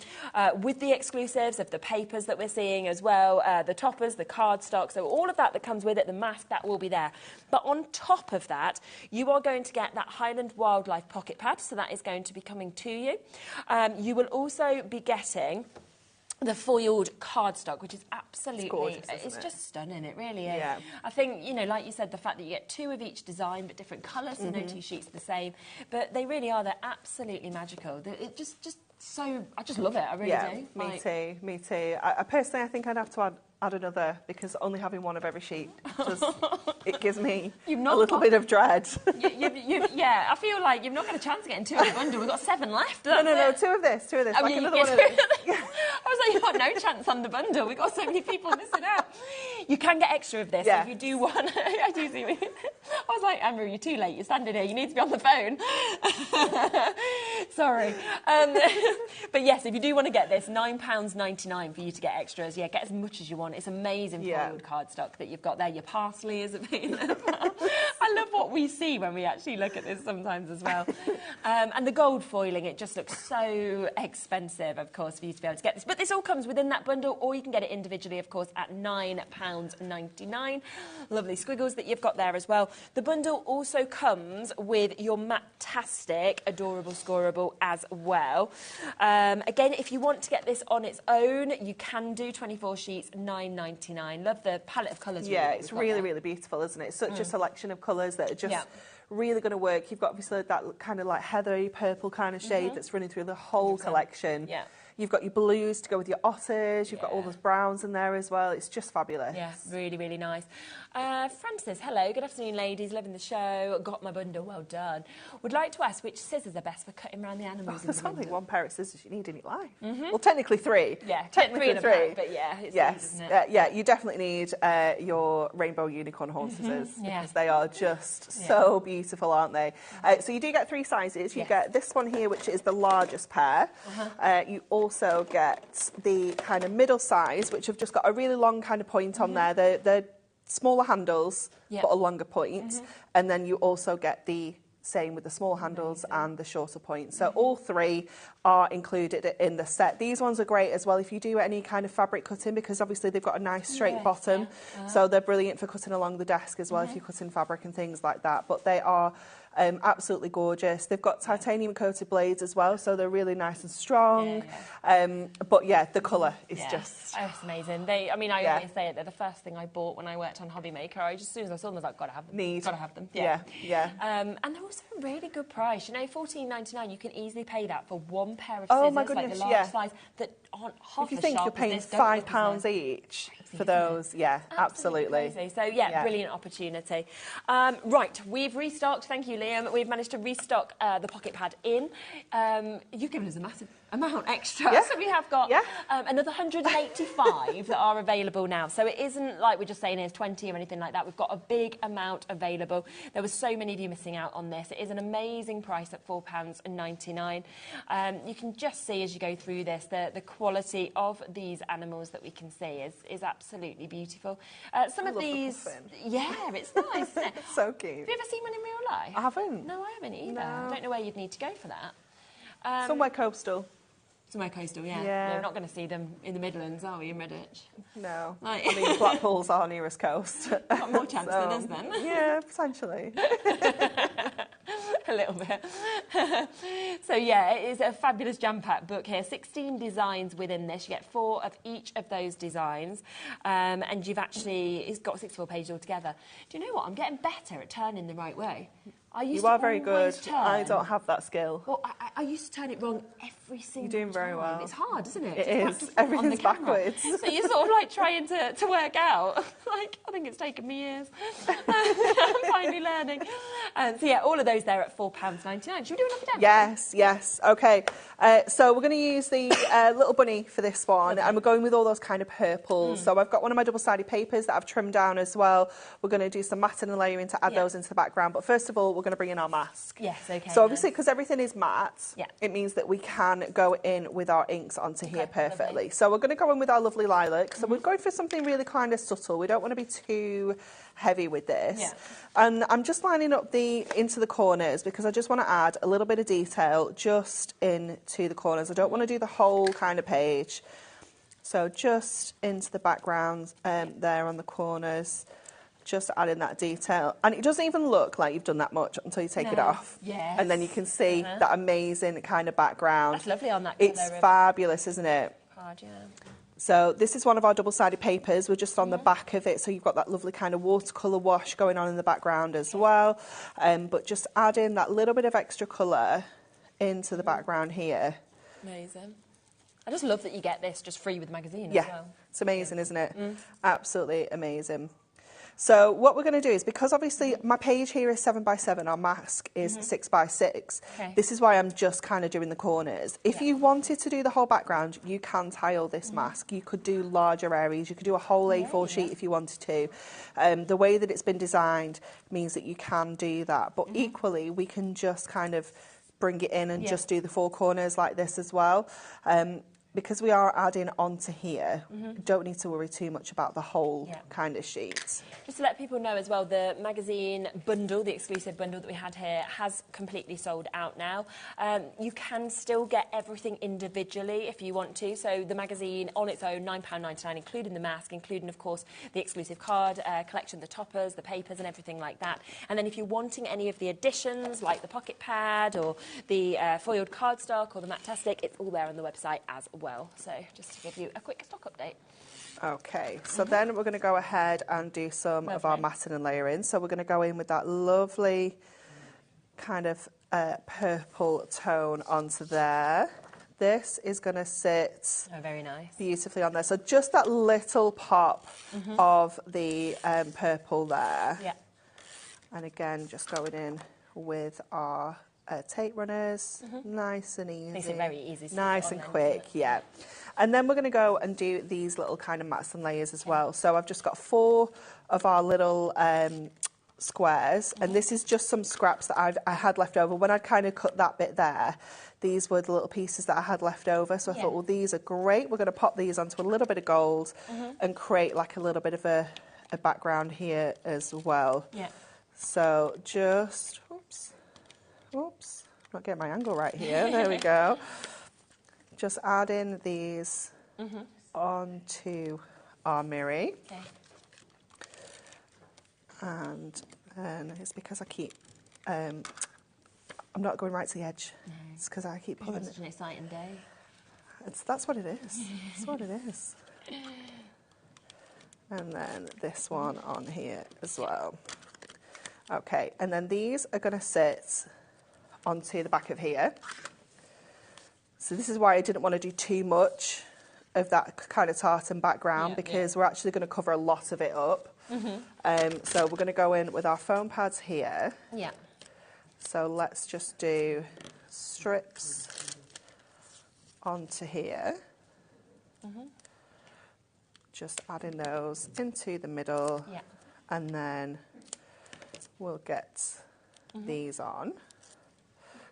with the exclusives of the papers that we're seeing as well, the toppers, the cardstock, so all of that that comes with it, the mask, that will be there. But on top of that, you are going to get that Highland Wildlife pocket pad, so that is going to be coming to you. You will also be getting the foiled cardstock, which is absolutely, it's just stunning, it really is. Yeah. I think, you know, like you said, the fact that you get 2 of each design, but different colours, so no 2 sheets are the same, but they really are, they're absolutely magical. It just so, I just love it, I really do. Me too. I personally, I think I'd have to add another, because only having one of every sheet, just, it gives me a little bit of dread. Yeah, I feel like you've not got a chance of getting 2 in the bundle. We've got 7 left. No, 2 of this. Like another one of this. I was like, you've got no chance on the bundle. We've got so many people missing out. You can get extra of this if you do want. I do see me. I was like, Amber, you're too late. You're standing here. You need to be on the phone. Sorry. But yes, if you do want to get this, £9.99 for you to get extras. Yeah, get as much as you want. It's amazing foiled cardstock that you've got there. Your parsley is available. I love what we see when we actually look at this sometimes as well. And the gold foiling, it just looks so expensive, of course, for you to be able to get this. But this all comes within that bundle, or you can get it individually, of course, at £9.99. Lovely squiggles that you've got there as well. The bundle also comes with your Matastic Adorable Scoreable as well. Again, if you want to get this on its own, you can do 24 sheets, £9.99. Love the palette of colours. Yeah, it's really, really beautiful, isn't it? It's such a selection of colours that are just really going to work. You've got obviously that kind of like heathery purple kind of shade that's running through the whole collection. Yeah. You've got your blues to go with your otters. You've got all those browns in there as well. It's just fabulous. Yeah, really, really nice. Francis, hello. Good afternoon, ladies. Loving the show. Got my bundle. Well done. Would like to ask which scissors are best for cutting around the animals. There's only one pair of scissors you need in your life. Well, technically 3. Yeah, technically 3. But yeah, it's yes, yeah. You definitely need your rainbow unicorn horn scissors because they are just so beautiful, aren't they? So you do get 3 sizes. You get this one here, which is the largest pair. You also get the kind of middle size, which have just got a really long kind of point on there. They're smaller handles, but a longer point. And then you also get the same with the small handles and the shorter point. So all 3 are included in the set. These ones are great as well if you do any kind of fabric cutting, because obviously they've got a nice straight bottom. So they're brilliant for cutting along the desk as well if you're cutting fabric and things like that. But they are absolutely gorgeous. They've got titanium coated blades as well, so they're really nice and strong. But yeah, the colour is just... It's amazing. I always say it, they're the first thing I bought when I worked on HobbyMaker. As soon as I saw them, I was like, gotta have them. Gotta have them. Yeah. And they're also a really good price. You know, $14.99, you can easily pay that for one pair of scissors, oh my goodness, like the large size, that aren't half if you think you're paying £5 each for those, absolutely. Crazy. So brilliant opportunity. Right, we've restocked. Thank you, Liam. We've managed to restock the pocket pad in. You've given us a massive amount extra. So we have got another 185 that are available now. So it isn't like we're just saying here's 20 or anything like that. We've got a big amount available. There were so many of you missing out on this. It is an amazing price at £4.99. You can just see as you go through this the quality of these animals that we can see is absolutely beautiful. Some of these, it's nice, isn't it? It's so cute. Have you ever seen one in real life? I haven't. No, I haven't either. I don't know where you'd need to go for that. Somewhere coastal. Somewhere coastal, yeah. We're not going to see them in the Midlands, are we, in Redditch? No. I mean, Blackpool's our nearest coast. Got more chance than us then. Yeah, potentially. A little bit. So yeah, it is a fabulous jam-packed book here. 16 designs within this. You get 4 of each of those designs. And it's got 64 pages altogether. Do you know what? I'm getting better at turning the right way. You are very good. Turn. I don't have that skill. Well, I used to turn it wrong every single time. You're doing very well. It's hard, isn't it? It is. Everything's backwards. So you're sort of like trying to work out. Like, I think it's taken me years. I'm finally learning. So yeah, all of those there at £4.99. Should we do another demo? Yes. Okay. So we're going to use the little bunny for this one, and we're going with all those kind of purples. So I've got one of my double-sided papers that I've trimmed down as well. We're going to do some matting and layering to add those into the background. But first of all, we're going to bring in our mask. Yes, okay. So obviously, because everything is matte, it means that we can go in with our inks onto here perfectly. Lovely. So we're going to go in with our lovely lilac. So we're going for something really kind of subtle. We don't want to be too heavy with this. Yeah. And I'm just lining up into the corners because I just want to add a little bit of detail just into the corners. I don't want to do the whole kind of page. So just into the background there on the corners. Just adding that detail. And it doesn't even look like you've done that much until you take it off. Yes. And then you can see that amazing kind of background. That's lovely on that colour. It's fabulous, isn't it? Hard, yeah. So this is one of our double-sided papers. We're just on the back of it, so you've got that lovely kind of watercolour wash going on in the background as well. But just adding that little bit of extra colour into the background here. Amazing. I just love that you get this just free with the magazine as well. It's amazing, isn't it? Absolutely amazing. So what we're going to do is, because obviously my page here is 7x7, our mask is 6x6. Okay. This is why I'm just kind of doing the corners. If you wanted to do the whole background, you can tile this mask. You could do larger areas. You could do a whole A4 sheet if you wanted to. The way that it's been designed means that you can do that. But equally, we can just kind of bring it in and just do the 4 corners like this as well. Because we are adding onto here, don't need to worry too much about the whole kind of sheet. Just to let people know as well, the magazine bundle, the exclusive bundle that we had here, has completely sold out now. You can still get everything individually if you want to. So the magazine on its own, £9.99, including the mask, including, of course, the exclusive card collection, the toppers, the papers and everything like that. And then if you're wanting any of the additions, like the pocket pad or the foiled cardstock or the Matastic, it's all there on the website as well. So just to give you a quick stock update. Okay, so then we're going to go ahead and do some of our matting and layering. So we're going to go in with that lovely kind of purple tone onto there. This is going to sit very nice, beautifully on there. So just that little pop of the purple there. Yeah. And again, just going in with our tape runners, nice and easy. Makes it very easy. Nice and quick, yeah. And then we're going to go and do these little kind of mats and layers as well. So I've just got 4 of our little squares, and this is just some scraps that I had left over. When I kind of cut that bit there, these were the little pieces that I had left over. So I thought, well, these are great. We're going to pop these onto a little bit of gold and create like a little bit of a background here as well. Yeah. So just, oops, not getting my angle right here. There we go. Just adding these onto our mirror. Okay. And then it's because I keep, I'm not going right to the edge. No. It's because I keep pulling it. It's such an exciting day. That's what it is. That's what it is. And then this one on here as well. Okay, and then these are going to sit onto the back of here. So this is why I didn't want to do too much of that kind of tartan background, because we're actually going to cover a lot of it up. So we're going to go in with our foam pads here. Yeah. So let's just do strips onto here. Just adding those into the middle. Yeah. And then we'll get these on.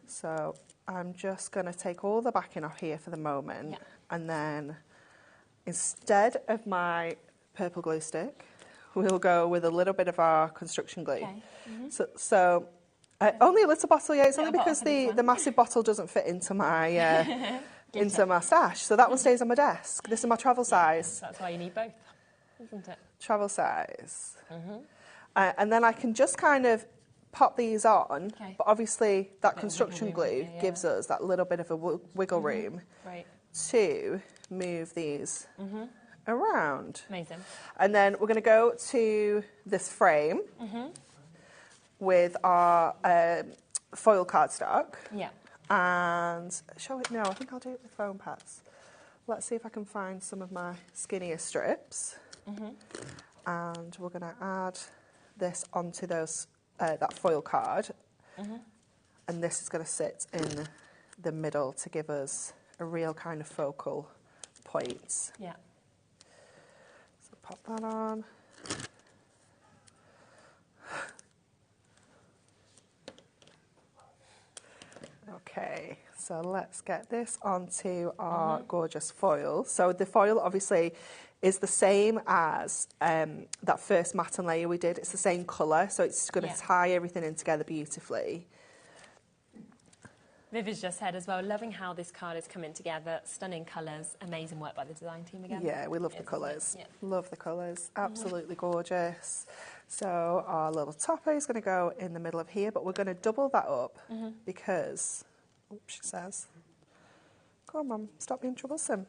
So I'm just going to take all the backing off here for the moment, and then instead of my purple glue stick, we'll go with a little bit of our construction glue. Okay. So only a little bottle, it's only because the massive bottle doesn't fit into my into my stash, so that one stays on my desk. This is my travel size. That's why you need both, isn't it? Travel size. And then I can just kind of pop these on, but obviously that construction glue gives us that little bit of a wiggle room to move these around. Amazing. And then we're going to go to this frame with our foil cardstock. Yeah. And shall we? No, I think I'll do it with foam pads. Let's see if I can find some of my skinnier strips. And we're going to add this onto those that foil card. And this is going to sit in the middle to give us a real kind of focal point. Yeah. So pop that on. Okay, so let's get this onto our gorgeous foil. So the foil obviously is the same as that first matte layer we did. It's the same colour, so it's going to tie everything in together beautifully. Viv has just said as well, loving how this card is coming together. Stunning colours, amazing work by the design team again. Yeah, we love the colours. Yeah. Love the colours, absolutely gorgeous. So our little topper is going to go in the middle of here, but we're going to double that up because, oops, she says, come on, stop being troublesome.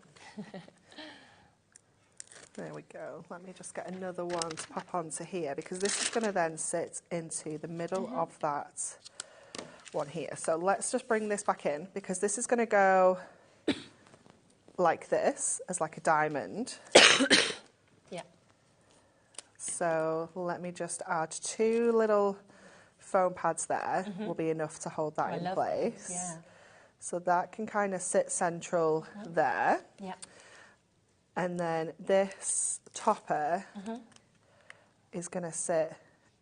There we go. Let me just get another one to pop onto here because this is going to then sit into the middle of that one here. So let's just bring this back in because this is going to go like this, as like a diamond. Yeah. So let me just add 2 little foam pads there. Will be enough to hold that in place. Yeah. So that can kind of sit central there. Yeah. And then this topper is going to sit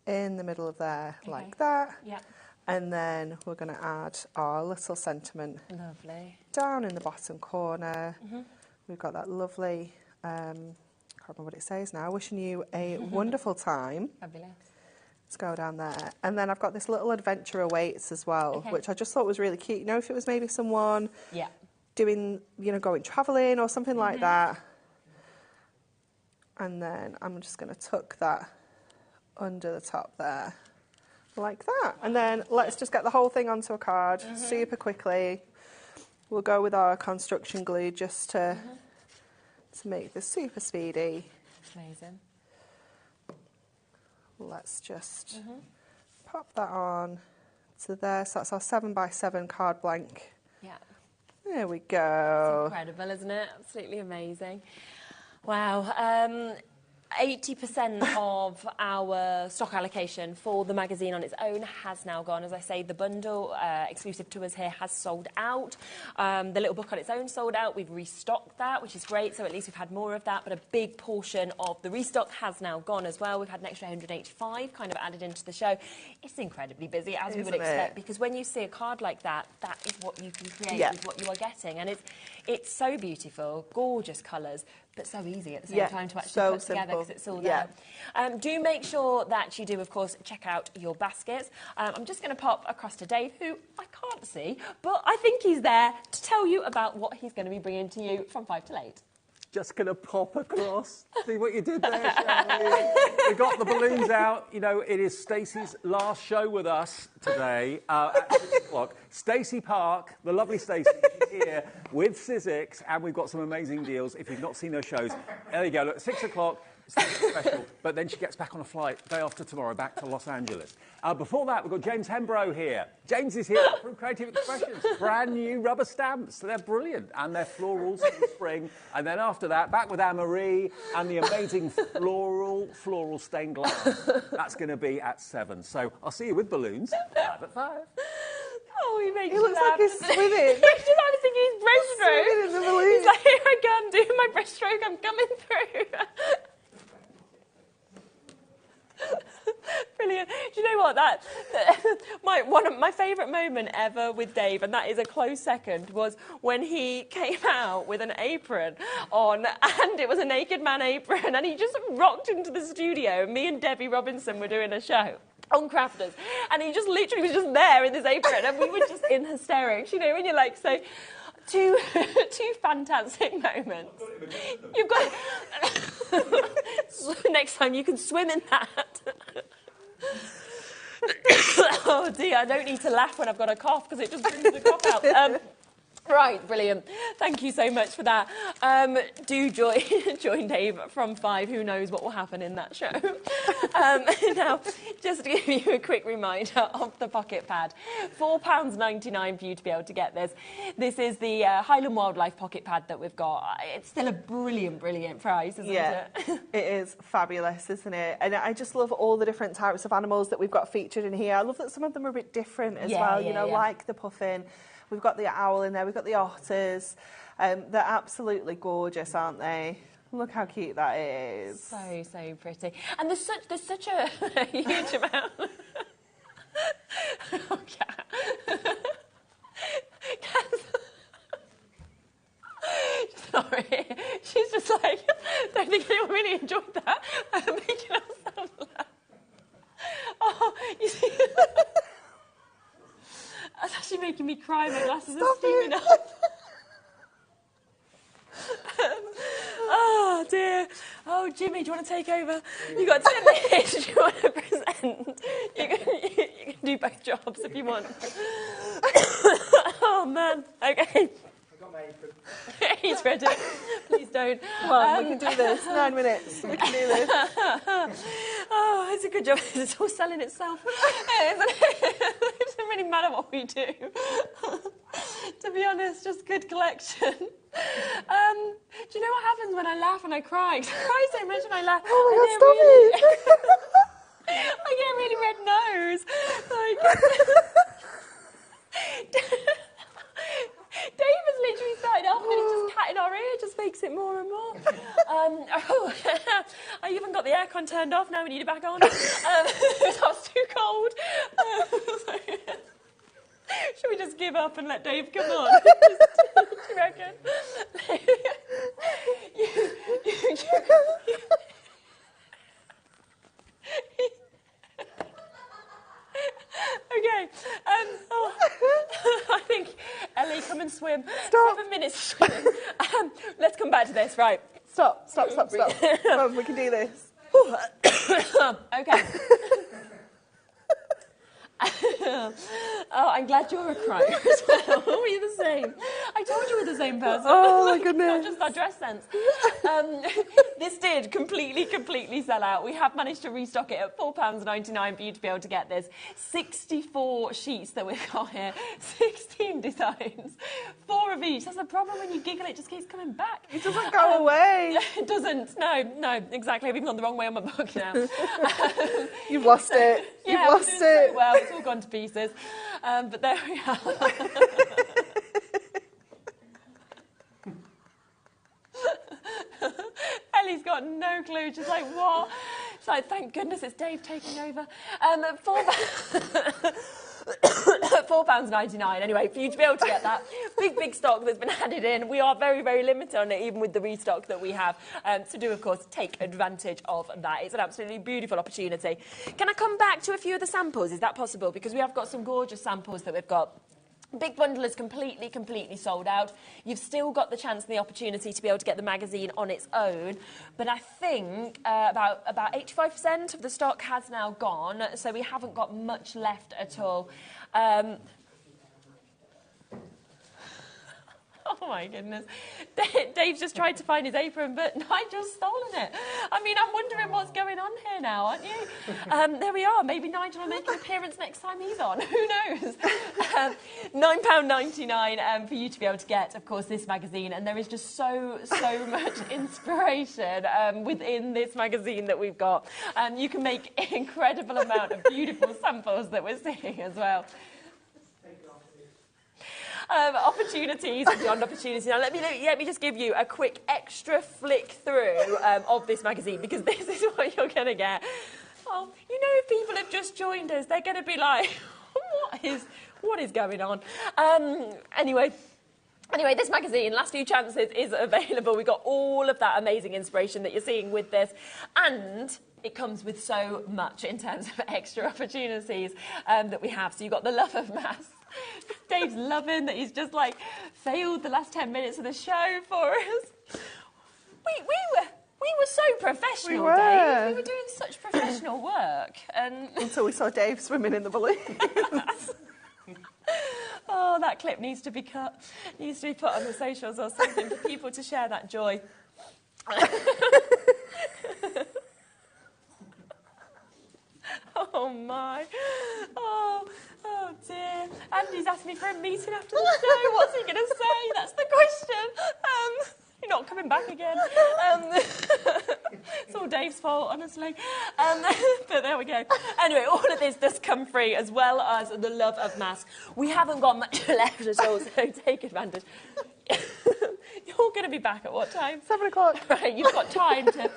in the middle of there like that. Yeah. And then we're going to add our little sentiment down in the bottom corner. We've got that lovely, I can't remember what it says now, wishing you a wonderful time. Fabulous. Let's go down there. And then I've got this little adventure awaits as well, which I just thought was really cute. You know, if it was maybe someone doing, you know, going travelling or something like that. And then I'm just going to tuck that under the top there. Like that. And then let's just get the whole thing onto a card super quickly. We'll go with our construction glue just to make this super speedy. Amazing. Let's just pop that on to there. So that's our 7x7 card blank. Yeah. There we go. It's incredible, isn't it? Absolutely amazing. Wow. 80% of our stock allocation for the magazine on its own has now gone. As I say, the bundle exclusive to us here has sold out. The little book on its own sold out. We've restocked that, which is great. So at least we've had more of that. But a big portion of the restock has now gone as well. We've had an extra 185 kind of added into the show. It's incredibly busy, as we would expect, because when you see a card like that, that is what you can create with what you are getting. And it's so beautiful, gorgeous colours, but so easy at the same time to actually put together because it's all there. Do make sure that you do, of course, check out your baskets. I'm just going to pop across to Dave, who I can't see, but I think he's there to tell you about what he's going to be bringing to you from 5 till 8. Just going to pop across. See what you did there, shall we? We got the balloons out. You know, it is Stacey's last show with us today at 6 o'clock. Stacy Park, the lovely Stacey, she's here with Sizzix, and we've got some amazing deals. If you've not seen those shows, there you go. Look, 6 o'clock. Special, but then she gets back on a flight day after tomorrow back to Los Angeles. Before that, we've got James Hembrow here. James is here from Creative Expressions. Brand new rubber stamps. They're brilliant, and they're florals for the spring. And then after that, back with Anne-Marie and the amazing floral stained glass. That's going to be at 7. So I'll see you with balloons live at 5. Oh, he makes He looks like he's swimming. He's just having to use breaststroke. He's like, here I come, doing my breaststroke. I'm coming through. Brilliant. Do you know what? My favourite moment ever with Dave, and that is a close second, was when he came out with an apron on, and it was a naked man apron, and he just rocked into the studio. Me and Debbie Robinson were doing a show on Crafters, and he just literally was just there in this apron, and we were just in hysterics. You know, when you're like, so two fantastic moments. You've got next time you can swim in that. Oh dear, I don't need to laugh when I've got a cough because it just brings the cough out. Right, brilliant. Thank you so much for that. Do join Dave from 5. Who knows what will happen in that show. Now, just to give you a quick reminder of the pocket pad. £4.99 for you to be able to get this. This is the Highland Wildlife pocket pad that we've got. It's still a brilliant, brilliant price, isn't it? It is fabulous, isn't it? And I just love all the different types of animals that we've got featured in here. I love that some of them are a bit different as well, you know, like the puffin. We've got the owl in there, we've got the otters. They're absolutely gorgeous, aren't they? Look how cute that is. So, so pretty. And there's such a huge amount. Oh, cat. Sorry. She's just like, don't think anyone really enjoyed that. I'm making herself laugh. Oh, you see... That's actually making me cry. My glasses are steaming up. Oh dear. Oh, Jimmy, do you want to take over? You've got 10 minutes. Do you want to present? You can do both jobs if you want. Oh man. Okay. He's ready. Please don't. Come on, we can do this. 9 minutes. We can do this. Oh, it's a good job. It's all selling itself. It doesn't really matter what we do. To be honest, just good collection. Do you know what happens when I laugh and I cry? I cry so much when I laugh. Oh my God, stop it! I get a really red nose. Dave has literally started off and it's just cat in our ear, just makes it more and more. I even got the aircon turned off, now we need it back on. It's too cold. Should we just give up and let Dave come on? Do you reckon? Okay. I think, Ellie, come and swim. Stop. 7 minutes swimming. Let's come back to this, right? Stop. Come on, we can do this. Okay. Oh, I'm glad you're a crier as well. We're the same. I told you we're the same person. Oh, my goodness. Not just our dress sense. This did completely sell out. We have managed to restock it at £4.99 for you to be able to get this. 64 sheets that we've got here. 16 designs. 4 of each. That's the problem when you giggle, it just keeps coming back. It doesn't go away. It doesn't. No, exactly. I've even gone the wrong way on my book now. You've lost it. You've lost it. So well, it's all gone to pieces. But there we are. Ellie's got no clue. She's like, what? It's like, thank goodness it's Dave taking over. £4.99 anyway, for you to be able to get that big stock that's been added in. We are very limited on it, even with the restock that we have. So do, of course, take advantage of that. It's an absolutely beautiful opportunity. Can I come back to a few of the samples? Is that possible? Because we have got some gorgeous samples that we've got. Big bundle is completely sold out. You've still got the chance and the opportunity to be able to get the magazine on its own, but I think about 85% of the stock has now gone, so we haven't got much left at all. Oh my goodness. Dave's just tried to find his apron, but Nigel's stolen it. I mean, I'm wondering what's going on here now, aren't you? There we are. Maybe Nigel will make an appearance next time he's on. Who knows? £9.99 for you to be able to get, of course, this magazine. And there is just so much inspiration within this magazine that we've got. You can make an incredible amount of beautiful samples that we're seeing as well. Opportunities and beyond opportunities. Now, let me just give you a quick extra flick through of this magazine, because this is what you're going to get. Oh, you know, if people have just joined us, they're going to be like, what is going on? Anyway, this magazine, Last Few Chances, is available. We've got all of that amazing inspiration that you're seeing with this, and it comes with so much in terms of extra opportunities that we have. So you've got the love of maths. Dave's loving that he's just like failed the last 10 minutes of the show for us. We We were so professional, We were. Dave. We were doing such professional work. And until we saw Dave swimming in the balloons. oh, that clip needs to be cut. Needs to be put on the socials or something for people to share that joy. Oh my. Oh dear. Andy's asked me for a meeting after the show. What's he going to say? That's the question. You're not coming back again. It's all Dave's fault, honestly. But there we go. Anyway, all of this does come free, as well as the love of masks. We haven't got much left at all, so take advantage. You're going to be back at what time? 7 o'clock. Right, you've got time to...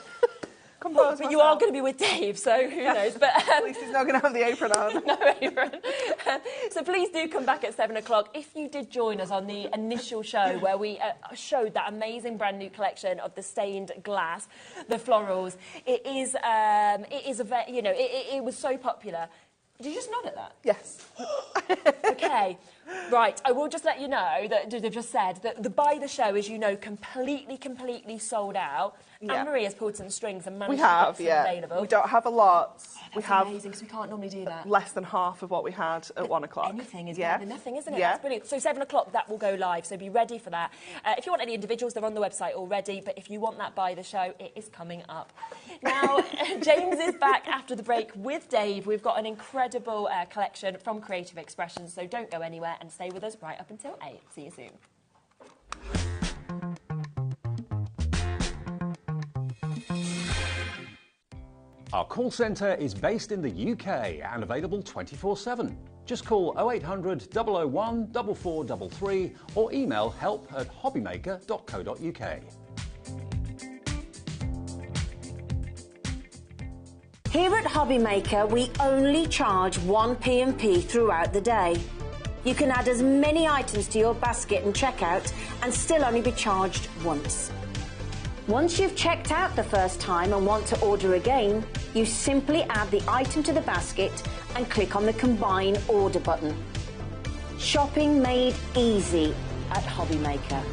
Compose but you are going to be with Dave, so who knows? But at least he's not going to have the apron on. No apron. So please do come back at 7 o'clock. If you did join us on the initial show where we showed that amazing brand new collection of the stained glass, the florals, it was so popular. Did you just nod at that? Yes. Okay. Right, I will just let you know that they've just said that the buy the show is, completely sold out. Yeah. Anne-Marie has pulled some strings and managed We to get have, some yeah. available. We don't have a lot. We have amazing, because we can't normally do that. Less than half of what we had at 1 o'clock. Anything is better than nothing, isn't it? Yeah. That's brilliant. So 7 o'clock, that will go live, so be ready for that. If you want any individuals, they're on the website already, but if you want that by the show, it is coming up. Now, James is back after the break with Dave. We've got an incredible collection from Creative Expressions, so don't go anywhere and stay with us right up until 8. See you soon. Our call centre is based in the UK and available 24/7. Just call 0800 001 4433 or email help@hobbymaker.co.uk. Here at HobbyMaker, we only charge 1 P&P throughout the day. You can add as many items to your basket and checkout and still only be charged once. Once you've checked out the first time and want to order again, you simply add the item to the basket and click on the Combine Order button. Shopping made easy at HobbyMaker.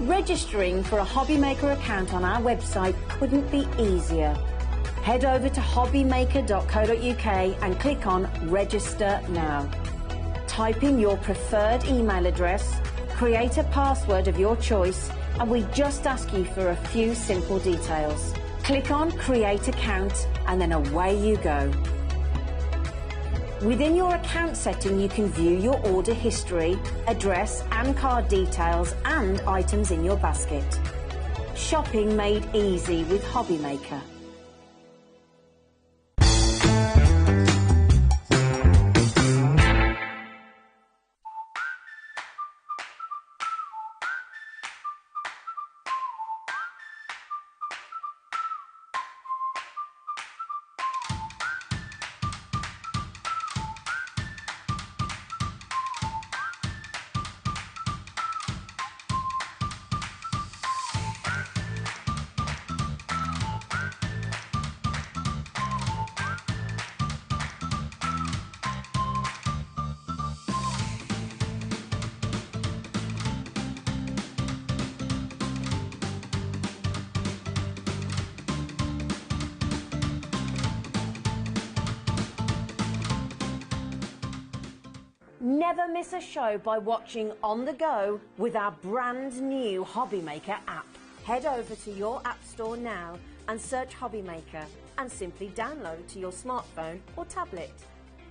Registering for a HobbyMaker account on our website couldn't be easier. Head over to hobbymaker.co.uk and click on Register Now. Type in your preferred email address, create a password of your choice, and we just ask you for a few simple details. Click on Create Account and then away you go. Within your account setting, you can view your order history, address and card details and items in your basket. Shopping made easy with HobbyMaker. Never miss a show by watching on the go with our brand new HobbyMaker app. Head over to your app store now and search HobbyMaker and simply download to your smartphone or tablet.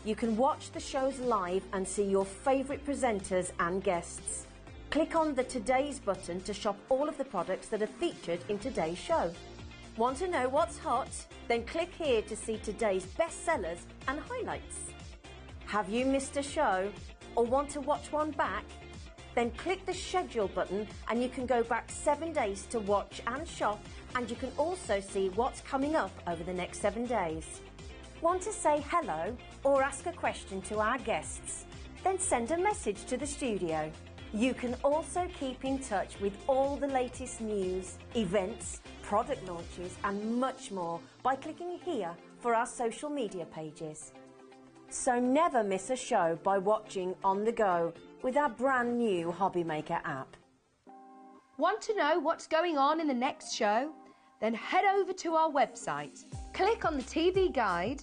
You can watch the shows live and see your favourite presenters and guests. Click on the Today's button to shop all of the products that are featured in today's show. Want to know what's hot? Then click here to see today's bestsellers and highlights. Have you missed a show or want to watch one back? Then click the schedule button and you can go back 7 days to watch and shop, and you can also see what's coming up over the next 7 days. Want to say hello or ask a question to our guests? Then send a message to the studio. You can also keep in touch with all the latest news, events, product launches and much more by clicking here for our social media pages. So never miss a show by watching on the go with our brand new HobbyMaker app. Want to know what's going on in the next show? Then head over to our website. Click on the TV guide.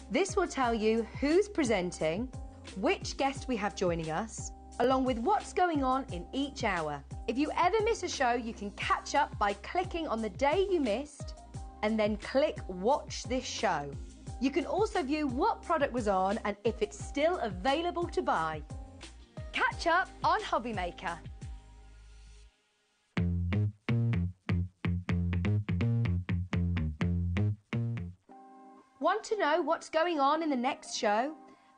This will tell you who's presenting, which guest we have joining us, along with what's going on in each hour. If you ever miss a show, you can catch up by clicking on the day you missed and then click Watch This Show. You can also view what product was on and if it's still available to buy. Catch up on HobbyMaker. Want to know what's going on in the next show?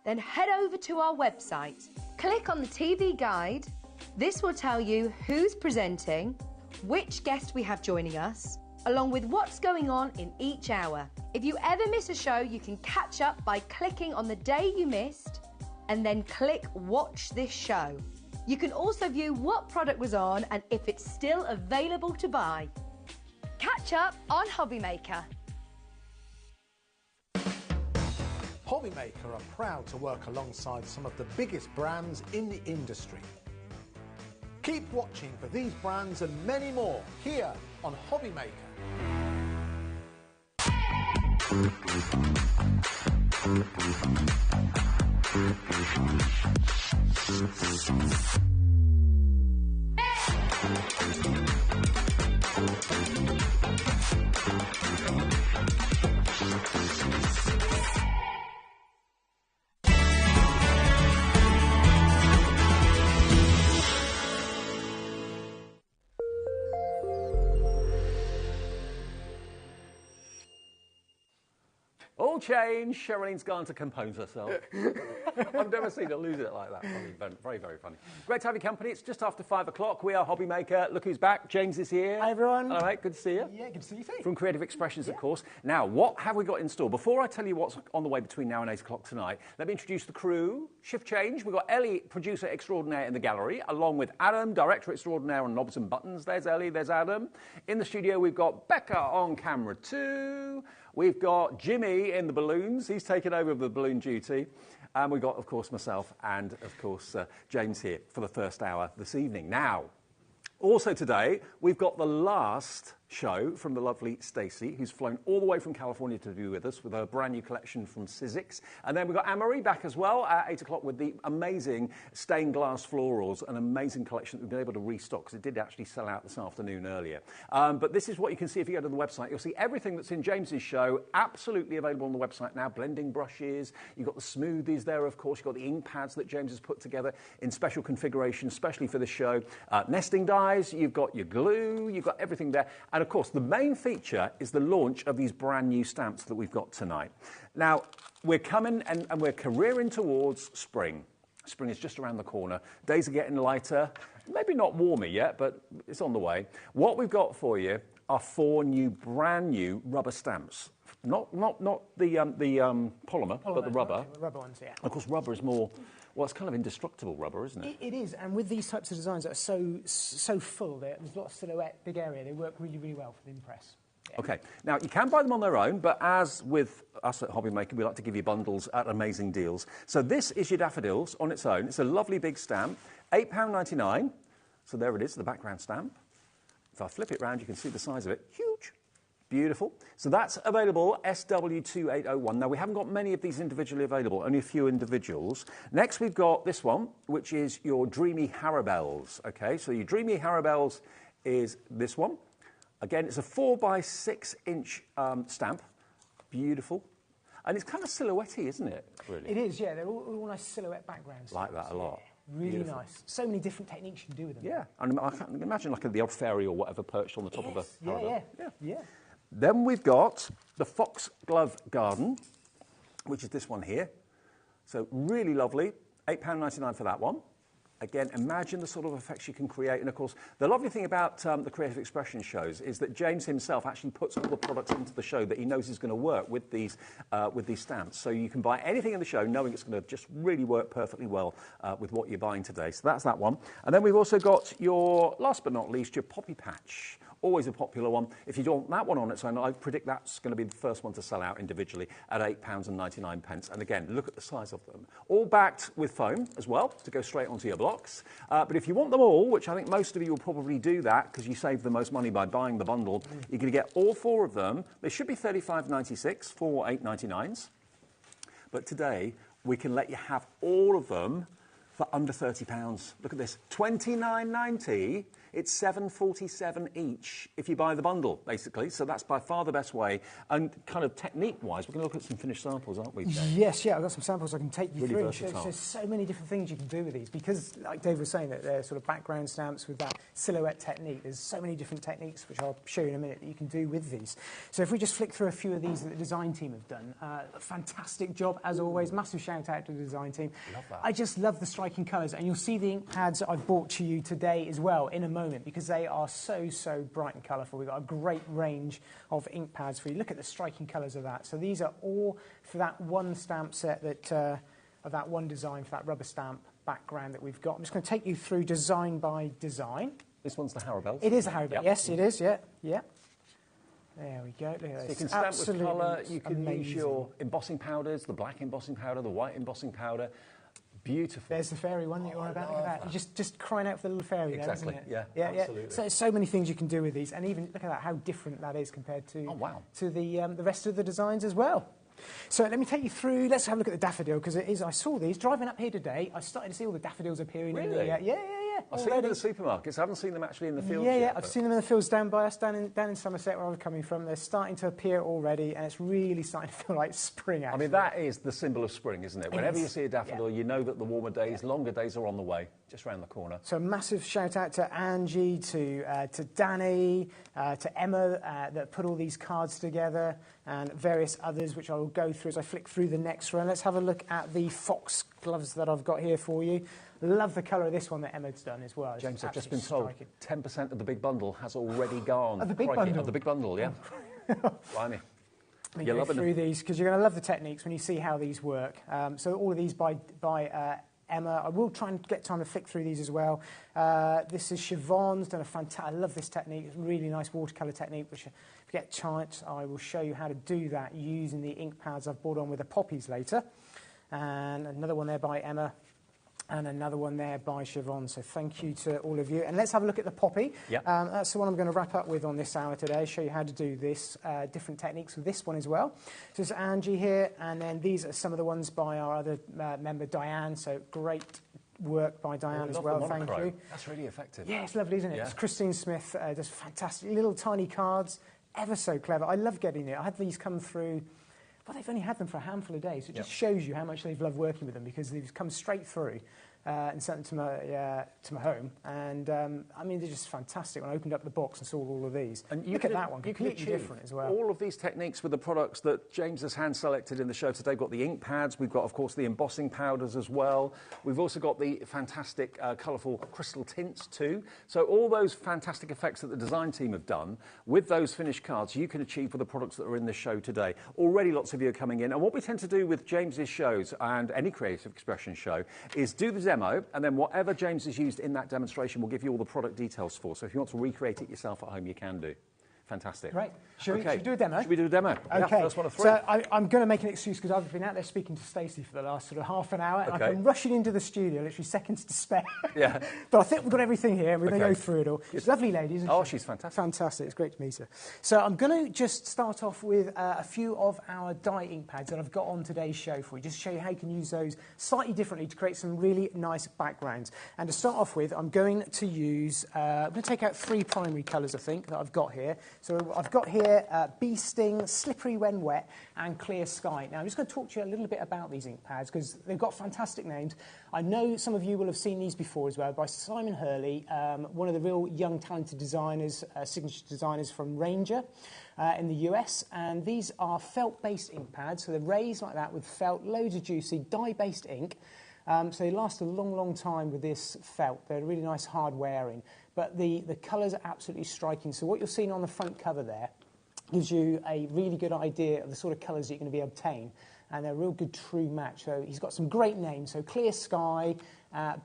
Then head over to our website. Click on the TV guide. This will tell you who's presenting, which guest we have joining us, along with what's going on in each hour. If you ever miss a show, you can catch up by clicking on the day you missed and then click Watch This Show. You can also view what product was on and if it's still available to buy. Catch up on HobbyMaker. HobbyMaker are proud to work alongside some of the biggest brands in the industry. Keep watching for these brands and many more here on HobbyMaker. All change. Sherilyn's gone to compose herself. I've never seen her lose it like that. Funny, very, very funny. Great to have your company. It's just after 5 o'clock. We are HobbyMaker. Look who's back. James is here. Hi, everyone. Hello, mate. Good to see you. Yeah, good to see you too. From Creative Expressions, of course. Now, what have we got in store? Before I tell you what's on the way between now and 8 o'clock tonight, let me introduce the crew. Shift change. We've got Ellie, producer extraordinaire in the gallery, along with Adam, director extraordinaire on Knobs and Buttons. There's Ellie, there's Adam. In the studio, we've got Becca on camera too. We've got Jimmy in the balloons. He's taken over the balloon duty. And we've got, of course, myself and, of course, James here for the first hour this evening. Now, also today, we've got the last show from the lovely Stacy, who's flown all the way from California to be with us with her brand new collection from Sizzix. And then we've got Anne-Marie back as well at 8 o'clock with the amazing stained glass florals, an amazing collection that we've been able to restock because it did actually sell out this afternoon earlier. But this is what you can see if you go to the website. You'll see everything that's in James's show absolutely available on the website now. Blending brushes, you've got the smoothies there, of course. You've got the ink pads that James has put together in special configuration, especially for this show. Nesting dies, you've got your glue, you've got everything there. And of course, the main feature is the launch of these brand new stamps that we've got tonight. Now, we're coming and we're careering towards spring. Spring is just around the corner. Days are getting lighter. Maybe not warmer yet, but it's on the way. What we've got for you are 4 brand new rubber stamps. Not the polymer, but the rubber. The rubber ones, yeah. Of course, rubber is more. Well, it's kind of indestructible rubber, isn't it? It is, and with these types of designs that are so full, there's a lot of silhouette, big area, they work really, really well for the impress. Yeah. Okay, now you can buy them on their own, but as with us at HobbyMaker, we like to give you bundles at amazing deals. So this is your daffodils on its own. It's a lovely big stamp, £8.99. So there it is, the background stamp. If I flip it round, you can see the size of it. Huge. Beautiful. So that's available, SW2801. Now, we haven't got many of these individually available, only a few individuals. Next, we've got this one, which is your Dreamy Haribels. Okay, so your Dreamy Haribels is this one. Again, it's a 4x6 inch stamp. Beautiful. And it's kind of silhouette-y, isn't it, really? It is, yeah. They're all nice silhouette backgrounds. Like that a lot. Really Beautiful. Nice. So many different techniques you can do with them. Yeah, and I can imagine like the old fairy or whatever perched on the top of a Haribel. Yeah. Then we've got the Foxglove Garden, which is this one here. So really lovely, £8.99 for that one. Again, imagine the sort of effects you can create. And of course, the lovely thing about the Creative Expression shows is that James himself actually puts all the products into the show that he knows is going to work with these stamps. So you can buy anything in the show knowing it's going to just really work perfectly well with what you're buying today. So that's that one. And then we've also got your, last but not least, your Poppy Patch. Always a popular one. If you don't want that one on its own, I predict that's going to be the first one to sell out individually at £8.99. And again, look at the size of them. All backed with foam as well to go straight onto your blocks. But if you want them all, which I think most of you will probably do that because you save the most money by buying the bundle, you're going to get all 4 of them. They should be $35.96 for $8.99. But today, we can let you have all of them for under £30. Look at this, $29.90. It's $7.47 each if you buy the bundle, basically. So that's by far the best way. And kind of technique-wise, we're going to look at some finished samples, aren't we, Dave? Yes, yeah, I've got some samples I can take you Really through. versatile. There's so many different things you can do with these because, like Dave was saying, that they're sort of background stamps with that silhouette technique. There's so many different techniques, which I'll show you in a minute, that you can do with these. So if we just flick through a few of these that the design team have done, a fantastic job, as always. Massive shout-out to the design team. Love that. I just love the striking colours, and you'll see the ink pads that I've brought to you today as well in a moment because they are so bright and colourful. We've got a great range of ink pads for you. Look at the striking colours of that. So these are all for that one stamp set that of that one design for that rubber stamp background that we've got. I'm just going to take you through design by design. This one's the Harrowbell. It is a Harrowbell. Yep. Yes, it is. Yeah. There we go. Look at So this. you can stamp with colour. You can use amazing. your embossing powders, the black embossing powder, the white embossing powder. Beautiful. There's the fairy one that you're on about. Look at that. You're just crying out for the little fairy Exactly. there, isn't it? Yeah, absolutely. So many things you can do with these, and even look at that, how different that is compared to the rest of the designs as well. So let me take you through. Let's have a look at the daffodil because it is. I saw these driving up here today. I started to see all the daffodils appearing. Really? In the, yeah. I've seen them in the supermarkets. I haven't seen them actually in the fields yet. Yeah, I've seen them in the fields down by us, down in Somerset, where I was coming from. They're starting to appear already, and it's really starting to feel like spring, actually. I mean, that is the symbol of spring, isn't it? Whenever you see a daffodil, you know that the warmer days, longer days are on the way, just round the corner. So a massive shout-out to Angie, to Danny, to Emma, that put all these cards together, and various others, which I will go through as I flick through the next row. Let's have a look at the fox gloves that I've got here for you. Love the colour of this one that Emma's done as well. James, I've just been told 10% of the big bundle has already gone. Of the big bundle? Of the big bundle, yeah. Blimey. You're loving through these because you're going to love the techniques when you see how these work. So all of these by Emma. I will try and get time to flick through these as well. This is Siobhan's done a fantastic. I love this technique. It's a really nice watercolour technique, which if you get a chance, I will show you how to do that using the ink pads I've brought on with the poppies later. And another one there by Emma. And another one there by Siobhan. So thank you to all of you. And let's have a look at the poppy. Yep. That's the one I'm going to wrap up with on this hour today, show you how to do this, different techniques with this one as well. So it's Angie here, and then these are some of the ones by our other member, Diane. So great work by Diane as well, thank you. That's really effective. Yeah, it's lovely, isn't it? Yeah. It's Christine Smith does fantastic, little tiny cards, ever so clever. I love getting it. I had these come through. Well, they've only had them for a handful of days. It just shows you how much they've loved working with them because they've come straight through and sent them to my home. And, I mean, they're just fantastic. When I opened up the box and saw all of these. And look at that one, completely different as well. All of these techniques with the products that James has hand-selected in the show today. We've got the ink pads. We've got, of course, the embossing powders as well. We've also got the fantastic, colourful crystal tints too. So all those fantastic effects that the design team have done with those finished cards, you can achieve with the products that are in this show today. Already lots of you are coming in. And what we tend to do with James's shows and any creative expression show is do the demo, and then whatever James has used in that demonstration, we'll give you all the product details for. So if you want to recreate it yourself at home, you can do. Fantastic. Right. Should we do a demo? Should we do a demo? Okay. Yeah, first one of 3. So I'm going to make an excuse because I've been out there speaking to Stacey for the last sort of half an hour, and I've been rushing into the studio, literally seconds to spare. Yeah. But I think we've got everything here, and we're going to go through it all. She's a lovely lady, isn't she? Oh, she's fantastic. Fantastic. It's great to meet her. So I'm going to just start off with a few of our dye ink pads that I've got on today's show for you, just to show you how you can use those slightly differently to create some really nice backgrounds. And to start off with, I'm going to use, I'm going to take out 3 primary colours, I think, that I've got here. So I've got here Bee Sting, Slippery When Wet, and Clear Sky. Now, I'm just going to talk to you a little bit about these ink pads because they've got fantastic names. I know some of you will have seen these before as well by Simon Hurley, one of the real young, talented designers, signature designers from Reinker in the US. And these are felt-based ink pads, so they're raised like that with felt, loads of juicy dye-based ink. So they last a long, long time with this felt. They're really nice hard wearing. But the colours are absolutely striking. So what you're seeing on the front cover there gives you a really good idea of the sort of colours that you're going to be obtain. And they're a real good true match. So he's got some great names. So Clear Sky,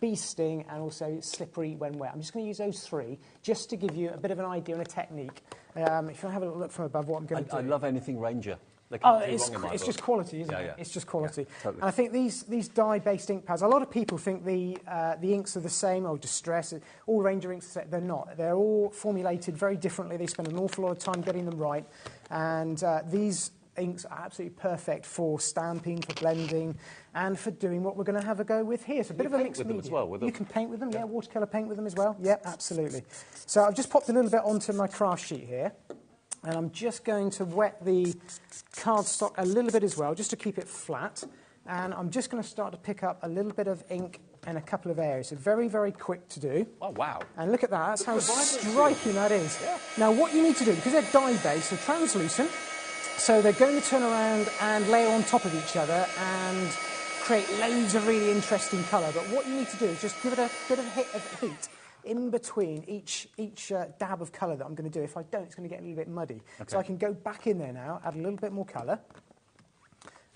Bee Sting, and also Slippery When Wet. I'm just going to use those three just to give you a bit of an idea and a technique. If you have a little look from above what I'm going to do. I love anything Ranger. It's just quality, isn't it? It's just quality. Yeah, totally. And I think these dye-based ink pads, a lot of people think the inks are the same, or Distress, all Ranger inks, they're not. They're all formulated very differently. They spend an awful lot of time getting them right. And these inks are absolutely perfect for stamping, for blending, and for doing what we're going to have a go with here. So a bit of a mixed media. As well, you can paint with them, yeah, watercolour paint with them as well. Yep, absolutely. So I've just popped a little bit onto my craft sheet here. And I'm just going to wet the cardstock a little bit as well, just to keep it flat. And I'm just going to start to pick up a little bit of ink in a couple of areas. So very, very quick to do. Oh, wow. And look at that. That's how striking that is. Yeah. Now, what you need to do, because they're dye-based, they're translucent, so they're going to turn around and layer on top of each other and create loads of really interesting colour. But what you need to do is just give it a bit of a hit of heat in between each dab of colour that I'm going to do. If I don't, it's going to get a little bit muddy. Okay. So I can go back in there now, add a little bit more colour.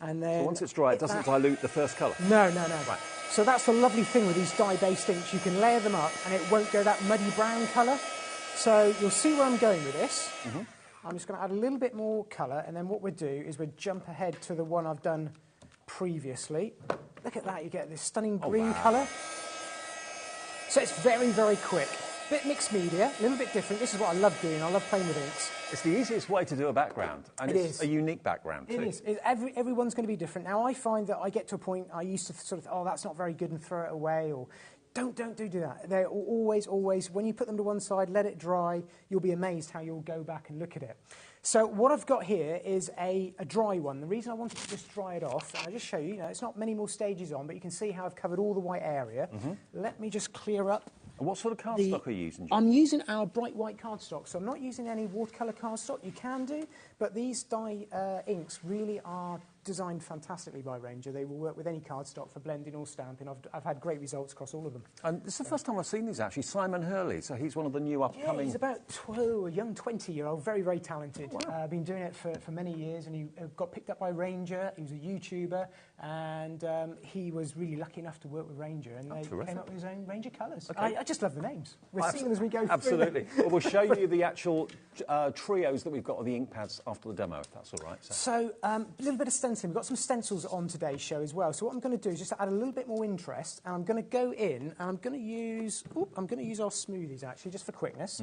And then... So once it's dry, it doesn't dilute the first colour? No. Right. So that's the lovely thing with these dye-based inks. You can layer them up and it won't go that muddy brown colour. So you'll see where I'm going with this. Mm-hmm. I'm just going to add a little bit more colour, and then what we'll do is we'll jump ahead to the one I've done previously. Look at that, you get this stunning green colour. So it's very, very quick. Bit mixed media, a little bit different. This is what I love doing. I love playing with inks. It's the easiest way to do a background, and it's a unique background too. It is. Everyone's going to be different. Now, I find that I get to a point, I used to sort of, oh, that's not very good, and throw it away, or don't do that. They're always, when you put them to one side, let it dry, you'll be amazed how you'll go back and look at it. So what I've got here is a dry one. The reason I wanted to just dry it off, and I'll just show you, it's not many more stages on, but you can see how I've covered all the white area. Let me just clear up. And what sort of cardstock are you using, Jim? I'm using our bright white cardstock, so I'm not using any watercolour cardstock. You can do, but these dye inks really are designed fantastically by Ranger. They will work with any cardstock for blending or stamping. I've had great results across all of them. And this is the first time I've seen these, actually. Simon Hurley, so he's one of the new upcoming... Yeah, he's about a young 20-year-old, very, very talented. Oh, wow. Been doing it for many years, and he got picked up by Ranger. He was a YouTuber, and he was really lucky enough to work with Ranger, and they came up with his own Ranger colours. Okay. I just love the names. We'll see them as we go through. Absolutely. Well, we'll show you the actual trios that we've got of the ink pads after the demo, if that's all right. So a little bit of stenciling. We've got some stencils on today's show as well. So what I'm going to do is just add a little bit more interest, and I'm going to go in and I'm going to use our smoothies actually, just for quickness.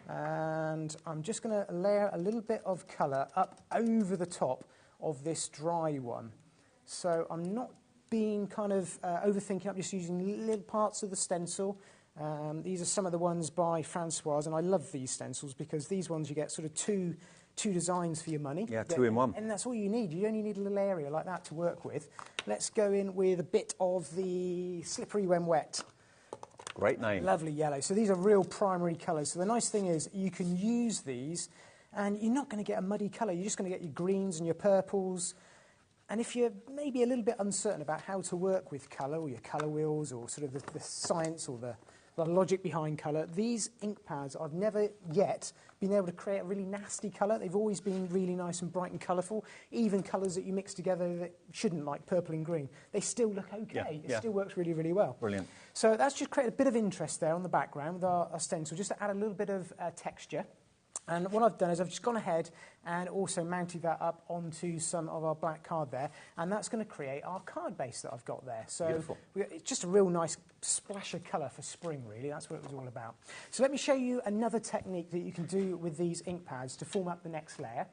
And I'm just going to layer a little bit of colour up over the top of this dry one. So I'm not being kind of overthinking. I'm just using little parts of the stencil. These are some of the ones by Francoise, and I love these stencils because these ones you get sort of two designs for your money. Yeah, two in one. And that's all you need. You only need a little area like that to work with. Let's go in with a bit of the Slippery When Wet. Great name. Lovely yellow. So these are real primary colours. So the nice thing is you can use these and you're not going to get a muddy colour. You're just going to get your greens and your purples. And if you're maybe a little bit uncertain about how to work with colour, or your colour wheels, or sort of the science or the logic behind colour, these ink pads, I've never yet been able to create a really nasty colour. They've always been really nice and bright and colourful. Even colours that you mix together that shouldn't, like purple and green, they still look okay. It still works really, really well. Brilliant. So that's just created a bit of interest there on the background with our stencil, just to add a little bit of texture. And what I've done is I've just gone ahead and also mounted that up onto some of our black card there, and that's going to create our card base that I've got there. So it's just a real nice splash of colour for spring, really. That's what it was all about. So let me show you another technique that you can do with these ink pads to form up the next layer.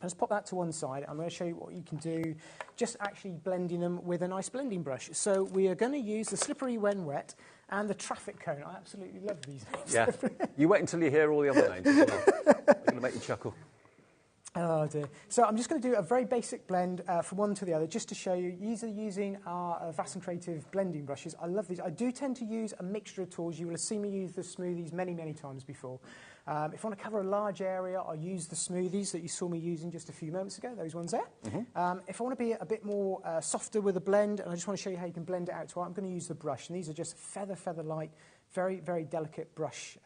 Let's pop that to one side. I'm going to show you what you can do, just actually blending them with a nice blending brush. So we are going to use the Slippery When Wet and the Traffic Cone. I absolutely love these names. Yeah. You wait until you hear all the other names as well. They're going to make you chuckle. Oh dear. So I'm just going to do a very basic blend from one to the other, just to show you, using our Vassen Creative blending brushes. I love these. I do tend to use a mixture of tools. You will have seen me use the smoothies many, many times before. If I want to cover a large area, I'll use the smoothies that you saw me using just a few moments ago, those ones there. If I want to be a bit more softer with a blend, and I just want to show you how you can blend it out to white, I'm going to use the brush. And these are just feather light, very, very delicate brush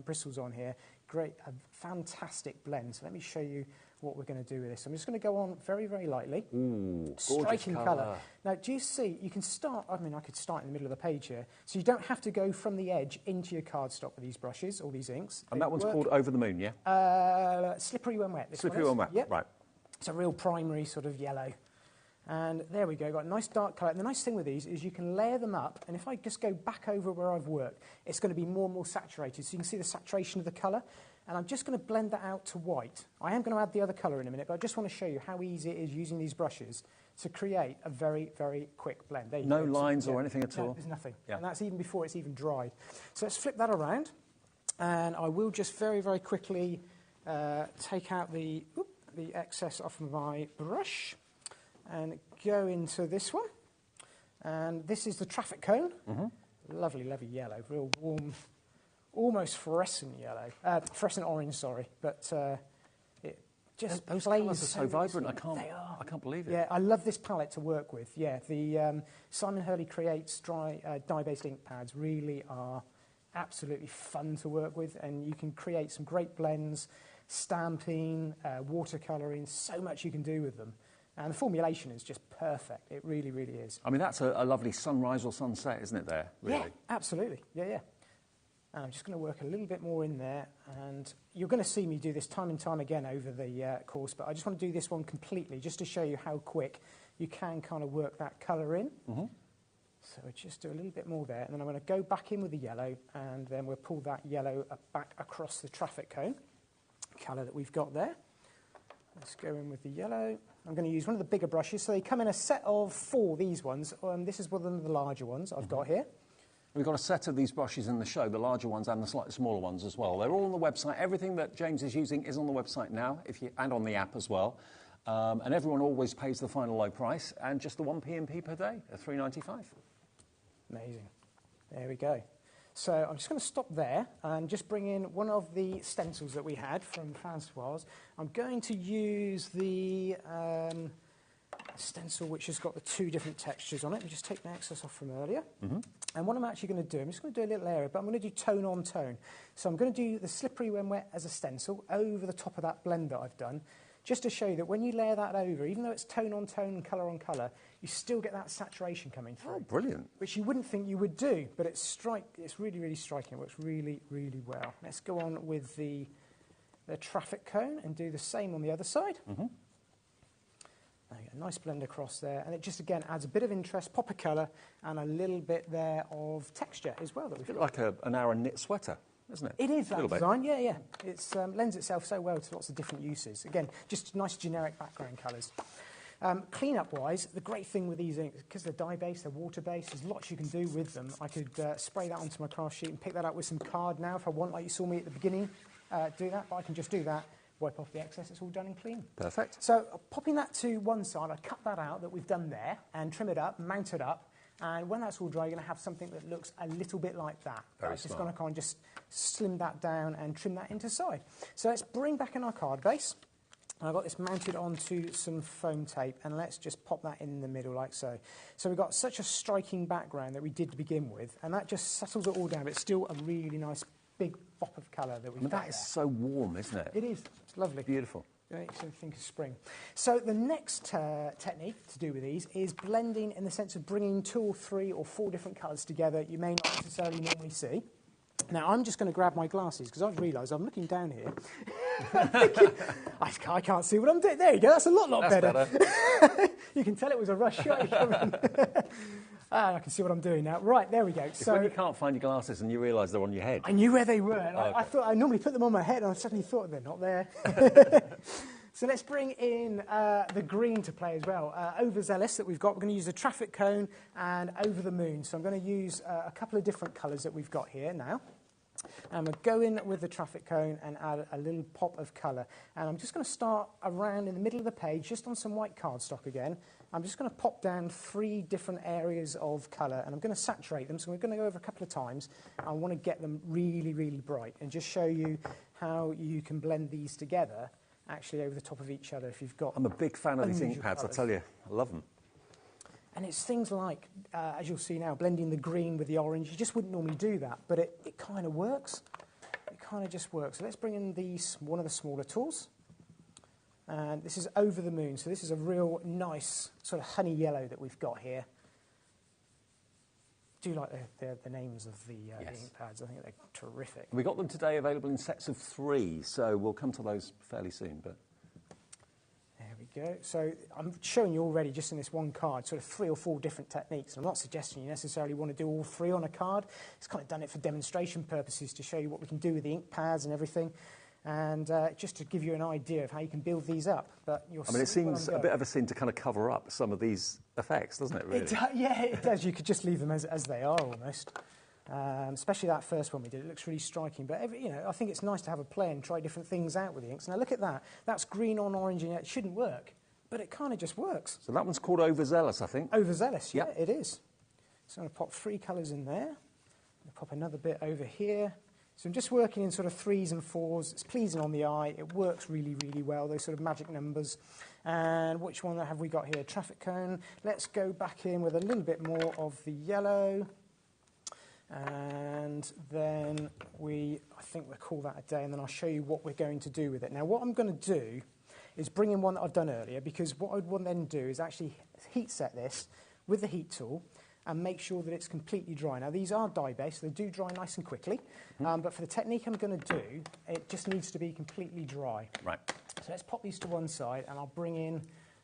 bristles on here. Great, a fantastic blend. So let me show you what we're going to do with this. I'm just going to go on very, very lightly. Ooh, striking colour. Now, do you see, you can start, I mean, I could start in the middle of the page here, so you don't have to go from the edge into your cardstock with these brushes or these inks. And that one's called Over the Moon, yeah? Slippery When Wet. Slippery When Wet, yep. Right. It's a real primary sort of yellow. And there we go, got a nice dark colour. And the nice thing with these is you can layer them up, and if I just go back over where I've worked, it's going to be more and more saturated. So you can see the saturation of the colour. And I'm just going to blend that out to white. I am going to add the other colour in a minute, but I just want to show you how easy it is using these brushes to create a very, very quick blend. There you no go. lines or anything at all? No, there's nothing. Yeah. And that's even before it's even dried. So let's flip that around. And I will just very, very quickly take out the excess off of my brush and go into this one. And this is the traffic cone. Lovely, lovely yellow, real warm, almost fluorescent yellow, fluorescent orange, sorry, but it just those plays colours are so vibrant. I can't believe it. Yeah, I love this palette to work with. Yeah, the Simon Hurley Creates dye-based ink pads really are absolutely fun to work with, and you can create some great blends, stamping, watercolouring, so much you can do with them. And the formulation is just perfect. It really, really is. I mean, that's a lovely sunrise or sunset, isn't it, there, really? Yeah, absolutely. Yeah, yeah. And I'm just going to work a little bit more in there, and you're going to see me do this time and time again over the course, but I just want to do this one completely just to show you how quick you can kind of work that colour in. So I just do a little bit more there, and then I'm going to go back in with the yellow, and then we'll pull that yellow back across the traffic cone colour that we've got there. Let's go in with the yellow. I'm going to use one of the bigger brushes, so they come in a set of 4, these ones. This is one of the larger ones I've got here. We've got a set of these brushes in the show, the larger ones and the slightly smaller ones as well. They're all on the website. Everything that James is using is on the website now, and on the app as well. And everyone always pays the final low price, and just the 1p per day at $3.95. Amazing. There we go. So I'm just going to stop there and just bring in one of the stencils that we had from Francoise. I'm going to use the stencil which has got the 2 different textures on it. Let me just take the excess off from earlier. And what I'm actually going to do, I'm just going to do a little area, but I'm going to do tone on tone. So I'm going to do the Slippery When Wet as a stencil over the top of that blend that I've done, just to show you that when you layer that over, even though it's tone on tone and colour on colour, you still get that saturation coming through. Oh, brilliant. Which you wouldn't think you would do, but it's really, really striking. It works really, really well. Let's go on with the traffic cone and do the same on the other side. A nice blend across there, and it just again adds a bit of interest, pop of colour, and a little bit there of texture as well. That we've got. Like an Aran knit sweater, isn't it? It is that design, yeah, yeah. It lends itself so well to lots of different uses. Again, just nice generic background colours. Clean-up-wise, the great thing with these inks, because they're dye-based, they're water-based, there's lots you can do with them. I could spray that onto my craft sheet and pick that up with some card now if I want, like you saw me at the beginning, do that, but I can just do that. Wipe off the excess, it's all done and clean. Perfect. So popping that to one side, I cut that out that we've done there and trim it up, mount it up, and when that's all dry, you're going to have something that looks a little bit like that. Very just going to kind of just slim that down and trim that into side. So let's bring back in our card base. I've got this mounted onto some foam tape, and let's just pop that in the middle like so. So we've got such a striking background that we did to begin with, and that just settles it all down. It's still a really nice big pop of colour that we've got that is so warm, isn't it? It is. It's lovely. Beautiful. It makes you think of spring. So the next technique to do with these is blending, in the sense of bringing 2 or 3 or 4 different colours together you may not necessarily normally see. Now, I'm just going to grab my glasses, because I've realised I'm looking down here. Thinking, I can't see what I'm doing. There you go, that's a lot better. You can tell it was a rush shot. I can see what I'm doing now. Right, there we go. It's when you can't find your glasses and you realise they're on your head. I knew where they were. Okay. I thought I normally put them on my head, and I suddenly thought they're not there. So let's bring in the green to play as well. Overzealous that we've got, we're going to use a traffic cone and Over the Moon. So I'm going to use a couple of different colours that we've got here now. And we'll go in with the traffic cone and add a little pop of colour. And I'm just going to start around in the middle of the page, just on some white cardstock again. I'm just going to pop down 3 different areas of colour, and I'm going to saturate them. So we're going to go over a couple of times. I want to get them really, really bright and just show you how you can blend these together actually over the top of each other if you've got... I'm a big fan of these ink pads, I tell you. I love them. And it's things like, as you'll see now, blending the green with the orange. You just wouldn't normally do that, but it kind of works. It kind of just works. So let's bring in one of the smaller tools. And this is Over the Moon. So this is a real nice sort of honey yellow that we've got here. I do like the names of the ink pads. I think they're terrific. We got them today available in sets of 3, so we'll come to those fairly soon. But there we go. So I'm showing you already, just in this one card, sort of 3 or 4 different techniques. I'm not suggesting you necessarily want to do all 3 on a card. It's kind of done it for demonstration purposes to show you what we can do with the ink pads and everything. And just to give you an idea of how you can build these up. But I mean, it seems a bit of a sin to kind of cover up some of these effects, doesn't it, really? Yeah, it does. You could just leave them as they are, almost. Especially that first one we did. It looks really striking. But, I think it's nice to have a play and try different things out with the inks. Now, look at that. That's green on orange, and it shouldn't work. But it kind of just works. So that one's called Overzealous, I think. Overzealous, yeah, it is. So I'm going to pop 3 colours in there. I'm going to pop another bit over here. So I'm just working in sort of 3s and 4s. It's pleasing on the eye. It works really, really well, those sort of magic numbers. And which one have we got here? Traffic cone. Let's go back in with a little bit more of the yellow. And then I think we'll call that a day, and then I'll show you what we're going to do with it. Now, what I'm going to do is bring in one that I've done earlier, because what I'd want to then do is actually heat set this with the heat tool and make sure that it's completely dry. Now, these are dye-based, so they do dry nice and quickly, but for the technique I'm going to do, it just needs to be completely dry. Right. So let's pop these to one side, and I'll bring in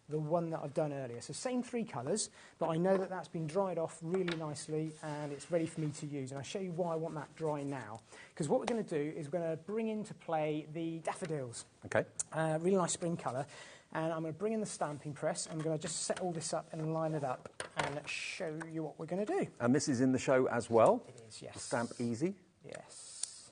the one that I've done earlier. So same 3 colours, but I know that that's been dried off really nicely, and it's ready for me to use. And I'll show you why I want that dry now. Because what we're going to do is we're going to bring into play the daffodils. Okay. Really nice spring colour. And I'm going to bring in the stamping press. I'm going to just set all this up and line it up and show you what we're going to do. And this is in the show as well? It is, yes. Stamp Easy? Yes.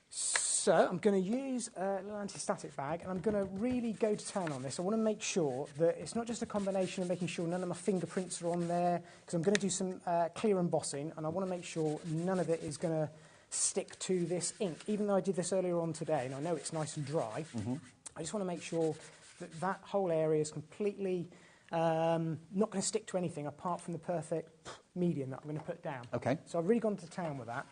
So I'm going to use a little anti-static bag, and I'm going to really go to town on this. I want to make sure that it's not just a combination of making sure none of my fingerprints are on there, because I'm going to do some clear embossing, and I want to make sure none of it is going to stick to this ink. Even though I did this earlier on today, and I know it's nice and dry, I just want to make sure that that whole area is completely not going to stick to anything apart from the perfect medium that I'm going to put down. Okay. So I've really gone to town with that.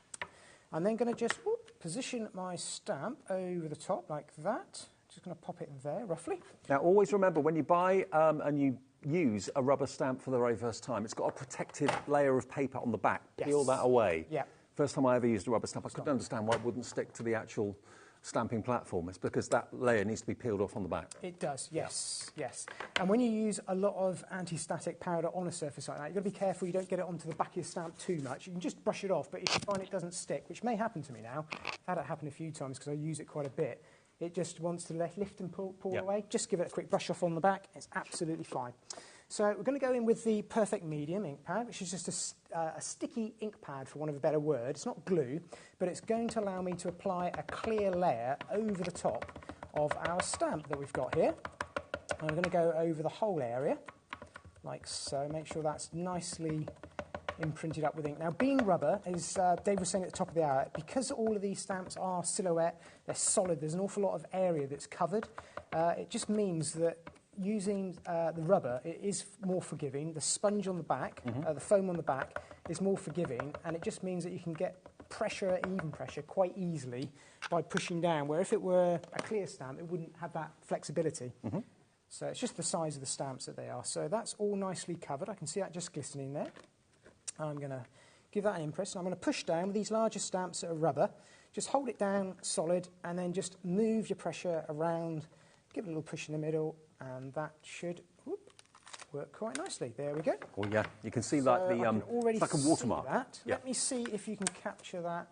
I'm then going to just position my stamp over the top like that. Just going to pop it there, roughly. Now, always remember, when you buy and you use a rubber stamp for the very first time, it's got a protective layer of paper on the back. Yes. Peel that away. Yeah. First time I ever used a rubber stamp, I couldn't understand why it wouldn't stick to the actual stamping platform. It's because that layer needs to be peeled off on the back. It does, yes, yes. And when you use a lot of anti-static powder on a surface like that, you've got to be careful you don't get it onto the back of your stamp too much. You can just brush it off, but if you find it doesn't stick, which may happen to me now, I've had it happen a few times because I use it quite a bit, it just wants to lift and pull away. Just give it a quick brush off on the back. It's absolutely fine. So we're going to go in with the Perfect Medium ink pad, which is just a sticky ink pad, for want of a better word. It's not glue, but it's going to allow me to apply a clear layer over the top of our stamp that we've got here. And I'm going to go over the whole area, like so. Make sure that's nicely imprinted up with ink. Now, being rubber, as Dave was saying at the top of the hour, because all of these stamps are silhouette, they're solid, there's an awful lot of area that's covered. It just means that using the rubber, it is more forgiving. The sponge on the back, the foam on the back, is more forgiving, and it just means that you can get pressure, even pressure, quite easily by pushing down, where if it were a clear stamp, it wouldn't have that flexibility. So it's just the size of the stamps that they are. So that's all nicely covered. I can see that just glistening there. I'm going to give that an impress, and I'm going to push down with these larger stamps that are rubber. Just hold it down solid, and then just move your pressure around, give it a little push in the middle, and that should work quite nicely. There we go. Oh yeah, you can see like the it's like a watermark. That. Yeah. Let me see if you can capture that.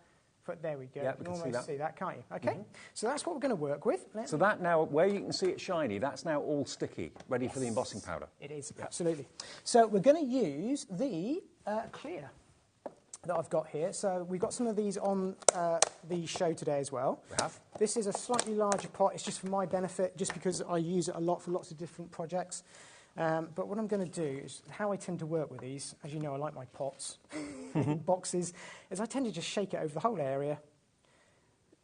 There we go. Yeah, you can almost see that, can't you? Okay. So that's what we're going to work with. So that now, where you can see it shiny, that's now all sticky, ready for the embossing powder. It is, absolutely. So we're going to use the clear that I've got here. So we've got some of these on the show today as well. We have. This is a slightly larger pot. It's just for my benefit, just because I use it a lot for lots of different projects. But what I'm going to do is, how I tend to work with these, as you know, I like my pots, boxes, is I tend to just shake it over the whole area.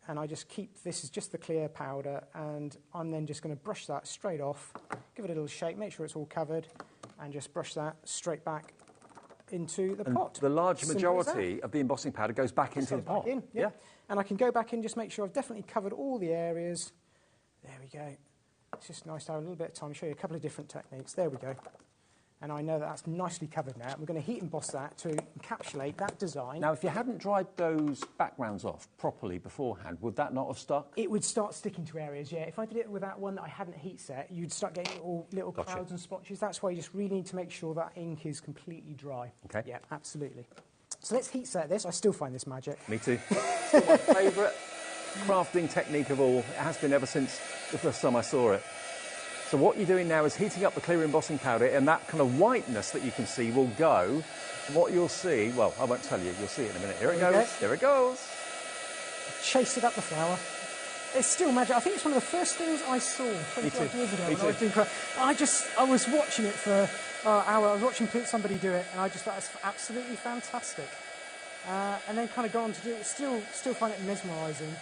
And I just keep, this is just the clear powder, and I'm then just going to brush that straight off, give it a little shake, make sure it's all covered, and just brush that straight back into the pot. The large majority of the embossing powder goes back into the pot. Yeah. And I can go back in, just make sure I've definitely covered all the areas. There we go. It's just nice to have a little bit of time to show you a couple of different techniques. There we go. And I know that that's nicely covered now. We're going to heat emboss that to encapsulate that design. Now, if you hadn't dried those backgrounds off properly beforehand, would that not have stuck? It would start sticking to areas, yeah. If I did it with that one that I hadn't heat set, you'd start getting little clouds and splotches. That's why you just really need to make sure that ink is completely dry. Okay. Yeah, absolutely. So let's heat set this. I still find this magic. Me too. Still my favourite crafting technique of all. It has been ever since the first time I saw it. So what you're doing now is heating up the clear embossing powder, and that kind of whiteness that you can see will go. What you'll see, well, I won't tell you, you'll see it in a minute. Here it goes, here it goes. Chased it up the flower. It's still magic. I think it's one of the first things I saw 25 years ago when I was doing craft. I was watching it for an hour. I was watching somebody do it, and I just thought it was absolutely fantastic. And then kind of go on to do it. Still find it mesmerising.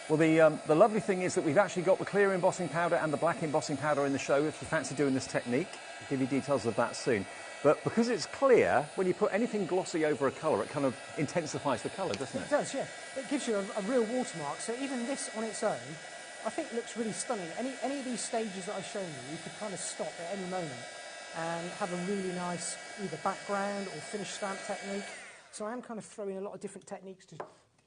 Well, the lovely thing is that we've actually got the clear embossing powder and the black embossing powder in the show if you fancy doing this technique. I'll give you details of that soon. But because it's clear, when you put anything glossy over a colour, it kind of intensifies the colour, doesn't it? It does, yeah. It gives you a real watermark. So even this on its own, I think looks really stunning. Any of these stages that I've shown you could kind of stop at any moment and have a really nice either background or finish stamp technique. So I am kind of throwing a lot of different techniques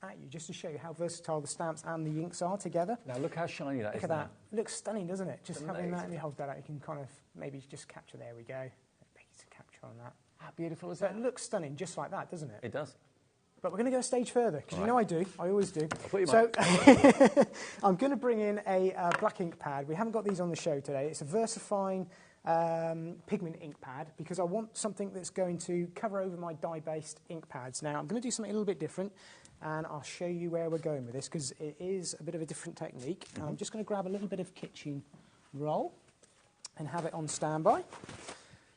at you just to show you how versatile the stamps and the inks are together. Now look how shiny that is. Look at that. It looks stunning, doesn't it? Just having that, and you hold that out, you can kind of maybe just capture, there we go. Piece of capture on that. How beautiful is that? It looks stunning just like that, doesn't it? It does. But we're going to go a stage further, because you know I do. I always do. So I'm going to bring in a black ink pad. We haven't got these on the show today. It's a VersaFine pigment ink pad, because I want something that's going to cover over my dye-based ink pads. Now, I'm going to do something a little bit different, and I'll show you where we're going with this, because it is a bit of a different technique. And I'm just going to grab a little bit of kitchen roll and have it on standby.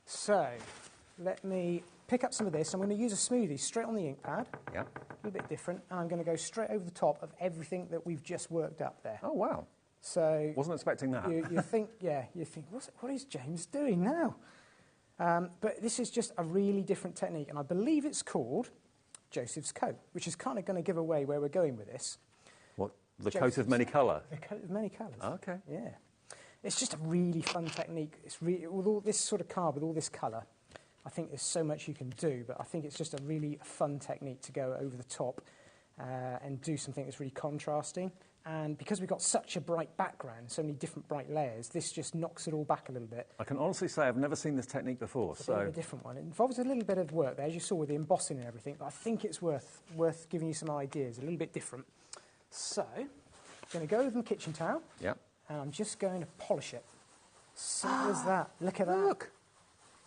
So let me pick up some of this. I'm going to use a smoothie straight on the ink pad. Yeah. A little bit different. And I'm going to go straight over the top of everything that we've just worked up there. Oh, wow. So wasn't expecting that. You think, what is James doing now? But this is just a really different technique, and I believe it's called Joseph's coat, which is kind of going to give away where we're going with this. What? The coat of many colour? The coat of many colours. Okay. Yeah. It's just a really fun technique. It's really, with all this sort of card, with all this colour, I think there's so much you can do, but I think it's just a really fun technique to go over the top and do something that's really contrasting. And because we've got such a bright background, so many different bright layers, this just knocks it all back a little bit. I can honestly say I've never seen this technique before. It's a bit of a different one. It involves a little bit of work there, as you saw with the embossing and everything, but I think it's worth giving you some ideas, a little bit different. So, I'm going to go with my kitchen towel, and I'm just going to polish it. Simple as that. Look at that. Look.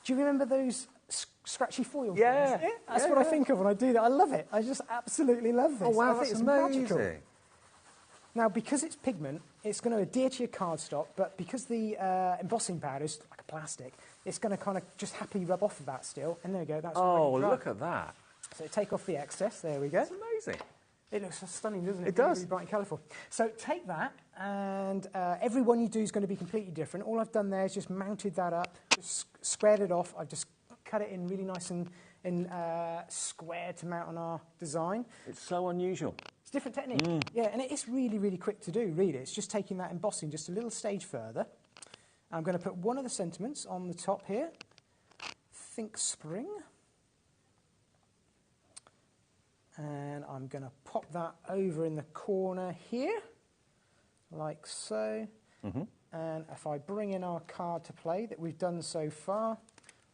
Do you remember those scratchy foil things? Yeah. That's what I think of when I do that. I love it. I just absolutely love this. Oh, wow, I think that's it's amazing. magical. Now, because it's pigment, it's going to adhere to your cardstock, but because the embossing powder is like a plastic, it's going to kind of just happily rub off of that still. And there we go. That's look at that. So take off the excess. There we go. It's amazing. It looks so stunning, doesn't it? It does. Really bright and colourful. So take that, and every one you do is going to be completely different. All I've done there is just mounted that up, just squared it off. I've just cut it in really nice and square to mount on our design. It's so unusual. It's a different technique. Yeah, and it is really, really quick to do, really. It's just taking that embossing just a little stage further. I'm going to put one of the sentiments on the top here. Think spring. And I'm going to pop that over in the corner here, like so. And if I bring in our card to play that we've done so far,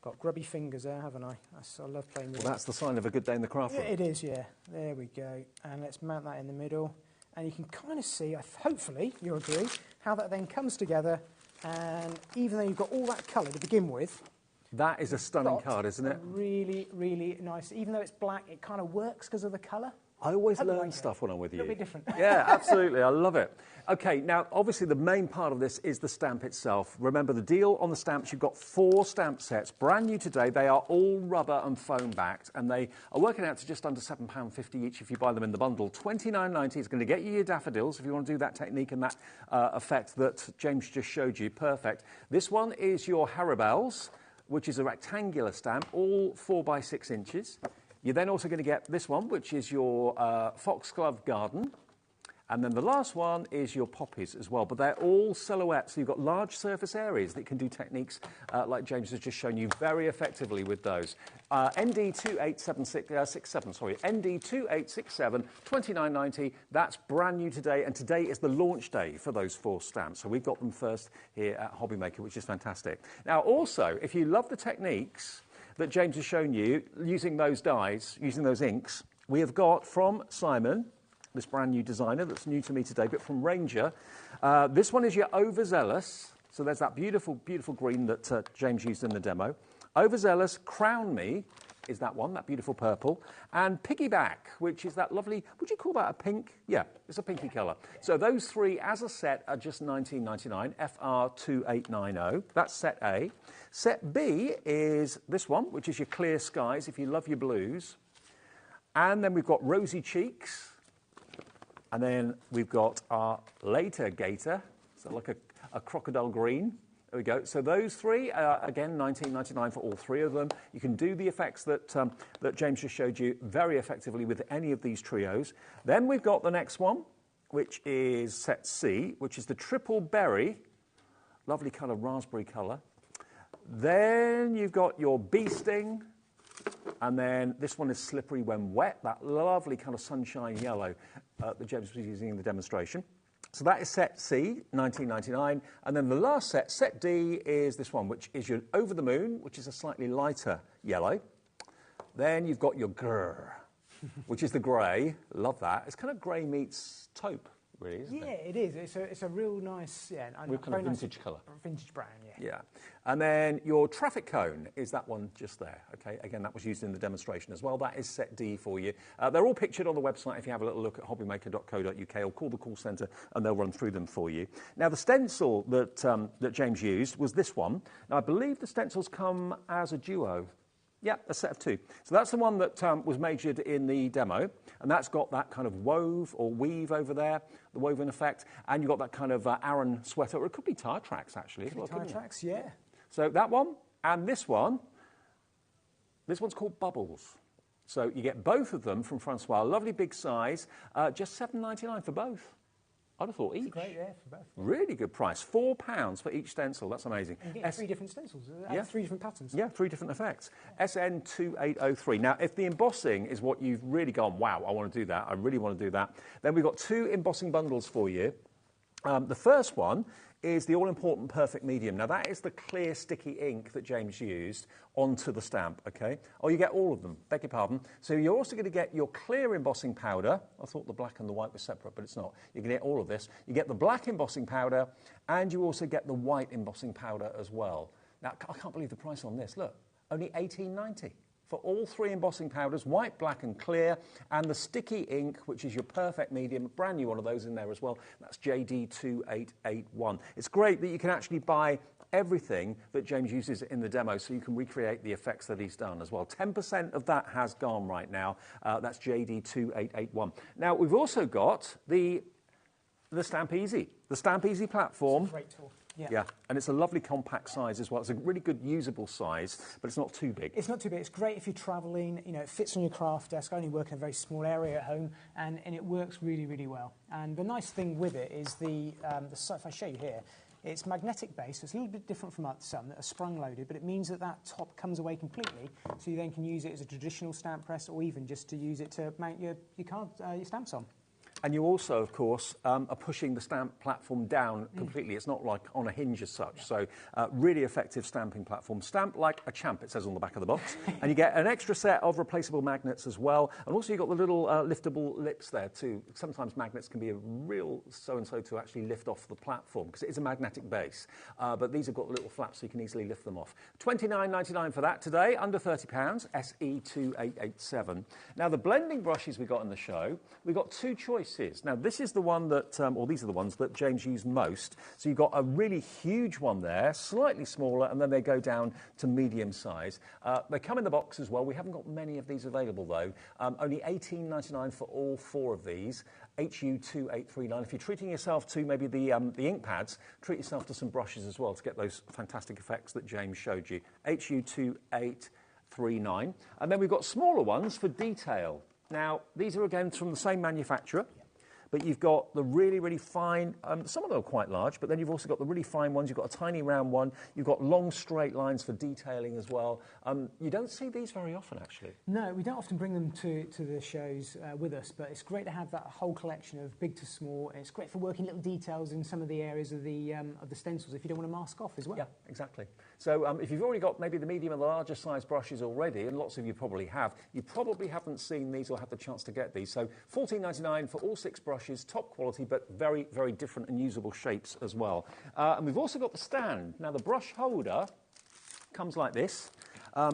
got grubby fingers there, haven't I? I love playing with it. Well, that's the sign of a good day in the craft room. Yeah, it is, yeah. There we go. And let's mount that in the middle. And you can kind of see, hopefully you'll agree, how that then comes together. And even though you've got all that colour to begin with, that is a stunning card, isn't it? Really, really nice. Even though it's black, it kind of works because of the colour. I always learn stuff when I'm with you. A little bit different. Yeah, absolutely. I love it. Okay, now, obviously, the main part of this is the stamp itself. Remember, the deal on the stamps, you've got 4 stamp sets, brand new today. They are all rubber and foam backed, and they are working out to just under £7.50 each if you buy them in the bundle. £29.90 is going to get you your daffodils if you want to do that technique and that effect that James just showed you. Perfect. This one is your Haribels, which is a rectangular stamp, all 4 by 6 inches. You're then also going to get this one, which is your Foxglove Garden. And then the last one is your poppies as well. But they're all silhouettes. So you've got large surface areas that can do techniques like James has just shown you very effectively with those. ND2867, sorry, ND2867, $29.90. That's brand new today. And today is the launch day for those 4 stamps. So we've got them first here at HobbyMaker, which is fantastic. Now, also, if you love the techniques that James has shown you, using those dyes, using those inks, we have got from Simon, this brand new designer that's new to me today, but from Ranger. This one is your Overzealous. So there's that beautiful, beautiful green that James used in the demo. Overzealous, Crown Me is that one, that beautiful purple. And Piggyback, which is that lovely, would you call that a pink? Yeah, it's a pinky colour. So those 3 as a set are just $19.99, FR2890. That's set A. Set B is this one, which is your Clear Skies, if you love your blues. And then we've got Rosy Cheeks. And then we've got our Later Gator, so like a crocodile green. There we go. So those 3, again, $19.99 for all 3 of them. You can do the effects that, that James just showed you very effectively with any of these trios. Then we've got the next one, which is set C, which is the Triple Berry. Lovely kind of raspberry colour. Then you've got your Bee Sting. And then this one is Slippery When Wet, that lovely kind of sunshine yellow that James was using in the demonstration. So that is set C, $19.99. And then the last set, set D, is this one, which is your Over the Moon, which is a slightly lighter yellow. Then you've got your Grrr, which is the grey. Love that. It's kind of grey meets taupe, really, isn't it? Yeah, it is. It's a real nice, with kind of vintage colour. Vintage brown, yeah. Yeah. And then your Traffic Cone is that one just there. Okay. Again, that was used in the demonstration as well. That is set D for you. They're all pictured on the website if you have a little look at hobbymaker.co.uk, or call the call centre and they'll run through them for you. Now, the stencil that, that James used was this one. Now, I believe the stencils come as a duo. Yeah, a set of 2. So that's the one that was majored in the demo, and that's got that kind of wove or weave over there, the woven effect, and you've got that kind of Aran sweater, or it could be tire tracks, actually. Tire tracks, yeah. So that one, and this one's called Bubbles. So you get both of them from Francois, lovely big size, just $7.99 for both. I'd have thought each. That's great, yeah, for both. Really good price. £4 for each stencil. That's amazing. And you get 3 different stencils. Yeah. 3 different patterns. Yeah, 3 different effects. SN2803. Now, if the embossing is what you've really gone, wow, I want to do that, I really want to do that, then we've got 2 embossing bundles for you. The first one is the all-important Perfect Medium. Now, that is the clear, sticky ink that James used onto the stamp, OK? Oh, you get all of them, beg your pardon. So you're also going to get your clear embossing powder. I thought the black and the white were separate, but it's not. You're going to get all of this. You get the black embossing powder, and you also get the white embossing powder as well. Now, I can't believe the price on this. Look, only $18.90. For all 3 embossing powders, white, black and clear, and the sticky ink, which is your Perfect Medium, brand new one of those in there as well. That's JD2881. It's great that you can actually buy everything that James uses in the demo, so you can recreate the effects that he's done as well. 10% of that has gone right now. That's JD2881. Now, we've also got the Stamp Easy. The Stamp Easy platform. It's a great tool. Yeah. Yeah, and it's a lovely compact size as well. It's a really good usable size, but it's not too big. It's not too big. It's great if you're travelling. You know, it fits on your craft desk. I only work in a very small area at home, and it works really, really well. And the nice thing with it is if I show you here, it's magnetic base, so it's a little bit different from some that are sprung loaded, but it means that that top comes away completely, so you then can use it as a traditional stamp press, or even just to use it to mount your stamps on. And you also, of course, are pushing the stamp platform down completely. It's not like on a hinge as such. So really effective stamping platform. Stamp like a champ, it says on the back of the box. And you get an extra set of replaceable magnets as well. And also you've got the little liftable lips there too. Sometimes magnets can be a real so-and-so to actually lift off the platform because it is a magnetic base. But these have got little flaps so you can easily lift them off. $29.99 for that today, under £30, SE2887. Now the blending brushes we got in the show, we got two choices. Now this is the one that, or these are the ones that James used most. So you've got a really huge one there, slightly smaller, and then they go down to medium size. They come in the box as well. We haven't got many of these available though. Only $18.99 for all four of these. HU2839. If you're treating yourself to maybe the ink pads, treat yourself to some brushes as well to get those fantastic effects that James showed you. HU2839. And then we've got smaller ones for detail. Now, these are again from the same manufacturer. But you've got the really, really fine, some of them are quite large, but then you've also got the really fine ones. You've got a tiny round one. You've got long straight lines for detailing as well. You don't see these very often, actually. No, we don't often bring them to the shows with us, but it's great to have that whole collection of big to small. And it's great for working little details in some of the areas of the stencils if you don't want to mask off as well. Yeah, exactly. So if you've already got maybe the medium and the larger size brushes already, and lots of you probably have, you probably haven't seen these or had the chance to get these. So $14.99 for all 6 brushes. Top quality, but very, very different and usable shapes as well. And we've also got the stand. Now, the brush holder comes like this.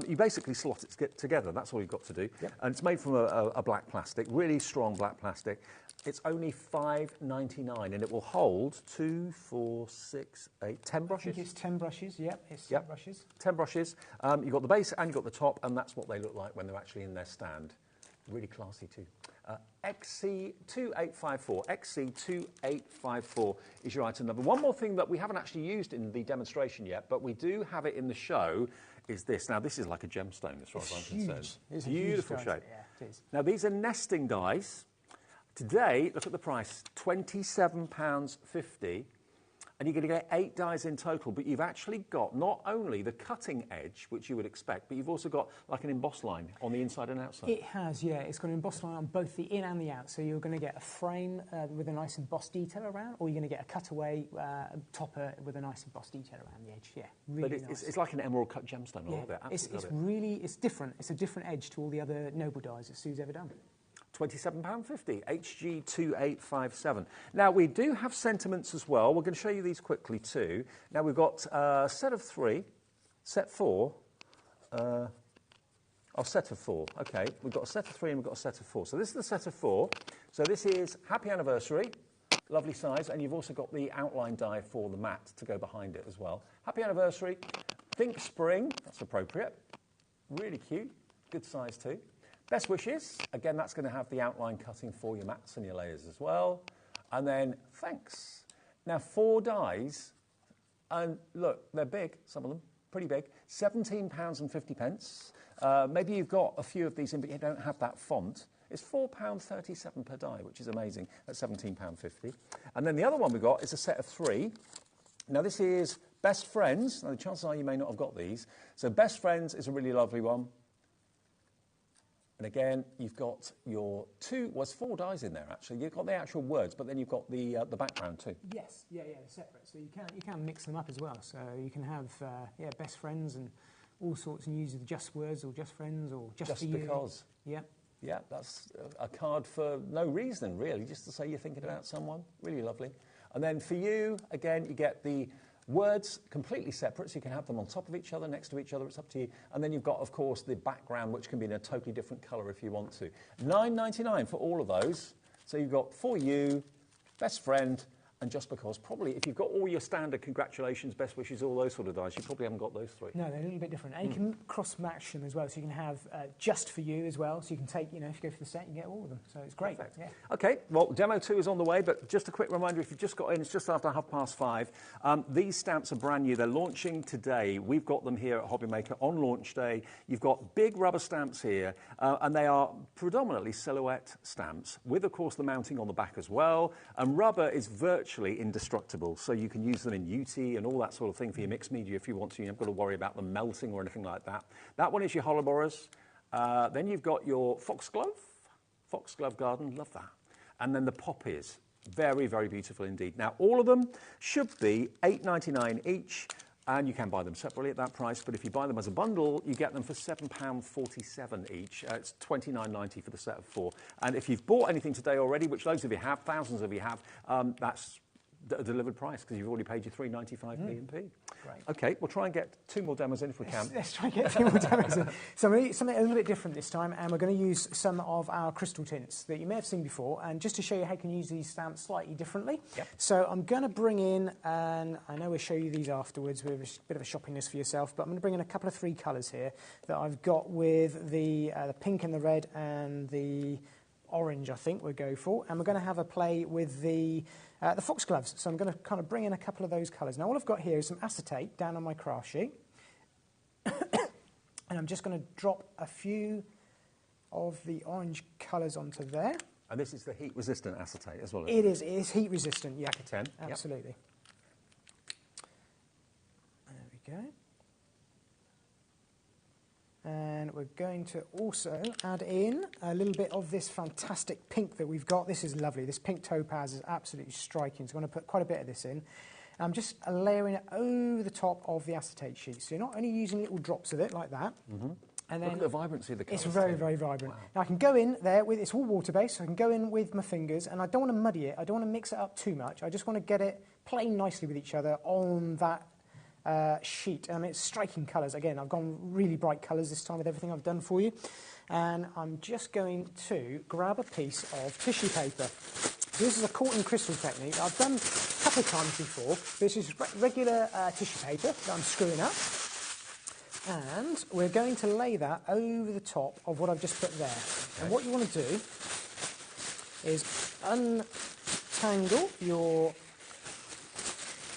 You basically slot it together. That's all you've got to do. Yep. And it's made from a black plastic, really strong black plastic. It's only $5.99, and it will hold 2, 4, 6, 8, 10 brushes. I think it's 10 brushes, yep. It's 10 brushes. 10 brushes. You've got the base and you've got the top, and that's what they look like when they're actually in their stand. Really classy too. XC2854. XC2854 is your item number. One more thing that we haven't actually used in the demonstration yet, but we do have it in the show, is this. Now, this is like a gemstone, as far as I'm concerned. It's a beautiful huge shape. Yeah, it is. Now, these are nesting dies. Today, look at the price, £27.50. And you're going to get 8 dies in total, but you've actually got not only the cutting edge, which you would expect, but you've also got like an emboss line on the inside and outside. It has, yeah. It's got an emboss line on both the in and the out. So you're going to get a frame with a nice embossed detail around, or you're going to get a cutaway topper with a nice embossed detail around the edge. Yeah, really but nice. It's like an emerald cut gemstone. I love it. It's different. It's a different edge to all the other noble dies that Sue's ever done. £27.50, HG2857. Now, we do have sentiments as well. We're going to show you these quickly too. Now, we've got a set of 3, set 4, set of 4. Okay, we've got a set of 3 and we've got a set of 4. So this is the set of 4. So this is Happy Anniversary, lovely size, and you've also got the outline die for the mat to go behind it as well. Happy Anniversary, Think Spring, that's appropriate, really cute, good size too. Best Wishes, again, that's going to have the outline cutting for your mats and your layers as well. And then Thanks. Now, 4 dies, and look, they're big, some of them, pretty big. £17.50. Maybe you've got a few of these in, but you don't have that font. It's £4.37 per die, which is amazing at £17.50. And then the other one we got is a set of 3. Now, this is Best Friends. Now, the chances are you may not have got these. So Best Friends is a really lovely one. And again, you've got your 4 dies in there, actually. You've got the actual words, but then you've got the background too. Yes, yeah, they're separate. So you can mix them up as well. So you can have, best friends and all sorts, and use the just words or just friends or just for you. Because. Yeah. Yeah, that's a card for no reason, really, just to say you're thinking about someone. Really lovely. And then for you, again, you get the words completely separate, so you can have them on top of each other, next to each other, it's up to you. And then you've got, of course, the background, which can be in a totally different colour if you want to. $9.99 for all of those. So you've got For You, Best Friend, and Just Because. Probably, if you've got all your standard congratulations, best wishes, all those sort of dies, you probably haven't got those 3. No, they're a little bit different. And you can cross-match them as well, so you can have Just For You as well. So you can take, if you go for the set, you get all of them. So it's great. Perfect. Yeah. OK, well, Demo 2 is on the way, but just a quick reminder, if you've just got in, it's just after 5:30. These stamps are brand new. They're launching today. We've got them here at HobbyMaker on launch day. You've got big rubber stamps here, and they are predominantly silhouette stamps, with, of course, the mounting on the back as well. And rubber is virtually indestructible, so you can use them in UT and all that sort of thing for your mixed media if you want to. You haven't got to worry about them melting or anything like that. That one is your hollow borers. Then you've got your foxglove garden, love that. And then the poppies, very, very beautiful indeed. Now, all of them should be $8.99 each, and you can buy them separately at that price, but if you buy them as a bundle, you get them for £7.47 each. It's $29.90 for the set of 4. And if you've bought anything today already, which loads of you have, thousands of you have, that's a delivered price because you've already paid your £3.95 P&P. Great. OK, we'll try and get 2 more demos in if we can. Let's try and get 2 more demos in. So we're going to something a little bit different this time, and we're going to use some of our crystal tints that you may have seen before, and just to show you how you can use these stamps slightly differently. Yep. So I'm going to bring in, and I know we'll show you these afterwards with a bit of a shopping list for yourself, but I'm going to bring in a couple of 3 colours here that I've got with the pink and the red and the orange, I think we'll go for, and we're going to have a play with the foxgloves. So I'm going to kind of bring in a couple of those colours. Now all I've got here is some acetate down on my craft sheet, and I'm just going to drop a few of the orange colours onto there. And this is the heat-resistant acetate as well? It is heat-resistant, yeah. 10. Absolutely. Yep. There we go. And we're going to also add in a little bit of this fantastic pink that we've got. This is lovely. This pink topaz is absolutely striking. So I'm going to put quite a bit of this in. And I'm just layering it over the top of the acetate sheet. So you're not only using little drops of it like that. Mm-hmm. And then look at the vibrancy of the colours. It's very, very vibrant. Wow. Now I can go in there with, it's all water-based, so I can go in with my fingers, and I don't want to muddy it. I don't want to mix it up too much. I just want to get it playing nicely with each other on that sheet. It's striking colours. Again, I've gone really bright colours this time with everything I've done for you. And I'm just going to grab a piece of tissue paper. This is a caught in crystal technique I've done a couple of times before. This is regular tissue paper that I'm screwing up. And we're going to lay that over the top of what I've just put there. Okay. And what you want to do is untangle your...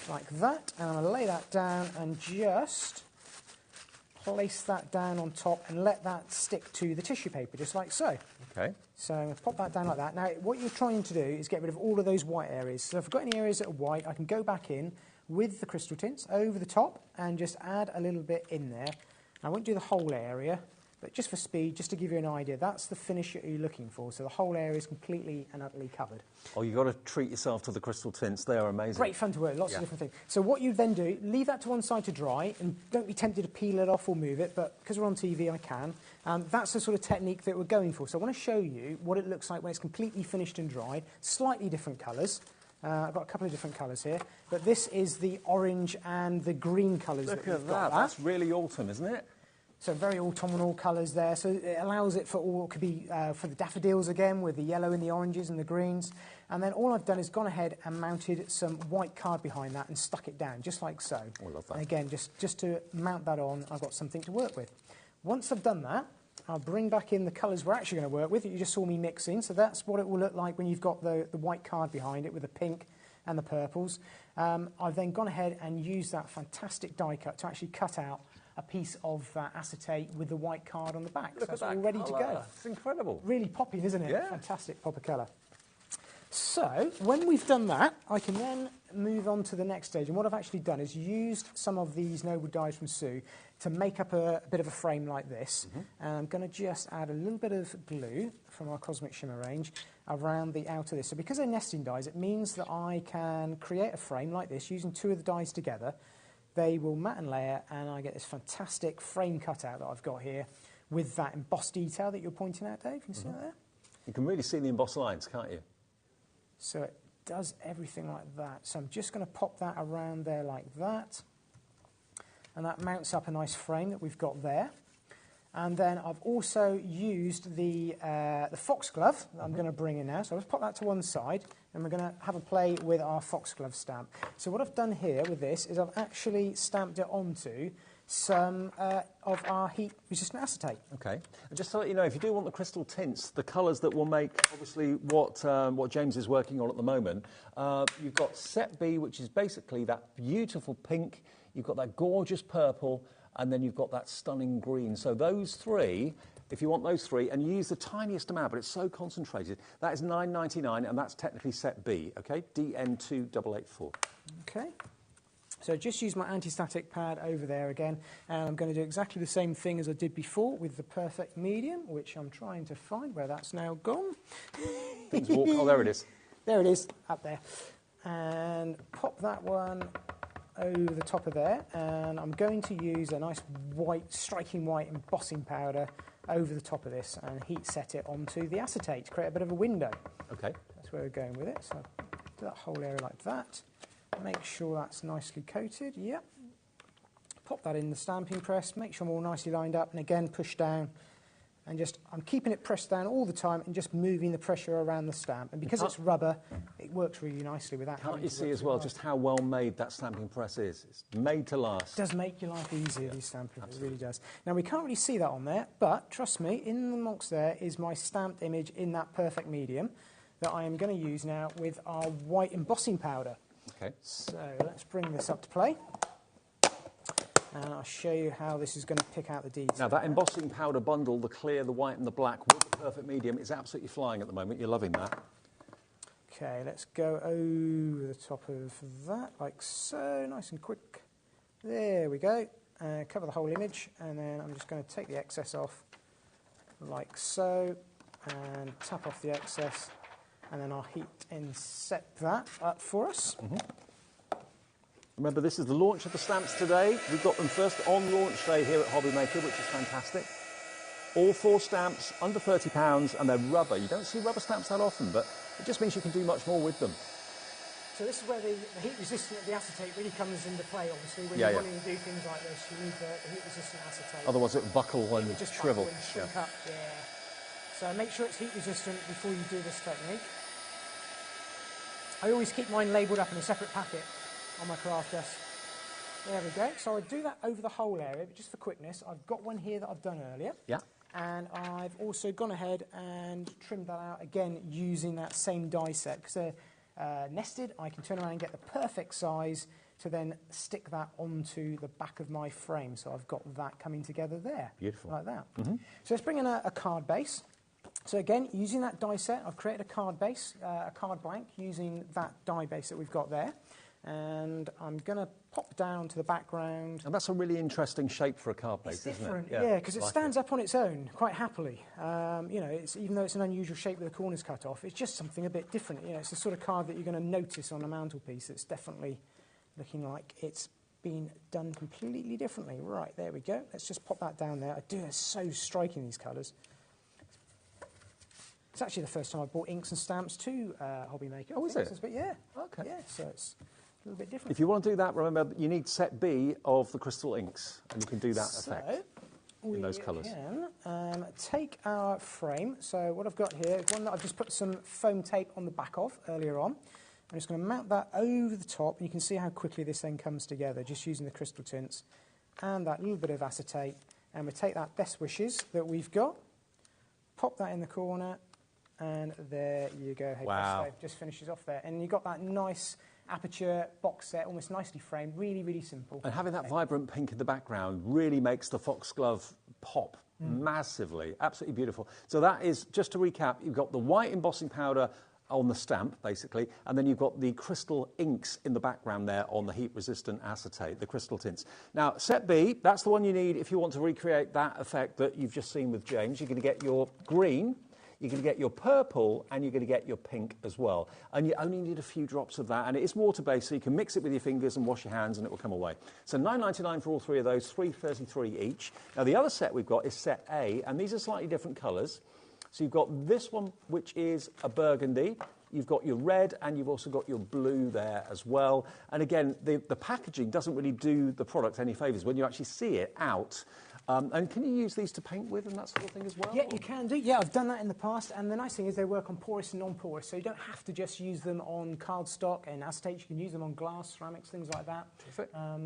like that, and I'm going to lay that down and just place that down on top and let that stick to the tissue paper, just like so. Okay. So I'm going to pop that down like that. Now, what you're trying to do is get rid of all of those white areas. So if I've got any areas that are white, I can go back in with the crystal tints over the top and just add a little bit in there. I won't do the whole area, but just for speed, just to give you an idea, that's the finish that you're looking for. So the whole area is completely and utterly covered. Oh, you've got to treat yourself to the crystal tints. They are amazing. Great fun to work, lots of different things. So what you then do, leave that to one side to dry, and don't be tempted to peel it off or move it, but because we're on TV, I can. That's the sort of technique that we're going for. So I want to show you what it looks like when it's completely finished and dried. Slightly different colours. I've got a couple of different colours here, but this is the orange and the green colours that we've got. That's really autumn, isn't it? So very autumnal colours there. So it allows it for all, it could be for the daffodils again, with the yellow and the oranges and the greens. And then all I've done is gone ahead and mounted some white card behind that and stuck it down, just like so. Oh, I love that. And again, just to mount that on, I've got something to work with. Once I've done that, I'll bring back in the colours we're actually going to work with that you just saw me mixing. So that's what it will look like when you've got the white card behind it with the pink and the purples. I've then gone ahead and used that fantastic die cut to actually cut out a piece of acetate with the white card on the back. Look so that's at that all ready to go. It's incredible. Really popping, isn't it? Yeah. Fantastic pop of colour. So when we've done that, I can then move on to the next stage. And what I've actually done is used some of these noble dyes from Sue to make up a bit of a frame like this. Mm-hmm. And I'm going to just add a little bit of glue from our Cosmic Shimmer range around the outer of this. So because they're nesting dies, it means that I can create a frame like this using 2 of the dies together. They will mat and layer, and I get this fantastic frame cutout that I've got here with that embossed detail that you're pointing out, Dave. Can you see that there? You can really see the embossed lines, can't you? So it does everything like that. So I'm just going to pop that around there like that. And that mounts up a nice frame that we've got there. And then I've also used the foxglove that I'm going to bring in now. So I'll just pop that to one side, and we're going to have a play with our foxglove stamp. So what I've done here with this is I've actually stamped it onto some of our heat-resistant acetate. Okay. And just to let you know, if you do want the crystal tints, the colours that will make, obviously, what James is working on at the moment, you've got set B, which is basically that beautiful pink. You've got that gorgeous purple, and then you've got that stunning green. So those 3, if you want those 3, and you use the tiniest amount, but it's so concentrated, that is $9.99, and that's technically set B, okay? DN2884. Okay. So just use my anti-static pad over there again, and I'm going to do exactly the same thing as I did before with the perfect medium, which I'm trying to find where that's now gone. Oh, there it is. There it is, up there. And pop that one over the top of there, and I'm going to use a nice white, striking white embossing powder over the top of this and heat set it onto the acetate to create a bit of a window. Okay. That's where we're going with it. So do that whole area like that. Make sure that's nicely coated. Yep. Pop that in the stamping press. Make sure I'm all nicely lined up, and again push down. And just, I'm keeping it pressed down all the time and just moving the pressure around the stamp. And because it's rubber, it works really nicely with that. Can't you see as well just how well made that stamping press is? It's made to last. It does make your life easier, these stamping presses. It really does. Now, we can't really see that on there, but trust me, in the box there is my stamped image in that perfect medium that I am going to use now with our white embossing powder. Okay. So let's bring this up to play. And I'll show you how this is going to pick out the details. Now, that embossing powder bundle, the clear, the white and the black with the perfect medium, is absolutely flying at the moment. You're loving that. Okay, let's go over the top of that, like so, nice and quick. There we go. Cover the whole image, and then I'm just going to take the excess off, like so, and tap off the excess, and then I'll heat and set that up for us. Mm-hmm. Remember, this is the launch of the stamps today. We've got them first on launch day here at HobbyMaker, which is fantastic. All 4 stamps, under £30, and they're rubber. You don't see rubber stamps that often, but it just means you can do much more with them. So this is where the heat resistant of the acetate really comes into play, obviously. When you're wanting to do things like this, you need the heat resistant acetate. Otherwise it would buckle and just shrivel. Buckle and shrink up. Yeah. So make sure it's heat resistant before you do this technique. I always keep mine labelled up in a separate packet on my craft desk. There we go. So I do that over the whole area, but just for quickness, I've got one here that I've done earlier. Yeah. And I've also gone ahead and trimmed that out again using that same die set. Because they're nested, I can turn around and get the perfect size to then stick that onto the back of my frame. So I've got that coming together there. Beautiful. Like that. Mm-hmm. So let's bring in a card base. So again, using that die set, I've created a card base, a card blank, using that die base that we've got there. And I'm going to pop down to the background. And that's a really interesting shape for a card base, isn't it? It's different, yeah, because it stands up on its own quite happily. You know, even though it's an unusual shape with the corners cut off, it's just something a bit different. You know, it's the sort of card that you're going to notice on a mantelpiece. It's definitely looking like it's been done completely differently. Right, there we go. Let's just pop that down there. It's so striking, these colours. It's actually the first time I bought inks and stamps to HobbyMaker. Oh, is it? But yeah. Okay. Yeah, so it's a little bit different. If you want to do that, remember, you need set B of the crystal inks, and you can do that effect in those colours. We can take our frame. So what I've got here is one that I've just put some foam tape on the back of earlier on. I'm just going to mount that over the top, and you can see how quickly this then comes together, just using the crystal tints and that little bit of acetate. And we take that Best Wishes that we've got, pop that in the corner, and there you go. Hey, wow. Presto, just finishes off there. And you've got that nice aperture box set, almost nicely framed, really, really simple. And having that vibrant pink in the background really makes the foxglove pop massively. Absolutely beautiful. So that is, just to recap, you've got the white embossing powder on the stamp, basically, and then you've got the crystal inks in the background there on the heat-resistant acetate, the crystal tints. Now, set B, that's the one you need if you want to recreate that effect that you've just seen with James. You're going to get your green, you're going to get your purple, and you're going to get your pink as well. And you only need a few drops of that, and it is water-based, so you can mix it with your fingers and wash your hands, and it will come away. So $9.99 for all 3 of those, $3.33 each. Now, the other set we've got is set A, and these are slightly different colours. So you've got this one, which is a burgundy. You've got your red, and you've also got your blue there as well. And again, the packaging doesn't really do the product any favours when you actually see it out. And can you use these to paint with and that sort of thing as well? Yeah, you can do. Yeah, I've done that in the past. And the nice thing is they work on porous and non-porous. So you don't have to just use them on cardstock and acetate. You can use them on glass, ceramics, things like that.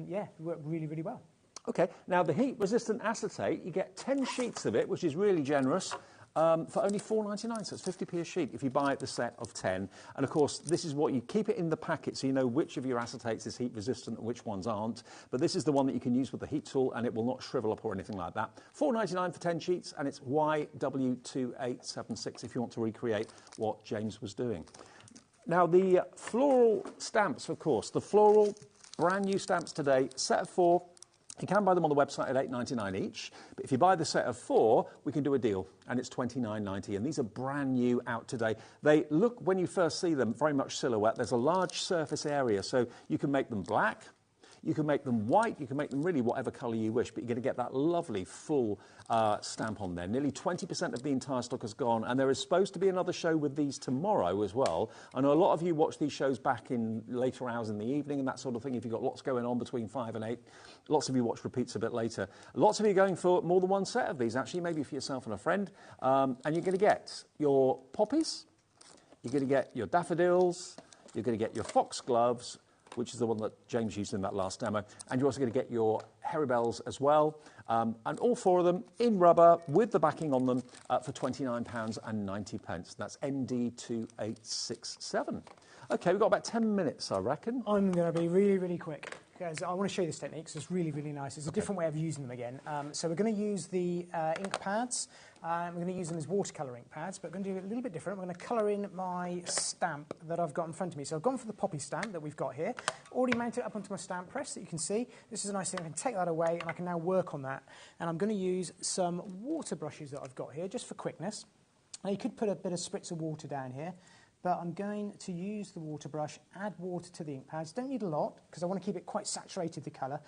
Yeah, they work really, really well. OK, now the heat-resistant acetate, you get 10 sheets of it, which is really generous. For only $4.99, so it's 50p a sheet if you buy the set of 10. And of course, this is what you keep it in the packet so you know which of your acetates is heat resistant and which ones aren't. But this is the one that you can use with the heat tool and it will not shrivel up or anything like that. $4.99 for 10 sheets, and it's YW2876 if you want to recreate what James was doing. Now, the floral stamps, of course, the floral brand new stamps today, set of 4. You can buy them on the website at $8.99 each, but if you buy the set of 4, we can do a deal, and it's $29.90, and these are brand new out today. They look, when you first see them, very much silhouette. There's a large surface area, so you can make them black, you can make them white, you can make them really whatever colour you wish, but you're going to get that lovely full stamp on there. Nearly 20% of the entire stock has gone, and there is supposed to be another show with these tomorrow as well. I know a lot of you watch these shows back in later hours in the evening and that sort of thing, if you've got lots going on between 5 and 8. Lots of you watch repeats a bit later. Lots of you going for more than one set of these, actually, maybe for yourself and a friend. And you're going to get your poppies, you're going to get your daffodils, you're going to get your foxgloves, which is the one that James used in that last demo. And you're also going to get your heribells as well. And all 4 of them in rubber with the backing on them for £29.90. That's ND2867. OK, we've got about 10 minutes, I reckon. I'm going to be really, really quick, because I want to show you this technique, because it's really, really nice. It's a different way of using them again. So we're going to use the ink pads. We're going to use them as watercolour ink pads, but we're going to do it a little bit different. We're going to colour in my stamp that I've got in front of me. So I've gone for the poppy stamp that we've got here. Already mounted it up onto my stamp press that you can see. This is a nice thing. I can take that away, and I can now work on that. And I'm going to use some water brushes that I've got here, just for quickness. Now, you could put a bit of spritz of water down here, but I'm going to use the water brush, add water to the ink pads. Don't need a lot, because I want to keep it quite saturated, the colour.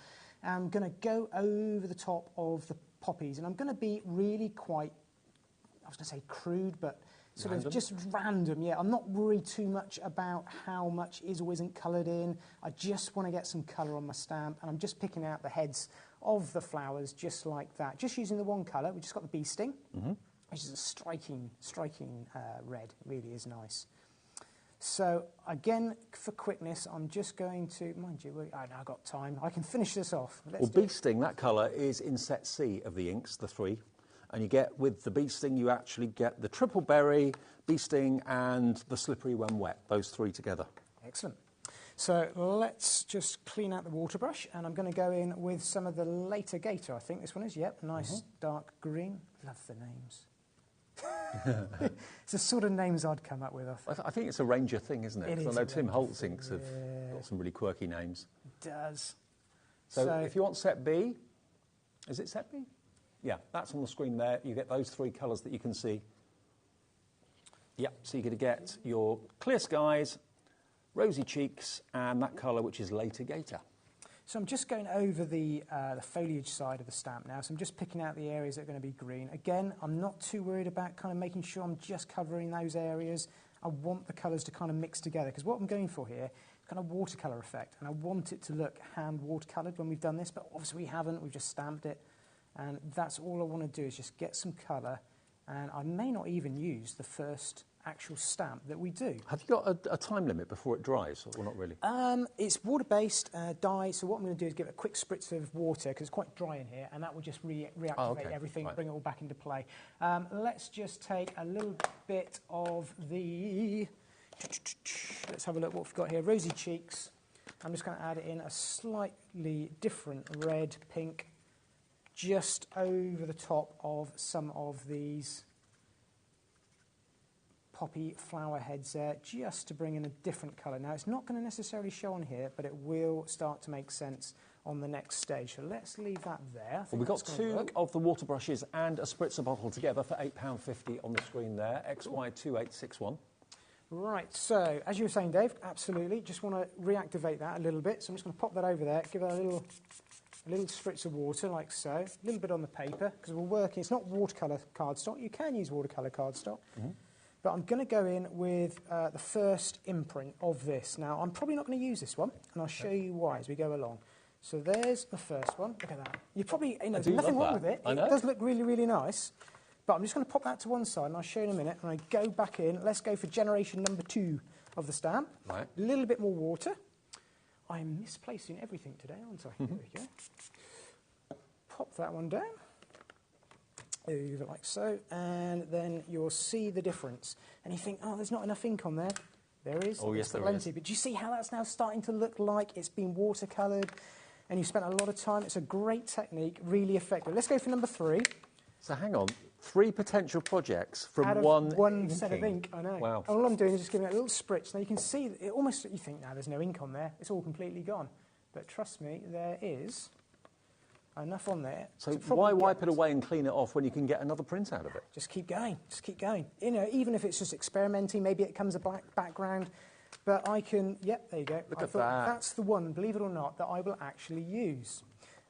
I'm going to go over the top of the poppies, and I'm going to be really quite, I was going to say crude, but sort of just random, yeah. I'm not worried too much about how much is or isn't coloured in. I just want to get some colour on my stamp, and I'm just picking out the heads of the flowers just like that. Just using the one colour. We've just got the bee sting, which is a striking red. It really is nice. So, again, for quickness, I'm just going to, mind you, I've got time. I can finish this off. Well, bee sting, that colour is in set C of the inks, the 3. And you get, with the bee sting, you actually get the triple berry, bee sting, and the slippery when wet, those 3 together. Excellent. So let's just clean out the water brush, and I'm going to go in with some of the later Gator, I think this one is. Yep, nice dark green. Love the names. It's the sort of names I'd come up with. I think it's a Ranger thing, isn't it? It is. I know Tim Holt's inks have got some really quirky names. It does. So if you want set B, is it set B? Yeah, that's on the screen there. You get those 3 colours that you can see. Yeah, so you're going to get your clear skies, rosy cheeks, and that colour which is later Gator. So I'm just going over the foliage side of the stamp now. So I'm just picking out the areas that are going to be green. Again, I'm not too worried about kind of making sure I'm just covering those areas. I want the colours to kind of mix together, because what I'm going for here is kind of watercolour effect. And I want it to look hand watercoloured when we've done this, but obviously we haven't. We've just stamped it. And that's all I want to do, is just get some colour. And I may not even use the first actual stamp that we do. Have you got a time limit before it dries? Or not really? It's water-based dye, so what I'm going to do is give it a quick spritz of water, because it's quite dry in here, and that will just reactivate everything, bring it all back into play. Let's just take a little bit of the... Let's have a look what we've got here. Rosy cheeks. I'm just going to add it in a slightly different red, pink, just over the top of some of these poppy flower heads there, just to bring in a different colour. Now, it's not going to necessarily show on here, but it will start to make sense on the next stage. So let's leave that there. Well, we've got 2 of the water brushes and a spritzer bottle together for £8.50 on the screen there, XY2861. Right, so, as you were saying, Dave, absolutely. Just want to reactivate that a little bit. So I'm just going to pop that over there, give it a little spritz of water, like so. A little bit on the paper, because we're working. It's not watercolour cardstock. You can use watercolour cardstock. But I'm going to go in with the first imprint of this. Now, I'm probably not going to use this one, and I'll show you why as we go along. So there's the first one. Look at that. You probably, there's nothing wrong with it. It does look really, really nice. But I'm just going to pop that to one side, and I'll show you in a minute. And I go back in. Let's go for generation number 2 of the stamp. Right. A little bit more water. I'm misplacing everything today, aren't I? There we go. Pop that one down. Over like so, and then you'll see the difference. And you think, oh, there's not enough ink on there. There is. Oh, yes, there plenty. is. But do you see how that's now starting to look like it's been watercoloured? And you spent a lot of time. It's a great technique, really effective. Let's go for number 3. So hang on, 3 potential projects from out of one set of ink. I know. Wow. All I'm doing is just giving it a little spritz. Now you can see, you think, now there's no ink on there. It's all completely gone. but trust me, there is enough on there. So why wipe it away and clean it off when you can get another print out of it? Just keep going, just keep going. You know, even if it's just experimenting, maybe it comes a black background, but I can, yep, there you go. Look at that. That's the one, believe it or not, that I will actually use.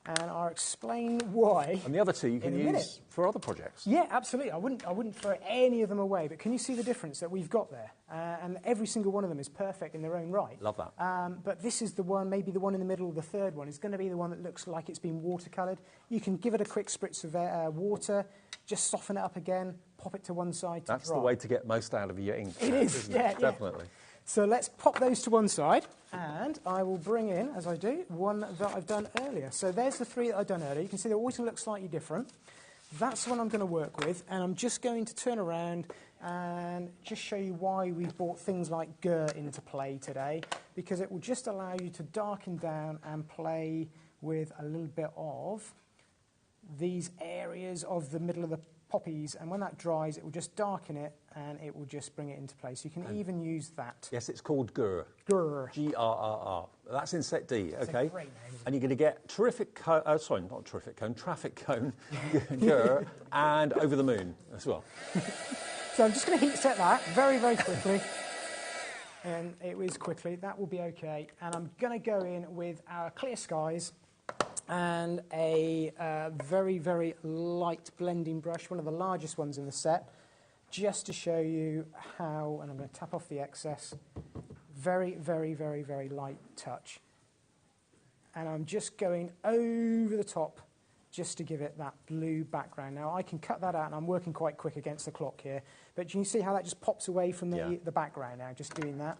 And I'll explain why. And the other two you can use for other projects. Yeah, absolutely. I wouldn't throw any of them away. But can you see the difference that we've got there? And every single one of them is perfect in their own right. Love that. But this is the one, maybe the one in the middle, the third one, is going to be the one that looks like it's been watercoloured. You can give it a quick spritz of water, just soften it up again, pop it to one side to That's dry. the way to get most out of your ink. It is, yeah, it? Definitely. So let's pop those to one side, and I will bring in, as I do, one that I've done earlier. So there's the three that I've done earlier. You can see they always look slightly different. That's the one I'm going to work with, and I'm just going to turn around and just show you why we've brought things like Gur into play today, because it will just allow you to darken down and play with a little bit of these areas of the middle of the poppies, and when that dries, it will just darken it and it will just bring it into place. You can even use that. Yes, it's called Gur. Gur. G-R-R-R. That's in set D, That's okay? a great name, and you're going to get terrific cone, sorry, not terrific cone, traffic cone, Gur, and Over the Moon as well. So I'm just going to heat set that very, very quickly. And it is quickly, that will be okay. And I'm going to go in with our Clear Skies and a very, very light blending brush, one of the largest ones in the set, just to show you how, and I'm going to tap off the excess, very, very, very, very light touch. And I'm just going over the top just to give it that blue background. Now, I can cut that out, and I'm working quite quick against the clock here, but you can see how that just pops away from the background now, just doing that.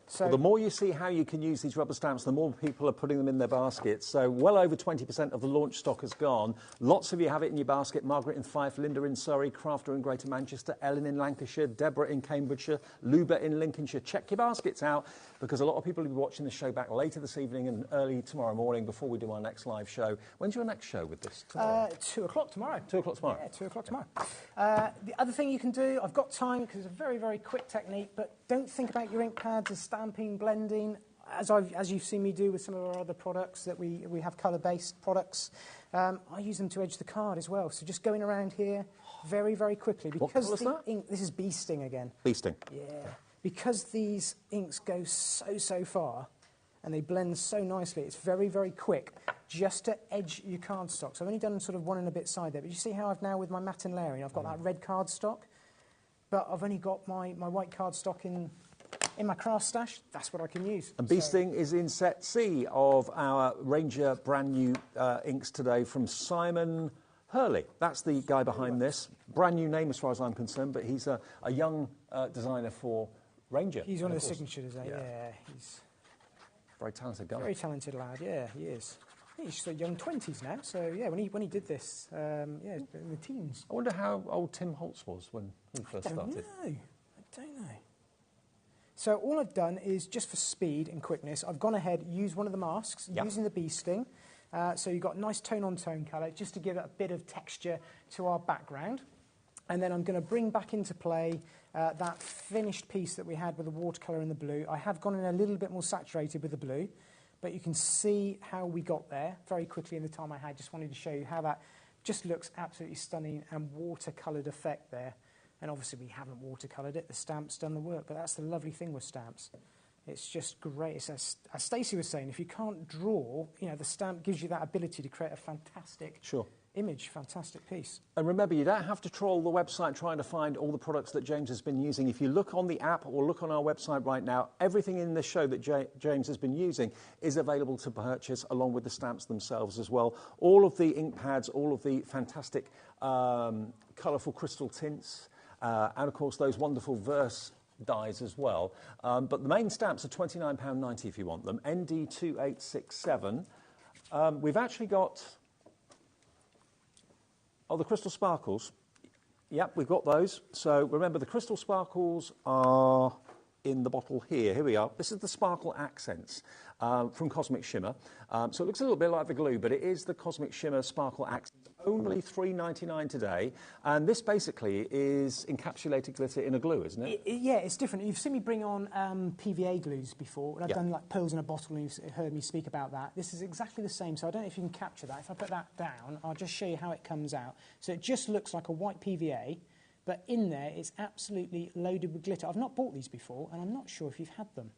So well, the more you see how you can use these rubber stamps, the more people are putting them in their baskets. So well over 20% of the launch stock has gone. Lots of you have it in your basket. Margaret in Fife, Linda in Surrey, Crafter in Greater Manchester, Ellen in Lancashire, Deborah in Cambridgeshire, Luba in Lincolnshire. Check your baskets out, because a lot of people will be watching the show back later this evening and early tomorrow morning before we do our next live show. When's your next show with this? 2 o'clock tomorrow. 2 o'clock tomorrow? Yeah, 2 o'clock tomorrow. The other thing you can do, I've got time because it's a very, very quick technique, but don't think about your ink pads as stamping, blending. As you've seen me do with some of our other products that we have colour-based products, I use them to edge the card as well. So just going around here very, very quickly. Because what colour is that? Ink, this is bee sting again. Bee sting. Yeah. Because these inks go so far and they blend so nicely, it's very, very quick just to edge your cardstock. So I've only done sort of 1 and a bit side there, but you see how I've now with my matte and layering, I've got that red cardstock, but I've only got my white cardstock in my craft stash. That's what I can use. And Bee Sting is in set C of our Ranger brand new inks today from Simon Hurley. That's the guy behind this. Brand new name as far as I'm concerned, but he's a young designer for Ranger. He's one of the signature designers. Yeah, he's very talented guy. Very talented lad. Yeah, he is. He's sort of young 20s now. So yeah, when he did this, yeah, in the teens. I wonder how old Tim Holtz was when he first started. I don't know. So all I've done is, just for speed and quickness, I've gone ahead, used one of the masks, using the Bee Sting. So you've got nice tone-on-tone colour, just to give it a bit of texture to our background. And then I'm going to bring back into play that finished piece that we had with the watercolour and the blue. I have gone in a little bit more saturated with the blue, but you can see how we got there very quickly in the time I had. Just wanted to show you how that just looks absolutely stunning and watercoloured effect there. And obviously we haven't watercoloured it, the stamp's done the work, but that's the lovely thing with stamps. It's just great. It's as Stacey was saying, if you can't draw, you know, the stamp gives you that ability to create a fantastic image, fantastic piece. And remember, you don't have to troll the website trying to find all the products that James has been using. If you look on the app or look on our website right now, everything in this show that James has been using is available to purchase, along with the stamps themselves as well. All of the ink pads, all of the fantastic colourful crystal tints, and of course those wonderful verse dies as well. But the main stamps are £29.90 if you want them. ND2867. We've actually got... Oh, the crystal sparkles. Yep, we've got those. So remember, the crystal sparkles are in the bottle here. Here we are. This is the Sparkle Accents from Cosmic Shimmer. So it looks a little bit like the glue, but it is the Cosmic Shimmer Sparkle Accents Only $3.99 today, and this basically is encapsulated glitter in a glue, isn't it? Yeah, it's different. You've seen me bring on PVA glues before, and I've done like pearls in a bottle, and you've heard me speak about that. This is exactly the same, so I don't know if you can capture that. If I put that down, I'll just show you how it comes out. So it just looks like a white PVA, but in there it's absolutely loaded with glitter. I've not bought these before, and I'm not sure if you've had them.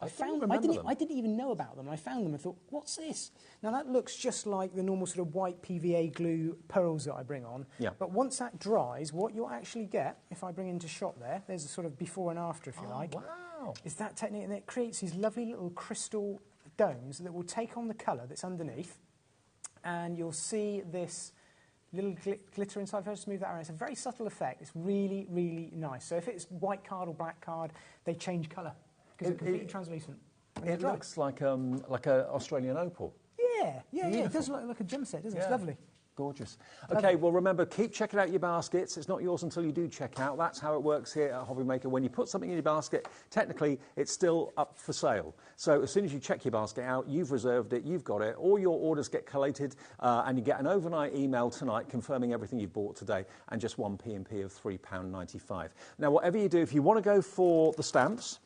I didn't even know about them. I found them and thought, what's this? Now, that looks just like the normal sort of white PVA glue pearls that I bring on. Yeah. But once that dries, what you'll actually get, if I bring into shot there's a sort of before and after, if you like. Wow. Is that technique, and it creates these lovely little crystal domes that will take on the colour that's underneath, and you'll see this little glitter inside. If I just move that around, it's a very subtle effect. It's really, really nice. So if it's white card or black card, they change colour. Because it's completely translucent. It looks like an Australian opal. Yeah. It does look like a gem set, doesn't it? It's lovely. Gorgeous. Okay, well, remember, keep checking out your baskets. It's not yours until you do check out. That's how it works here at HobbyMaker. When you put something in your basket, technically, it's still up for sale. So as soon as you check your basket out, you've reserved it, you've got it, all your orders get collated, and you get an overnight email tonight confirming everything you've bought today, and just one P&P of £3.95. Now, whatever you do, if you want to go for the stamps,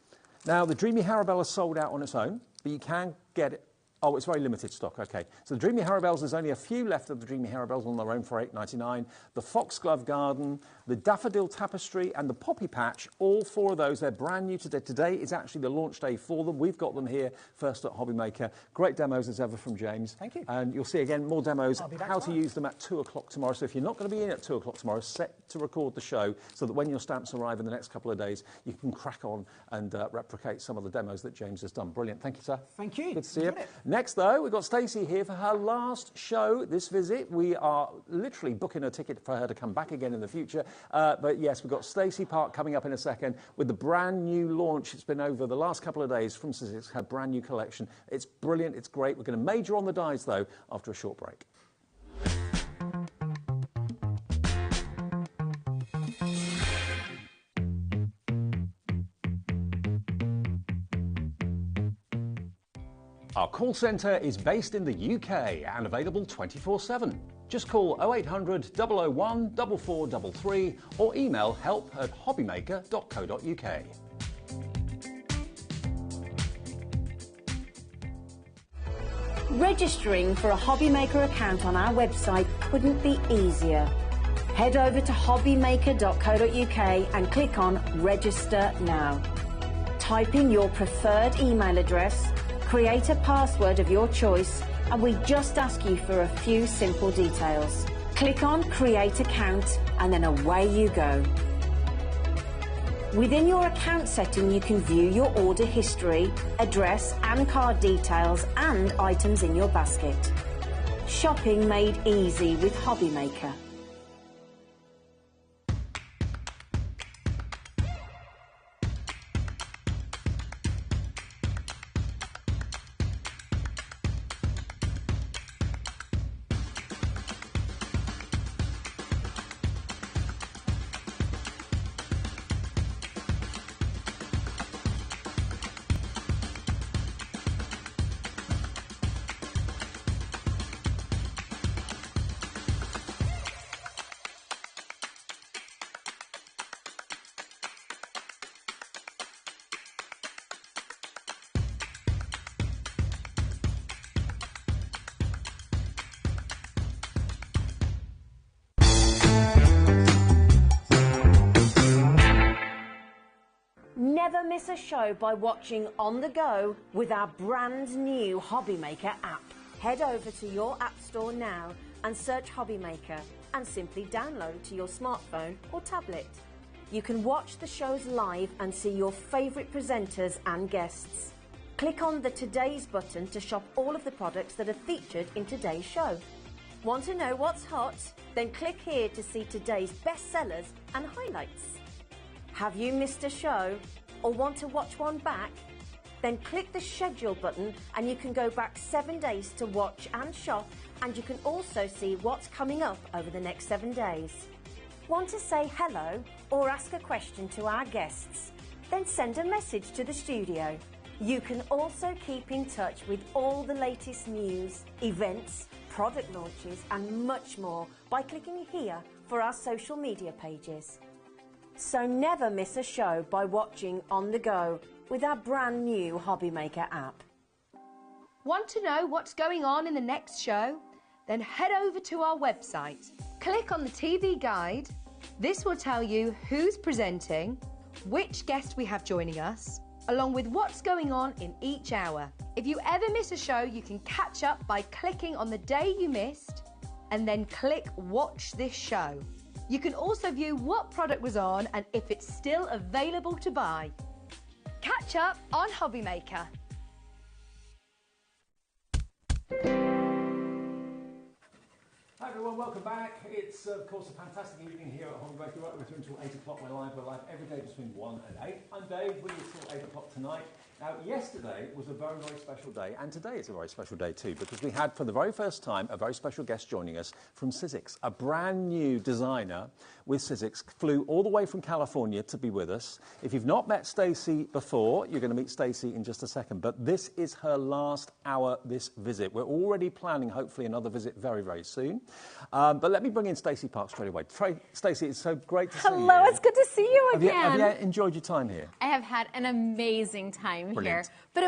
now, the Dreamy Harabella's sold out on its own, but you can get it. Oh, it's very limited stock, OK. So the Dreamy Harabells, there's only a few left of the Dreamy Harabells on their own for $8.99. The Foxglove Garden, the Daffodil Tapestry and the Poppy Patch, all four of those, they're brand new today. Today is actually the launch day for them. We've got them here first at HobbyMaker. Great demos as ever from James. Thank you. And you'll see again more demos, how to use them at 2 o'clock tomorrow. So if you're not going to be in at 2 o'clock tomorrow, set to record the show so that when your stamps arrive in the next couple of days, you can crack on and replicate some of the demos that James has done. Brilliant. Thank you, sir. Thank you. Good to see you. Next, though, we've got Stacey here for her last show this visit. We are literally booking a ticket for her to come back again in the future. But yes, we've got Stacy Park coming up in a second with the brand new launch. It's been over the last couple of days from Sizzix, her brand new collection. It's brilliant. It's great. We're going to major on the dies, though, after a short break. Our call centre is based in the UK and available 24/7. Just call 0800 001 4433 or email help@hobbymaker.co.uk. Registering for a HobbyMaker account on our website couldn't be easier. Head over to hobbymaker.co.uk and click on Register Now. Type in your preferred email address, create a password of your choice, and we just ask you for a few simple details. Click on Create Account and then away you go. Within your account setting, you can view your order history, address and card details and items in your basket. Shopping made easy with HobbyMaker. Never miss a show by watching on the go with our brand new HobbyMaker app. Head over to your app store now and search HobbyMaker and simply download to your smartphone or tablet. You can watch the shows live and see your favourite presenters and guests. Click on the Today's button to shop all of the products that are featured in today's show. Want to know what's hot? Then click here to see today's bestsellers and highlights. Have you missed a show or want to watch one back? Then click the schedule button and you can go back 7 days to watch and shop, and you can also see what's coming up over the next 7 days. Want to say hello or ask a question to our guests? Then send a message to the studio. You can also keep in touch with all the latest news, events, product launches and much more by clicking here for our social media pages. So never miss a show by watching on the go with our brand new HobbyMaker app. Want to know what's going on in the next show? Then head over to our website. Click on the TV guide. This will tell you who's presenting, which guest we have joining us, along with what's going on in each hour. If you ever miss a show, you can catch up by clicking on the day you missed and then click Watch This Show. You can also view what product was on and if it's still available to buy. Catch up on HobbyMaker. Hi everyone, welcome back. It's of course a fantastic evening here at HobbyMaker. We're through until 8 o'clock. We're live every day between 1 and 8. I'm Dave, with you till 8 o'clock tonight. Now, yesterday was a very, very special day, and today is a very special day too, because we had, for the very first time, a very special guest joining us from Sizzix. A brand new designer with Sizzix flew all the way from California to be with us. If you've not met Stacy before, you're going to meet Stacy in just a second, but this is her last hour, this visit. We're already planning, hopefully, another visit very, very soon. But let me bring in Stacy Park straight away. Stacy, it's so great to see you. Hello, it's good to see you again. Have you enjoyed your time here? I have had an amazing time Brilliant. here, but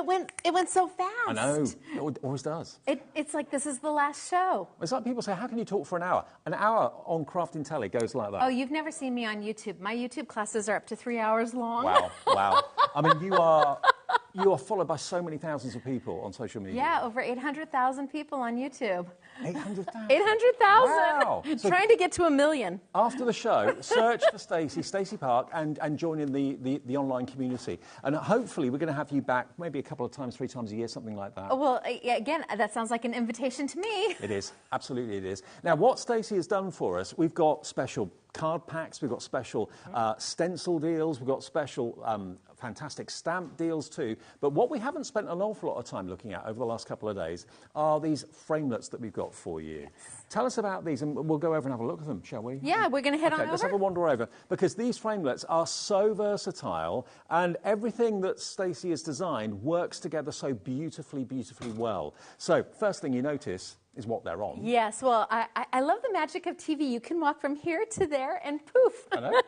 it went so fast. I know, it always does. It's like this is the last show. It's like people say, how can you talk for an hour? An hour on Crafting Telly goes like that. Oh, you've never seen me on YouTube. My YouTube classes are up to 3 hours long. Wow, wow. I mean, you are followed by so many thousands of people on social media. Yeah, over 800,000 people on YouTube. 800,000? 800,000. Wow. So trying to get to 1 million. After the show, search for Stacy Park, and join in the online community. And hopefully we're going to have you back maybe a couple of times, 3 times a year, something like that. Oh, well, again, that sounds like an invitation to me. It is. Absolutely it is. Now, what Stacy has done for us, we've got special card packs, we've got special stencil deals, we've got special fantastic stamp deals too. But what we haven't spent an awful lot of time looking at over the last couple of days are these framelets that we've got for you. Yes. Tell us about these, and we'll go over and have a look at them, shall we? Yeah, we're going to head on over. Let's have a wander over, because these framelets are so versatile, and everything that Stacy has designed works together so beautifully, beautifully well. So, first thing you notice is what they're on. Yes, well, I love the magic of TV. You can walk from here to there and poof. I know.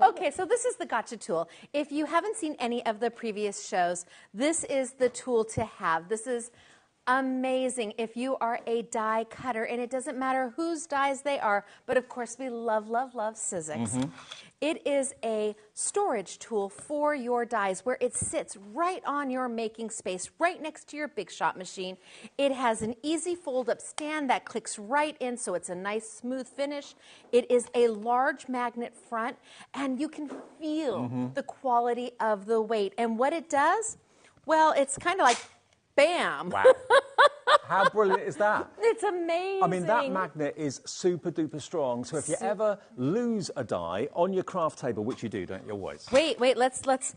Okay, so this is the gotcha tool. If you haven't seen any of the previous shows, this is the tool to have. This is amazing if you are a die cutter, and it doesn't matter whose dies they are, but of course we love, love, love Sizzix. Mm-hmm. It is a storage tool for your dies where it sits right on your making space, right next to your Big Shot machine. It has an easy fold-up stand that clicks right in, so it's a nice smooth finish. It is a large magnet front, and you can feel the quality of the weight. And what it does, well, it's kind of like bam. Wow. How brilliant is that? It's amazing. I mean, that magnet is super duper strong. So if you ever lose a die on your craft table, which you do, don't you always? Wait, let's.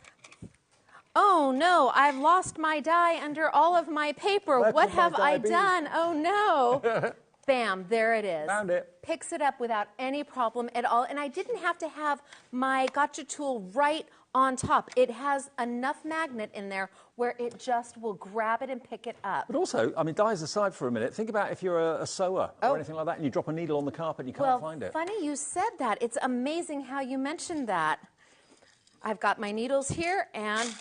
Oh no, I've lost my die under all of my paper. What have I done? Oh no. Bam, there it is. Found it. Picks it up without any problem at all. And I didn't have to have my gotcha tool right on top. It has enough magnet in there where it just will grab it and pick it up. But also, I mean, dies aside for a minute, think about if you're a sewer or anything like that and you drop a needle on the carpet and you can't find it. Funny you said that. It's amazing how you mentioned that. I've got my needles here, and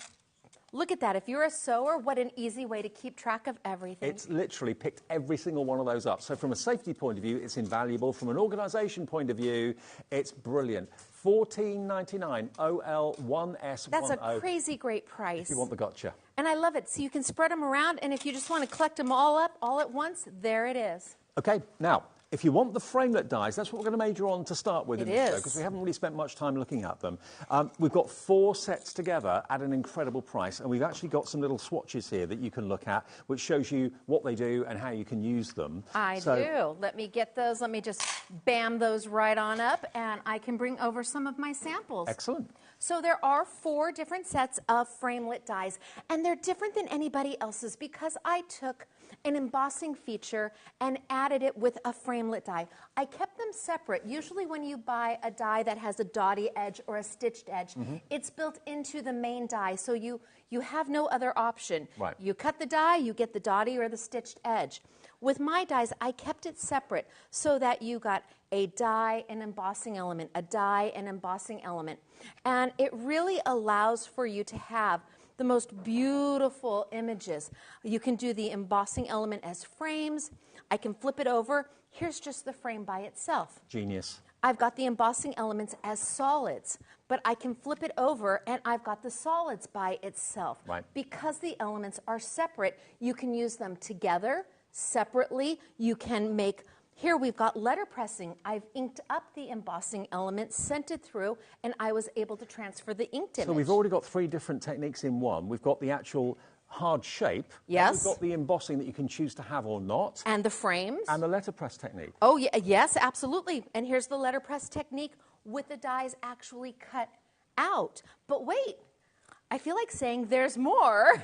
look at that. If you're a sewer, what an easy way to keep track of everything. It's literally picked every single one of those up. So from a safety point of view, it's invaluable. From an organisation point of view, it's brilliant. $14.99 OL1S10. That's a crazy great price. If you want the gotcha. And I love it. So you can spread them around, and if you just want to collect them all up all at once, there it is. Okay, now, if you want the framelit dies, that's what we're going to major on to start with in this show, because we haven't really spent much time looking at them. We've got 4 sets together at an incredible price, and we've actually got some little swatches here that you can look at, which shows you what they do and how you can use them. I do. Let me get those. Let me just bam those right on up, and I can bring over some of my samples. Excellent. So there are 4 different sets of framelit dies, and they're different than anybody else's because I took an embossing feature and added it with a framelit die. I kept them separate. Usually when you buy a die that has a dotty edge or a stitched edge, it's built into the main die, so you have no other option. Right. You cut the die, you get the dotty or the stitched edge. With my dies, I kept it separate so that you got a die and embossing element, a die and embossing element. And it really allows for you to have the most beautiful images. You can do the embossing element as frames. I can flip it over. Here's just the frame by itself. Genius. I've got the embossing elements as solids, but I can flip it over and I've got the solids by itself. Right. Because the elements are separate, you can use them together, separately. You can make, here we've got letter pressing. I've inked up the embossing element, sent it through, and I was able to transfer the inked image. So we've already got 3 different techniques in one. We've got the actual hard shape. Yes. We've got the embossing that you can choose to have or not. And the frames. And the letterpress technique. Oh, yeah, yes, absolutely. And here's the letterpress technique with the dies actually cut out. But wait, I feel like saying there's more.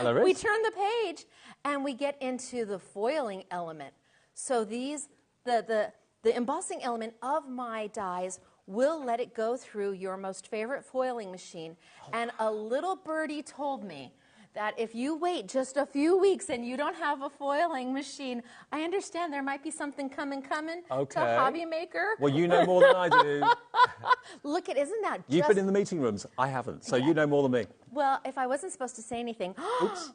We turn the page and we get into the foiling element. So these, the embossing element of my dies will let it go through your most favorite foiling machine. And a little birdie told me that if you wait just a few weeks and you don't have a foiling machine, I understand there might be something coming to HobbyMaker. Well, you know more than I do. Look, isn't that just... You've been in the meeting rooms. I haven't, so you know more than me. Well, if I wasn't supposed to say anything... Oops.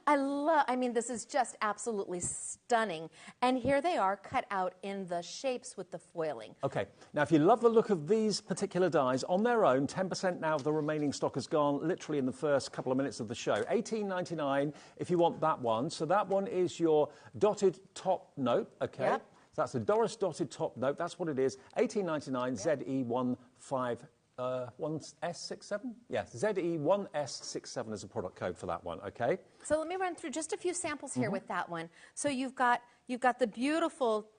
I mean, this is just absolutely stunning. And here they are cut out in the shapes with the foiling. Okay, now if you love the look of these particular dies, on their own, 10% now of the remaining stock has gone literally in the first couple of minutes of the show. $18.99 if you want that one. So that one is your dotted top note, okay? Yep. So that's a Doris dotted top note, that's what it is. $18.99, yep. ZE1S67? Yes, ZE1S67 is a product code for that one, okay? So let me run through just a few samples here with that one. So you've got the beautiful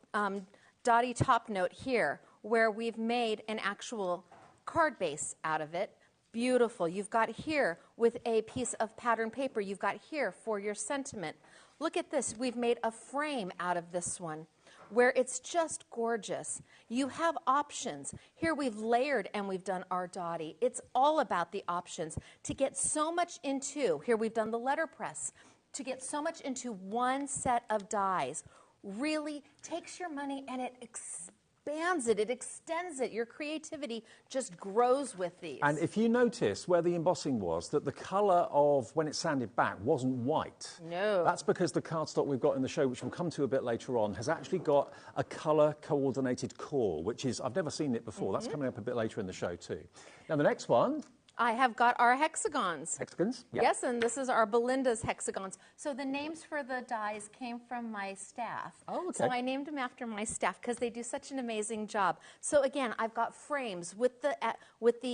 dotty top note here where we've made an actual card base out of it. Beautiful. You've got here with a piece of pattern paper. You've got here for your sentiment. Look at this. We've made a frame out of this one, where it's just gorgeous. You have options. Here we've layered and we've done our dotty. It's all about the options. To get so much into, here we've done the letterpress, to get so much into one set of dies really takes your money and it expands it, it extends it. Your creativity just grows with these. And if you notice where the embossing was, that the colour of when it sanded back wasn't white. No. That's because the cardstock we've got in the show, which we'll come to a bit later on, has actually got a colour coordinated core, which is, I've never seen it before. That's coming up a bit later in the show too. Now the next one. I have got our hexagons. Hexagons? Yep. Yes, and this is our Belinda's hexagons. So the names for the dies came from my staff. Oh, okay. So I named them after my staff because they do such an amazing job. So again, I've got frames with the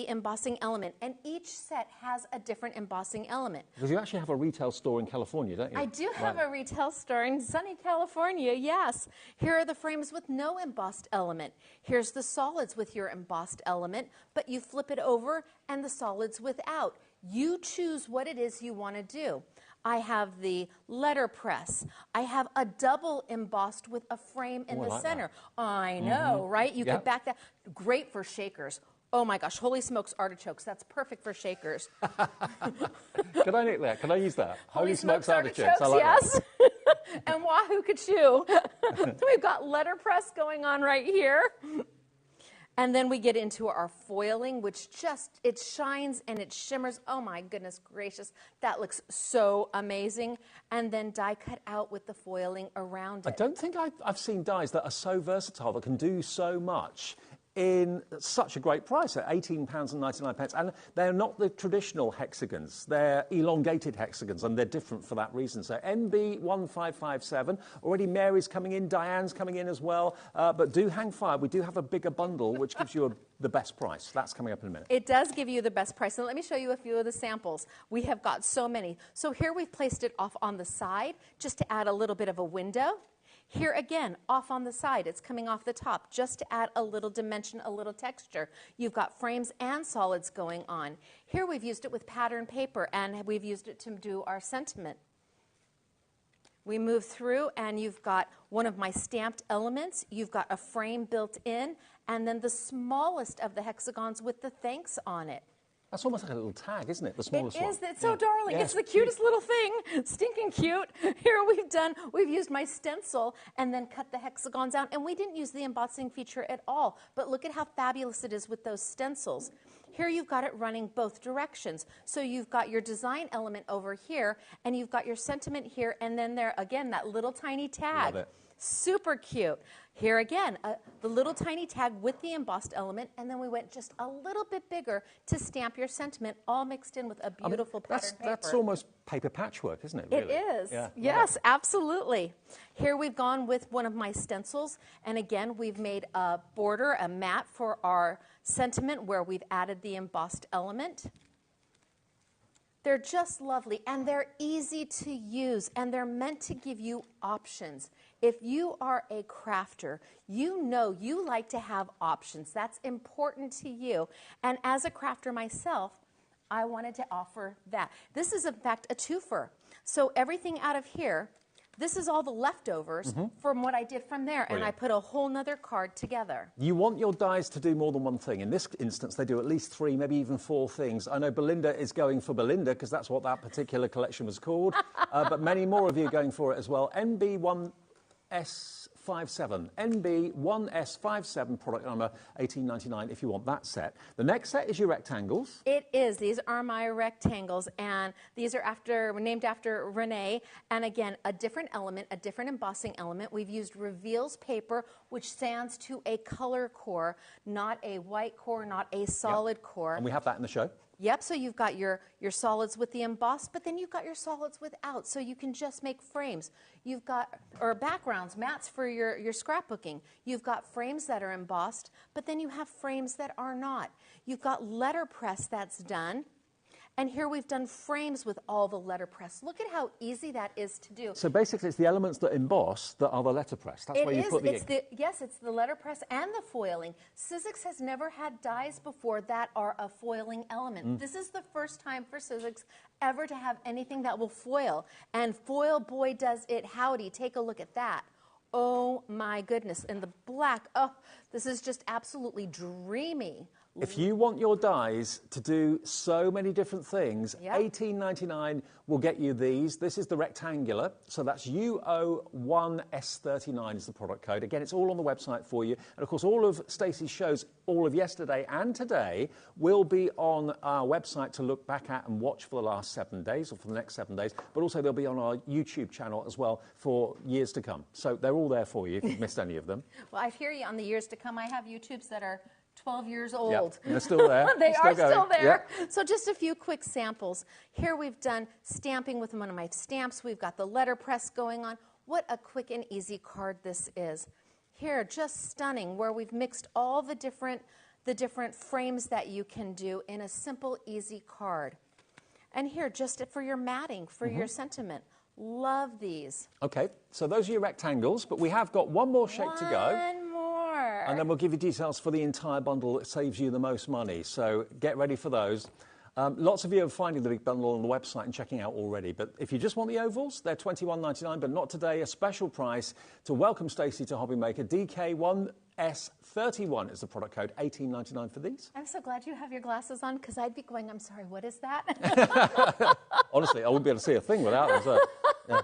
embossing element, and each set has a different embossing element. Because you actually have a retail store in California, don't you? I do have a retail store in sunny California, yes. Here are the frames with no embossed element. Here's the solids with your embossed element, but you flip it over and the solids without. You choose what it is you want to do. I have the letterpress. I have a double embossed with a frame in the center. I know, right? You could back that. Great for shakers. Oh my gosh, holy smokes artichokes. That's perfect for shakers. Can I nick that? Can I use that? Holy smokes artichokes, I like yes. And wahoo kachoo. We've got letterpress going on right here. And then we get into our foiling, which just, it shines and it shimmers. Oh my goodness gracious, that looks so amazing. And then die cut out with the foiling around it. I don't think I've seen dies that are so versatile, that can do so much in such a great price at £18.99. And they're not the traditional hexagons. They're elongated hexagons, and they're different for that reason. So NB1557, already Mary's coming in, Diane's coming in as well. But do hang fire. We do have a bigger bundle, which gives you the best price. That's coming up in a minute. It does give you the best price. And let me show you a few of the samples. We have got so many. So here we've placed it off on the side, just to add a little bit of a window. Here again, off on the side, it's coming off the top just to add a little dimension, a little texture. You've got frames and solids going on. Here we've used it with pattern paper, and we've used it to do our sentiment. We move through, and you've got one of my stamped elements. You've got a frame built in, and then the smallest of the hexagons with the thanks on it. That's almost like a little tag, isn't it? The smallest one. It is. It's so darling. Yeah. It's the cutest little thing. Stinking cute. Here we've used my stencil and then cut the hexagons out. And we didn't use the embossing feature at all. But look at how fabulous it is with those stencils. Here you've got it running both directions. So you've got your design element over here, and you've got your sentiment here, and then there, again, that little tiny tag. Love it. Super cute. Here again, the little tiny tag with the embossed element, and then we went just a little bit bigger to stamp your sentiment, all mixed in with a beautiful pattern paper. That's almost paper patchwork, isn't it, really? It is. Yeah, yes, absolutely. Here we've gone with one of my stencils, and again, we've made a border, a mat for our sentiment where we've added the embossed element. They're just lovely, and they're easy to use, and they're meant to give you options. If you are a crafter, you know you like to have options. That's important to you. And as a crafter myself, I wanted to offer that. This is, in fact, a twofer. So everything out of here, this is all the leftovers from what I did from there, and I put a whole nother card together. You want your dies to do more than one thing. In this instance, they do at least 3, maybe even 4 things. I know Belinda is going for Belinda, because that's what that particular collection was called, but many more of you are going for it as well. NB1S57, NB1S57, product number 1899 if you want that set. The next set is your rectangles. It is. These are my rectangles, and these are named after Renee. And again, a different element, a different embossing element. We've used Reveals paper, which stands to a color core, not a white core, not a solid core. And we have that in the show. Yep, so you've got your solids with the embossed, but then you've got your solids without, so you can just make frames. You've got, or backgrounds, mats for your scrapbooking. You've got frames that are embossed, but then you have frames that are not. You've got letterpress that's done. And here we've done frames with all the letterpress. Look at how easy that is to do. So basically, it's the elements that emboss that are the letterpress. That's where you put the ink. Yes, it's the letterpress and the foiling. Sizzix has never had dies before that are a foiling element. This is the first time for Sizzix ever to have anything that will foil. And foil, boy, does it howdy. Take a look at that. Oh, my goodness. And the black, oh, this is just absolutely dreamy. If you want your dies to do so many different things, $18.99 will get you these. This is the rectangular, so that's UO1S39 is the product code. Again, it's all on the website for you. And of course, all of Stacey's shows, all of yesterday and today, will be on our website to look back at and watch for the last 7 days, or for the next 7 days. But also, they'll be on our YouTube channel as well for years to come. So they're all there for you if you've missed any of them. Well, I hear you on the years to come. I have YouTubes that are 12 years old. Yep, they're still there. They are still there. Yep. So just a few quick samples. Here we've done stamping with one of my stamps. We've got the letterpress going on. What a quick and easy card this is. Here, just stunning, where we've mixed all the different frames that you can do in a simple, easy card. And here, just for your matting, for your sentiment. Love these. Okay, so those are your rectangles, but we have got one more shape to go. One more. And then we'll give you details for the entire bundle that saves you the most money. So get ready for those. Lots of you are finding the big bundle on the website and checking out already. But if you just want the ovals, they're $21.99, but not today. A special price to welcome Stacey to HobbyMaker. DK1S31 is the product code, $18.99 for these. I'm so glad you have your glasses on, because I'd be going, I'm sorry, what is that? Honestly, I wouldn't be able to see a thing without them. So, yeah.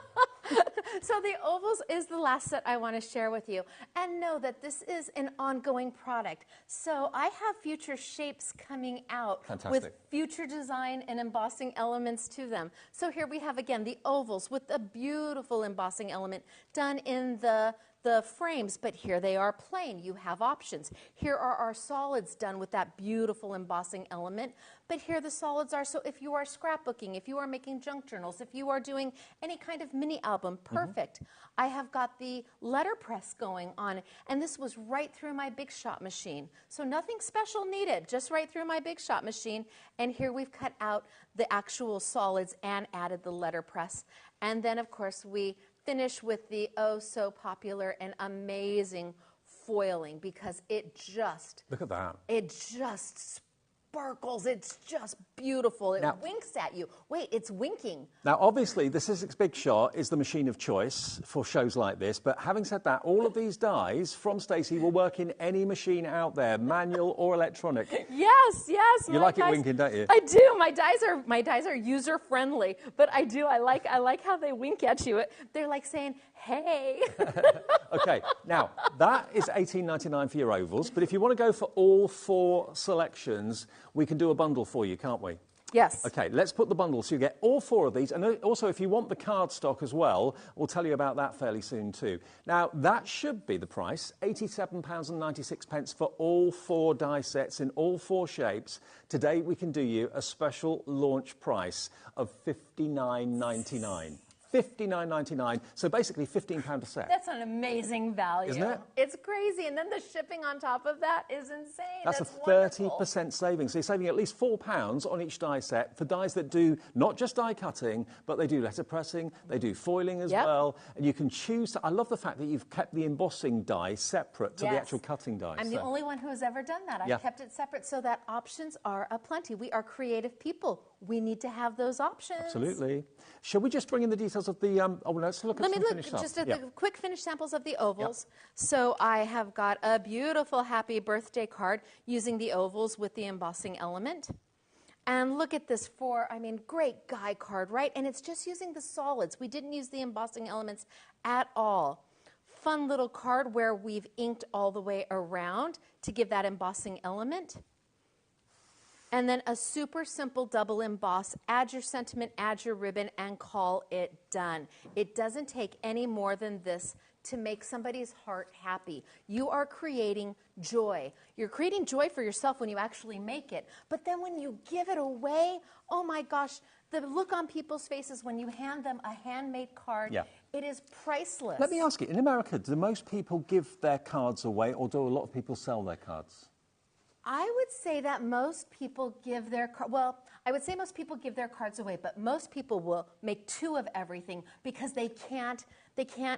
So the ovals is the last set I want to share with you. And know that this is an ongoing product. So I have future shapes coming out with future design and embossing elements to them. So here we have, again, the ovals with a beautiful embossing element done in the frames, but here they are plain. You have options. Here are our solids done with that beautiful embossing element, but here the solids are, so if you are scrapbooking, if you are making junk journals, if you are doing any kind of mini album, perfect. I have got the letterpress going on, and this was right through my Big Shot machine. So nothing special needed, just right through my Big Shot machine, and here we've cut out the actual solids and added the letterpress. And then, of course, we finish with the oh so popular and amazing foiling, because it just... Look at that. It just sparkles. It's just beautiful. It winks at you. Wait, it's winking. Now, obviously, the Sizzix Big Shot is the machine of choice for shows like this. But having said that, all of these dies from Stacy will work in any machine out there, manual or electronic. Yes, yes. You like it winking, don't you? I do. My dies are user friendly, but I do. I like how they wink at you. They're like saying, "Hey." Okay. Now that is $18.99 for your ovals. But if you want to go for all 4 selections, we can do a bundle for you, can't we? Yes. Okay, let's put the bundle so you get all 4 of these. And also, if you want the cardstock as well, we'll tell you about that fairly soon too. Now, that should be the price, £87.96 for all 4 die sets in all 4 shapes. Today, we can do you a special launch price of $59.99. $59.99, so basically £15 a set. That's an amazing value. Isn't it? It's crazy, and then the shipping on top of that is insane. That's a 30% saving. So you're saving at least £4 on each die set for dies that do not just die cutting, but they do letterpressing, they do foiling as well, and you can choose. I love the fact that you've kept the embossing die separate to the actual cutting die. I'm the only one who has ever done that. I've kept it separate so that options are aplenty. We are creative people. We need to have those options. Absolutely. Shall we just bring in the details of the... let's look at some finished samples. Just at the quick finished samples of the ovals. So I have got a beautiful happy birthday card using the ovals with the embossing element. And look at this great guy card, right? And it's just using the solids. We didn't use the embossing elements at all. Fun little card where we've inked all the way around to give that embossing element. And then a super simple double emboss. Add your sentiment, add your ribbon, and call it done. It doesn't take any more than this to make somebody's heart happy. You are creating joy. You're creating joy for yourself when you actually make it. But then when you give it away, oh my gosh, the look on people's faces when you hand them a handmade card, it is priceless. Let me ask you, in America, do most people give their cards away, or do a lot of people sell their cards? I would say that most people give their I would say most people give their cards away, but most people will make 2 of everything because they can't.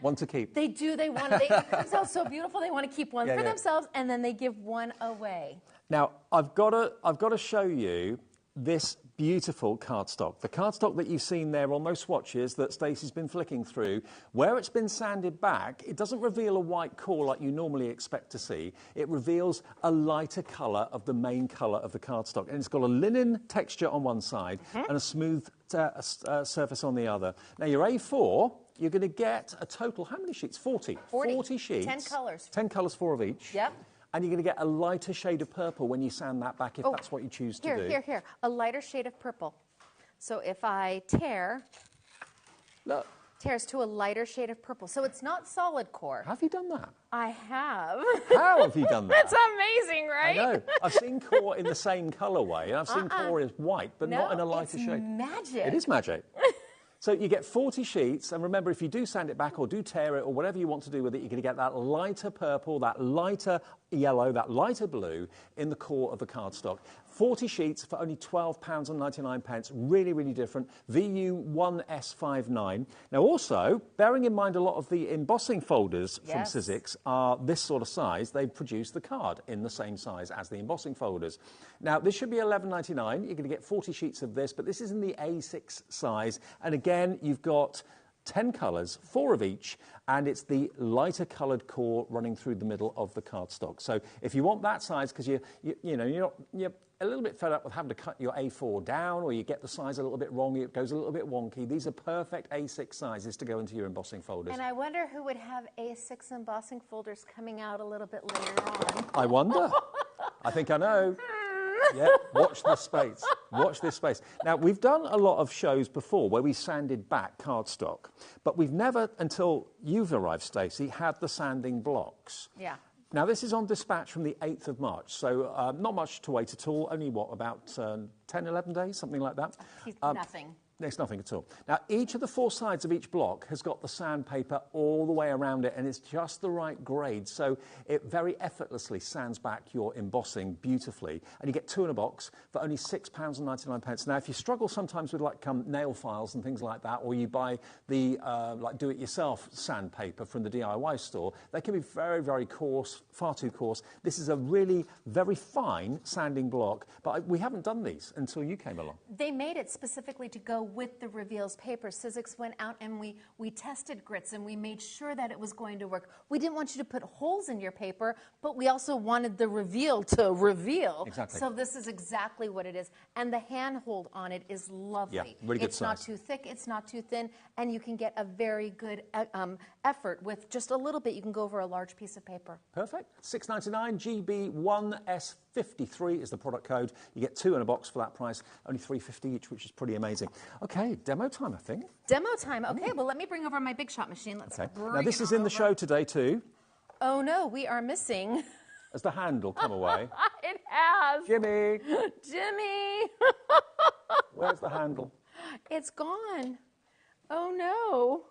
One to keep. They do. They want to. It comes out so beautiful. They want to keep one for themselves, and then they give one away. Now I've got to show you this beautiful cardstock. The cardstock that you've seen there on those swatches that Stacey's been flicking through, where it's been sanded back, it doesn't reveal a white core like you normally expect to see. It reveals a lighter colour of the main colour of the cardstock. And it's got a linen texture on one side and a smooth surface on the other. Now, your A4, you're going to get a total, how many sheets? 40. 40 sheets. 10 colours. 10 colours, 4 of each. Yep. And you're going to get a lighter shade of purple when you sand that back, if that's what you choose to do. Here. A lighter shade of purple. So if I tear, look, tears to a lighter shade of purple. So it's not solid core. Have you done that? I have. How have you done that? That's amazing, right? I know. I've seen core in the same colourway, and I've seen core is white, but not in a lighter shade. Magic. It is magic. So you get 40 sheets, and remember, if you do sand it back or do tear it or whatever you want to do with it, you're going to get that lighter purple, that lighter yellow, that lighter blue in the core of the cardstock. 40 sheets for only £12.99. Really, really different. VU1S59. Now, also, bearing in mind a lot of the embossing folders from Sizzix are this sort of size, they produce the card in the same size as the embossing folders. Now, this should be £11.99. You're going to get 40 sheets of this, but this is in the A6 size. And again, you've got 10 colours, 4 of each, and it's the lighter coloured core running through the middle of the cardstock. So if you want that size, because you're a little bit fed up with having to cut your A4 down, or you get the size a little bit wrong, it goes a little bit wonky, these are perfect A6 sizes to go into your embossing folders. And I wonder who would have A6 embossing folders coming out a little bit later on. I wonder. I think I know. Yeah, watch this space. Watch this space. Now, we've done a lot of shows before where we sanded back cardstock, but we've never, until you've arrived, Stacey, had the sanding blocks. Yeah. Now, this is on dispatch from the 8th of March, so not much to wait at all, only, about 10, 11 days, something like that? Nothing. It's nothing at all. Now, each of the 4 sides of each block has got the sandpaper all the way around it, and it's just the right grade, so it very effortlessly sands back your embossing beautifully. And you get 2 in a box for only £6.99. Now, if you struggle sometimes with like nail files and things like that, or you buy the like do-it-yourself sandpaper from the DIY store, they can be very, very coarse, far too coarse. This is a really very fine sanding block, but we haven't done these until you came along. They made it specifically to go with the Reveals paper. Sizzix went out and we tested grits and we made sure that it was going to work. We didn't want you to put holes in your paper, but we also wanted the reveal to reveal. Exactly. So this is exactly what it is. And the handhold on it is lovely. Yeah, really good It's size. not too thick, it's not too thin, and you can get a very good effort with just a little bit. You can go over a large piece of paper. Perfect. $6.99, GB1S53 is the product code. You get 2 in a box for that price, only $3.50 each, which is pretty amazing. Okay, demo time, I think. Demo time. Okay, well, let me bring over my Big Shot machine. Let's Okay. bring Now, this it is in the over. show today, too. Oh, no, we are missing. Has the handle come away? It has. Jimmy, Jimmy. where's the handle? It's gone. Oh, no.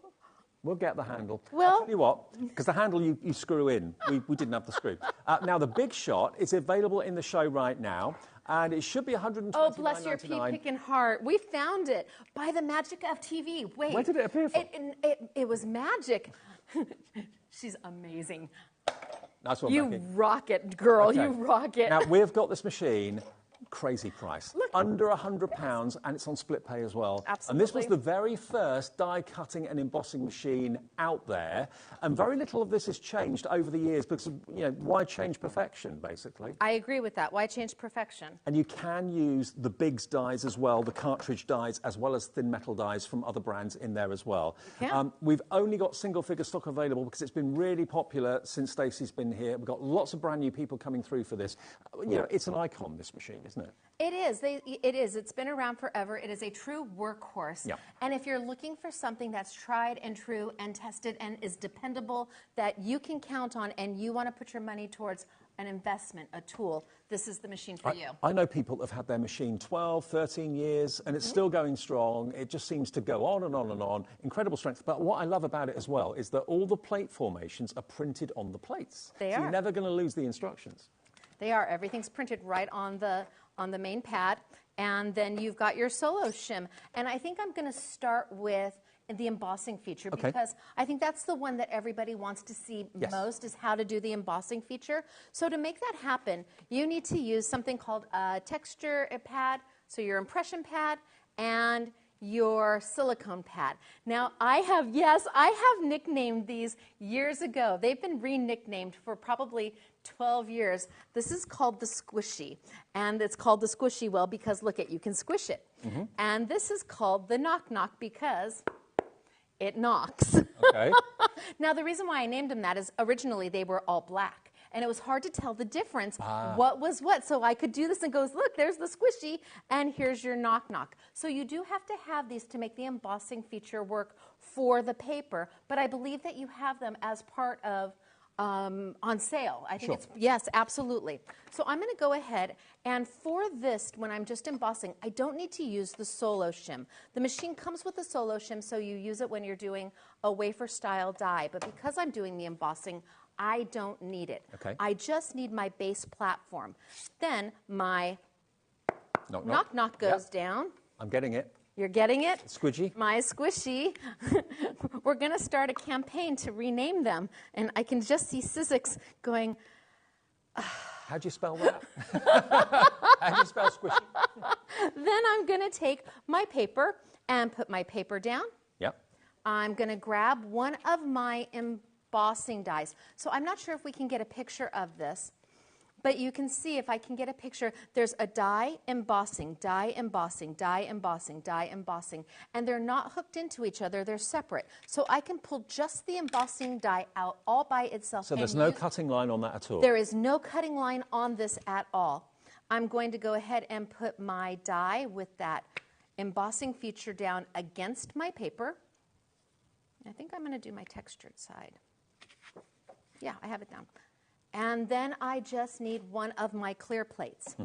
We'll get the handle. Well- I'll tell you what, because the handle you screw in. We didn't have the screw. Now, the Big Shot is available in the show right now, and it should be $129.99. Oh, bless your pea-picking heart. We found it by the magic of TV. Wait. Where did it appear from? It was magic. She's amazing. Nice one, You Becky. rock it, girl. Okay. You rock it. Now, we've got this machine, crazy price. Under £100, and it's on split pay as well. Absolutely. And this was the very first die cutting and embossing machine out there. And very little of this has changed over the years because, why change perfection, basically? I agree with that. Why change perfection? And you can use the Biggs dies as well, the cartridge dies, as well as thin metal dies from other brands in there as well. You can. We've only got single figure stock available because it's been really popular since Stacey's been here. We've got lots of brand new people coming through for this. It's an icon, this machine, isn't it? It is. It is. It's been around forever. It is a true workhorse. Yeah. And if you're looking for something that's tried and true and tested and is dependable that you can count on and you want to put your money towards an investment, a tool, this is the machine for you. I know people that have had their machine 12, 13 years, and it's still going strong. It just seems to go on and on and on. Incredible strength. But what I love about it as well is that all the plate formations are printed on the plates. They so are. You're never going to lose the instructions. They are. Everything's printed right on the main pad. And then you've got your solo shim. And I think I'm going to start with the embossing feature because I think that's the one that everybody wants to see most is how to do the embossing feature. So to make that happen, you need to use something called a texture pad, so your impression pad, and your silicone pad. Now, I have nicknamed these years ago. They've been re-nicknamed for probably 12 years. This is called the squishy, and it's called the squishy well because look you can squish it. And this is called the knock knock because it knocks. Okay. Now, the reason why I named them that is originally they were all black. And it was hard to tell the difference, what was what. So I could do this and go, look, there's the squishy, and here's your knock knock. So you do have to have these to make the embossing feature work for the paper, but I believe that you have them as part of on sale. I think it's, yes, absolutely. So I'm going to go ahead, and for this, when I'm just embossing, I don't need to use the solo shim. The machine comes with a solo shim, so you use it when you're doing a wafer style die, but because I'm doing the embossing, I don't need it. Okay. I just need my base platform. Then my knock knock goes down. I'm getting it. You're getting it? Squidgy. My squishy. We're going to start a campaign to rename them. And I can just see Sizzix going, How do you spell that? How do you spell squishy? Then I'm going to take my paper and put my paper down. Yep. I'm going to grab one of my embossing dies. So I'm not sure if we can get a picture of this. But you can see, if I can get a picture, there's a die embossing, die embossing, die embossing, die embossing. And they're not hooked into each other, they're separate. So I can pull just the embossing die out all by itself. So there's no cutting line on that at all? There is no cutting line on this at all. I'm going to go ahead and put my die with that embossing feature down against my paper. I think I'm going to do my textured side. Yeah, I have it down. And then I just need one of my clear plates.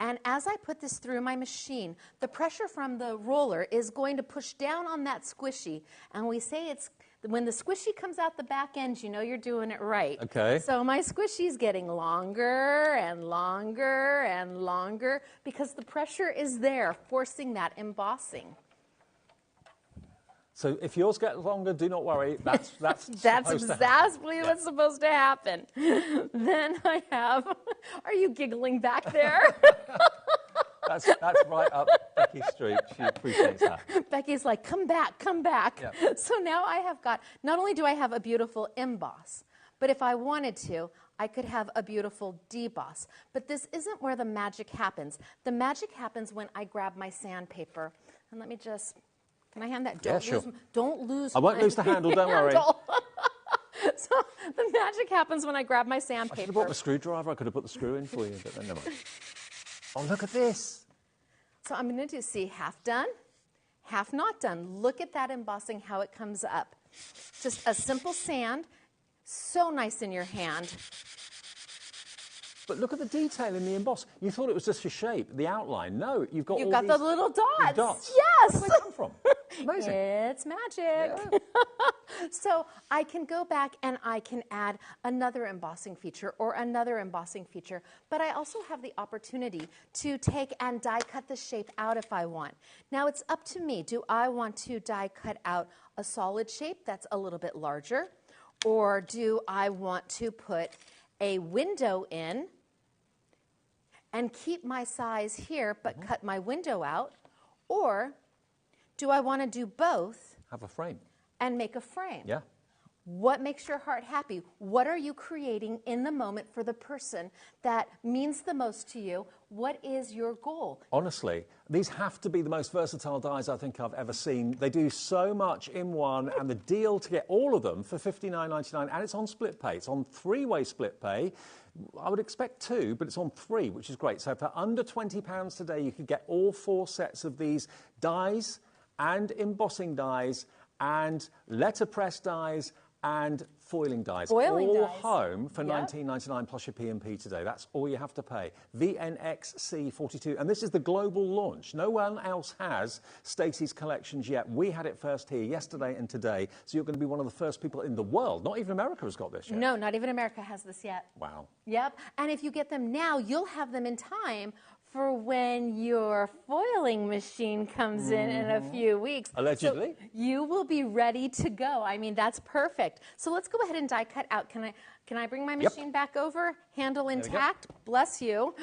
And as I put this through my machine, the pressure from the roller is going to push down on that squishy. And we say it's, when the squishy comes out the back end, you know you're doing it right. Okay. So my squishy's getting longer and longer and longer because the pressure is there, forcing that embossing. So if yours gets longer, do not worry. That's exactly what's supposed to happen. Then I have. Are you giggling back there? that's right up Becky's street. She appreciates that. Becky's like, come back, come back. Yep. So now I have got. Not only do I have a beautiful emboss, but if I wanted to, I could have a beautiful deboss. But this isn't where the magic happens. The magic happens when I grab my sandpaper. And let me just. Can I hand that? Don't lose. I won't lose the handle, don't worry. So the magic happens when I grab my sandpaper. I should have brought the screwdriver. I could have put the screw in for you, but then never mind. Oh, look at this. So I'm going to do, see, half done, half not done. Look at that embossing, how it comes up. Just a simple sand, so nice in your hand. But look at the detail in the emboss. You thought it was just a shape, the outline. No, you've got You've all got these the little dots. dots. Yes. Where do they come from? Amazing. It's magic. Yeah. So I can go back and I can add another embossing feature or another embossing feature, but I also have the opportunity to take and die cut the shape out if I want. Now it's up to me. Do I want to die cut out a solid shape that's a little bit larger, or do I want to put a window in and keep my size here but cut my window out, or do I want to do both? Have a frame. And make a frame. Yeah. What makes your heart happy? What are you creating in the moment for the person that means the most to you? What is your goal? Honestly, these have to be the most versatile dies I think I've ever seen. They do so much in one, and the deal to get all of them for $59.99, and it's on split pay. It's on three-way split pay. I would expect two, but it's on three, which is great. So for under £20 today, you could get all 4 sets of these dies and embossing dies and letterpress dies and foiling dies. All home for $19.99 plus your P&P today. That's all you have to pay. VNXC42. And this is the global launch. No one else has Stacy's collections yet. We had it first here yesterday and today. So you're going to be one of the first people in the world. Not even America has got this yet. No, not even America has this yet. Wow. Yep. And if you get them now, you'll have them in time for when your foiling machine comes in a few weeks. Allegedly. So you will be ready to go. I mean, that's perfect. So let's go ahead and die cut out. Can I bring my machine back over? Handle intact? Bless you.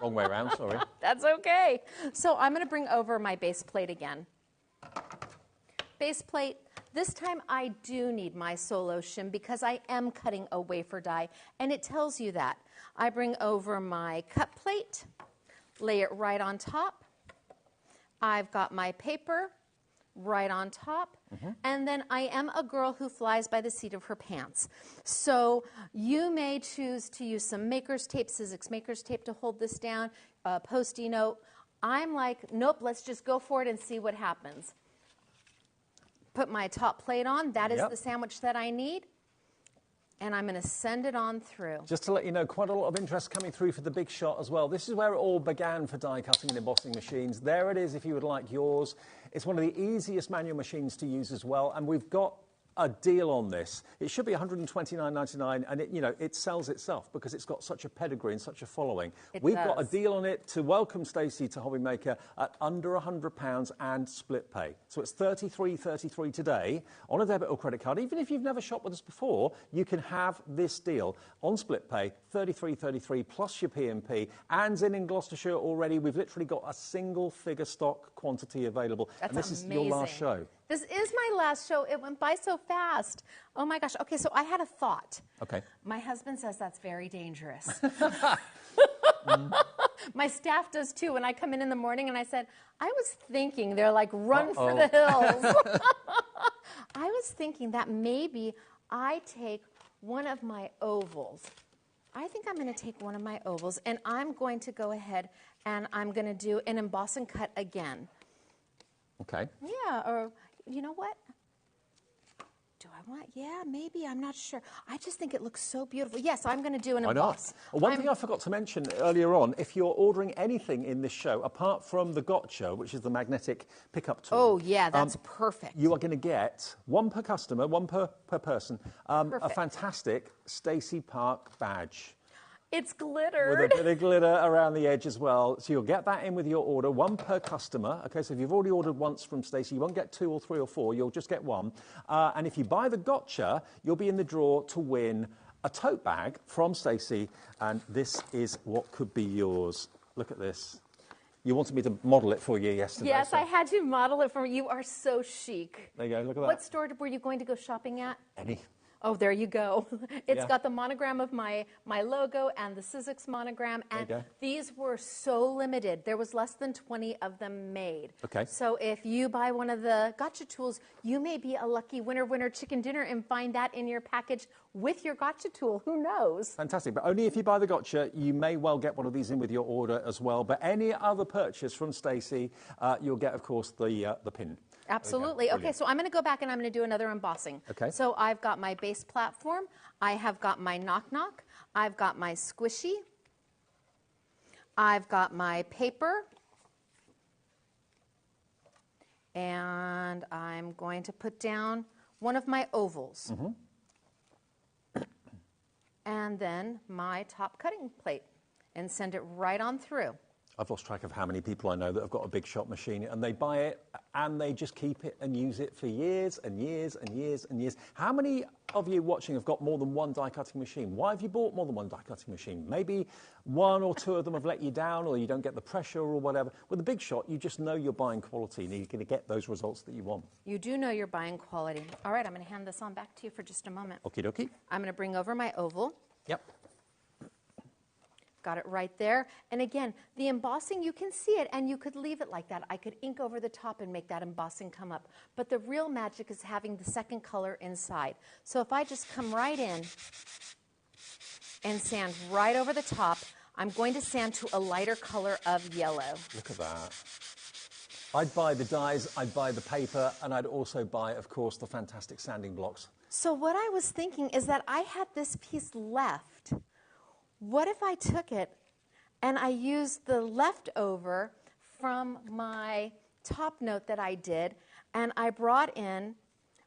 Wrong way around, sorry. That's okay. So I'm going to bring over my base plate again. Base plate. This time I do need my solo shim because I am cutting a wafer die, and it tells you that. I bring over my cut plate, lay it right on top. I've got my paper right on top, and then I am a girl who flies by the seat of her pants. So you may choose to use some maker's tape, Sizzix maker's tape to hold this down, a Post-it note. I'm like, nope, let's just go for it and see what happens. Put my top plate on. That is the sandwich that I need. And I'm going to send it on through. Just to let you know, quite a lot of interest coming through for the big shot as well. This is where it all began for die cutting and embossing machines. There it is if you would like yours. It's one of the easiest manual machines to use as well. And we've got a deal on this. It should be $129.99, and it sells itself because it's got such a pedigree and such a following. We've got a deal on it to welcome Stacy to HobbyMaker at under £100 and split pay. So it's $33.33 today on a debit or credit card. Even if you've never shopped with us before, you can have this deal on split pay, $33.33 plus your P&P. And in Gloucestershire already, we've literally got a single figure stock quantity available. That's and this amazing. is your last show. This is my last show. It went by so fast. Oh my gosh. Okay, so I had a thought. Okay. My husband says that's very dangerous. My staff does too. When I come in the morning and I said, I was thinking, they're like, run for the hills. I was thinking that maybe I take one of my ovals. I think I'm going to take one of my ovals and I'm going to go ahead and I'm going to do an emboss and cut again. Okay. Yeah, or you know what? do I want? Yeah, maybe. I'm not sure. I just think it looks so beautiful. Yes, I'm going to do an Why emboss. not? Well, one thing I forgot to mention earlier on, if you're ordering anything in this show, apart from the Gotcha, which is the magnetic pickup tool. Oh, yeah, that's perfect. You are going to get, one per customer, one per person, a fantastic Stacy Park badge. It's glittered. With a bit of glitter around the edge as well. So you'll get that in with your order, one per customer. Okay, so if you've already ordered once from Stacy, you won't get 2 or 3 or 4, you'll just get one. And if you buy the Gotcha, you'll be in the draw to win a tote bag from Stacy, and this is what could be yours. Look at this. You wanted me to model it for you yesterday. Yes, so. I had to model it for you. You are so chic. There you go, look at that. What store were you going to go shopping at? Any. Oh, there you go. It's got the monogram of my logo and the Sizzix monogram, and these were so limited. There was less than 20 of them made. Okay. So if you buy one of the Gotcha tools, you may be a lucky winner chicken dinner and find that in your package with your Gotcha tool. Who knows? Fantastic, but only if you buy the Gotcha. You may well get one of these in with your order as well. But any other purchase from Stacy, you'll get, of course, the pin. Absolutely. Okay, so I'm going to go back and I'm going to do another embossing. Okay. So I've got my base platform. I have got my knock-knock. I've got my squishy. I've got my paper. And I'm going to put down one of my ovals. And then my top cutting plate and send it right on through. I've lost track of how many people I know that have got a big shop machine and they buy it and they just keep it and use it for years and years and years and years. How many of you watching have got more than one die cutting machine? Why have you bought more than one die cutting machine? Maybe 1 or 2 of them have let you down, or you don't get the pressure or whatever. With a big shot, you just know you're buying quality and you're going to get those results that you want. You do know you're buying quality. All right, I'm going to hand this on back to you for just a moment. Okie dokie. I'm going to bring over my oval. Yep. Got it right there. And again, the embossing, you can see it, and you could leave it like that. I could ink over the top and make that embossing come up. But the real magic is having the second color inside. So if I just come right in and sand right over the top, I'm going to sand to a lighter color of yellow. Look at that. I'd buy the dies, I'd buy the paper, and I'd also buy, of course, the fantastic sanding blocks. So what I was thinking is that I had this piece left. What if I took it and I used the leftover from my top note that I did, and I brought in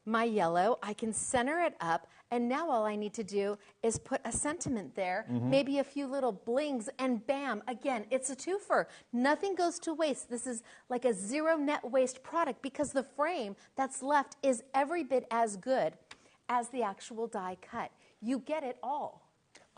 my yellow. I can center it up, and now all I need to do is put a sentiment there, maybe a few little blings, and bam, again, it's a twofer. Nothing goes to waste. This is like a zero net waste product because the frame that's left is every bit as good as the actual die cut. You get it all.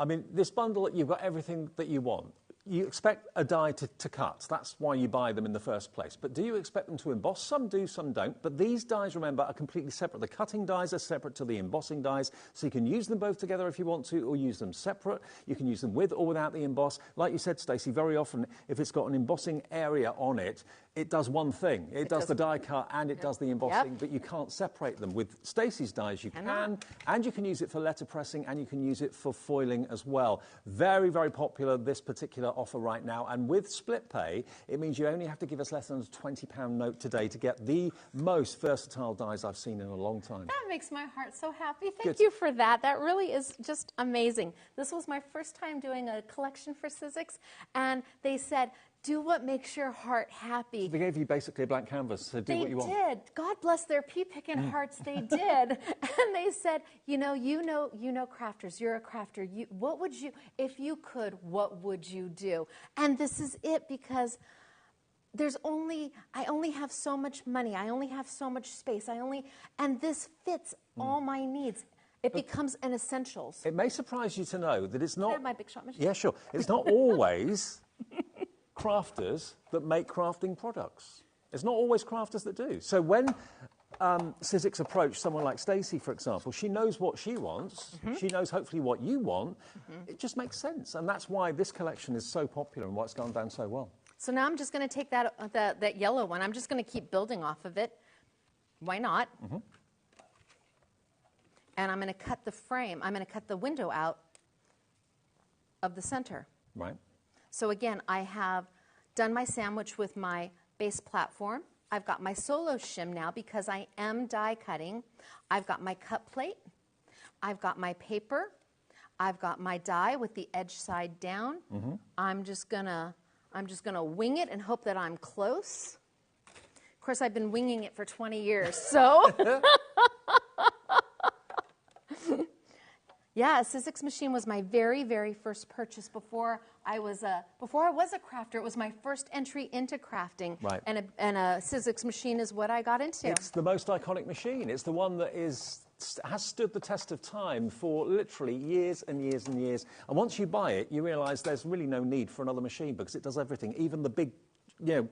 I mean, this bundle, you've got everything that you want. You expect a die to cut. That's why you buy them in the first place. But do you expect them to emboss? Some do, some don't. But these dies, remember, are completely separate. The cutting dies are separate to the embossing dies. So you can use them both together if you want to, or use them separate. You can use them with or without the emboss. Like you said, Stacey, very often, if it's got an embossing area on it, it does one thing. It does the die cut and it does the embossing, but you can't separate them. With Stacey's dies, you can, and you can use it for letterpressing, and you can use it for foiling as well. Very, very popular, this particular offer right now. And with split pay, it means you only have to give us less than a £20 note today to get the most versatile dies I've seen in a long time. That makes my heart so happy. Thank you for that. That really is just amazing. This was my first time doing a collection for Sizzix, and they said, do what makes your heart happy. They gave you basically a blank canvas, so do what you want. They did. God bless their pea-picking hearts, they did. And they said, you know crafters, you're a crafter. What would you, if you could, what would you do? And this is it, because I only have so much money, I only have so much space, and this fits all my needs. It becomes an essentials. It may surprise you to know that it's not... my big shot machine. Yeah, sure. It's not always crafters that make crafting products. It's not always crafters that do. So when Sizzix approached someone like Stacey, for example, she knows what she wants. She knows hopefully what you want. It just makes sense. And that's why this collection is so popular and why it's gone down so well. So now I'm just going to take that yellow one. I'm just going to keep building off of it. Why not? And I'm going to cut the frame. I'm going to cut the window out of the center. Right. So again, I have done my sandwich with my base platform. I've got my solo shim now because I am die cutting. I've got my cut plate. I've got my paper. I've got my die with the edge side down. I'm just gonna wing it and hope that I'm close. Of course, I've been winging it for 20 years, so. Yeah, a Sizzix machine was my very, very first purchase before I was a crafter. It was my first entry into crafting, right. And a Sizzix machine is what I got into. It's the most iconic machine. It's the one that has stood the test of time for literally years and years and years. And once you buy it, you realise there's really no need for another machine because it does everything. Even the big,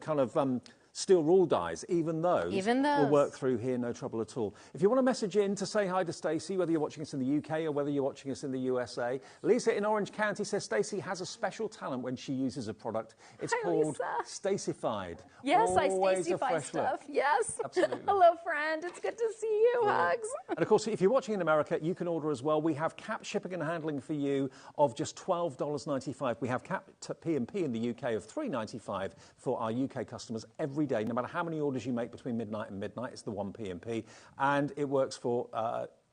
kind of steel rule dies, even those will work through here, no trouble at all. If you want to message in to say hi to Stacey, whether you're watching us in the UK or whether you're watching us in the USA, Lisa in Orange County says Stacey has a special talent when she uses a product. It's called Stacyfied. Yes, Always I Stacyfy stuff. Look. Yes. Absolutely. Hello, friend. It's good to see you. Yeah. Hugs. And of course, if you're watching in America, you can order as well. We have cap shipping and handling for you of just $12.95. We have cap P&P in the UK of $3.95 for our UK customers every day, no matter how many orders you make between midnight and midnight. It's the one P&P, and it works for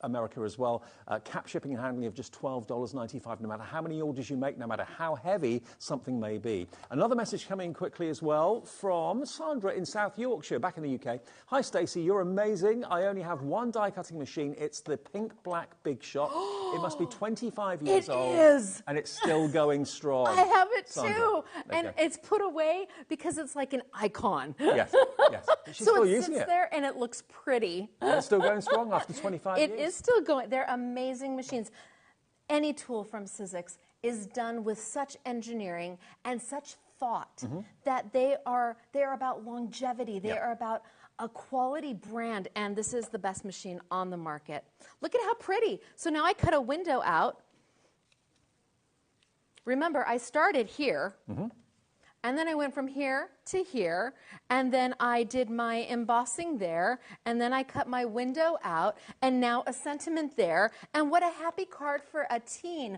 America as well. Cap shipping and handling of just $12.95, no matter how many orders you make, no matter how heavy something may be. Another message coming quickly as well from Sandra in South Yorkshire, back in the UK. Hi Stacey, you're amazing. I only have one die cutting machine. It's the Pink Black Big Shot. It must be 25 years old. It is. And it's still going strong. I have it Sandra, too. And it's put away because it's like an icon. Yes, yes. She's so still it using sits there and it looks pretty. And it's still going strong after 25 years. It is still going. They're amazing machines. Any tool from Sizzix is done with such engineering and such thought that they are about longevity. They are about a quality brand, and this is the best machine on the market. Look at how pretty. So now I cut a window out. Remember, I started here, and then I went from here to here, and then I did my embossing there, and then I cut my window out, and now a sentiment there, and what a happy card for a teen.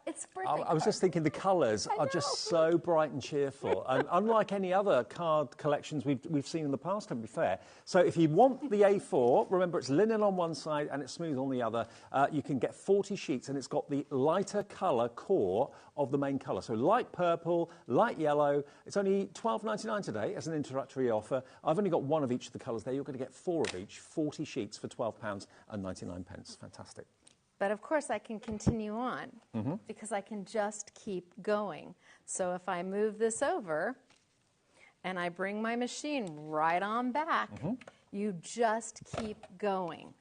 It's birthday I was just thinking the colours are just so bright and cheerful, and unlike any other card collections we've seen in the past, to be fair. So if you want the A4, remember it's linen on one side and it's smooth on the other, you can get 40 sheets, and it's got the lighter colour core of the main colour. So light purple, light yellow. It's only $12.99 today as an introductory offer. I've only got one of each of the colours there. You're going to get 4 of each, 40 sheets for £12.99. Fantastic. But of course I can continue on because I can just keep going. So if I move this over and I bring my machine right on back, you just keep going.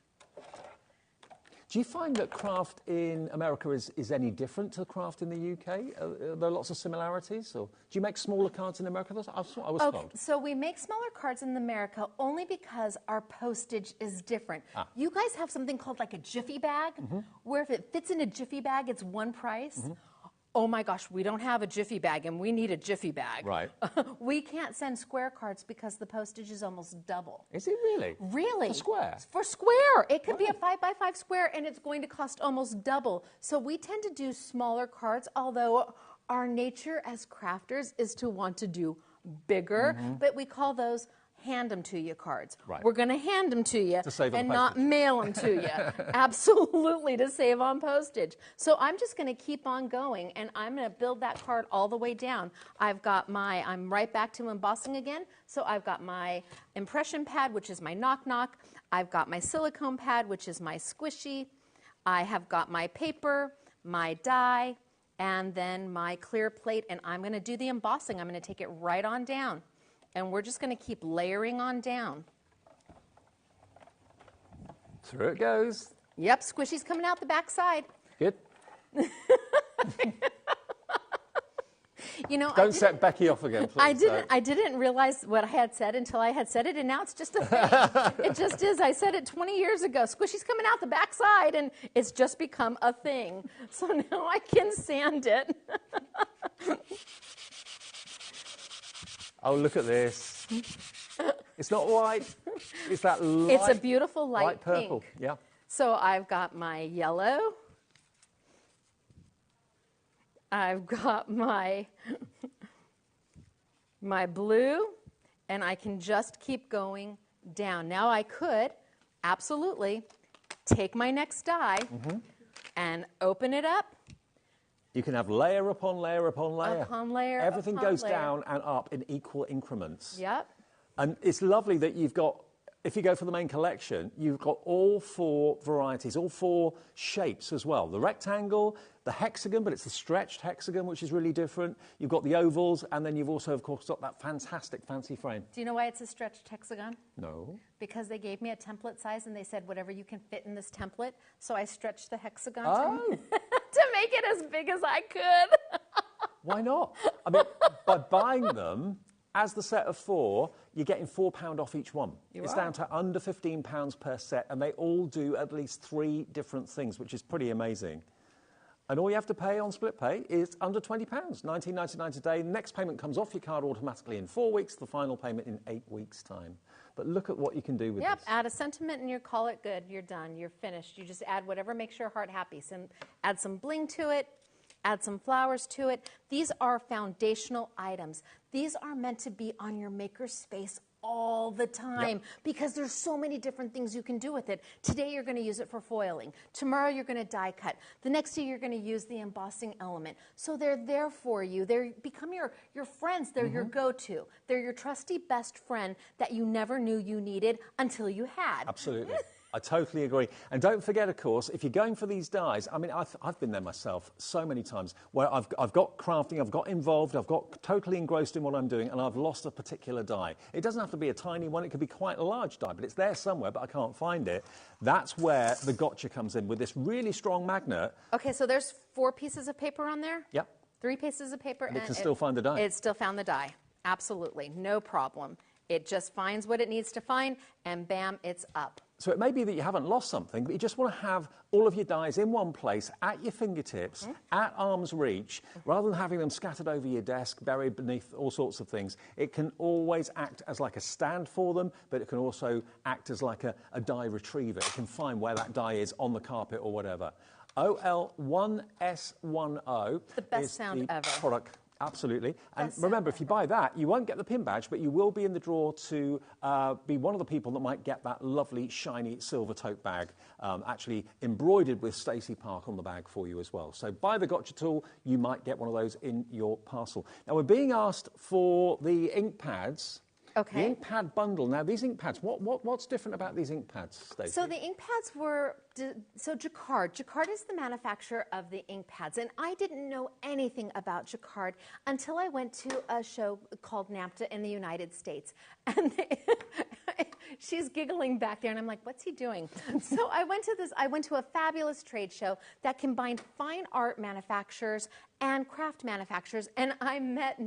Do you find that craft in America is any different to craft in the UK? Are there lots of similarities? Or do you make smaller cards in America? That's what I was told. So we make smaller cards in America only because our postage is different. You guys have something called like a jiffy bag, where if it fits in a jiffy bag, it's one price. Oh my gosh, we don't have a jiffy bag and we need a jiffy bag. Right. We can't send square cards because the postage is almost double. Is it really? Really? For square? For square. It could be a 5x5 square and it's going to cost almost double. So we tend to do smaller cards, although our nature as crafters is to want to do bigger, but we call those hand them to you cards. Right. We're going to hand them to you and not postage. mail them to you. Absolutely, to save on postage. So I'm just going to keep on going, and I'm going to build that card all the way down. I'm right back to embossing again. So I've got my impression pad, which is my knock-knock. I've got my silicone pad, which is my squishy. I have got my paper, my die, and then my clear plate, and I'm going to do the embossing. I'm going to take it right on down. And we're just going to keep layering on down. Through it goes. Yep, squishy's coming out the back side. Good. You know, Don't set Becky off again, please. I didn't realize what I had said until I had said it, and now it's just a thing. It just is. I said it 20 years ago. Squishy's coming out the back side, and it's just become a thing. So now I can sand it. Oh, look at this. It's not white. It's that light. It's a beautiful light purple. pink. Yeah. So I've got my yellow. I've got my blue, and I can just keep going down. Now I could absolutely take my next die and open it up. You can have layer upon layer upon layer. Upon layer Everything upon goes layer. down and up in equal increments. Yep. And it's lovely that you've got, if you go for the main collection, you've got all 4 varieties, all 4 shapes as well. The rectangle, the hexagon, but it's the stretched hexagon, which is really different. You've got the ovals, and then you've also, of course, got that fantastic fancy frame. Do you know why it's a stretched hexagon? No. Because they gave me a template size, and they said, whatever you can fit in this template. So I stretched the hexagon to make it as big as I could. Why not? I mean, by buying them as the set of 4, you're getting £4 off each one. It's down to under £15 per set, and they all do at least 3 different things, which is pretty amazing. And all you have to pay on split pay is under £20, $19.99 today. Next payment comes off your card automatically in 4 weeks, the final payment in 8 weeks' time. But look at what you can do with this. Add a sentiment and you call it good. You're done. You're finished. You just add whatever makes your heart happy. Add some bling to it. Add some flowers to it. These are foundational items. These are meant to be on your maker space all the time because there's so many different things you can do with it. Today you're going to use it for foiling. Tomorrow you're going to die cut. The next day you're going to use the embossing element. So they're there for you. They become your friends. They're your go-to. They're your trusty best friend that you never knew you needed until you had. Absolutely. I totally agree. And don't forget, of course, if you're going for these dies, I mean, I've been there myself so many times where I've got crafting, I've got involved, I've got totally engrossed in what I'm doing, and I've lost a particular die. It doesn't have to be a tiny one. It could be quite a large die, but it's there somewhere, but I can't find it. That's where the gotcha comes in with this really strong magnet. Okay, so there's 4 pieces of paper on there? Yep. 3 pieces of paper. And it can still find the die. It still found the die. Absolutely. No problem. It just finds what it needs to find, and bam, it's up. So it may be that you haven't lost something, but you just want to have all of your dies in one place, at your fingertips, at arm's reach, rather than having them scattered over your desk, buried beneath all sorts of things. It can always act as like a stand for them, but it can also act as like a die retriever. It can find where that die is on the carpet or whatever. OL1S10 the best is sound the ever. Product. Absolutely. And remember, if you buy that, you won't get the pin badge, but you will be in the draw to be one of the people that might get that lovely, shiny silver tote bag, actually embroidered with Stacy Park on the bag for you as well. So buy the gotcha tool, you might get one of those in your parcel. Now, we're being asked for the ink pads. Okay. The ink pad bundle. Now, these ink pads, what's different about these ink pads, Stacey? So the ink pads were, so Jaquard. Jaquard is the manufacturer of the ink pads, and I didn't know anything about Jaquard until I went to a show called NAMTA in the United States. And she's giggling back there, and I'm like, what's he doing? So I went to a fabulous trade show that combined fine art manufacturers and craft manufacturers, and I met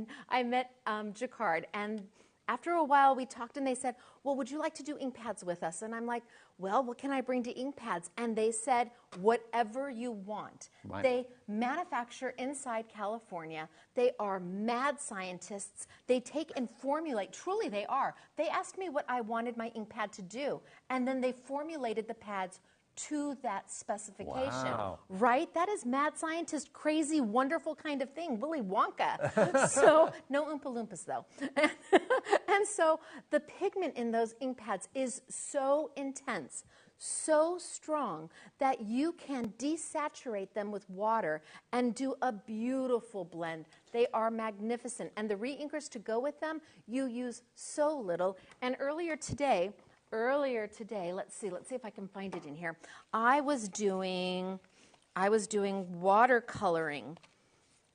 Jaquard, and after a while, we talked, and they said, well, would you like to do ink pads with us? And I'm like, well, what can I bring to ink pads? And they said, whatever you want. Right. They manufacture inside California. They are mad scientists. They take and formulate. Truly, they are. They asked me what I wanted my ink pad to do, and then they formulated the pads to that specification. Wow. Right? That is mad scientist, crazy, wonderful kind of thing, Willy Wonka. So, no Oompa Loompas though. And so the pigment in those ink pads is so intense, so strong, that you can desaturate them with water and do a beautiful blend. They are magnificent. And the reinkers to go with them, you use so little. And earlier today, let's see if I can find it in here. I was doing watercoloring.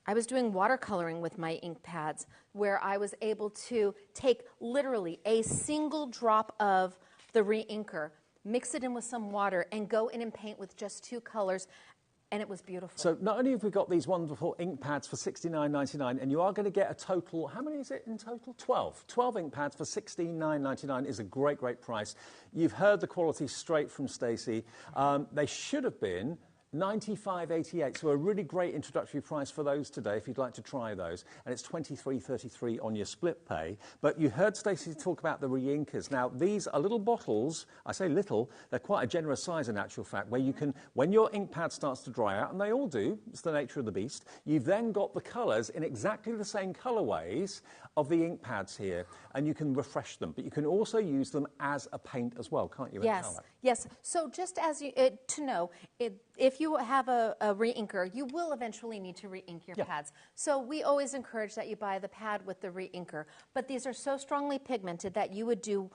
I was doing watercoloring with my ink pads, where I was able to take literally a single drop of the reinker, mix it in with some water, and go in and paint with just 2 colors. And it was beautiful. So not only have we got these wonderful ink pads for $69.99, and you are going to get a total, how many is it in total? 12. 12 ink pads for $69.99 is a great, great price. You've heard the quality straight from Stacey. They should have been $95.88, so a really great introductory price for those today if you'd like to try those, and it's $23.33 on your split pay. But you heard Stacey talk about the reinkers. Now, these are little bottles. I say little, they're quite a generous size in actual fact, where you can, when your ink pad starts to dry out, and they all do, it's the nature of the beast, you've then got the colours in exactly the same colourways of the ink pads here, and you can refresh them, but you can also use them as a paint as well, can't you? Yes, yes. So just as you, to know, if you have a reinker, you will eventually need to reink your pads. So we always encourage that you buy the pad with the reinker, but these are so strongly pigmented that you would do,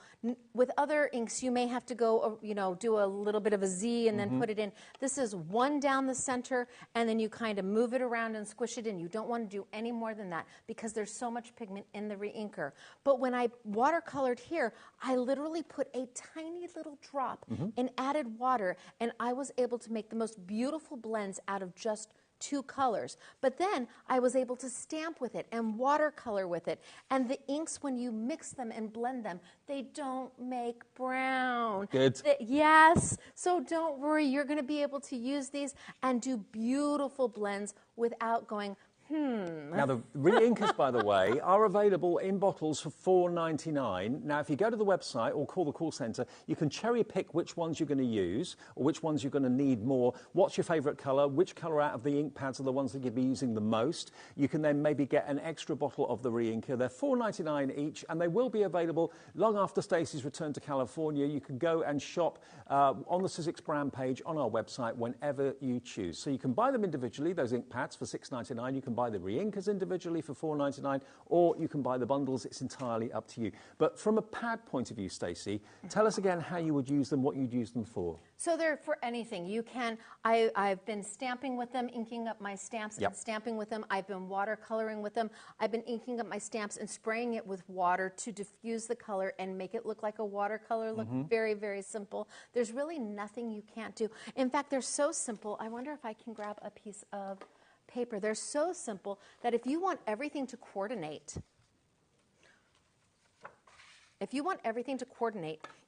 with other inks, you may have to go, you know, do a little bit of a Z and then put it in. This is one down the center, and then you kind of move it around and squish it in. You don't want to do any more than that because there's so much pigment in the reinker. But when I watercolored here, I literally put a tiny little drop and added water, and I was able to make the most beautiful blends out of just 2 colors. But then I was able to stamp with it and watercolor with it. And the inks, when you mix them and blend them, they don't make brown. Good. Yes. So don't worry. You're going to be able to use these and do beautiful blends without going, Now, the reinkers, by the way, are available in bottles for $4.99. Now, if you go to the website or call the call centre, you can cherry pick which ones you're going to use or which ones you're going to need more. What's your favourite colour? Which colour out of the ink pads are the ones that you'll be using the most? You can then maybe get an extra bottle of the reinker. They're $4.99 each, and they will be available long after Stacey's return to California. You can go and shop on the Sizzix brand page on our website whenever you choose. So you can buy them individually, those ink pads, for $6.99. You can buy the reinkers individually for $4.99, or you can buy the bundles. It's entirely up to you. But from a pad point of view, Stacey, tell us again how you would use them, what you'd use them for. So they're for anything. You can, I've been stamping with them, inking up my stamps and stamping with them. I've been watercoloring with them. I've been inking up my stamps and spraying it with water to diffuse the color and make it look like a watercolor look. Very, very simple. There's really nothing you can't do. In fact, they're so simple. I wonder if I can grab a piece of paper. They're so simple that if you want everything to coordinate,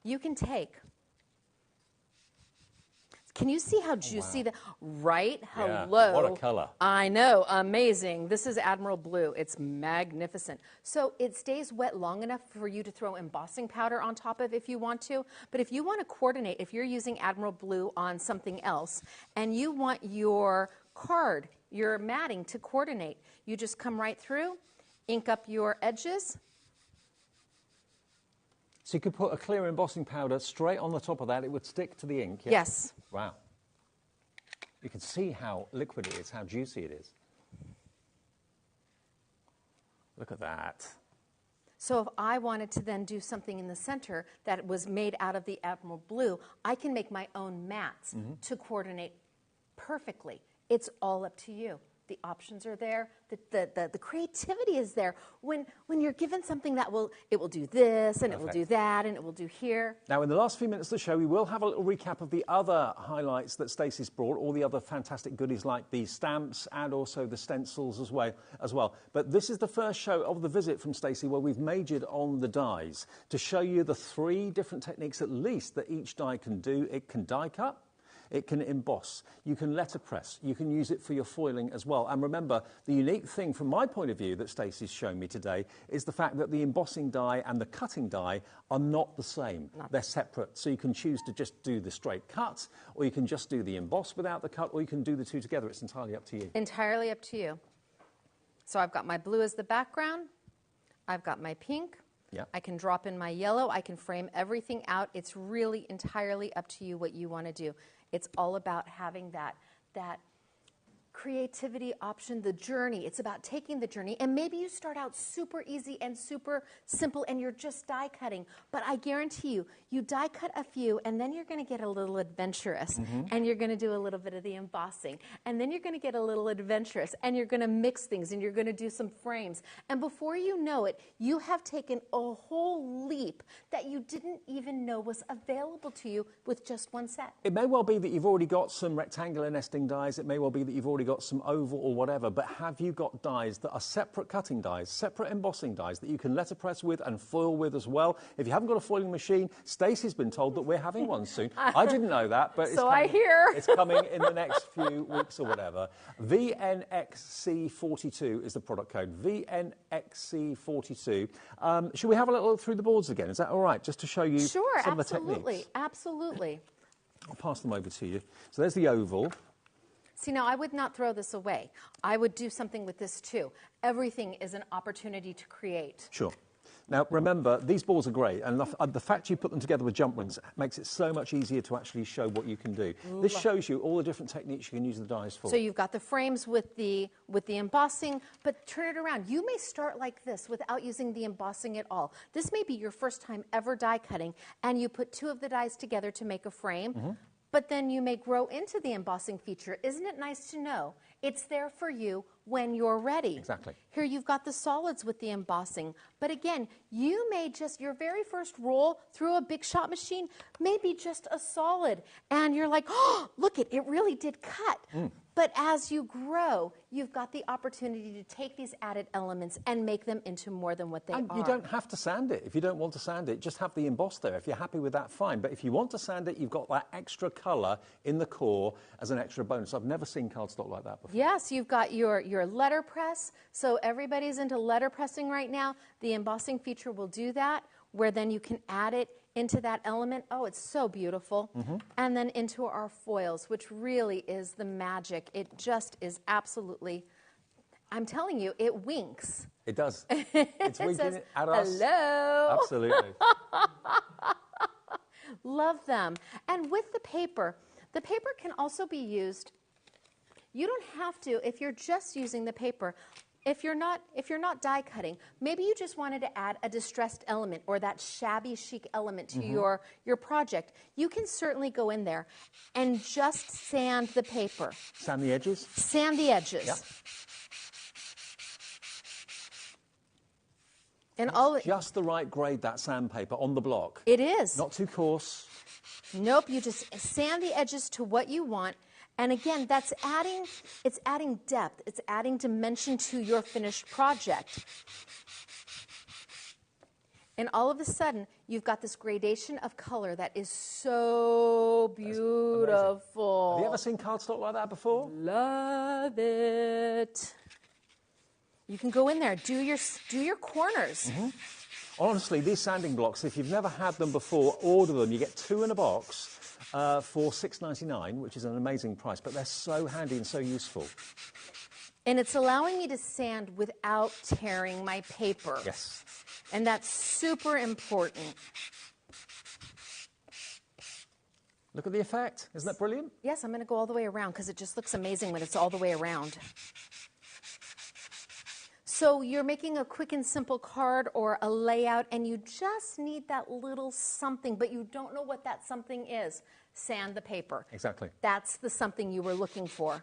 you can take. Can you see how juicy the right? Hello. What a color. I know, amazing. This is Admiral Blue. It's magnificent. So it stays wet long enough for you to throw embossing powder on top of if you want to. But if you want to coordinate, if you're using Admiral Blue on something else and you want your card, your matting to coordinate, you just come right through, ink up your edges. So you could put a clear embossing powder straight on the top of that. It would stick to the ink. Yes. Wow. You can see how liquid it is, how juicy it is. Look at that. So if I wanted to then do something in the center that was made out of the Admiral Blue, I can make my own mats to coordinate perfectly. It's all up to you. The options are there. The creativity is there. When you're given something that will do this and it will do that and it will do here. Now, in the last few minutes of the show, we will have a little recap of the other highlights that Stacey's brought, all the other fantastic goodies like the stamps and also the stencils as well. But this is the first show of the visit from Stacey where we've majored on the dies to show you the 3 different techniques at least that each die can do. It can die cut. It can emboss, you can letterpress, you can use it for your foiling as well. And remember, the unique thing from my point of view that Stacey's shown me today is the fact that the embossing die and the cutting die are not the same. They're separate. So you can choose to just do the straight cut, or you can just do the emboss without the cut, or you can do the 2 together. It's entirely up to you. Entirely up to you. So I've got my blue as the background. I've got my pink. I can drop in my yellow. I can frame everything out. It's really entirely up to you what you want to do. It's all about having that creativity option, the journey. It's about taking the journey. And maybe you start out super easy and super simple and you're just die cutting. But I guarantee you, you die cut a few and then you're going to get a little adventurous and you're going to do a little bit of the embossing. And then you're going to get a little adventurous and you're going to mix things and you're going to do some frames. And before you know it, you have taken a whole leap that you didn't even know was available to you with just one set. It may well be that you've already got some rectangular nesting dies. It may well be that you've already got some oval or whatever, but have you got dies that are separate cutting dies, separate embossing dies that you can letterpress with and foil with as well? If you haven't got a foiling machine, Stacey's been told that we're having one soon. I didn't know that, but it's coming in the next few weeks or whatever. VNXC42 is the product code. VNXC42. Should we have a little look through the boards again? Is that all right? Just to show you some of the techniques. Absolutely. I'll pass them over to you. So there's the oval. See, now I would not throw this away. I would do something with this too. Everything is an opportunity to create. Sure. Now, remember, these balls are great, and the fact you put them together with jump rings makes it so much easier to actually show what you can do. This shows you all the different techniques you can use the dies for. So you've got the frames with the embossing, but turn it around. You may start like this without using the embossing at all. This may be your first time ever die cutting, and you put 2 of the dies together to make a frame, but then you may grow into the embossing feature. Isn't it nice to know it's there for you when you're ready? Exactly. Here you've got the solids with the embossing. But again, you may just, your very first roll through a big shot machine may be just a solid. And you're like, oh, look, it really did cut. But as you grow, you've got the opportunity to take these added elements and make them into more than what they are. You don't have to sand it. If you don't want to sand it, just have the emboss there. If you're happy with that, fine. But if you want to sand it, you've got that extra colour in the core as an extra bonus. I've never seen cardstock like that before. Yes, you've got your letter press. So everybody's into letter pressing right now. The embossing feature will do that, where then you can add it into that element. Oh, it's so beautiful. And then into our foils, which really is the magic. It just is absolutely, I'm telling you, it winks. It does. It's winking at us. Hello. Absolutely. Love them. And with the paper can also be used. You don't have to, if you're just using the paper, if you're not die cutting, maybe you just wanted to add a distressed element or that shabby chic element to your project. You can certainly go in there and just sand the paper. Sand the edges? Sand the edges. Yep. And just the right grade, that sandpaper on the block. It is. Not too coarse. Nope, you just sand the edges to what you want. And again, it's adding depth. It's adding dimension to your finished project. And all of a sudden, you've got this gradation of color that is so beautiful. Have you ever seen cardstock like that before? Love it. You can go in there, do your corners. Honestly, these sanding blocks, if you've never had them before, order them. You get 2 in a box for $6.99, which is an amazing price, but they're so handy and so useful. And it's allowing me to sand without tearing my paper. Yes. And that's super important. Look at the effect. Isn't that brilliant? Yes, I'm going to go all the way around because it just looks amazing when it's all the way around. So you're making a quick and simple card or a layout, and you just need that little something, but you don't know what that something is. Sand the paper. Exactly. That's the something you were looking for.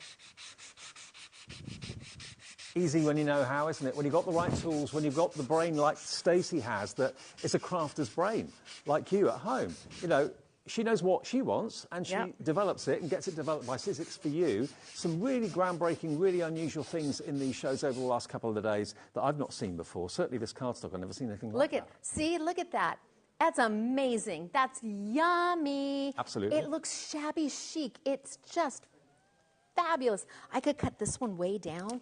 Easy when you know how, isn't it? When you've got the right tools, when you've got the brain like Stacy has, that it's a crafter's brain, like you at home. You know, she knows what she wants, and she develops it and gets it developed by Sizzix for you. Some really groundbreaking, really unusual things in these shows over the last couple of days that I've not seen before. Certainly this cardstock, I've never seen anything like that. Look at that. That's amazing. That's yummy. Absolutely. It looks shabby chic. It's just fabulous. I could cut this one way down.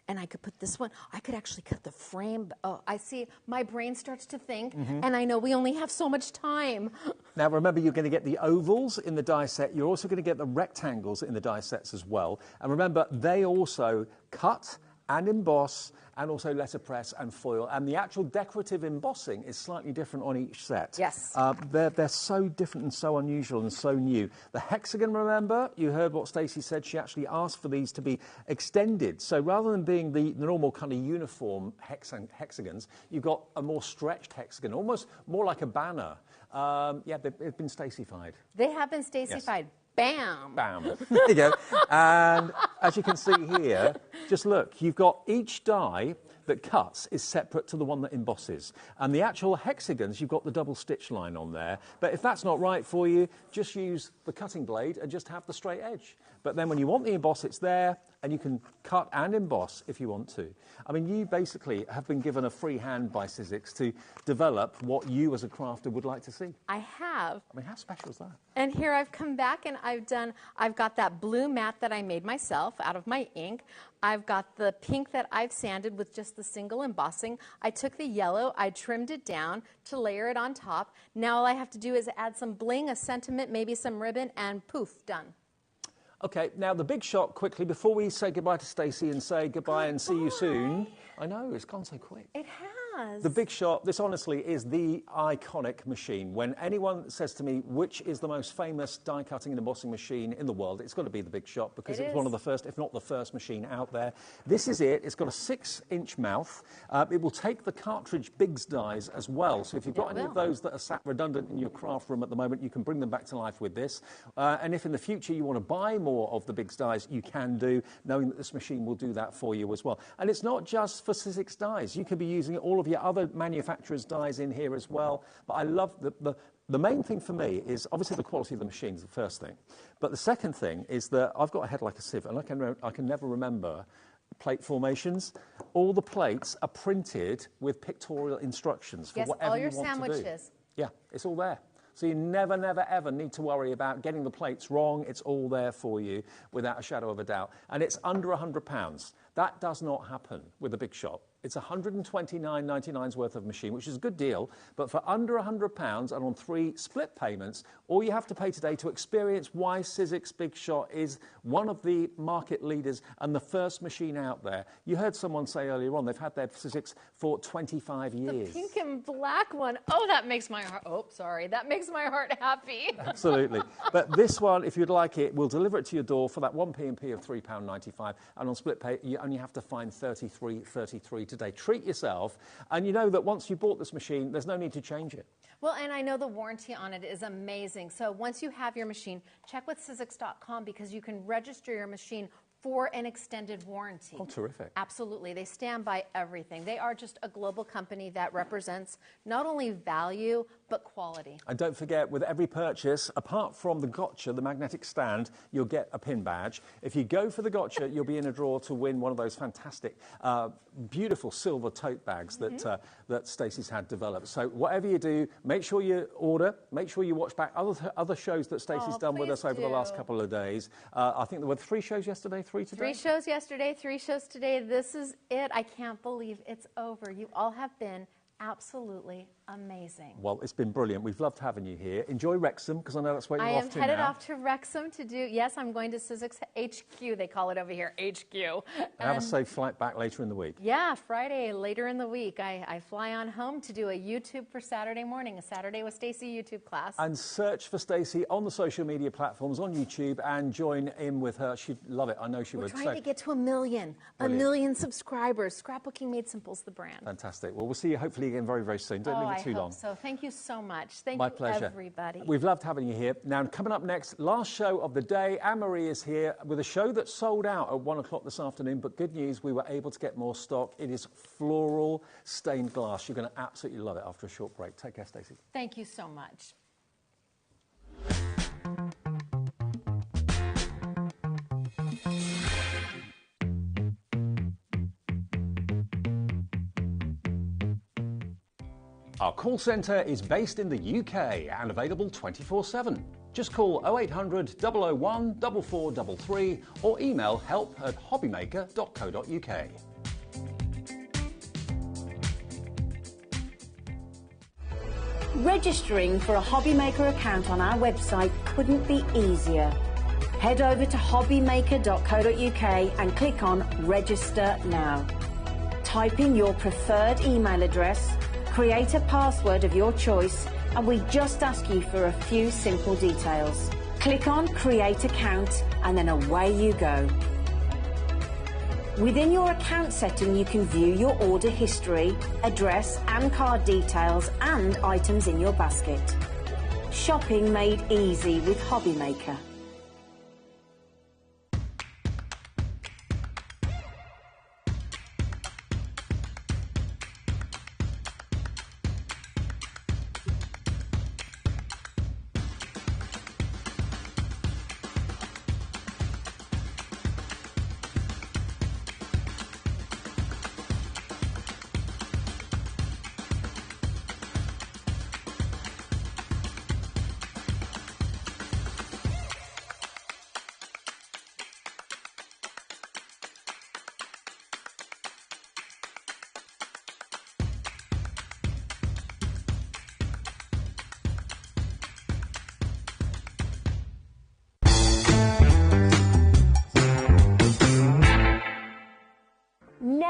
And I could put this one, I could actually cut the frame. Oh, I see, my brain starts to think, and I know we only have so much time. Now, remember, you're going to get the ovals in the die set. You're also going to get the rectangles in the die sets as well. And remember, they also cut and emboss and also letterpress and foil. And the actual decorative embossing is slightly different on each set. Yes. They're so different and so unusual and so new. The hexagon, remember, you heard what Stacey said. She actually asked for these to be extended. So rather than being the normal kind of uniform hexagons, you've got a more stretched hexagon, almost more like a banner. Yeah, they've been Stacey-fied. They have been Stacey-fied. Yes. Bam! Bam. There you go. And as you can see here, just look, you've got each die that cuts is separate to the one that embosses. And the actual hexagons, you've got the double stitch line on there. But if that's not right for you, just use the cutting blade and just have the straight edge. But then when you want the emboss, it's there, and you can cut and emboss if you want to. I mean, you basically have been given a free hand by Sizzix to develop what you as a crafter would like to see. I have. I mean, how special is that? And here I've come back and I've got that blue mat that I made myself out of my ink. I've got the pink that I've sanded with just the single embossing. I took the yellow, I trimmed it down to layer it on top. Now all I have to do is add some bling, a sentiment, maybe some ribbon, and poof, done. Okay, now the big shot quickly, before we say goodbye to Stacey and say goodbye and see you soon. I know, it's gone so quick. It has. The big shot, this honestly is the iconic machine. When anyone says to me, which is the most famous die cutting and embossing machine in the world, it's got to be the big shot because it's one of the first, if not the first machine out there. This is it. It's got a 6-inch mouth. It will take the cartridge Biggs dies as well. So if you've got any of those that are sat redundant in your craft room at the moment, you can bring them back to life with this. And if in the future you want to buy more of the Biggs dies, you can do, knowing that this machine will do that for you as well. And it's not just for Sizzix dies. You could be using all of your other manufacturers' dies in here as well. But I love the main thing for me is obviously the quality of the machine is the first thing. But the second thing is that I've got a head like a sieve, and I can never remember plate formations. All the plates are printed with pictorial instructions for whatever you want to do. Yes, all your sandwiches. Yeah, it's all there. So you never, never, ever need to worry about getting the plates wrong. It's all there for you without a shadow of a doubt. And it's under £100. That does not happen with a big shop. It's $129.99's worth of machine, which is a good deal. But for under £100 and on 3 split payments, all you have to pay today to experience why Sizzix Big Shot is one of the market leaders and the first machine out there. You heard someone say earlier on they've had their Sizzix for 25 years. The pink and black one. Oh, that makes my heart. Oh, sorry. That makes my heart happy. Absolutely. But this one, if you'd like it, we'll deliver it to your door for that 1 P&P of £3.95. And on split pay, you only have to find $33.33 today. Treat yourself, and you know that once you bought this machine, there's no need to change it. Well, and I know the warranty on it is amazing. So once you have your machine, check with Sizzix.com because you can register your machine for an extended warranty. Oh, terrific. Absolutely. They stand by everything. They are just a global company that represents not only value, but quality. And don't forget, with every purchase, apart from the gotcha, the magnetic stand, you'll get a pin badge. If you go for the gotcha, you'll be in a draw to win one of those fantastic, beautiful silver tote bags that, that Stacey's had developed. So whatever you do, make sure you order, make sure you watch back other shows that Stacey's done with us over the last couple of days. I think there were 3 shows yesterday, 3 today? 3 shows yesterday, 3 shows today. This is it. I can't believe it's over. You all have been absolutely amazing. Well, it's been brilliant. We've loved having you here. Enjoy Wrexham, because I know that's where you're off to now. I am headed off to Wrexham to do, yes, I'm going to Sizzix HQ. They call it over here, HQ. And have a safe flight back later in the week. Yeah, Friday, later in the week. I fly on home to do a YouTube for Saturday morning, a Saturday with Stacey YouTube class. And search for Stacey on the social media platforms, on YouTube, and join in with her. She'd love it. I know she would. We're trying to get to 1 million. Brilliant. 1 million subscribers. Scrapbooking Made Simple's the brand. Fantastic. Well, we'll see you hopefully again very, very soon. Don't leave it too long. So thank you so much. Thank My you, pleasure. everybody. We've loved having you here. Now, coming up next, last show of the day. Anne-Marie is here with a show that sold out at 1 o'clock this afternoon, but good news, we were able to get more stock. It is floral stained glass. You're going to absolutely love it after a short break. Take care, Stacey. Thank you so much. Our call centre is based in the UK and available 24/7. Just call 0800 001 4433 or email help@hobbymaker.co.uk. Registering for a HobbyMaker account on our website couldn't be easier. Head over to hobbymaker.co.uk and click on Register Now. Type in your preferred email address, create a password of your choice, and we just ask you for a few simple details. Click on Create Account and then away you go. Within your account setting, you can view your order history, address and card details and items in your basket. Shopping made easy with HobbyMaker.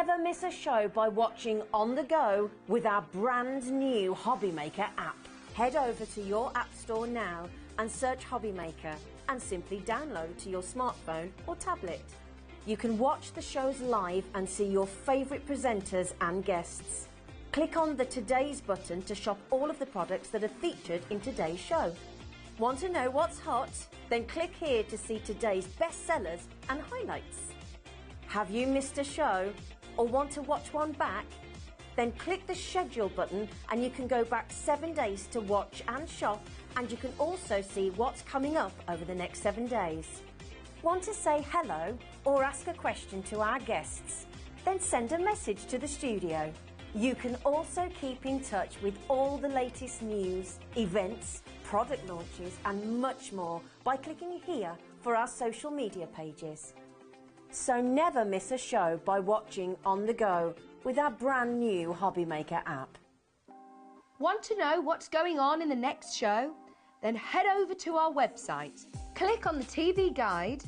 never miss a show by watching on the go with our brand new HobbyMaker app. Head over to your app store now and search HobbyMaker and simply download to your smartphone or tablet. You can watch the shows live and see your favourite presenters and guests. Click on the Today's button to shop all of the products that are featured in today's show. Want to know what's hot? Then click here to see today's bestsellers and highlights. Have you missed a show or want to watch one back? Then click the schedule button and you can go back 7 days to watch and shop, and you can also see what's coming up over the next 7 days. Want to say hello or ask a question to our guests? Then send a message to the studio. You can also keep in touch with all the latest news, events, product launches and much more by clicking here for our social media pages. So never miss a show by watching on the go with our brand new HobbyMaker app. Want to know what's going on in the next show? Then head over to our website. Click on the TV guide.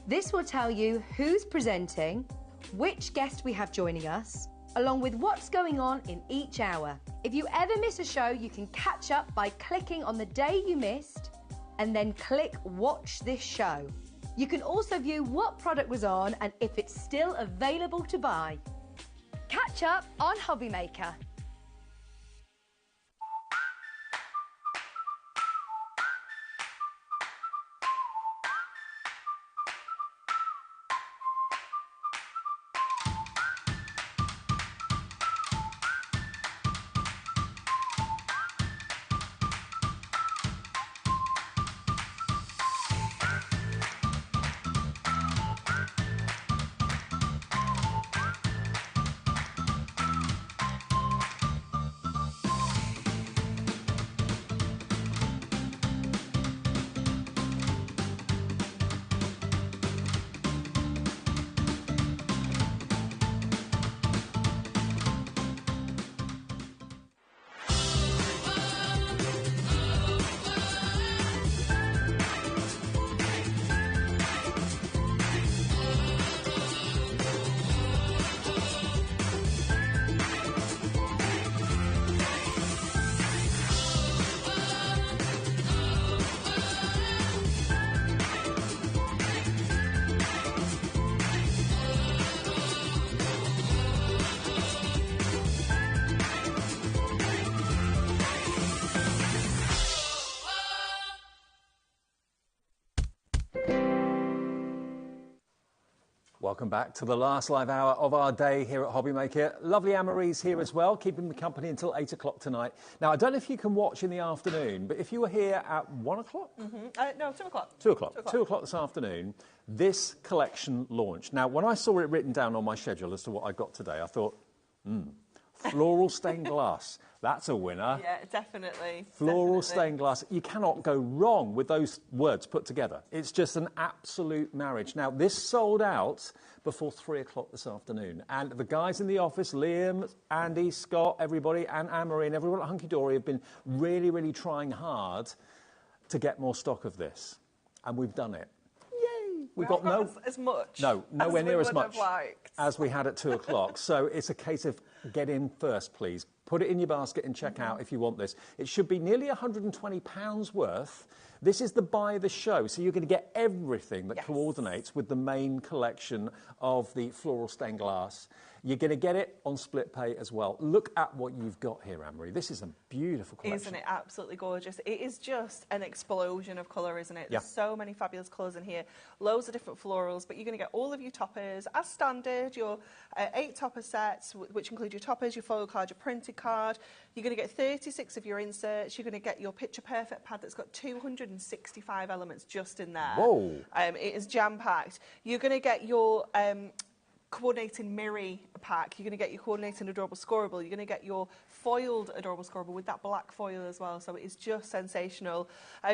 This will tell you who's presenting, which guest we have joining us, along with what's going on in each hour. If you ever miss a show, you can catch up by clicking on the day you missed and then click Watch This Show. You can also view what product was on and if it's still available to buy. Catch up on HobbyMaker. Welcome back to the last live hour of our day here at HobbyMaker. Lovely Anne-Marie's here as well, keeping me company until 8 o'clock tonight. Now, I don't know if you can watch in the afternoon, but if you were here at 1 o'clock? No, 2 o'clock. 2 o'clock. 2 o'clock this afternoon, this collection launched. Now, when I saw it written down on my schedule as to what I got today, I thought, floral stained glass. That's a winner. Yeah, definitely. Floral stained glass. You cannot go wrong with those words put together. It's just an absolute marriage. Now, this sold out before 3 o'clock this afternoon. And the guys in the office, Liam, Andy, Scott, everybody, and Anne-Marie and everyone at Hunky Dory have been really, really trying hard to get more stock of this. And we've done it. We got as much. No, nowhere near as much liked. as we had at 2 o'clock. So it's a case of get in first, please. Put it in your basket and check out if you want this. It should be nearly £120 worth. This is the buy the show, so you're going to get everything that coordinates with the main collection of the floral stained glass. You're going to get it on split pay as well. Look at what you've got here, Anne-Marie. This is a beautiful collection. Isn't it absolutely gorgeous? It is just an explosion of colour, isn't it? There's so many fabulous colours in here. Loads of different florals, but you're going to get all of your toppers as standard, your 8 topper sets, which include your toppers, your foil card, your printed card. You're going to get 36 of your inserts. You're going to get your Picture Perfect pad that's got 265 elements just in there. Whoa. It is jam-packed. You're going to get your coordinating mirror pack. You're going to get your coordinating adorable scoreable. You're going to get your foiled adorable scoreable with that black foil as well. So it is just sensational.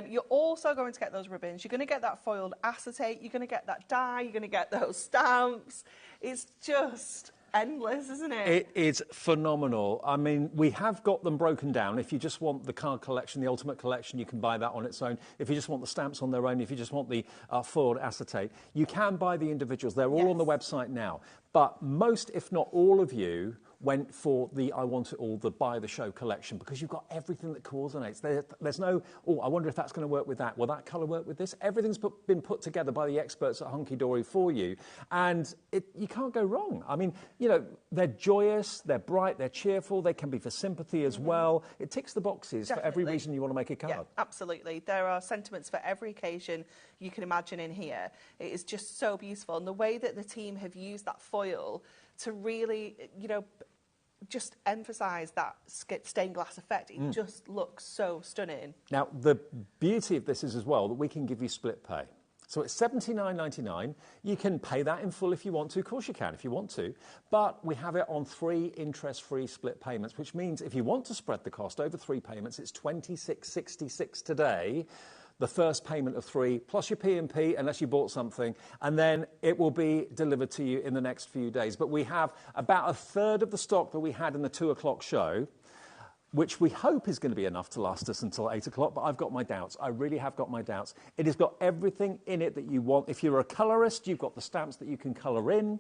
You're also going to get those ribbons. You're going to get that foiled acetate. You're going to get that die. You're going to get those stamps. It's just endless, isn't it? It is phenomenal. I mean, we have got them broken down. If you just want the card collection, the ultimate collection, you can buy that on its own. If you just want the stamps on their own, if you just want the foiled acetate, you can buy the individuals. They're all on the website now. But most, if not all of you, went for the I Want It All, the Buy the Show collection, because you've got everything that coordinates. There's no, oh, I wonder if that's going to work with that. Will that colour work with this? Everything's been put together by the experts at Hunky Dory for you, and you can't go wrong. I mean, you know, they're joyous, they're bright, they're cheerful, they can be for sympathy as well. It ticks the boxes for every reason you want to make a card. Yeah, absolutely. There are sentiments for every occasion you can imagine in here. It is just so beautiful, and the way that the team have used that foil to really, you know, just emphasise that stained glass effect. It just looks so stunning. Now, the beauty of this is as well that we can give you split pay. So it's $79.99. You can pay that in full if you want to. Of course you can if you want to. But we have it on 3 interest-free split payments, which means if you want to spread the cost over 3 payments, it's $26.66 today. The first payment of 3, plus your P&P, unless you bought something, and then it will be delivered to you in the next few days. But we have about a third of the stock that we had in the 2 o'clock show, which we hope is going to be enough to last us until 8 o'clock, but I've got my doubts. I really have got my doubts. It has got everything in it that you want. If you're a colourist, you've got the stamps that you can colour in.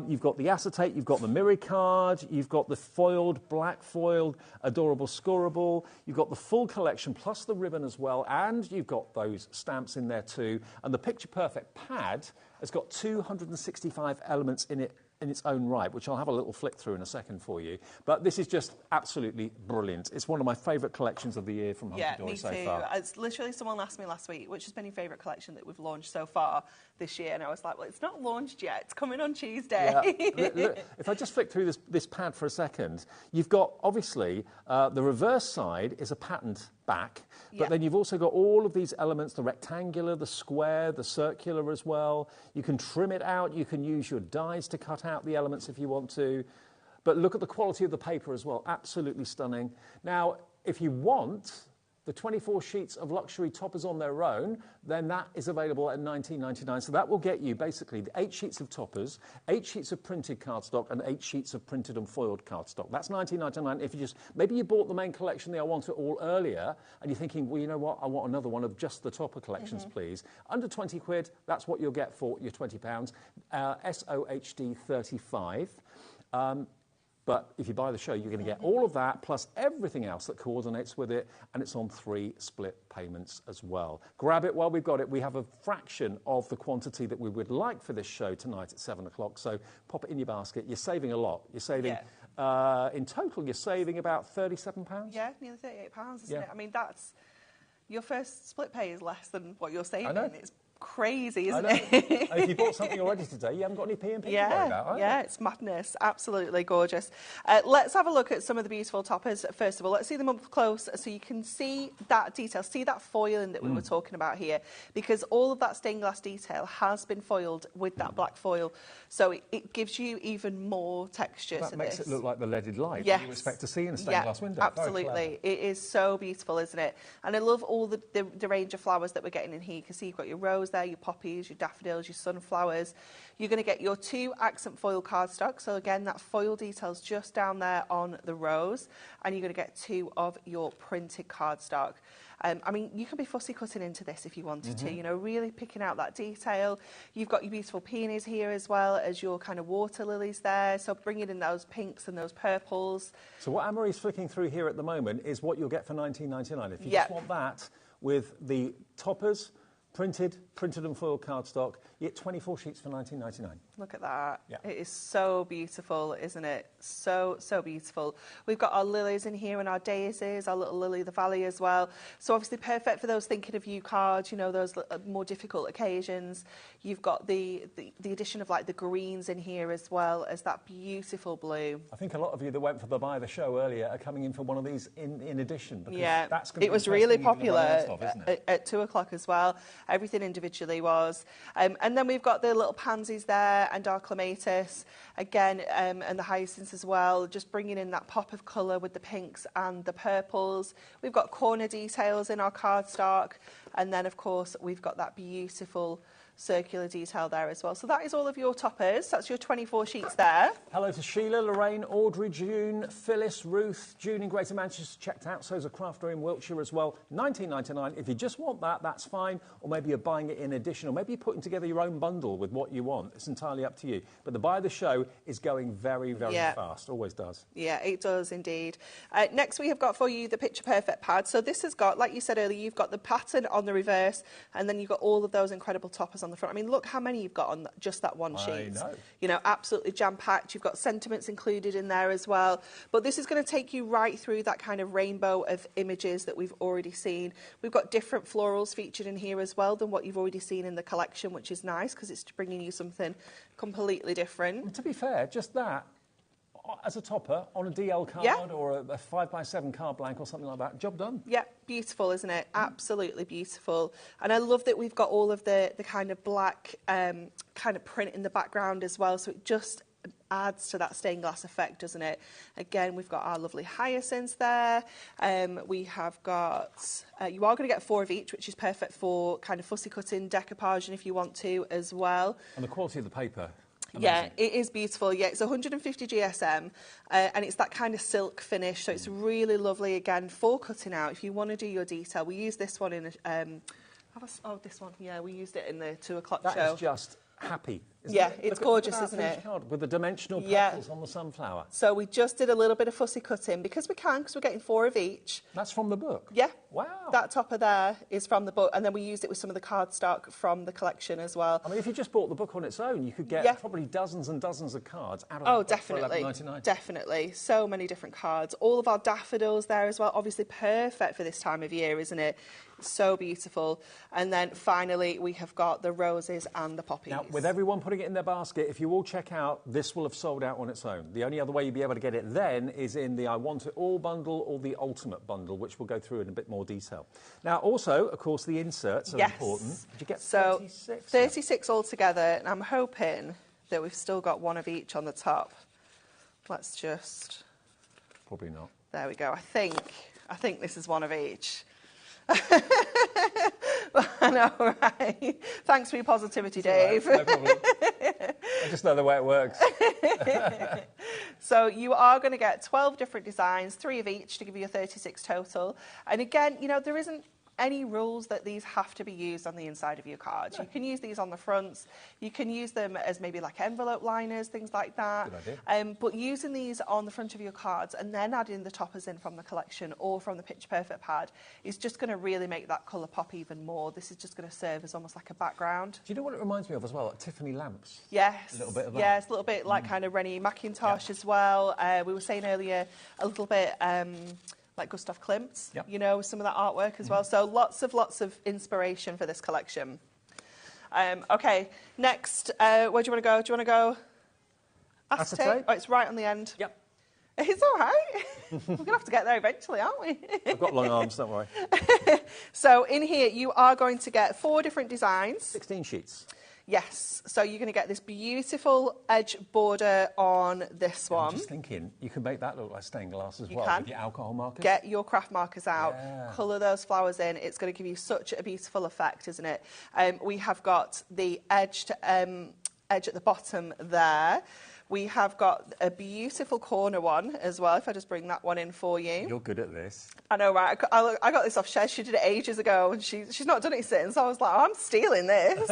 You've got the acetate, you've got the mirror card, you've got the foiled, black foiled, adorable scoreable. You've got the full collection plus the ribbon as well, and you've got those stamps in there too. And the Picture Perfect pad has got 265 elements in it in its own right, which I'll have a little flick through in a second for you. But this is just absolutely brilliant. It's one of my favourite collections of the year from Hunky Dory so far. Yeah, me too. It's literally someone asked me last week, which has been your favourite collection that we've launched so far this year? And I was like, well, it's not launched yet. It's coming on Tuesday. Yeah. Look, if I just flick through this pad for a second, you've got, obviously, the reverse side is a patterned back, but then you've also got all of these elements, the rectangular, the square, the circular as well. You can trim it out. You can use your dies to cut out the elements if you want to. But look at the quality of the paper as well. Absolutely stunning. Now, if you want the 24 sheets of luxury toppers on their own, then that is available at $19.99. So that will get you basically 8 sheets of toppers, 8 sheets of printed cardstock, and 8 sheets of printed and foiled cardstock. That's $19.99. If you just, maybe you bought the main collection, the I Want It All earlier, and you're thinking, well, you know what, I want another one of just the topper collections, please. Under 20 quid, that's what you'll get for your £20. SOHD 35. But if you buy the show, you're going to get all of that, plus everything else that coordinates with it, and it's on 3 split payments as well. Grab it while we've got it. We have a fraction of the quantity that we would like for this show tonight at 7 o'clock, so pop it in your basket. You're saving a lot. You're saving, in total, you're saving about £37? Yeah, nearly £38, isn't it? I mean, that's, your first split pay is less than what you're saving. I know. It's crazy, isn't it? And if you bought something already today, you haven't got any P&P to worry about, yeah, it's madness. Absolutely gorgeous. Let's have a look at some of the beautiful toppers. First of all, let's see them up close so you can see that detail, see that foiling that we were talking about here, because all of that stained glass detail has been foiled with that black foil, so it gives you even more texture to this. That makes it look like the leaded light you expect to see in a stained glass window. Absolutely. It is so beautiful, isn't it? And I love all the range of flowers that we're getting in here. You can see you've got your rose there, your poppies, your daffodils, your sunflowers. You're going to get your 2 accent foil cardstock. So again, that foil detail's just down there on the rose. And you're going to get 2 of your printed cardstock. I mean, you can be fussy cutting into this if you wanted to, you know, really picking out that detail. You've got your beautiful peonies here as well as your kind of water lilies there. So bringing in those pinks and those purples. So what Anne-Marie's flicking through here at the moment is what you'll get for $19.99. If you just want that with the toppers, printed and foiled cardstock, you get 24 sheets for $19.99. Look at that. Yeah. It is so beautiful, isn't it? So, so beautiful. We've got our lilies in here and our daisies, our little lily of the valley as well. So obviously perfect for those thinking of you cards, you know, those more difficult occasions. You've got the addition of like the greens in here as well as that beautiful blue. I think a lot of you that went for the buy the show earlier are coming in for one of these in addition. Because that's going to it was really popular at 2 o'clock as well. Everything individually was. And then we've got the little pansies there and our clematis again, and the hyacinths as well, just bringing in that pop of colour with the pinks and the purples. We've got corner details in our cardstock, and then of course we've got that beautiful circular detail there as well. So that is all of your toppers. That's your 24 sheets there. Hello to Sheila, Lorraine, Audrey, June, Phyllis, Ruth, June in Greater Manchester checked out. So is a crafter in Wiltshire as well. £19.99. If you just want that, that's fine. Or maybe you're buying it in addition, or maybe you're putting together your own bundle with what you want. It's entirely up to you. But the buy the show is going very, very fast. Always does. Yeah, it does indeed. Next we have got for you the Picture Perfect pad. So this has got, like you said earlier, you've got the pattern on the reverse, and then you've got all of those incredible toppers on the front. I mean, look how many you've got on just that one sheet. I know. You know, absolutely jam-packed. You've got sentiments included in there as well. But this is going to take you right through that kind of rainbow of images that we've already seen. We've got different florals featured in here as well than what you've already seen in the collection, which is nice because it's bringing you something completely different. And to be fair, just that, as a topper on a DL card or a 5x7 card blank or something like that, job done. Yeah, beautiful, isn't it? Absolutely beautiful. And I love that we've got all of the kind of black kind of print in the background as well, so it just adds to that stained glass effect, doesn't it? Again, we've got our lovely hyacinths there. We have got, you are going to get 4 of each, which is perfect for kind of fussy cutting, decoupage, and if you want to as well. And the quality of the paper. Amazing. Yeah, it is beautiful. Yeah, it's 150 GSM, and it's that kind of silk finish, so it's really lovely, again, for cutting out. If you want to do your detail, we use this one in this one. Yeah, we used it in the 2 o'clock show. That is just happy. Yeah, it's gorgeous, isn't it? Card with the dimensional petals on the sunflower. So we just did a little bit of fussy cutting because we can, because we're getting 4 of each. That's from the book? Yeah. Wow. That topper there is from the book, and then we used it with some of the cardstock from the collection as well. I mean, if you just bought the book on its own, you could get probably dozens and dozens of cards out of the book for £11.99. Definitely. So many different cards. All of our daffodils there as well. Obviously perfect for this time of year, isn't it? So beautiful. And then finally, we have got the roses and the poppies. Now, with everyone putting it in their basket, if you all check out, this will have sold out on its own. The only other way you'll be able to get it then is in the I Want It All bundle or the Ultimate bundle, which we'll go through in a bit more detail. Now, also, of course, the inserts are important. Did you get 36? 36 altogether, and I'm hoping that we've still got 1 of each on the top. Let's just... Probably not. There we go. I think this is 1 of each. I know, right? Thanks for your positivity, Dave. Right, no problem. I just know the way it works. So you are going to get 12 different designs, 3 of each to give you a 36 total. And again, you know, there isn't any rules that these have to be used on the inside of your cards. You can use these on the fronts. You can use them as maybe like envelope liners, things like that. Good idea. But using these on the front of your cards and then adding the toppers in from the collection or from the Picture Perfect pad is just going to really make that colour pop even more. This is just going to serve as almost like a background. Do you know what it reminds me of as well? Like Tiffany lamps. Yes. A little bit of that. Yes, a little bit like kind of Rennie McIntosh as well. We were saying earlier a little bit... like Gustav Klimt's, you know, some of that artwork as well. So lots of inspiration for this collection. Okay, next, where do you want to go? Do you want to go acetate? Oh, it's right on the end. Yep. It's all right. We're going to have to get there eventually, aren't we? I've got long arms, don't worry. So in here, you are going to get 4 different designs. 16 sheets. Yes, so you're going to get this beautiful edge border on this one. I'm just thinking, you can make that look like stained glass as well can. with your alcohol markers. Get your craft markers out, colour those flowers in. It's going to give you such a beautiful effect, isn't it? We have got the edge at the bottom there. We have got a beautiful corner one as well, if I just bring that one in for you. You're good at this. I know, right? I got this off Shez. She did it ages ago, and she's not done it since. So I was like, oh, I'm stealing this.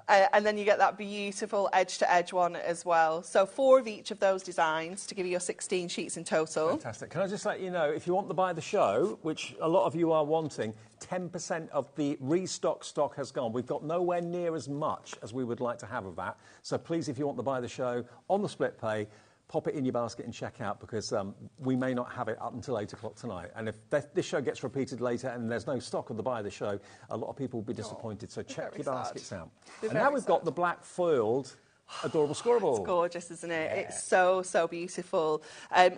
And then you get that beautiful edge-to-edge one as well. So 4 of each of those designs to give you your 16 sheets in total. Fantastic. Can I just let you know, if you want to buy the show, which a lot of you are wanting, 10% of the restock stock has gone. We've got nowhere near as much as we would like to have of that. So please, if you want to buy the show on the split pay, pop it in your basket and check out, because we may not have it up until 8 o'clock tonight. And if this show gets repeated later and there's no stock of the buy the show, a lot of people will be disappointed. So check your baskets out. And now we've got the black foiled adorable scorable. It's gorgeous, isn't it? Yeah. It's so beautiful.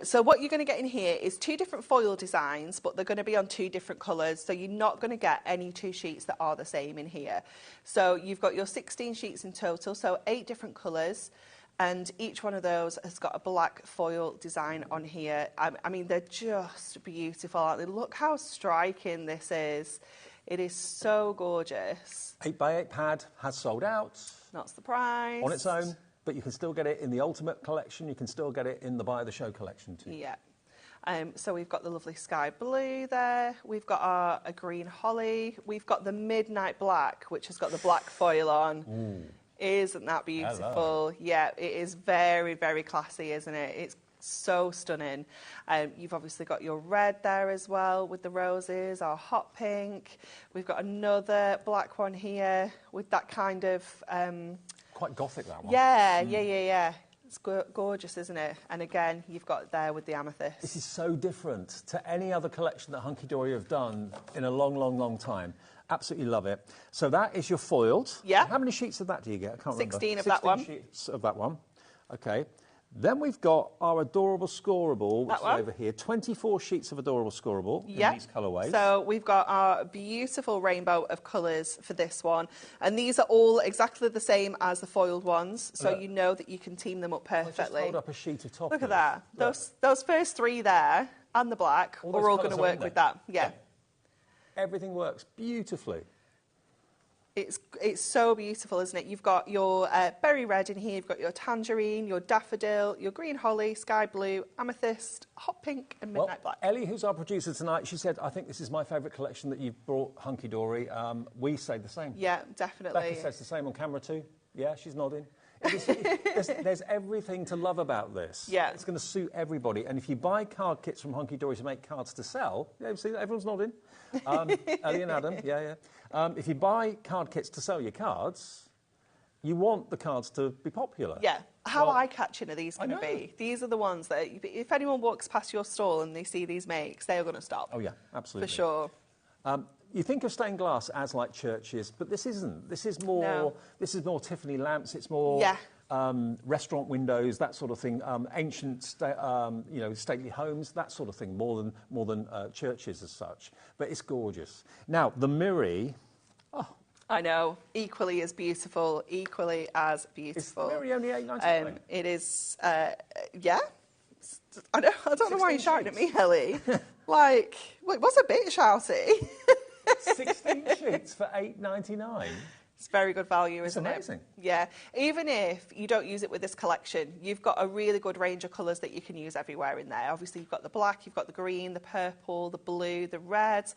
So what you're going to get in here is 2 different foil designs, but they're going to be on 2 different colours. So you're not going to get any 2 sheets that are the same in here. So you've got your 16 sheets in total, so 8 different colours. And each one of those has got a black foil design on here. I mean, they're just beautiful, aren't they? Look how striking this is. It is so gorgeous. 8x8 pad has sold out. Not surprised. On its own, but you can still get it in the Ultimate collection. You can still get it in the Buy the Show collection too. Yeah. So we've got the lovely sky blue there. We've got a green holly. We've got the midnight black, which has got the black foil on. Ooh. Isn't that beautiful? Hello. Yeah, it is very, very classy, isn't it? It's so stunning. You've obviously got your red there as well with the roses, our hot pink. We've got another black one here with that kind of... Quite gothic, that one. Yeah. It's gorgeous, isn't it? And again, you've got there with the amethyst. This is so different to any other collection that Hunky Dory have done in a long, long, long time. Absolutely love it. So that is your foiled. Yeah. How many sheets of that do you get? I can't remember. 16 of that one. 16 sheets of that one. Okay. Then we've got our Adorable Scoreable, which is over here. 24 sheets of Adorable Scoreable in these colourways. So we've got our beautiful rainbow of colours for this one. And these are all exactly the same as the foiled ones. So you know that you can team them up perfectly. I'll just hold up a sheet of top. Look at that. Those first three there and the black are all going to work with that. Yeah. Everything works beautifully. It's so beautiful, isn't it? You've got your berry red in here, you've got your tangerine, your daffodil, your green holly, sky blue, amethyst, hot pink and midnight black. Ellie, who's our producer tonight, she said, I think this is my favourite collection that you've brought, Hunky Dory. We say the same. Yeah, definitely. Becca says the same on camera too. Yeah, she's nodding. There's everything to love about this. Yeah. It's going to suit everybody. And if you buy card kits from Hunky Dory to make cards to sell, yeah, see, everyone's nodding. Ellie and Adam, yeah. If you buy card kits to sell your cards, you want the cards to be popular. Yeah. How eye-catching are these going to be? These are the ones that, if anyone walks past your stall and they see these makes, they are going to stop. Oh, yeah, absolutely. For sure. You think of stained glass as like churches, but this isn't. This is more. No. This is more Tiffany lamps. It's more restaurant windows, that sort of thing. Ancient, stately homes, that sort of thing. More than churches as such. But it's gorgeous. Now the Miri. Oh, I know. Equally as beautiful. Equally as beautiful. Is the Miri only $8.99? It is. Yeah. I don't know why you're shouting at me, Ellie. Like, it was a bit shouty. 16 sheets for $8.99. It's very good value, isn't it? It's amazing. Yeah. Even if you don't use it with this collection, you've got a really good range of colours that you can use everywhere in there. Obviously, you've got the black, you've got the green, the purple, the blue, the red.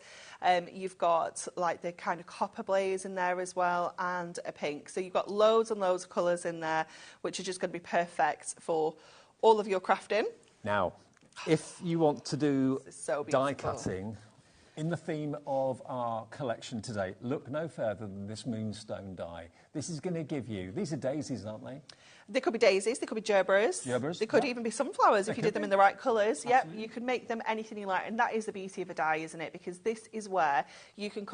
You've got, like, the kind of copper blaze in there as well, and a pink. So you've got loads and loads of colours in there, which are just going to be perfect for all of your crafting. Now, if you want to do so die cutting in the theme of our collection today, look no further than this moonstone die. This is going to give you, these are daisies, aren't they? They could be daisies, they could be gerberas. They could even be sunflowers if you did them in the right colours. Yep, you could make them anything you like. And that is the beauty of a die, isn't it? Because this is where you can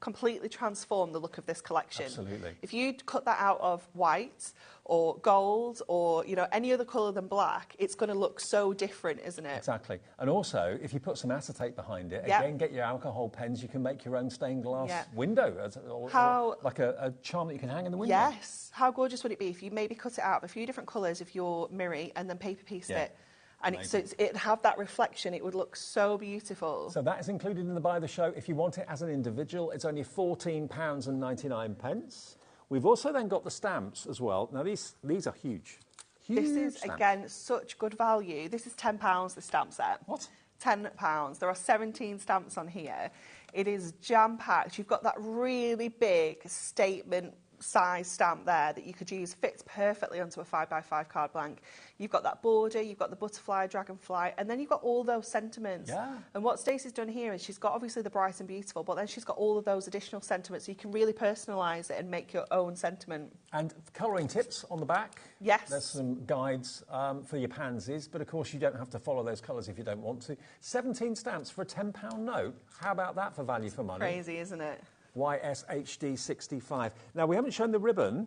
completely transform the look of this collection. Absolutely. If you cut that out of white or gold or, any other colour than black, it's going to look so different, isn't it? Exactly. And also, if you put some acetate behind it, again, get your alcohol pens, you can make your own stained glass window, or like a charm that you can hang in the window. Yes. How gorgeous would it be if you maybe cut it out of a few different colours of your Miri and then paper pieced it? And it'd have that reflection. It would look so beautiful. So that is included in the Buy the Show. If you want it as an individual, it's only £14.99. We've also then got the stamps as well. Now, these are huge. This is, again, such good value. This is £10, the stamp set. What? £10. There are 17 stamps on here. It is jam-packed. You've got that really big statement size stamp there that you could use, fits perfectly onto a 5x5 card blank. You've got that border, you've got the butterfly, dragonfly, and then you've got all those sentiments. Yeah. And what Stacey's done here is she's got obviously the bright and beautiful, but then she's got all of those additional sentiments, so you can really personalise it and make your own sentiment. And colouring tips on the back. Yes. There's some guides for your pansies, but of course you don't have to follow those colours if you don't want to. 17 stamps for a £10 note. How about that for value for money? Crazy, isn't it? YSHD65. Now, we haven't shown the ribbon.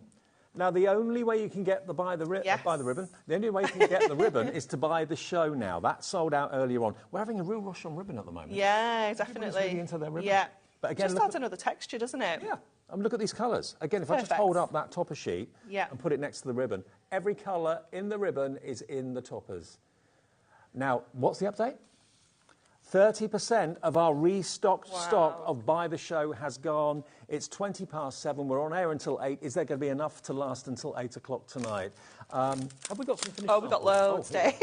Now, the only way you can get buy the ribbon, the only way you can get the ribbon is to buy the show now. That sold out earlier on. We're having a real rush on ribbon at the moment. Yeah, definitely. Everybody's really into their ribbon. Yeah. But again, just adds another texture, doesn't it? Yeah. And look at these colours. Again, if I just hold up that topper sheet and put it next to the ribbon, every colour in the ribbon is in the toppers. Now, what's the update? 30% of our restocked stock of Buy the Show has gone. It's 7:20. We're on air until 8. Is there going to be enough to last until 8 o'clock tonight? Have we got some finished? Oh, we've got loads, Dave.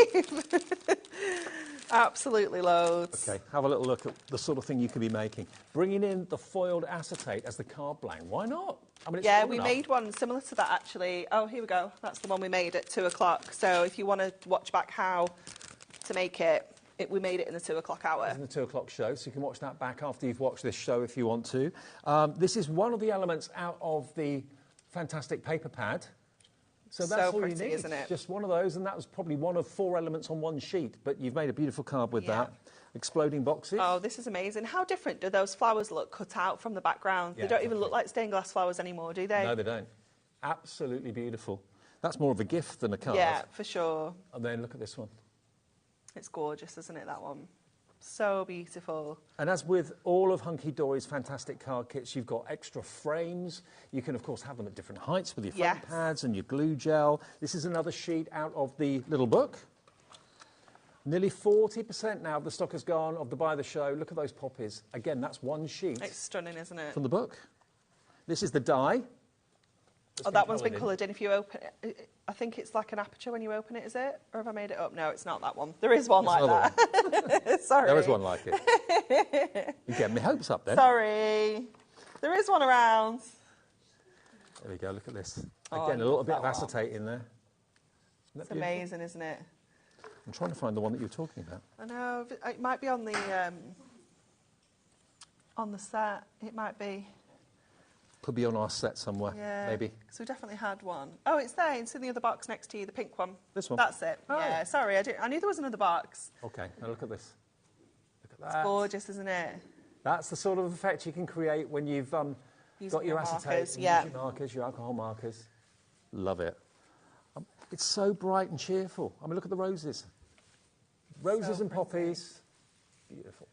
Absolutely loads. Okay, have a little look at the sort of thing you could be making. Bringing in the foiled acetate as the card blank. Why not? I mean, it's we made one similar to that, actually. Oh, here we go. That's the one we made at 2 o'clock. So if you want to watch back how to make it, we made it in the 2 o'clock hour. It's in the 2 o'clock show, so you can watch that back after you've watched this show if you want to. This is one of the elements out of the fantastic paper pad. So that's all pretty, you need, isn't it? Just one of those, and that was probably one of 4 elements on one sheet, but you've made a beautiful card with that. Exploding boxes. Oh, this is amazing. How different do those flowers look cut out from the background? They don't even look like stained glass flowers anymore, do they? No, they don't. Absolutely beautiful. That's more of a gift than a card. Yeah, for sure. And then look at this one. It's gorgeous, isn't it, that one? So beautiful. And as with all of Hunky Dory's fantastic card kits, you've got extra frames. You can, of course, have them at different heights with your frame pads and your glue gel. This is another sheet out of the little book. Nearly 40% now of the stock has gone of the Buy the Show. Look at those poppies. Again, that's one sheet. It's stunning, isn't it? From the book. This is the die. Oh, that one's been coloured in. If you open it, I think it's like an aperture when you open it, is it? Or have I made it up? No, it's not that one. There is one like that. Sorry. There is one like it. You're getting my hopes up then. Sorry. There is one around. There we go, look at this. Again, a little bit of acetate in there. It's amazing, isn't it? I'm trying to find the one that you're talking about. I know. It might be on the set. It might be. Could be on our set somewhere, maybe. Because we definitely had one. Oh, it's there. It's in the other box next to you, the pink one. This one? That's it. Oh. Yeah, sorry. I knew there was another box. OK, now look at this. Look at that. It's gorgeous, isn't it? That's the sort of effect you can create when you've got your acetate, your markers, your alcohol markers. Love it. It's so bright and cheerful. I mean, look at the roses. Roses and poppies. Beautiful.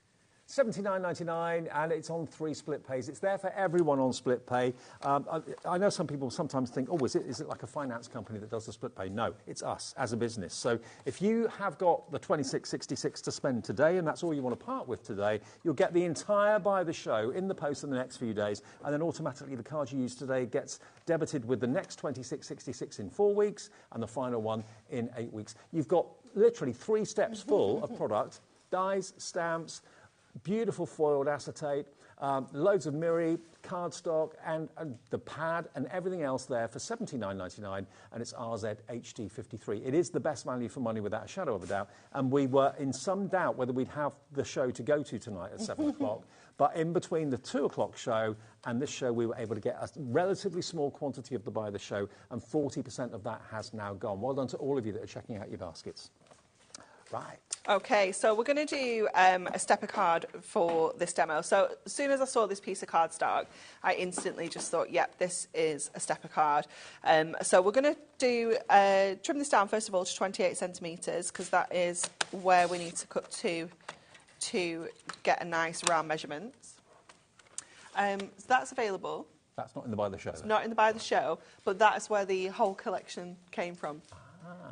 $79.99, and it's on 3 split pays. It's there for everyone on split pay. I know some people sometimes think, oh, is it like a finance company that does the split pay? No, it's us as a business. So if you have got the $26.66 to spend today, and that's all you want to part with today, you'll get the entire Buy the Show in the post in the next few days, and then automatically the card you use today gets debited with the next $26.66 in 4 weeks, and the final one in 8 weeks. You've got literally 3 steps full of product, dies, stamps, beautiful foiled acetate, loads of mirror, cardstock, and the pad and everything else there for $79.99, and it's RZ HD53. It is the best value for money without a shadow of a doubt, and we were in some doubt whether we'd have the show to go to tonight at 7 o'clock, but in between the 2 o'clock show and this show, we were able to get a relatively small quantity of the Buy the Show, and 40% of that has now gone. Well done to all of you that are checking out your baskets. Right. Okay, so we're going to do a stepper card for this demo. So as soon as I saw this piece of cardstock, I instantly just thought, yep, this is a stepper card. So we're going to do trim this down, first of all, to 28 centimetres, because that is where we need to cut to get a nice round measurement. So that's available. That's not in the Buy the Show. It's not in the Buy the Show, but that is where the whole collection came from.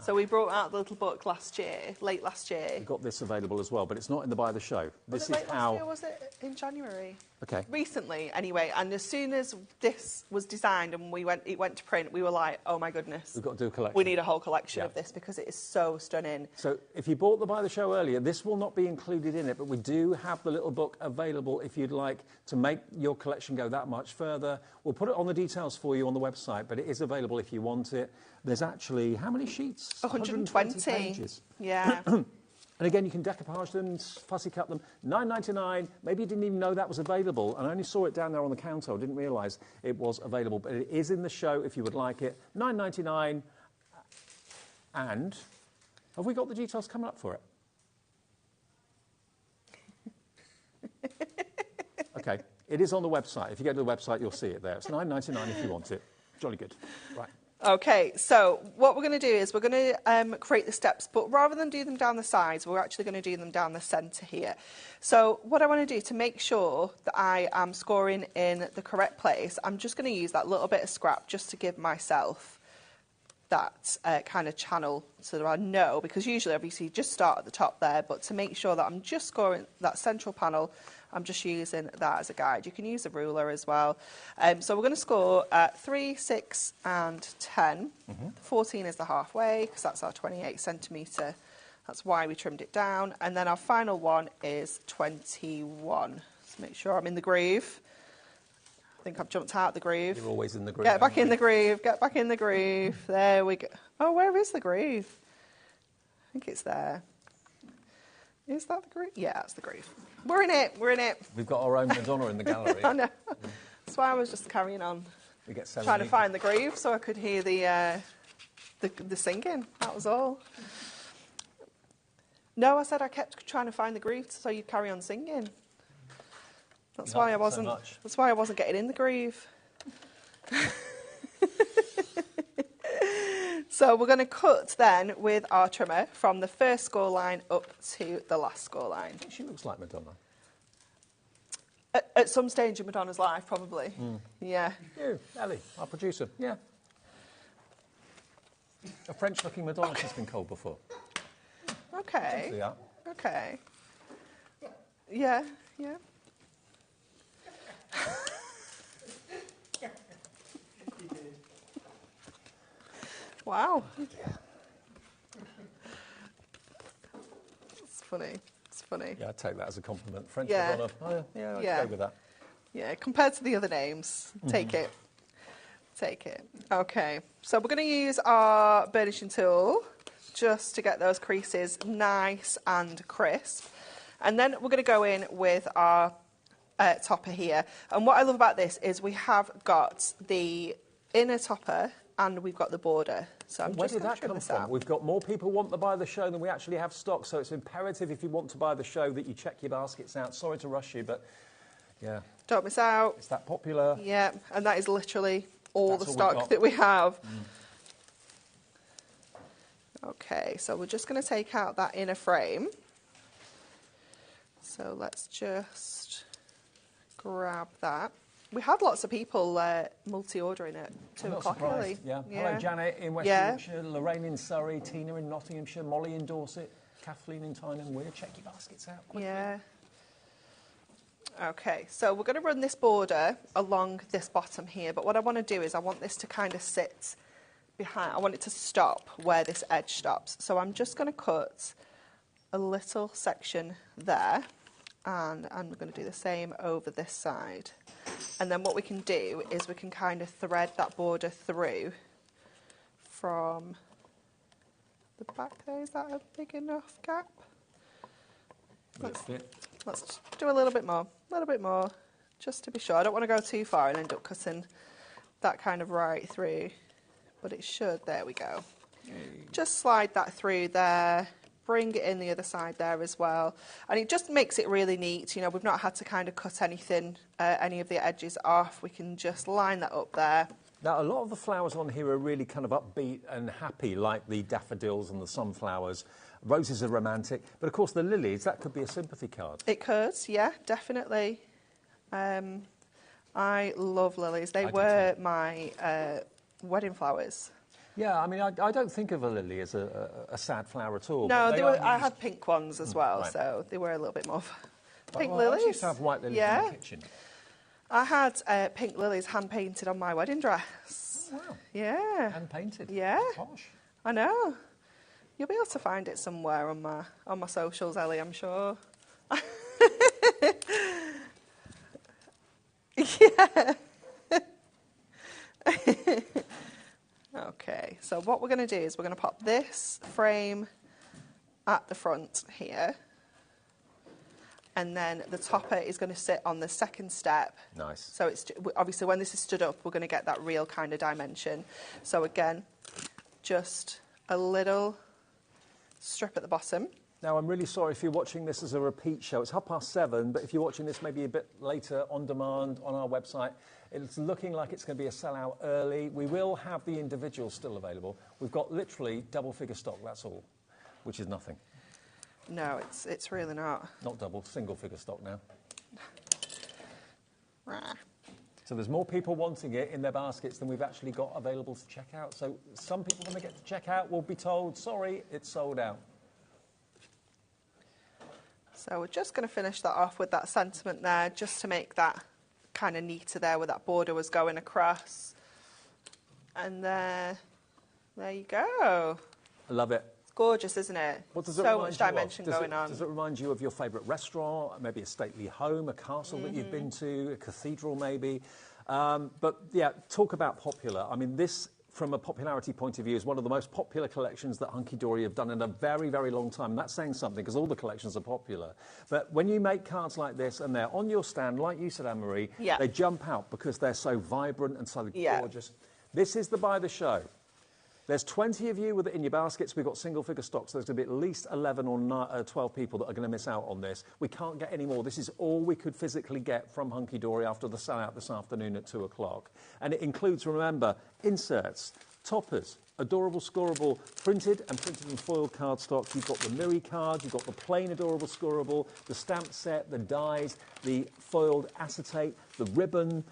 So we brought out the little book late last year. We've got this available as well, but it's not in the Buy the Show. Was it late last year, was it in January? Okay. Recently, anyway, and as soon as this was designed and it went to print, we were like, oh my goodness. We've got to do a collection. We need a whole collection of this because it is so stunning. So if you bought the Buy the Show earlier, this will not be included in it, but we do have the little book available if you'd like to make your collection go that much further. We'll put it on the details for you on the website, but it is available if you want it. There's actually, how many sheets? 120 pages. Yeah. And again, you can decoupage them, fussy cut them. $9.99. Maybe you didn't even know that was available, and I only saw it down there on the counter. I didn't realise it was available, but it is in the show if you would like it. $9.99. And have we got the details coming up for it? OK, it is on the website. If you go to the website, you'll see it there. It's $9.99 if you want it. Jolly good. Right. Okay, so what we're going to do is we're going to create the steps, but rather than do them down the sides, we're actually going to do them down the centre here. So what I want to do to make sure that I am scoring in the correct place, I'm just going to use that little bit of scrap just to give myself that kind of channel so that I know, because usually obviously you just start at the top there, but to make sure that I'm just scoring that central panel, I'm just using that as a guide. You can use a ruler as well. So we're going to score 3, 6 and 10. 14 is the halfway because that's our 28 centimetre. That's why we trimmed it down. And then our final one is 21. Let's make sure I'm in the groove. I think I've jumped out the groove. You're always in the groove. Get back in the groove, get back in the groove. There we go. Oh, where is the groove? I think it's there. Is that the groove? Yeah, that's the groove. We're in it, we're in it. We've got our own Madonna in the gallery. I know. That's why I was just carrying on. We get trying to find the groove so I could hear the singing. That was all. No, I said I kept trying to find the groove so you'd carry on singing. That's why I wasn't. So that's why I wasn't getting in the groove. So we're going to cut then with our trimmer from the first score line up to the last score line. She looks like Madonna. At some stage in Madonna's life, probably. Yeah. You, Ellie, our producer. Yeah. A French-looking Madonna, she's been called before. Okay. Yeah. Okay. Yeah, yeah. Wow. It's funny. It's funny. Yeah, I'd take that as a compliment. French Yeah. Madonna. Oh, yeah, I'd go with that. Yeah, compared to the other names, take it. Take it. Okay, so we're going to use our burnishing tool just to get those creases nice and crisp. And then we're going to go in with our topper here. And what I love about this is we have got the inner topper and we've got the border. So I'm Where just did going that to trim come this from? out. We've got more people want to buy the show than we actually have stock, so it's imperative if you want to buy the show that you check your baskets out. Sorry to rush you, but yeah. Don't miss out. It's that popular. Yeah, and that is literally all That's the all stock we've got. that we have. Okay, so we're just going to take out that inner frame. So let's just grab that. We had lots of people multi-ordering at 2 o'clock early. Yeah. Hello, Janet in West Yorkshire, Lorraine in Surrey, Tina in Nottinghamshire, Molly in Dorset, Kathleen in Tyne Weir. Check your baskets out quickly. Yeah. Okay, so we're going to run this border along this bottom here, but what I want to do is I want this to kind of sit behind, I want it to stop where this edge stops. So I'm just going to cut a little section there, and I'm going to do the same over this side. And then what we can do is we can kind of thread that border through from the back there. Is that a big enough gap? Let's do a little bit more, just to be sure. I don't want to go too far and end up cutting that kind of right through, but it should. There we go. Just slide that through there, bring it in the other side there as well, and it just makes it really neat. You know, we've not had to kind of cut anything, any of the edges off. We can just line that up there. Now, a lot of the flowers on here are really kind of upbeat and happy, like the daffodils and the sunflowers. Roses are romantic, but of course the lilies, that could be a sympathy card. It could, yeah, definitely. I love lilies. They were my wedding flowers. Yeah, I mean, I don't think of a lily as a sad flower at all. No, I had pink ones as well, right. So they were a little bit more pink lilies. I used to have white lilies in the kitchen. I had pink lilies hand-painted on my wedding dress. Wow. Yeah. Hand-painted? Yeah. Posh. I know. You'll be able to find it somewhere on my socials, Ellie, I'm sure. Yeah. Okay, so what we're going to do is we're going to pop this frame at the front here, and then the topper is going to sit on the second step. Nice. So it's obviously when this is stood up, we're going to get that real kind of dimension. So again, just a little strip at the bottom. Now, I'm really sorry if you're watching this as a repeat show. It's 7:30, but if you're watching this maybe a bit later on demand on our website, it's looking like it's going to be a sellout early. We will have the individuals still available. We've got literally double-figure stock, that's all, which is nothing. No, it's really not. Not double, single-figure stock now. So there's more people wanting it in their baskets than we've actually got available to check out. So some people, when they get to check out, will be told, sorry, it's sold out. So we're just going to finish that off with that sentiment there, just to make that kind of neater there where that border was going across. And there you go. I love it. It's gorgeous, isn't it? What does it so remind much you of? dimension going on. Does it remind you of your favourite restaurant, maybe a stately home, a castle that you've been to, a cathedral maybe? But yeah, talk about popular. I mean, this, from a popularity point of view, is one of the most popular collections that Hunky Dory have done in a very, very long time. That's saying something, because all the collections are popular. But when you make cards like this and they're on your stand, like you said, Anne-Marie, they jump out because they're so vibrant and so gorgeous. This is the buy the show. There's 20 of you with it in your baskets. We've got single figure stocks. There's going to be at least 11 or 12 people that are going to miss out on this. We can't get any more. This is all we could physically get from Hunky Dory after the sellout this afternoon at 2 o'clock. And it includes, remember, inserts, toppers, adorable scoreable printed and foiled cardstock. You've got the Miri card, you've got the plain adorable scoreable, the stamp set, the dies, the foiled acetate, the ribbon.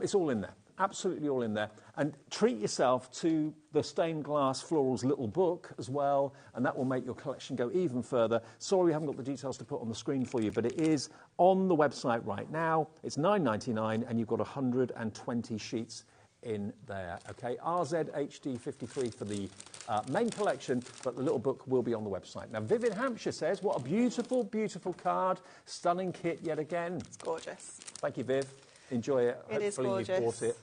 It's all in there. Absolutely all in there. And treat yourself to the stained glass Floral's little book as well, and that will make your collection go even further. Sorry we haven't got the details to put on the screen for you, but it is on the website right now. It's $9.99, and you've got 120 sheets in there. Okay, RZHD53 for the main collection, but the little book will be on the website. Now, Vivid Hampshire says, what a beautiful, beautiful card. Stunning kit yet again. It's gorgeous. Thank you, Viv. Enjoy it. It is Hopefully gorgeous. you've bought it.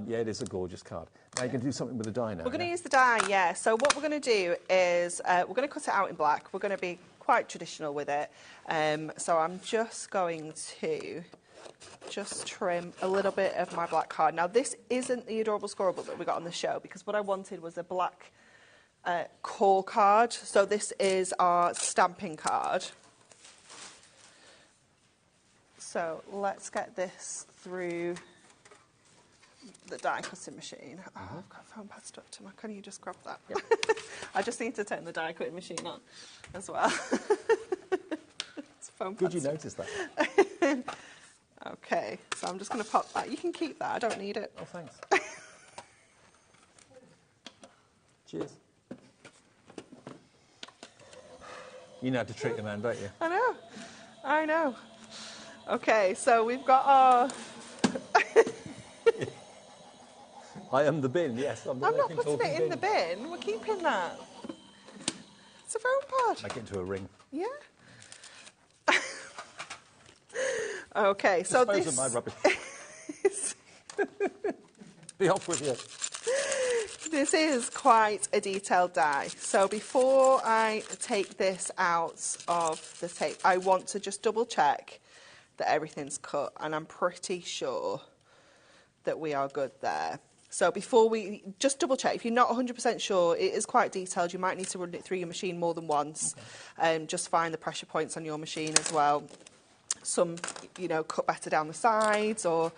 Yeah, it is a gorgeous card. Now you can do something with the die now. We're going to use the die, yeah. So what we're going to do is we're going to cut it out in black. We're going to be quite traditional with it. So I'm just going to trim a little bit of my black card. Now this isn't the adorable scoreable that we got on the show, because what I wanted was a black core card. So this is our stamping card. So let's get this through the die cutting machine. Oh, I've got a foam pad stuck to my... Can you just grab that? Yep. I just need to turn the die cutting machine on as well. It's foam pad. Good you noticed that. Okay, so I'm just going to pop that. You can keep that. I don't need it. Oh, thanks. Cheers. You know how to treat a man, don't you? I know. I know. Okay, so we've got our... I am the bin, yes. I'm not putting it in the bin. We're keeping that. It's a foam pad. Make it into a ring. Yeah. Okay, so Dispose this... of my rubbish. Be off with you. This is quite a detailed die. So before I take this out of the tape, I want to just double check that everything's cut, and I'm pretty sure that we are good there. So before we, just double check. If you're not 100% sure, it is quite detailed. You might need to run it through your machine more than once. Just find the pressure points on your machine as well. Some, you know, cut better down the sides, or,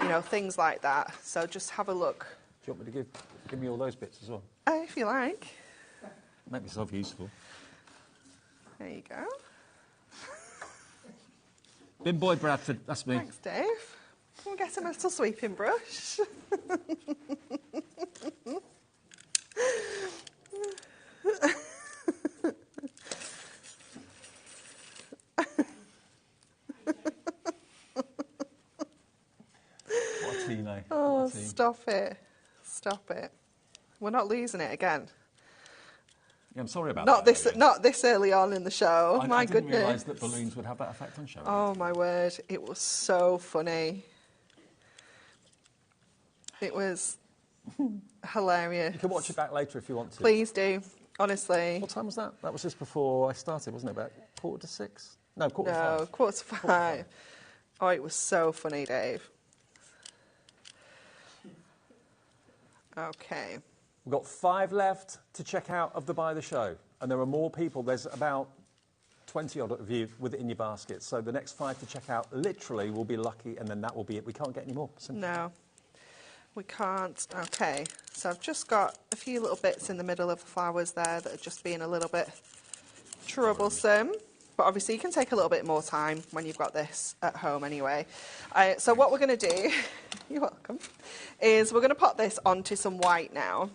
you know, things like that. So just have a look. Do you want me to give me all those bits as well? If you like. Make myself useful. There you go. Bin Boy Bradford, that's me. Thanks, Dave. We'll get a metal sweeping brush. What a team, eh? Oh, stop it. Stop it. We're not losing it again. Yeah, I'm sorry about that. Not this early on in the show. My I didn't goodness. realise that balloons would have that effect on show. Oh, my word. It was so funny. It was hilarious. You can watch it back later if you want to. Please do, honestly. What time was that? That was just before I started, wasn't it? About 5:45? No, 5:45. No, 5:45. Oh, it was so funny, Dave. Okay. We've got 5 left to check out of the Buy the Show. And there are more people. There's about 20 odd of you with it in your basket. So the next 5 to check out literally will be lucky, and then that will be it. We can't get any more. Simple. No, we can't. Okay, so I've just got a few little bits in the middle of the flowers there that are just being a little bit troublesome. but obviously you can take a little bit more time when you've got this at home anyway. So what we're going to do, you're welcome, is we're going to put this onto some white now.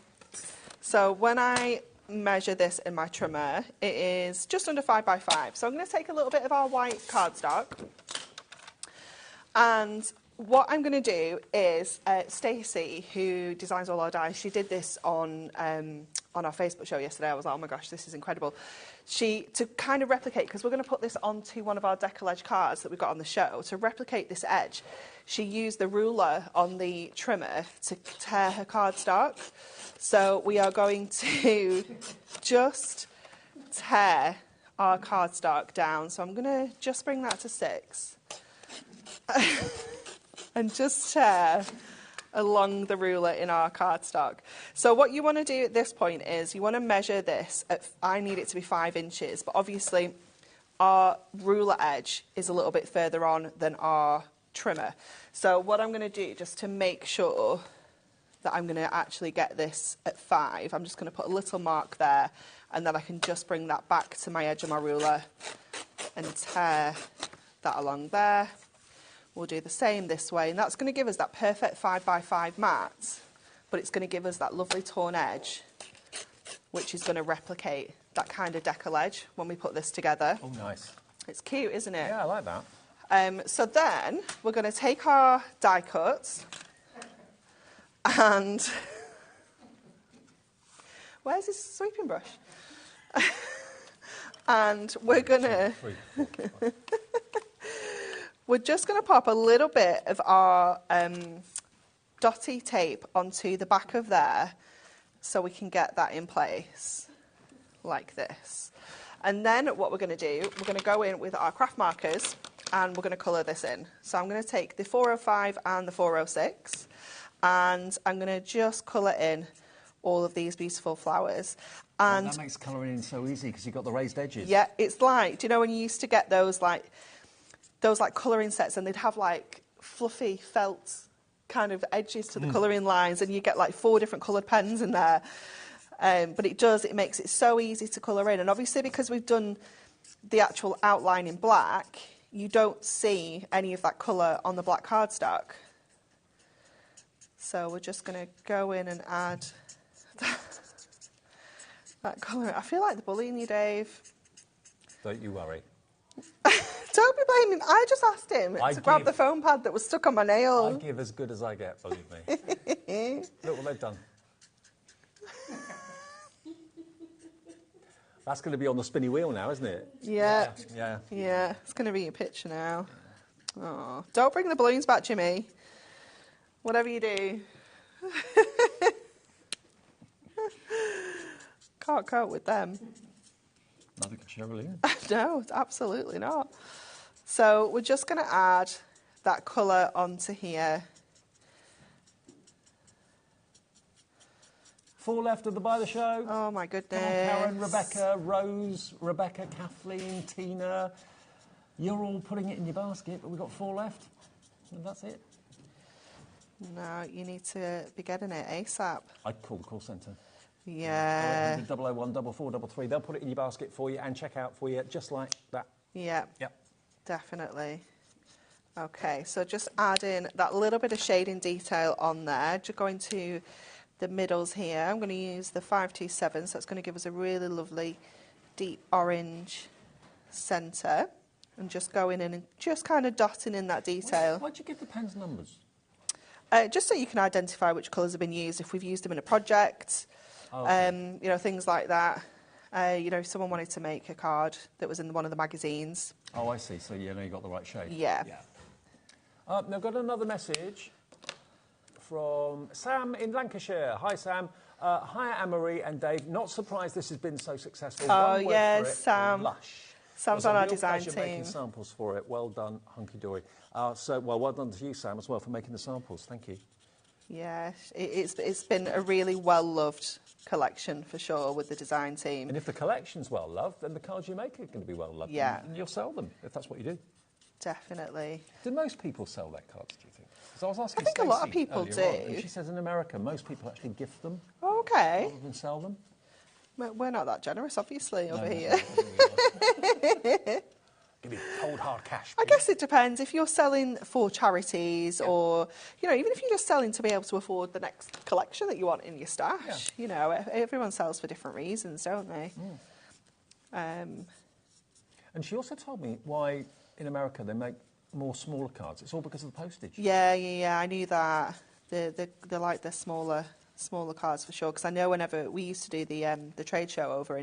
So when I measure this in my trimmer, it is just under 5 by 5. So I'm going to take a little bit of our white cardstock, and what I'm going to do is, Stacy, who designs all our dies, she did this on our Facebook show yesterday. I was like, oh my gosh, this is incredible. To kind of replicate, because we're going to put this onto one of our Decorative cards that we've got on the show, to replicate this edge, she used the ruler on the trimmer to tear her cardstock. So we are going to just tear our cardstock down. So I'm going to just bring that to 6. And just tear along the ruler in our cardstock. So what you want to do at this point is you want to measure this I need it to be 5 inches, but obviously our ruler edge is a little bit further on than our trimmer. So what I'm going to do, just to make sure that I'm going to actually get this at 5, I'm just going to put a little mark there, and then I can just bring that back to my edge of my ruler and tear that along there. We'll do the same this way, and that's going to give us that perfect 5 by 5 mat, but it's going to give us that lovely torn edge, which is going to replicate that kind of decal edge when we put this together. Oh, nice. It's cute, isn't it? Yeah, I like that. So then we're going to take our die cuts and... Where's his sweeping brush? And we're going to... We're just going to pop a little bit of our dotty tape onto the back of there so we can get that in place like this. And then what we're going to do, we're going to go in with our craft markers and we're going to colour this in. So I'm going to take the 405 and the 406 and I'm going to just colour in all of these beautiful flowers. And that makes colouring in so easy because you've got the raised edges. Yeah, it's like, do you know when you used to get those colouring sets and they'd have like fluffy felt kind of edges to the colouring lines, and you get like 4 different coloured pens in there. But it makes it so easy to colour in. And obviously because we've done the actual outline in black, you don't see any of that colour on the black cardstock. So we're just going to go in and add that colour. I feel like they're bullying you, Dave. Don't you worry. Don't be blaming him. I just asked him to grab the foam pad that was stuck on my nail. I give as good as I get, believe me. Look what they've done. That's going to be on the spinny wheel now, isn't it? Yeah. Yeah. Yeah, it's going to be your picture now. Oh, don't bring the balloons back, Jimmy. Whatever you do. Can't cope with them. Nothing can show really. No, absolutely not. So we're just going to add that colour onto here. 4 left of the by the show. Oh my goodness. Come on, Karen, Rebecca, Rose, Rebecca, Kathleen, Tina. You're all putting it in your basket, but we've got 4 left. And that's it. No, you need to be getting it ASAP. I'd call the call centre. Yeah. 001 44 33. They'll put it in your basket for you and check out for you just like that. Yeah. Yep. Definitely. Okay, so just add in that little bit of shading detail on there. Just going to the middles here. I'm going to use the 527, so it's going to give us a really lovely deep orange centre. And just going in and just kind of dotting in that detail. Why'd you give the pens numbers? Just so you can identify which colours have been used, if we've used them in a project. Oh, okay. You know, things like that. You know, if someone wanted to make a card that was in one of the magazines. Oh, I see. So you know you got the right shade. Yeah. Now I've got another message from Sam in Lancashire. Hi, Sam. Hi, Anne-Marie and Dave. Not surprised this has been so successful. Oh, One word yes, for it, Sam. Lush. Sam's on our design team. team. Making samples for it. Well done, hunky-dory. Well done to you, Sam, as well, for making the samples. Thank you. Yeah, it's been a really well-loved collection, for sure, with the design team. And if the collection's well-loved, then the cards you make are going to be well-loved. Yeah. And you'll sell them, if that's what you do. Definitely. Do most people sell their cards, do you think? Because I was asking I think a lot of Stacey people earlier on, do. and she says in America, most people actually gift them Okay. rather than sell them. We're not that generous, obviously, over here. Give me cold, hard cash. I guess it depends. If you're selling for charities or, you know, even if you're just selling to be able to afford the next collection that you want in your stash, you know, everyone sells for different reasons, don't they? And she also told me why in America they make more smaller cards. It's all because of the postage. Yeah, I knew that. They like the smaller cards for sure. Because I know whenever we used to do the trade show over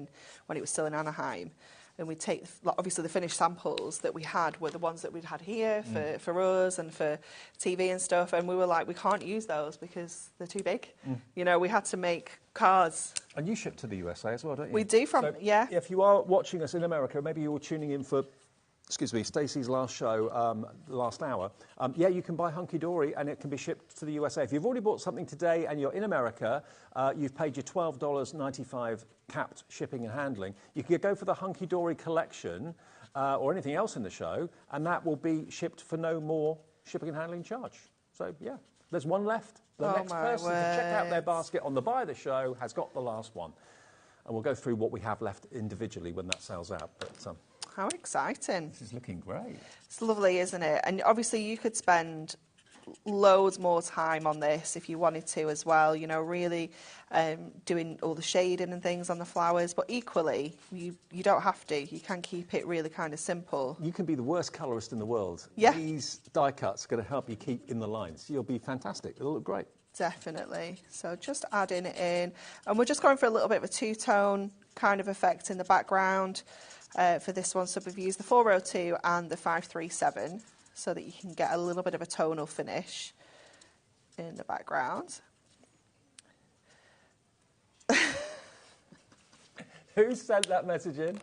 when it was still in Anaheim, and we'd take, obviously the finished samples that we had were the ones that we'd had here for us and for TV and stuff, and we were like, we can't use those because they're too big. You know, we had to make cards. And you ship to the USA as well, don't you? We do If you are watching us in America, maybe you're tuning in for, excuse me, Stacey's last show, last hour. You can buy Hunky Dory and it can be shipped to the USA. If you've already bought something today and you're in America, you've paid your $12.95 capped shipping and handling. You can go for the Hunky Dory collection or anything else in the show, and that will be shipped for no more shipping and handling charge. So, yeah, there's one left. The next person to check out their basket on the buy of the show has got the last one. And we'll go through what we have left individually when that sells out. But how exciting. This is looking great. It's lovely, isn't it? And obviously you could spend loads more time on this if you wanted to as well, you know, really doing all the shading and things on the flowers, but equally you don't have to. You can keep it really kind of simple. You can be the worst colourist in the world. Yeah. These die cuts are going to help you keep in the lines. You'll be fantastic. It'll look great. Definitely. So just adding it in, and we're just going for a little bit of a two-tone kind of effect in the background for this one. So we've used the 402 and the 537 so that you can get a little bit of a tonal finish in the background. Who sent that message in?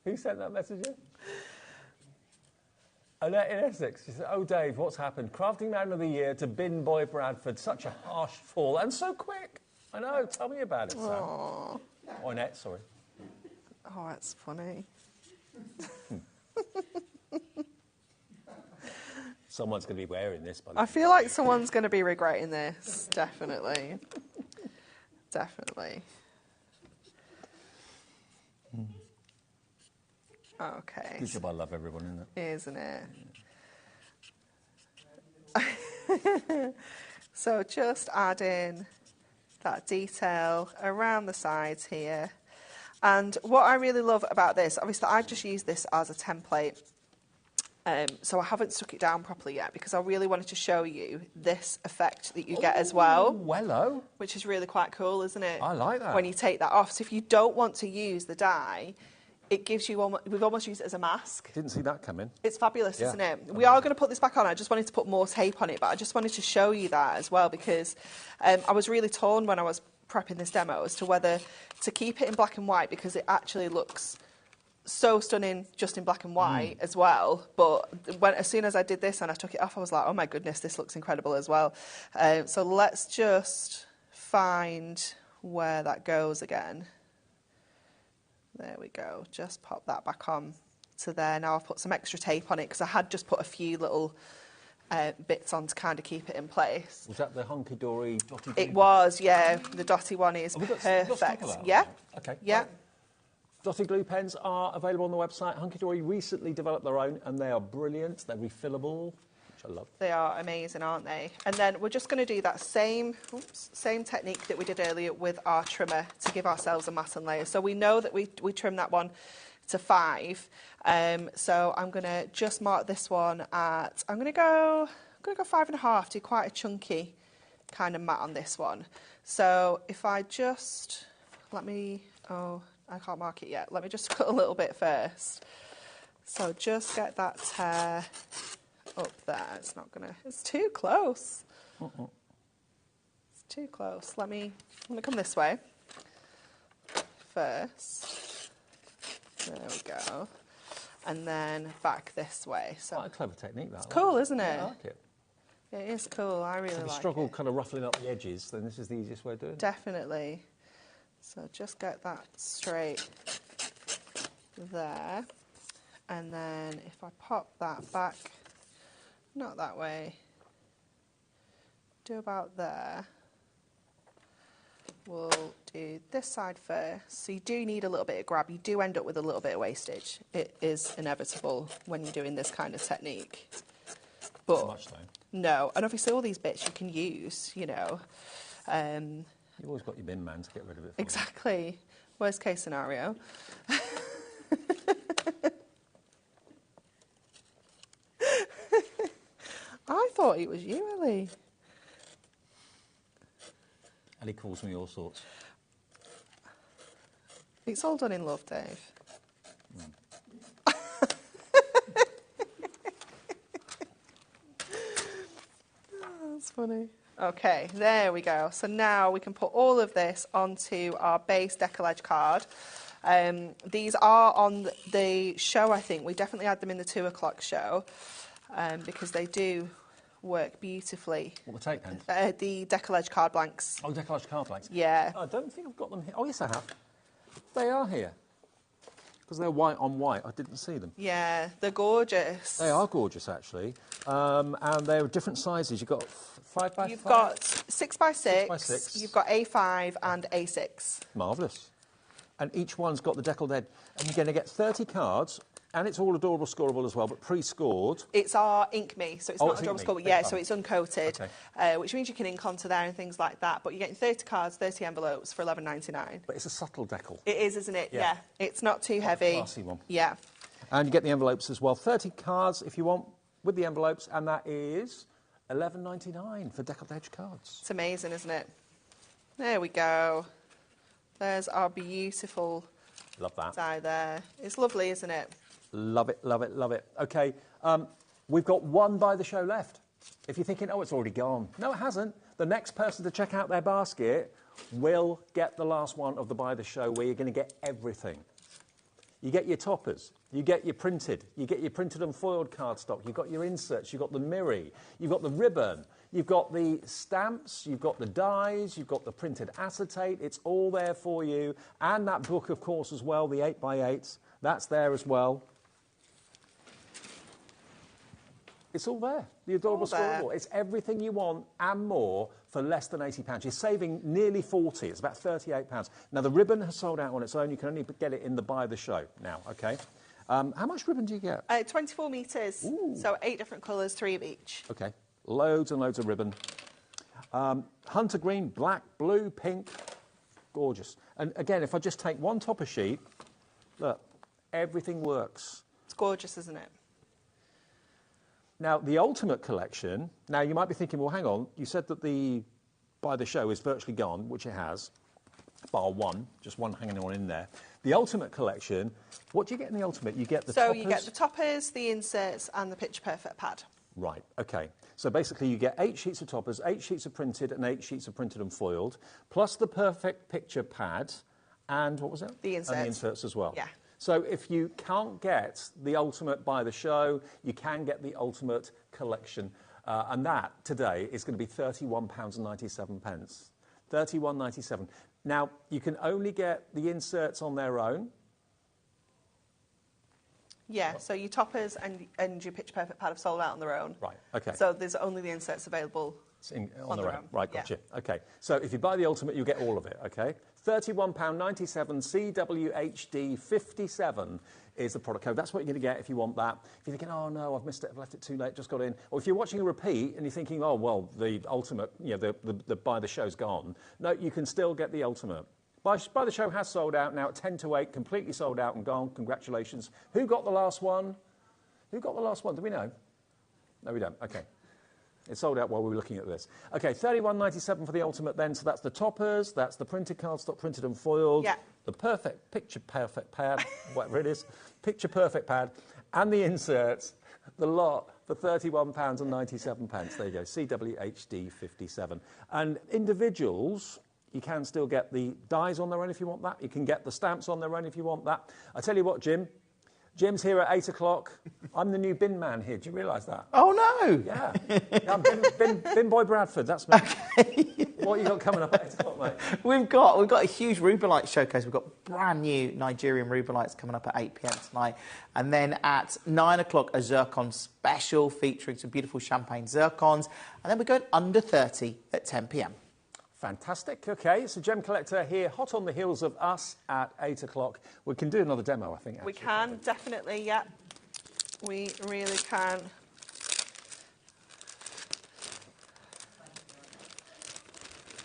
Who sent that message in? Annette in Essex. She said, "Oh, Dave, what's happened? Crafting Man of the Year to Bin Boy Bradford. Such a harsh fall and so quick. I know. Tell me about it, Sam." Oh, Annette, sorry. Oh, that's funny. Someone's going to be wearing this. By the I feel like someone's going to be regretting this. Definitely. Definitely. Okay. Good job. I love everyone, isn't it? So just add in that detail around the sides here. And what I really love about this, obviously I've just used this as a template. So I haven't stuck it down properly yet because I really wanted to show you this effect that you get as well. Wello. Which is really quite cool, isn't it? I like that. When you take that off. So if you don't want to use the dye, it gives you, we've almost used it as a mask. Didn't see that coming. It's fabulous, isn't it? We are going to put this back on. I just wanted to put more tape on it, but I just wanted to show you that as well because I was really torn when I was prepping this demo as to whether to keep it in black and white because it actually looks so stunning just in black and white as well. But as soon as I did this and I took it off, I was like, oh my goodness, this looks incredible as well. So let's just find where that goes again. There we go. Just pop that back on to there. Now I've put some extra tape on it because I had just put a few little bits on to kind of keep it in place. Was that the Hunky Dory dotty? It was, yeah. The dotty one is perfect. Yeah. Okay. Yeah. Right. Dotty glue pens are available on the website. Hunky Dory recently developed their own, and they are brilliant. They're refillable, which I love. They are amazing, aren't they? And then we're just going to do that same technique that we did earlier with our trimmer to give ourselves a matte and layer. So we know that we trimmed that one to 5. So I'm going to just mark this one at, I'm going to go 5.5, do quite a chunky kind of matte on this one. So if I just, I can't mark it yet. Let me just cut a little bit first. So just get that tear up there. It's too close. It's too close. Let me come this way first. There we go. And then back this way. So quite a clever technique, that. It's cool, isn't it? Yeah, I like it. It is cool. I really like it. If you struggle kind of ruffling up the edges, then this is the easiest way of doing it. Definitely. So just get that straight there. And then if I pop that back, not that way, do about there. we'll do this side first. So you do need a little bit of grab. You do end up with a little bit of wastage. It is inevitable when you're doing this kind of technique. But Not much though. no, and obviously all these bits you can use, you know. You've always got your bin man to get rid of it. Exactly. Worst case scenario. I thought it was you, Ellie. Ellie calls me all sorts. It's all done in love, Dave. Oh, that's funny. Okay, there we go. So now we can put all of this onto our base decollage card. These are on the show, I think. We definitely had them in the 2 o'clock show because they do work beautifully. What, the tape pens? The decollage card blanks. Oh, decollage card blanks? Yeah. I don't think I've got them here. Oh, yes, I have. They are here. Because they're white on white. I didn't see them. Yeah, they're gorgeous. They are gorgeous, actually. And they're different sizes. You've got 5 by 5? You've got 6 by 6. 6 by 6. You've got A5 and A6. Marvellous. And each one's got the deckled edge. And you're going to get 30 cards, and it's all adorable scoreable as well, but pre-scored. It's our Ink Me, so it's not adorable scoreable. Yeah, so it's uncoated, okay. which means you can ink onto there and things like that. But you're getting 30 cards, 30 envelopes for $11.99. But it's a subtle decal. It is, isn't it? Yeah. It's not too heavy. Classy one. Yeah. And you get the envelopes as well. 30 cards if you want with the envelopes, and that is $11.99 for deckled edge cards. It's amazing, isn't it? There we go. There's our beautiful Love that. die there. It's lovely, isn't it? Love it, love it, love it. OK, we've got one by the show left. If you're thinking, oh, it's already gone. No, it hasn't. The next person to check out their basket will get the last one of the by the show, where you're going to get everything. You get your toppers, you get your printed and foiled cardstock, you've got your inserts, you've got the mirror, you've got the ribbon, you've got the stamps, you've got the dies, you've got the printed acetate. It's all there for you. And that book, of course, as well, the 8x8s, that's there as well. It's all there. The adorable scoreable. It's everything you want and more for less than £80. You're saving nearly 40. It's about £38. Now, the ribbon has sold out on its own. You can only get it in the by the show now, OK? How much ribbon do you get? 24 metres. Ooh. So 8 different colours, 3 of each. OK. Loads and loads of ribbon. Hunter green, black, blue, pink. Gorgeous. And again, if I just take one topper sheet, look, everything works. It's gorgeous, isn't it? Now, the Ultimate Collection, now you might be thinking, well, hang on, you said that the by the show is virtually gone, which it has, bar one, just one hanging on in there. The Ultimate Collection, what do you get in the Ultimate? You get the toppers? So you get the toppers, the inserts, and the Picture Perfect pad. Right, OK. So basically you get 8 sheets of toppers, 8 sheets of printed, and 8 sheets of printed and foiled, plus the Perfect Picture pad, and what was it? The inserts. And the inserts as well. Yeah. So if you can't get the Ultimate by the show, you can get the Ultimate Collection. And that, today, is going to be £31.97. £31.97. Now, you can only get the inserts on their own. Yeah, so your toppers and your Picture Perfect pad have sold out on their own. Right, OK. So there's only the inserts available on their own. Right, gotcha. Yeah. OK. So if you buy the Ultimate, you'll get all of it, OK? £31.97, CWHD 57 is the product code. That's what you're going to get if you want that. If you're thinking, oh, no, I've missed it, I've left it too late, just got in. Or if you're watching a repeat and you're thinking, oh, well, the Ultimate, you know, the by the show's gone. No, you can still get the Ultimate. By the show has sold out now at 10 to 8, completely sold out and gone. Congratulations. Who got the last one? Who got the last one? Do we know? No, we don't. OK. It sold out while we were looking at this. OK, £31.97 for the Ultimate then. So that's the toppers, that's the printed cardstock, printed and foiled, the perfect Picture Perfect pad, whatever it is, Picture Perfect pad, and the inserts, the lot for £31.97. There you go, CWHD 57. And individuals, you can still get the dies on their own if you want that. You can get the stamps on their own if you want that. I tell you what, Jim's here at 8 o'clock. I'm the new bin man here. Do you realise that? Oh, no. Yeah. I'm bin boy Bradford. That's me. Okay. What you got coming up at 8 o'clock, mate? We've got a huge Rubelite showcase. We've got brand new Nigerian Rubelites coming up at 8 p.m. tonight. And then at 9 o'clock, a zircon special featuring some beautiful champagne zircons. And then we're going under 30 at 10 p.m. Fantastic. OK, so Gem Collector here, hot on the heels of us at 8 o'clock. We can do another demo, I think. Actually. We can, definitely, yeah. We really can.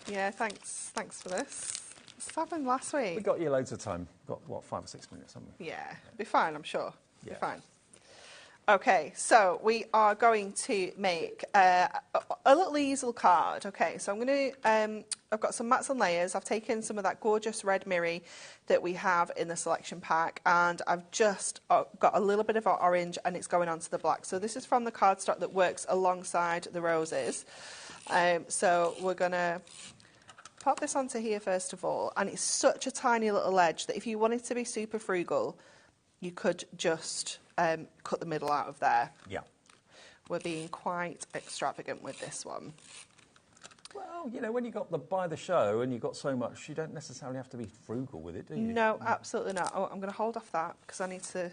Yeah, thanks for this. This happened last week. We got you loads of time. Got, what, 5 or 6 minutes, haven't we? Yeah, be fine, I'm sure. Yeah. Be fine. Okay, so we are going to make a little easel card. Okay, so I'm going to, I've got some mats and layers. I've taken some of that gorgeous red mirror that we have in the selection pack, and I've just got a little bit of orange, and it's going onto the black. So this is from the cardstock that works alongside the roses. So we're going to pop this onto here first of all, and it's such a tiny little edge that if you wanted to be super frugal, you could just cut the middle out of there. Yeah. We're being quite extravagant with this one. Well, you know, when you got the buy the show and you've got so much, you don't necessarily have to be frugal with it, do you? No, absolutely not. Oh, I'm going to hold off that because I need to...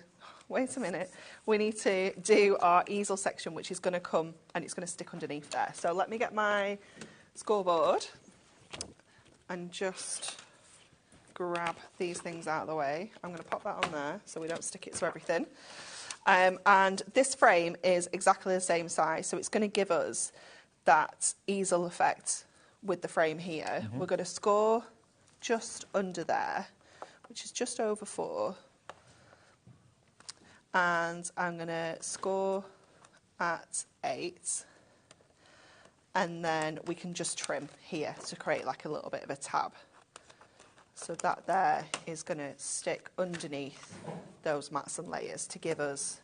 Wait a minute. We need to do our easel section, which is going to come and it's going to stick underneath there. So let me get my scoreboard and just grab these things out of the way. I'm going to pop that on there so we don't stick it to everything. And this frame is exactly the same size, so it's going to give us that easel effect with the frame here. Mm-hmm. We're going to score just under there, which is just over 4. And I'm going to score at 8. And then we can just trim here to create like a little bit of a tab. So that there is going to stick underneath those mats and layers to give us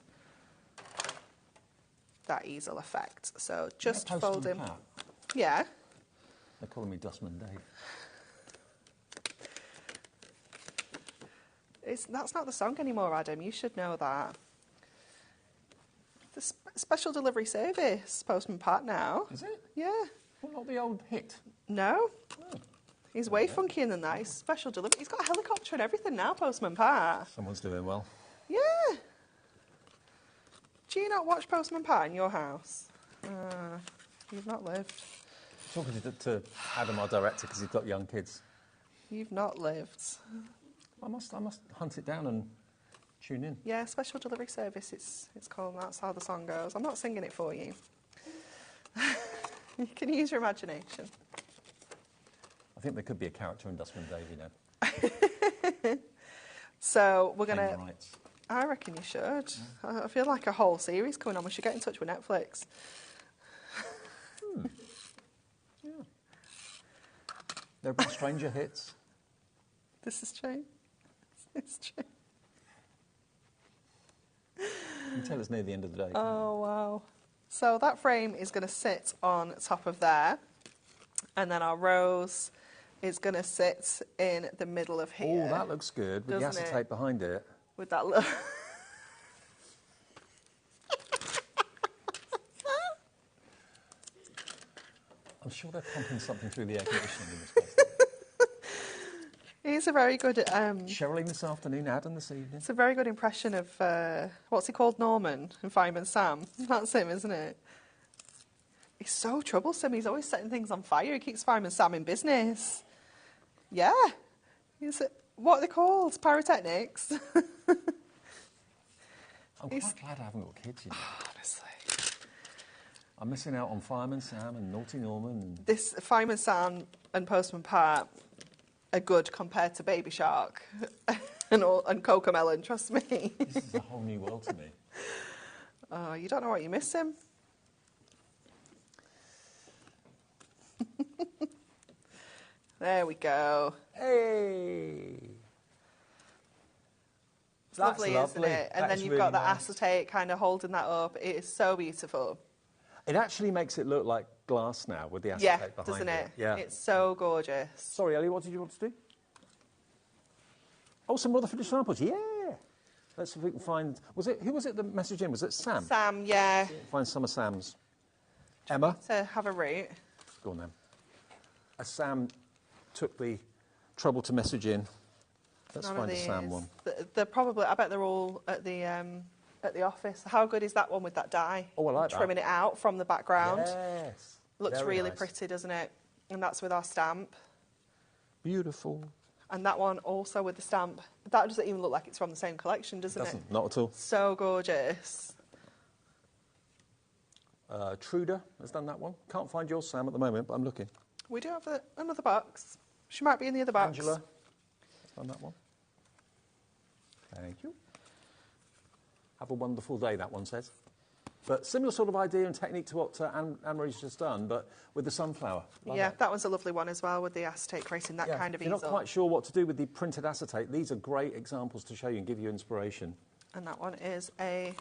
that easel effect. So just fold him. Yeah. They're calling me Dustman Dave. That's not the song anymore, Adam. You should know that. The special delivery service, Postman Pat now. Is it? Yeah. Well, not the old hit. No. Oh. He's way funkier than that. He's special delivery. He's got a helicopter and everything now, Postman Pat. Someone's doing well. Yeah. Do you not watch Postman Pat in your house? You've not lived. Talking to Adam, our director, because he's got young kids. You've not lived. I must hunt it down and tune in. Yeah, special delivery service. It's called. That's how the song goes. I'm not singing it for you. You can use your imagination. I think there could be a character in Dustman Dave, you know. So we're gonna. I reckon you should. Yeah. I feel like a whole series coming on. We should get in touch with Netflix. Yeah. There have been stranger hits. This is true. It's true. You can tell it's near the end of the day. Oh, wow. So that frame is going to sit on top of there. And then our rose is going to sit in the middle of here. Oh, that looks good, with the acetate behind it. With that little... I'm sure they're pumping something through the air conditioning in this place. He's a very good... Sherilyn this afternoon, Adam this evening. It's a very good impression of... what's he called? Norman in Fireman Sam. That's him, isn't it? He's so troublesome. He's always setting things on fire. He keeps Fireman Sam in business. Yeah. What are they called? Pyrotechnics? I'm quite glad I haven't got kids, you know. Honestly. I'm missing out on Fireman Sam and Naughty Norman. And... This Fireman Sam and Postman Pat are good compared to Baby Shark and Cocomelon, trust me. This is a whole new world to me. Oh, you don't know what you're missing. There we go. Hey! It's lovely, isn't it? And then you've got the acetate kind of holding that up. It is so beautiful. It actually makes it look like glass now with the acetate behind doesn't it? Yeah, it's so gorgeous. Sorry, Ellie, what did you want to do? Oh, some other finished samples. Yeah. Let's see if we can find... Who was it that messaged in? Was it Sam? Sam, yeah. Find some of Sam's. Emma? To have a root. Go on then. As Sam took the trouble to message in, let's find a Sam one. They're probably... I bet they're all at the office. How good is that one with that dye? Oh, I like that. Trimming it out from the background. Yes. Looks really pretty, doesn't it? And that's with our stamp. Beautiful. And that one also with the stamp. That doesn't even look like it's from the same collection, doesn't it? Doesn't, not at all. So gorgeous. Truda has done that one. Can't find yours, Sam, at the moment, but I'm looking. We do have another box. She might be in the other box. Angela has done that one. Thank you. Have a wonderful day, that one says. But similar sort of idea and technique to what Anne-Marie's just done, but with the sunflower. Like yeah, that one's a lovely one as well, with the acetate creating that kind of easel. If you're not quite sure what to do with the printed acetate, these are great examples to show you and give you inspiration. And that one is a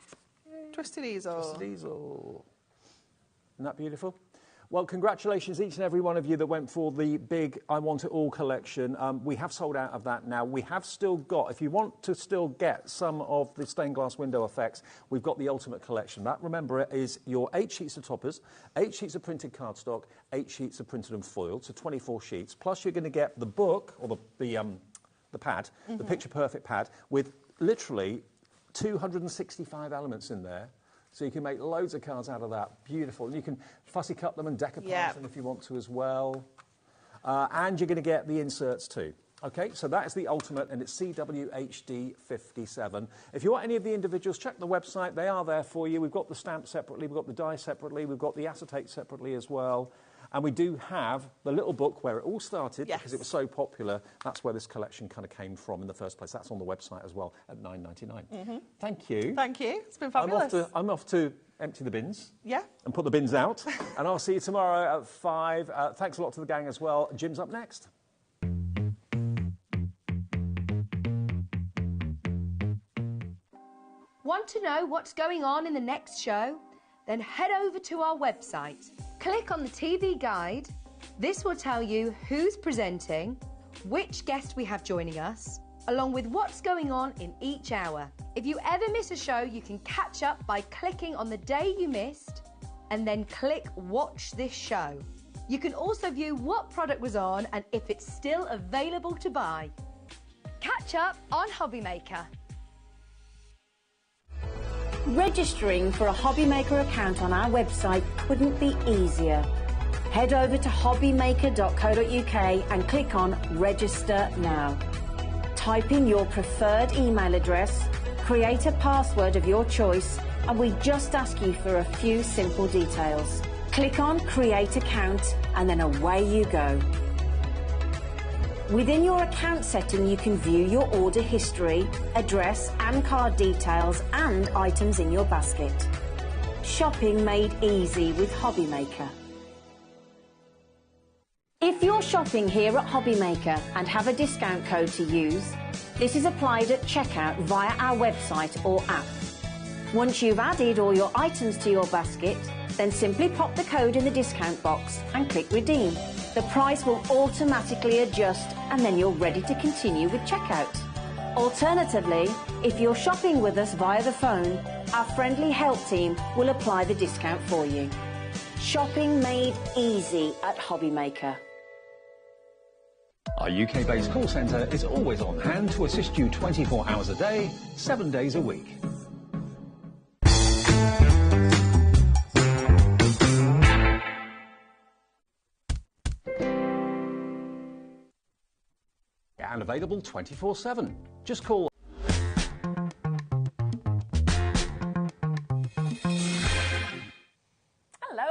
twisted easel. Twisted easel. Isn't that beautiful? Well, congratulations each and every one of you that went for the big I Want It All collection. We have sold out of that now. We have still got, if you want to still get some of the stained glass window effects, we've got the ultimate collection. That, remember, it is your 8 sheets of toppers, 8 sheets of printed cardstock, 8 sheets of printed and foiled, so 24 sheets. Plus you're going to get the book, or the pad, the Picture Perfect pad, with literally 265 elements in there. So you can make loads of cards out of that. Beautiful. And you can fussy cut them and decoupage them if you want to as well. And you're going to get the inserts too. Okay, so that is the ultimate, and it's CWHD 57. If you want any of the individuals, check the website. They are there for you. We've got the stamp separately. We've got the die separately. We've got the acetate separately as well. And we do have the little book where it all started, because it was so popular. That's where this collection kind of came from in the first place. That's on the website as well at $9.99. Thank you. Thank you. It's been fabulous. I'm off to empty the bins. Yeah. And put the bins out. And I'll see you tomorrow at 5. Thanks a lot to the gang as well. Jim's up next. Want to know what's going on in the next show? Then head over to our website. Click on the TV guide. This will tell you who's presenting, which guest we have joining us, along with what's going on in each hour. If you ever miss a show, you can catch up by clicking on the day you missed and then click Watch This Show. You can also view what product was on and if it's still available to buy. Catch up on HobbyMaker. Registering for a HobbyMaker account on our website couldn't be easier. Head over to hobbymaker.co.uk and click on Register Now. Type in your preferred email address, create a password of your choice, and we just ask you for a few simple details. Click on Create Account and then away you go. Within your account setting, you can view your order history, address and card details and items in your basket. Shopping made easy with HobbyMaker. If you're shopping here at HobbyMaker and have a discount code to use, this is applied at checkout via our website or app. Once you've added all your items to your basket, then simply pop the code in the discount box and click Redeem. The price will automatically adjust and then you're ready to continue with checkout. Alternatively, if you're shopping with us via the phone, our friendly help team will apply the discount for you. Shopping made easy at HobbyMaker. Our UK-based call centre is always on hand to assist you 24 hours a day, 7 days a week. And available 24/7. Just call. Hello.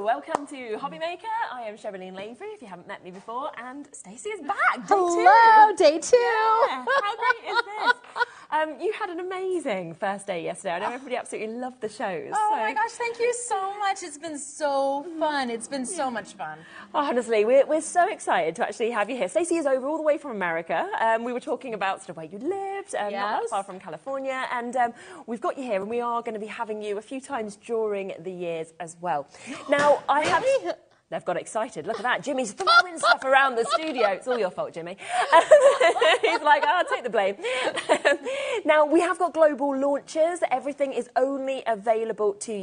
Welcome to HobbyMaker. I am Sherilyn Lavery, if you haven't met me before, and Stacey is back. Hello, day two. Yeah. How great is this? You had an amazing first day yesterday. I know everybody absolutely loved the shows. Oh my gosh, thank you so much. It's been so fun. It's been so much fun. Honestly, we're so excited to actually have you here. Stacey is over all the way from America. We were talking about sort of where you lived, not that far from California, and we've got you here, and we are going to be having you a few times during the years as well. Now, I have... They've got excited. Look at that. Jimmy's throwing stuff around the studio. It's all your fault, Jimmy. He's like, I'll take the blame. Now, we have got global launches. Everything is only available to you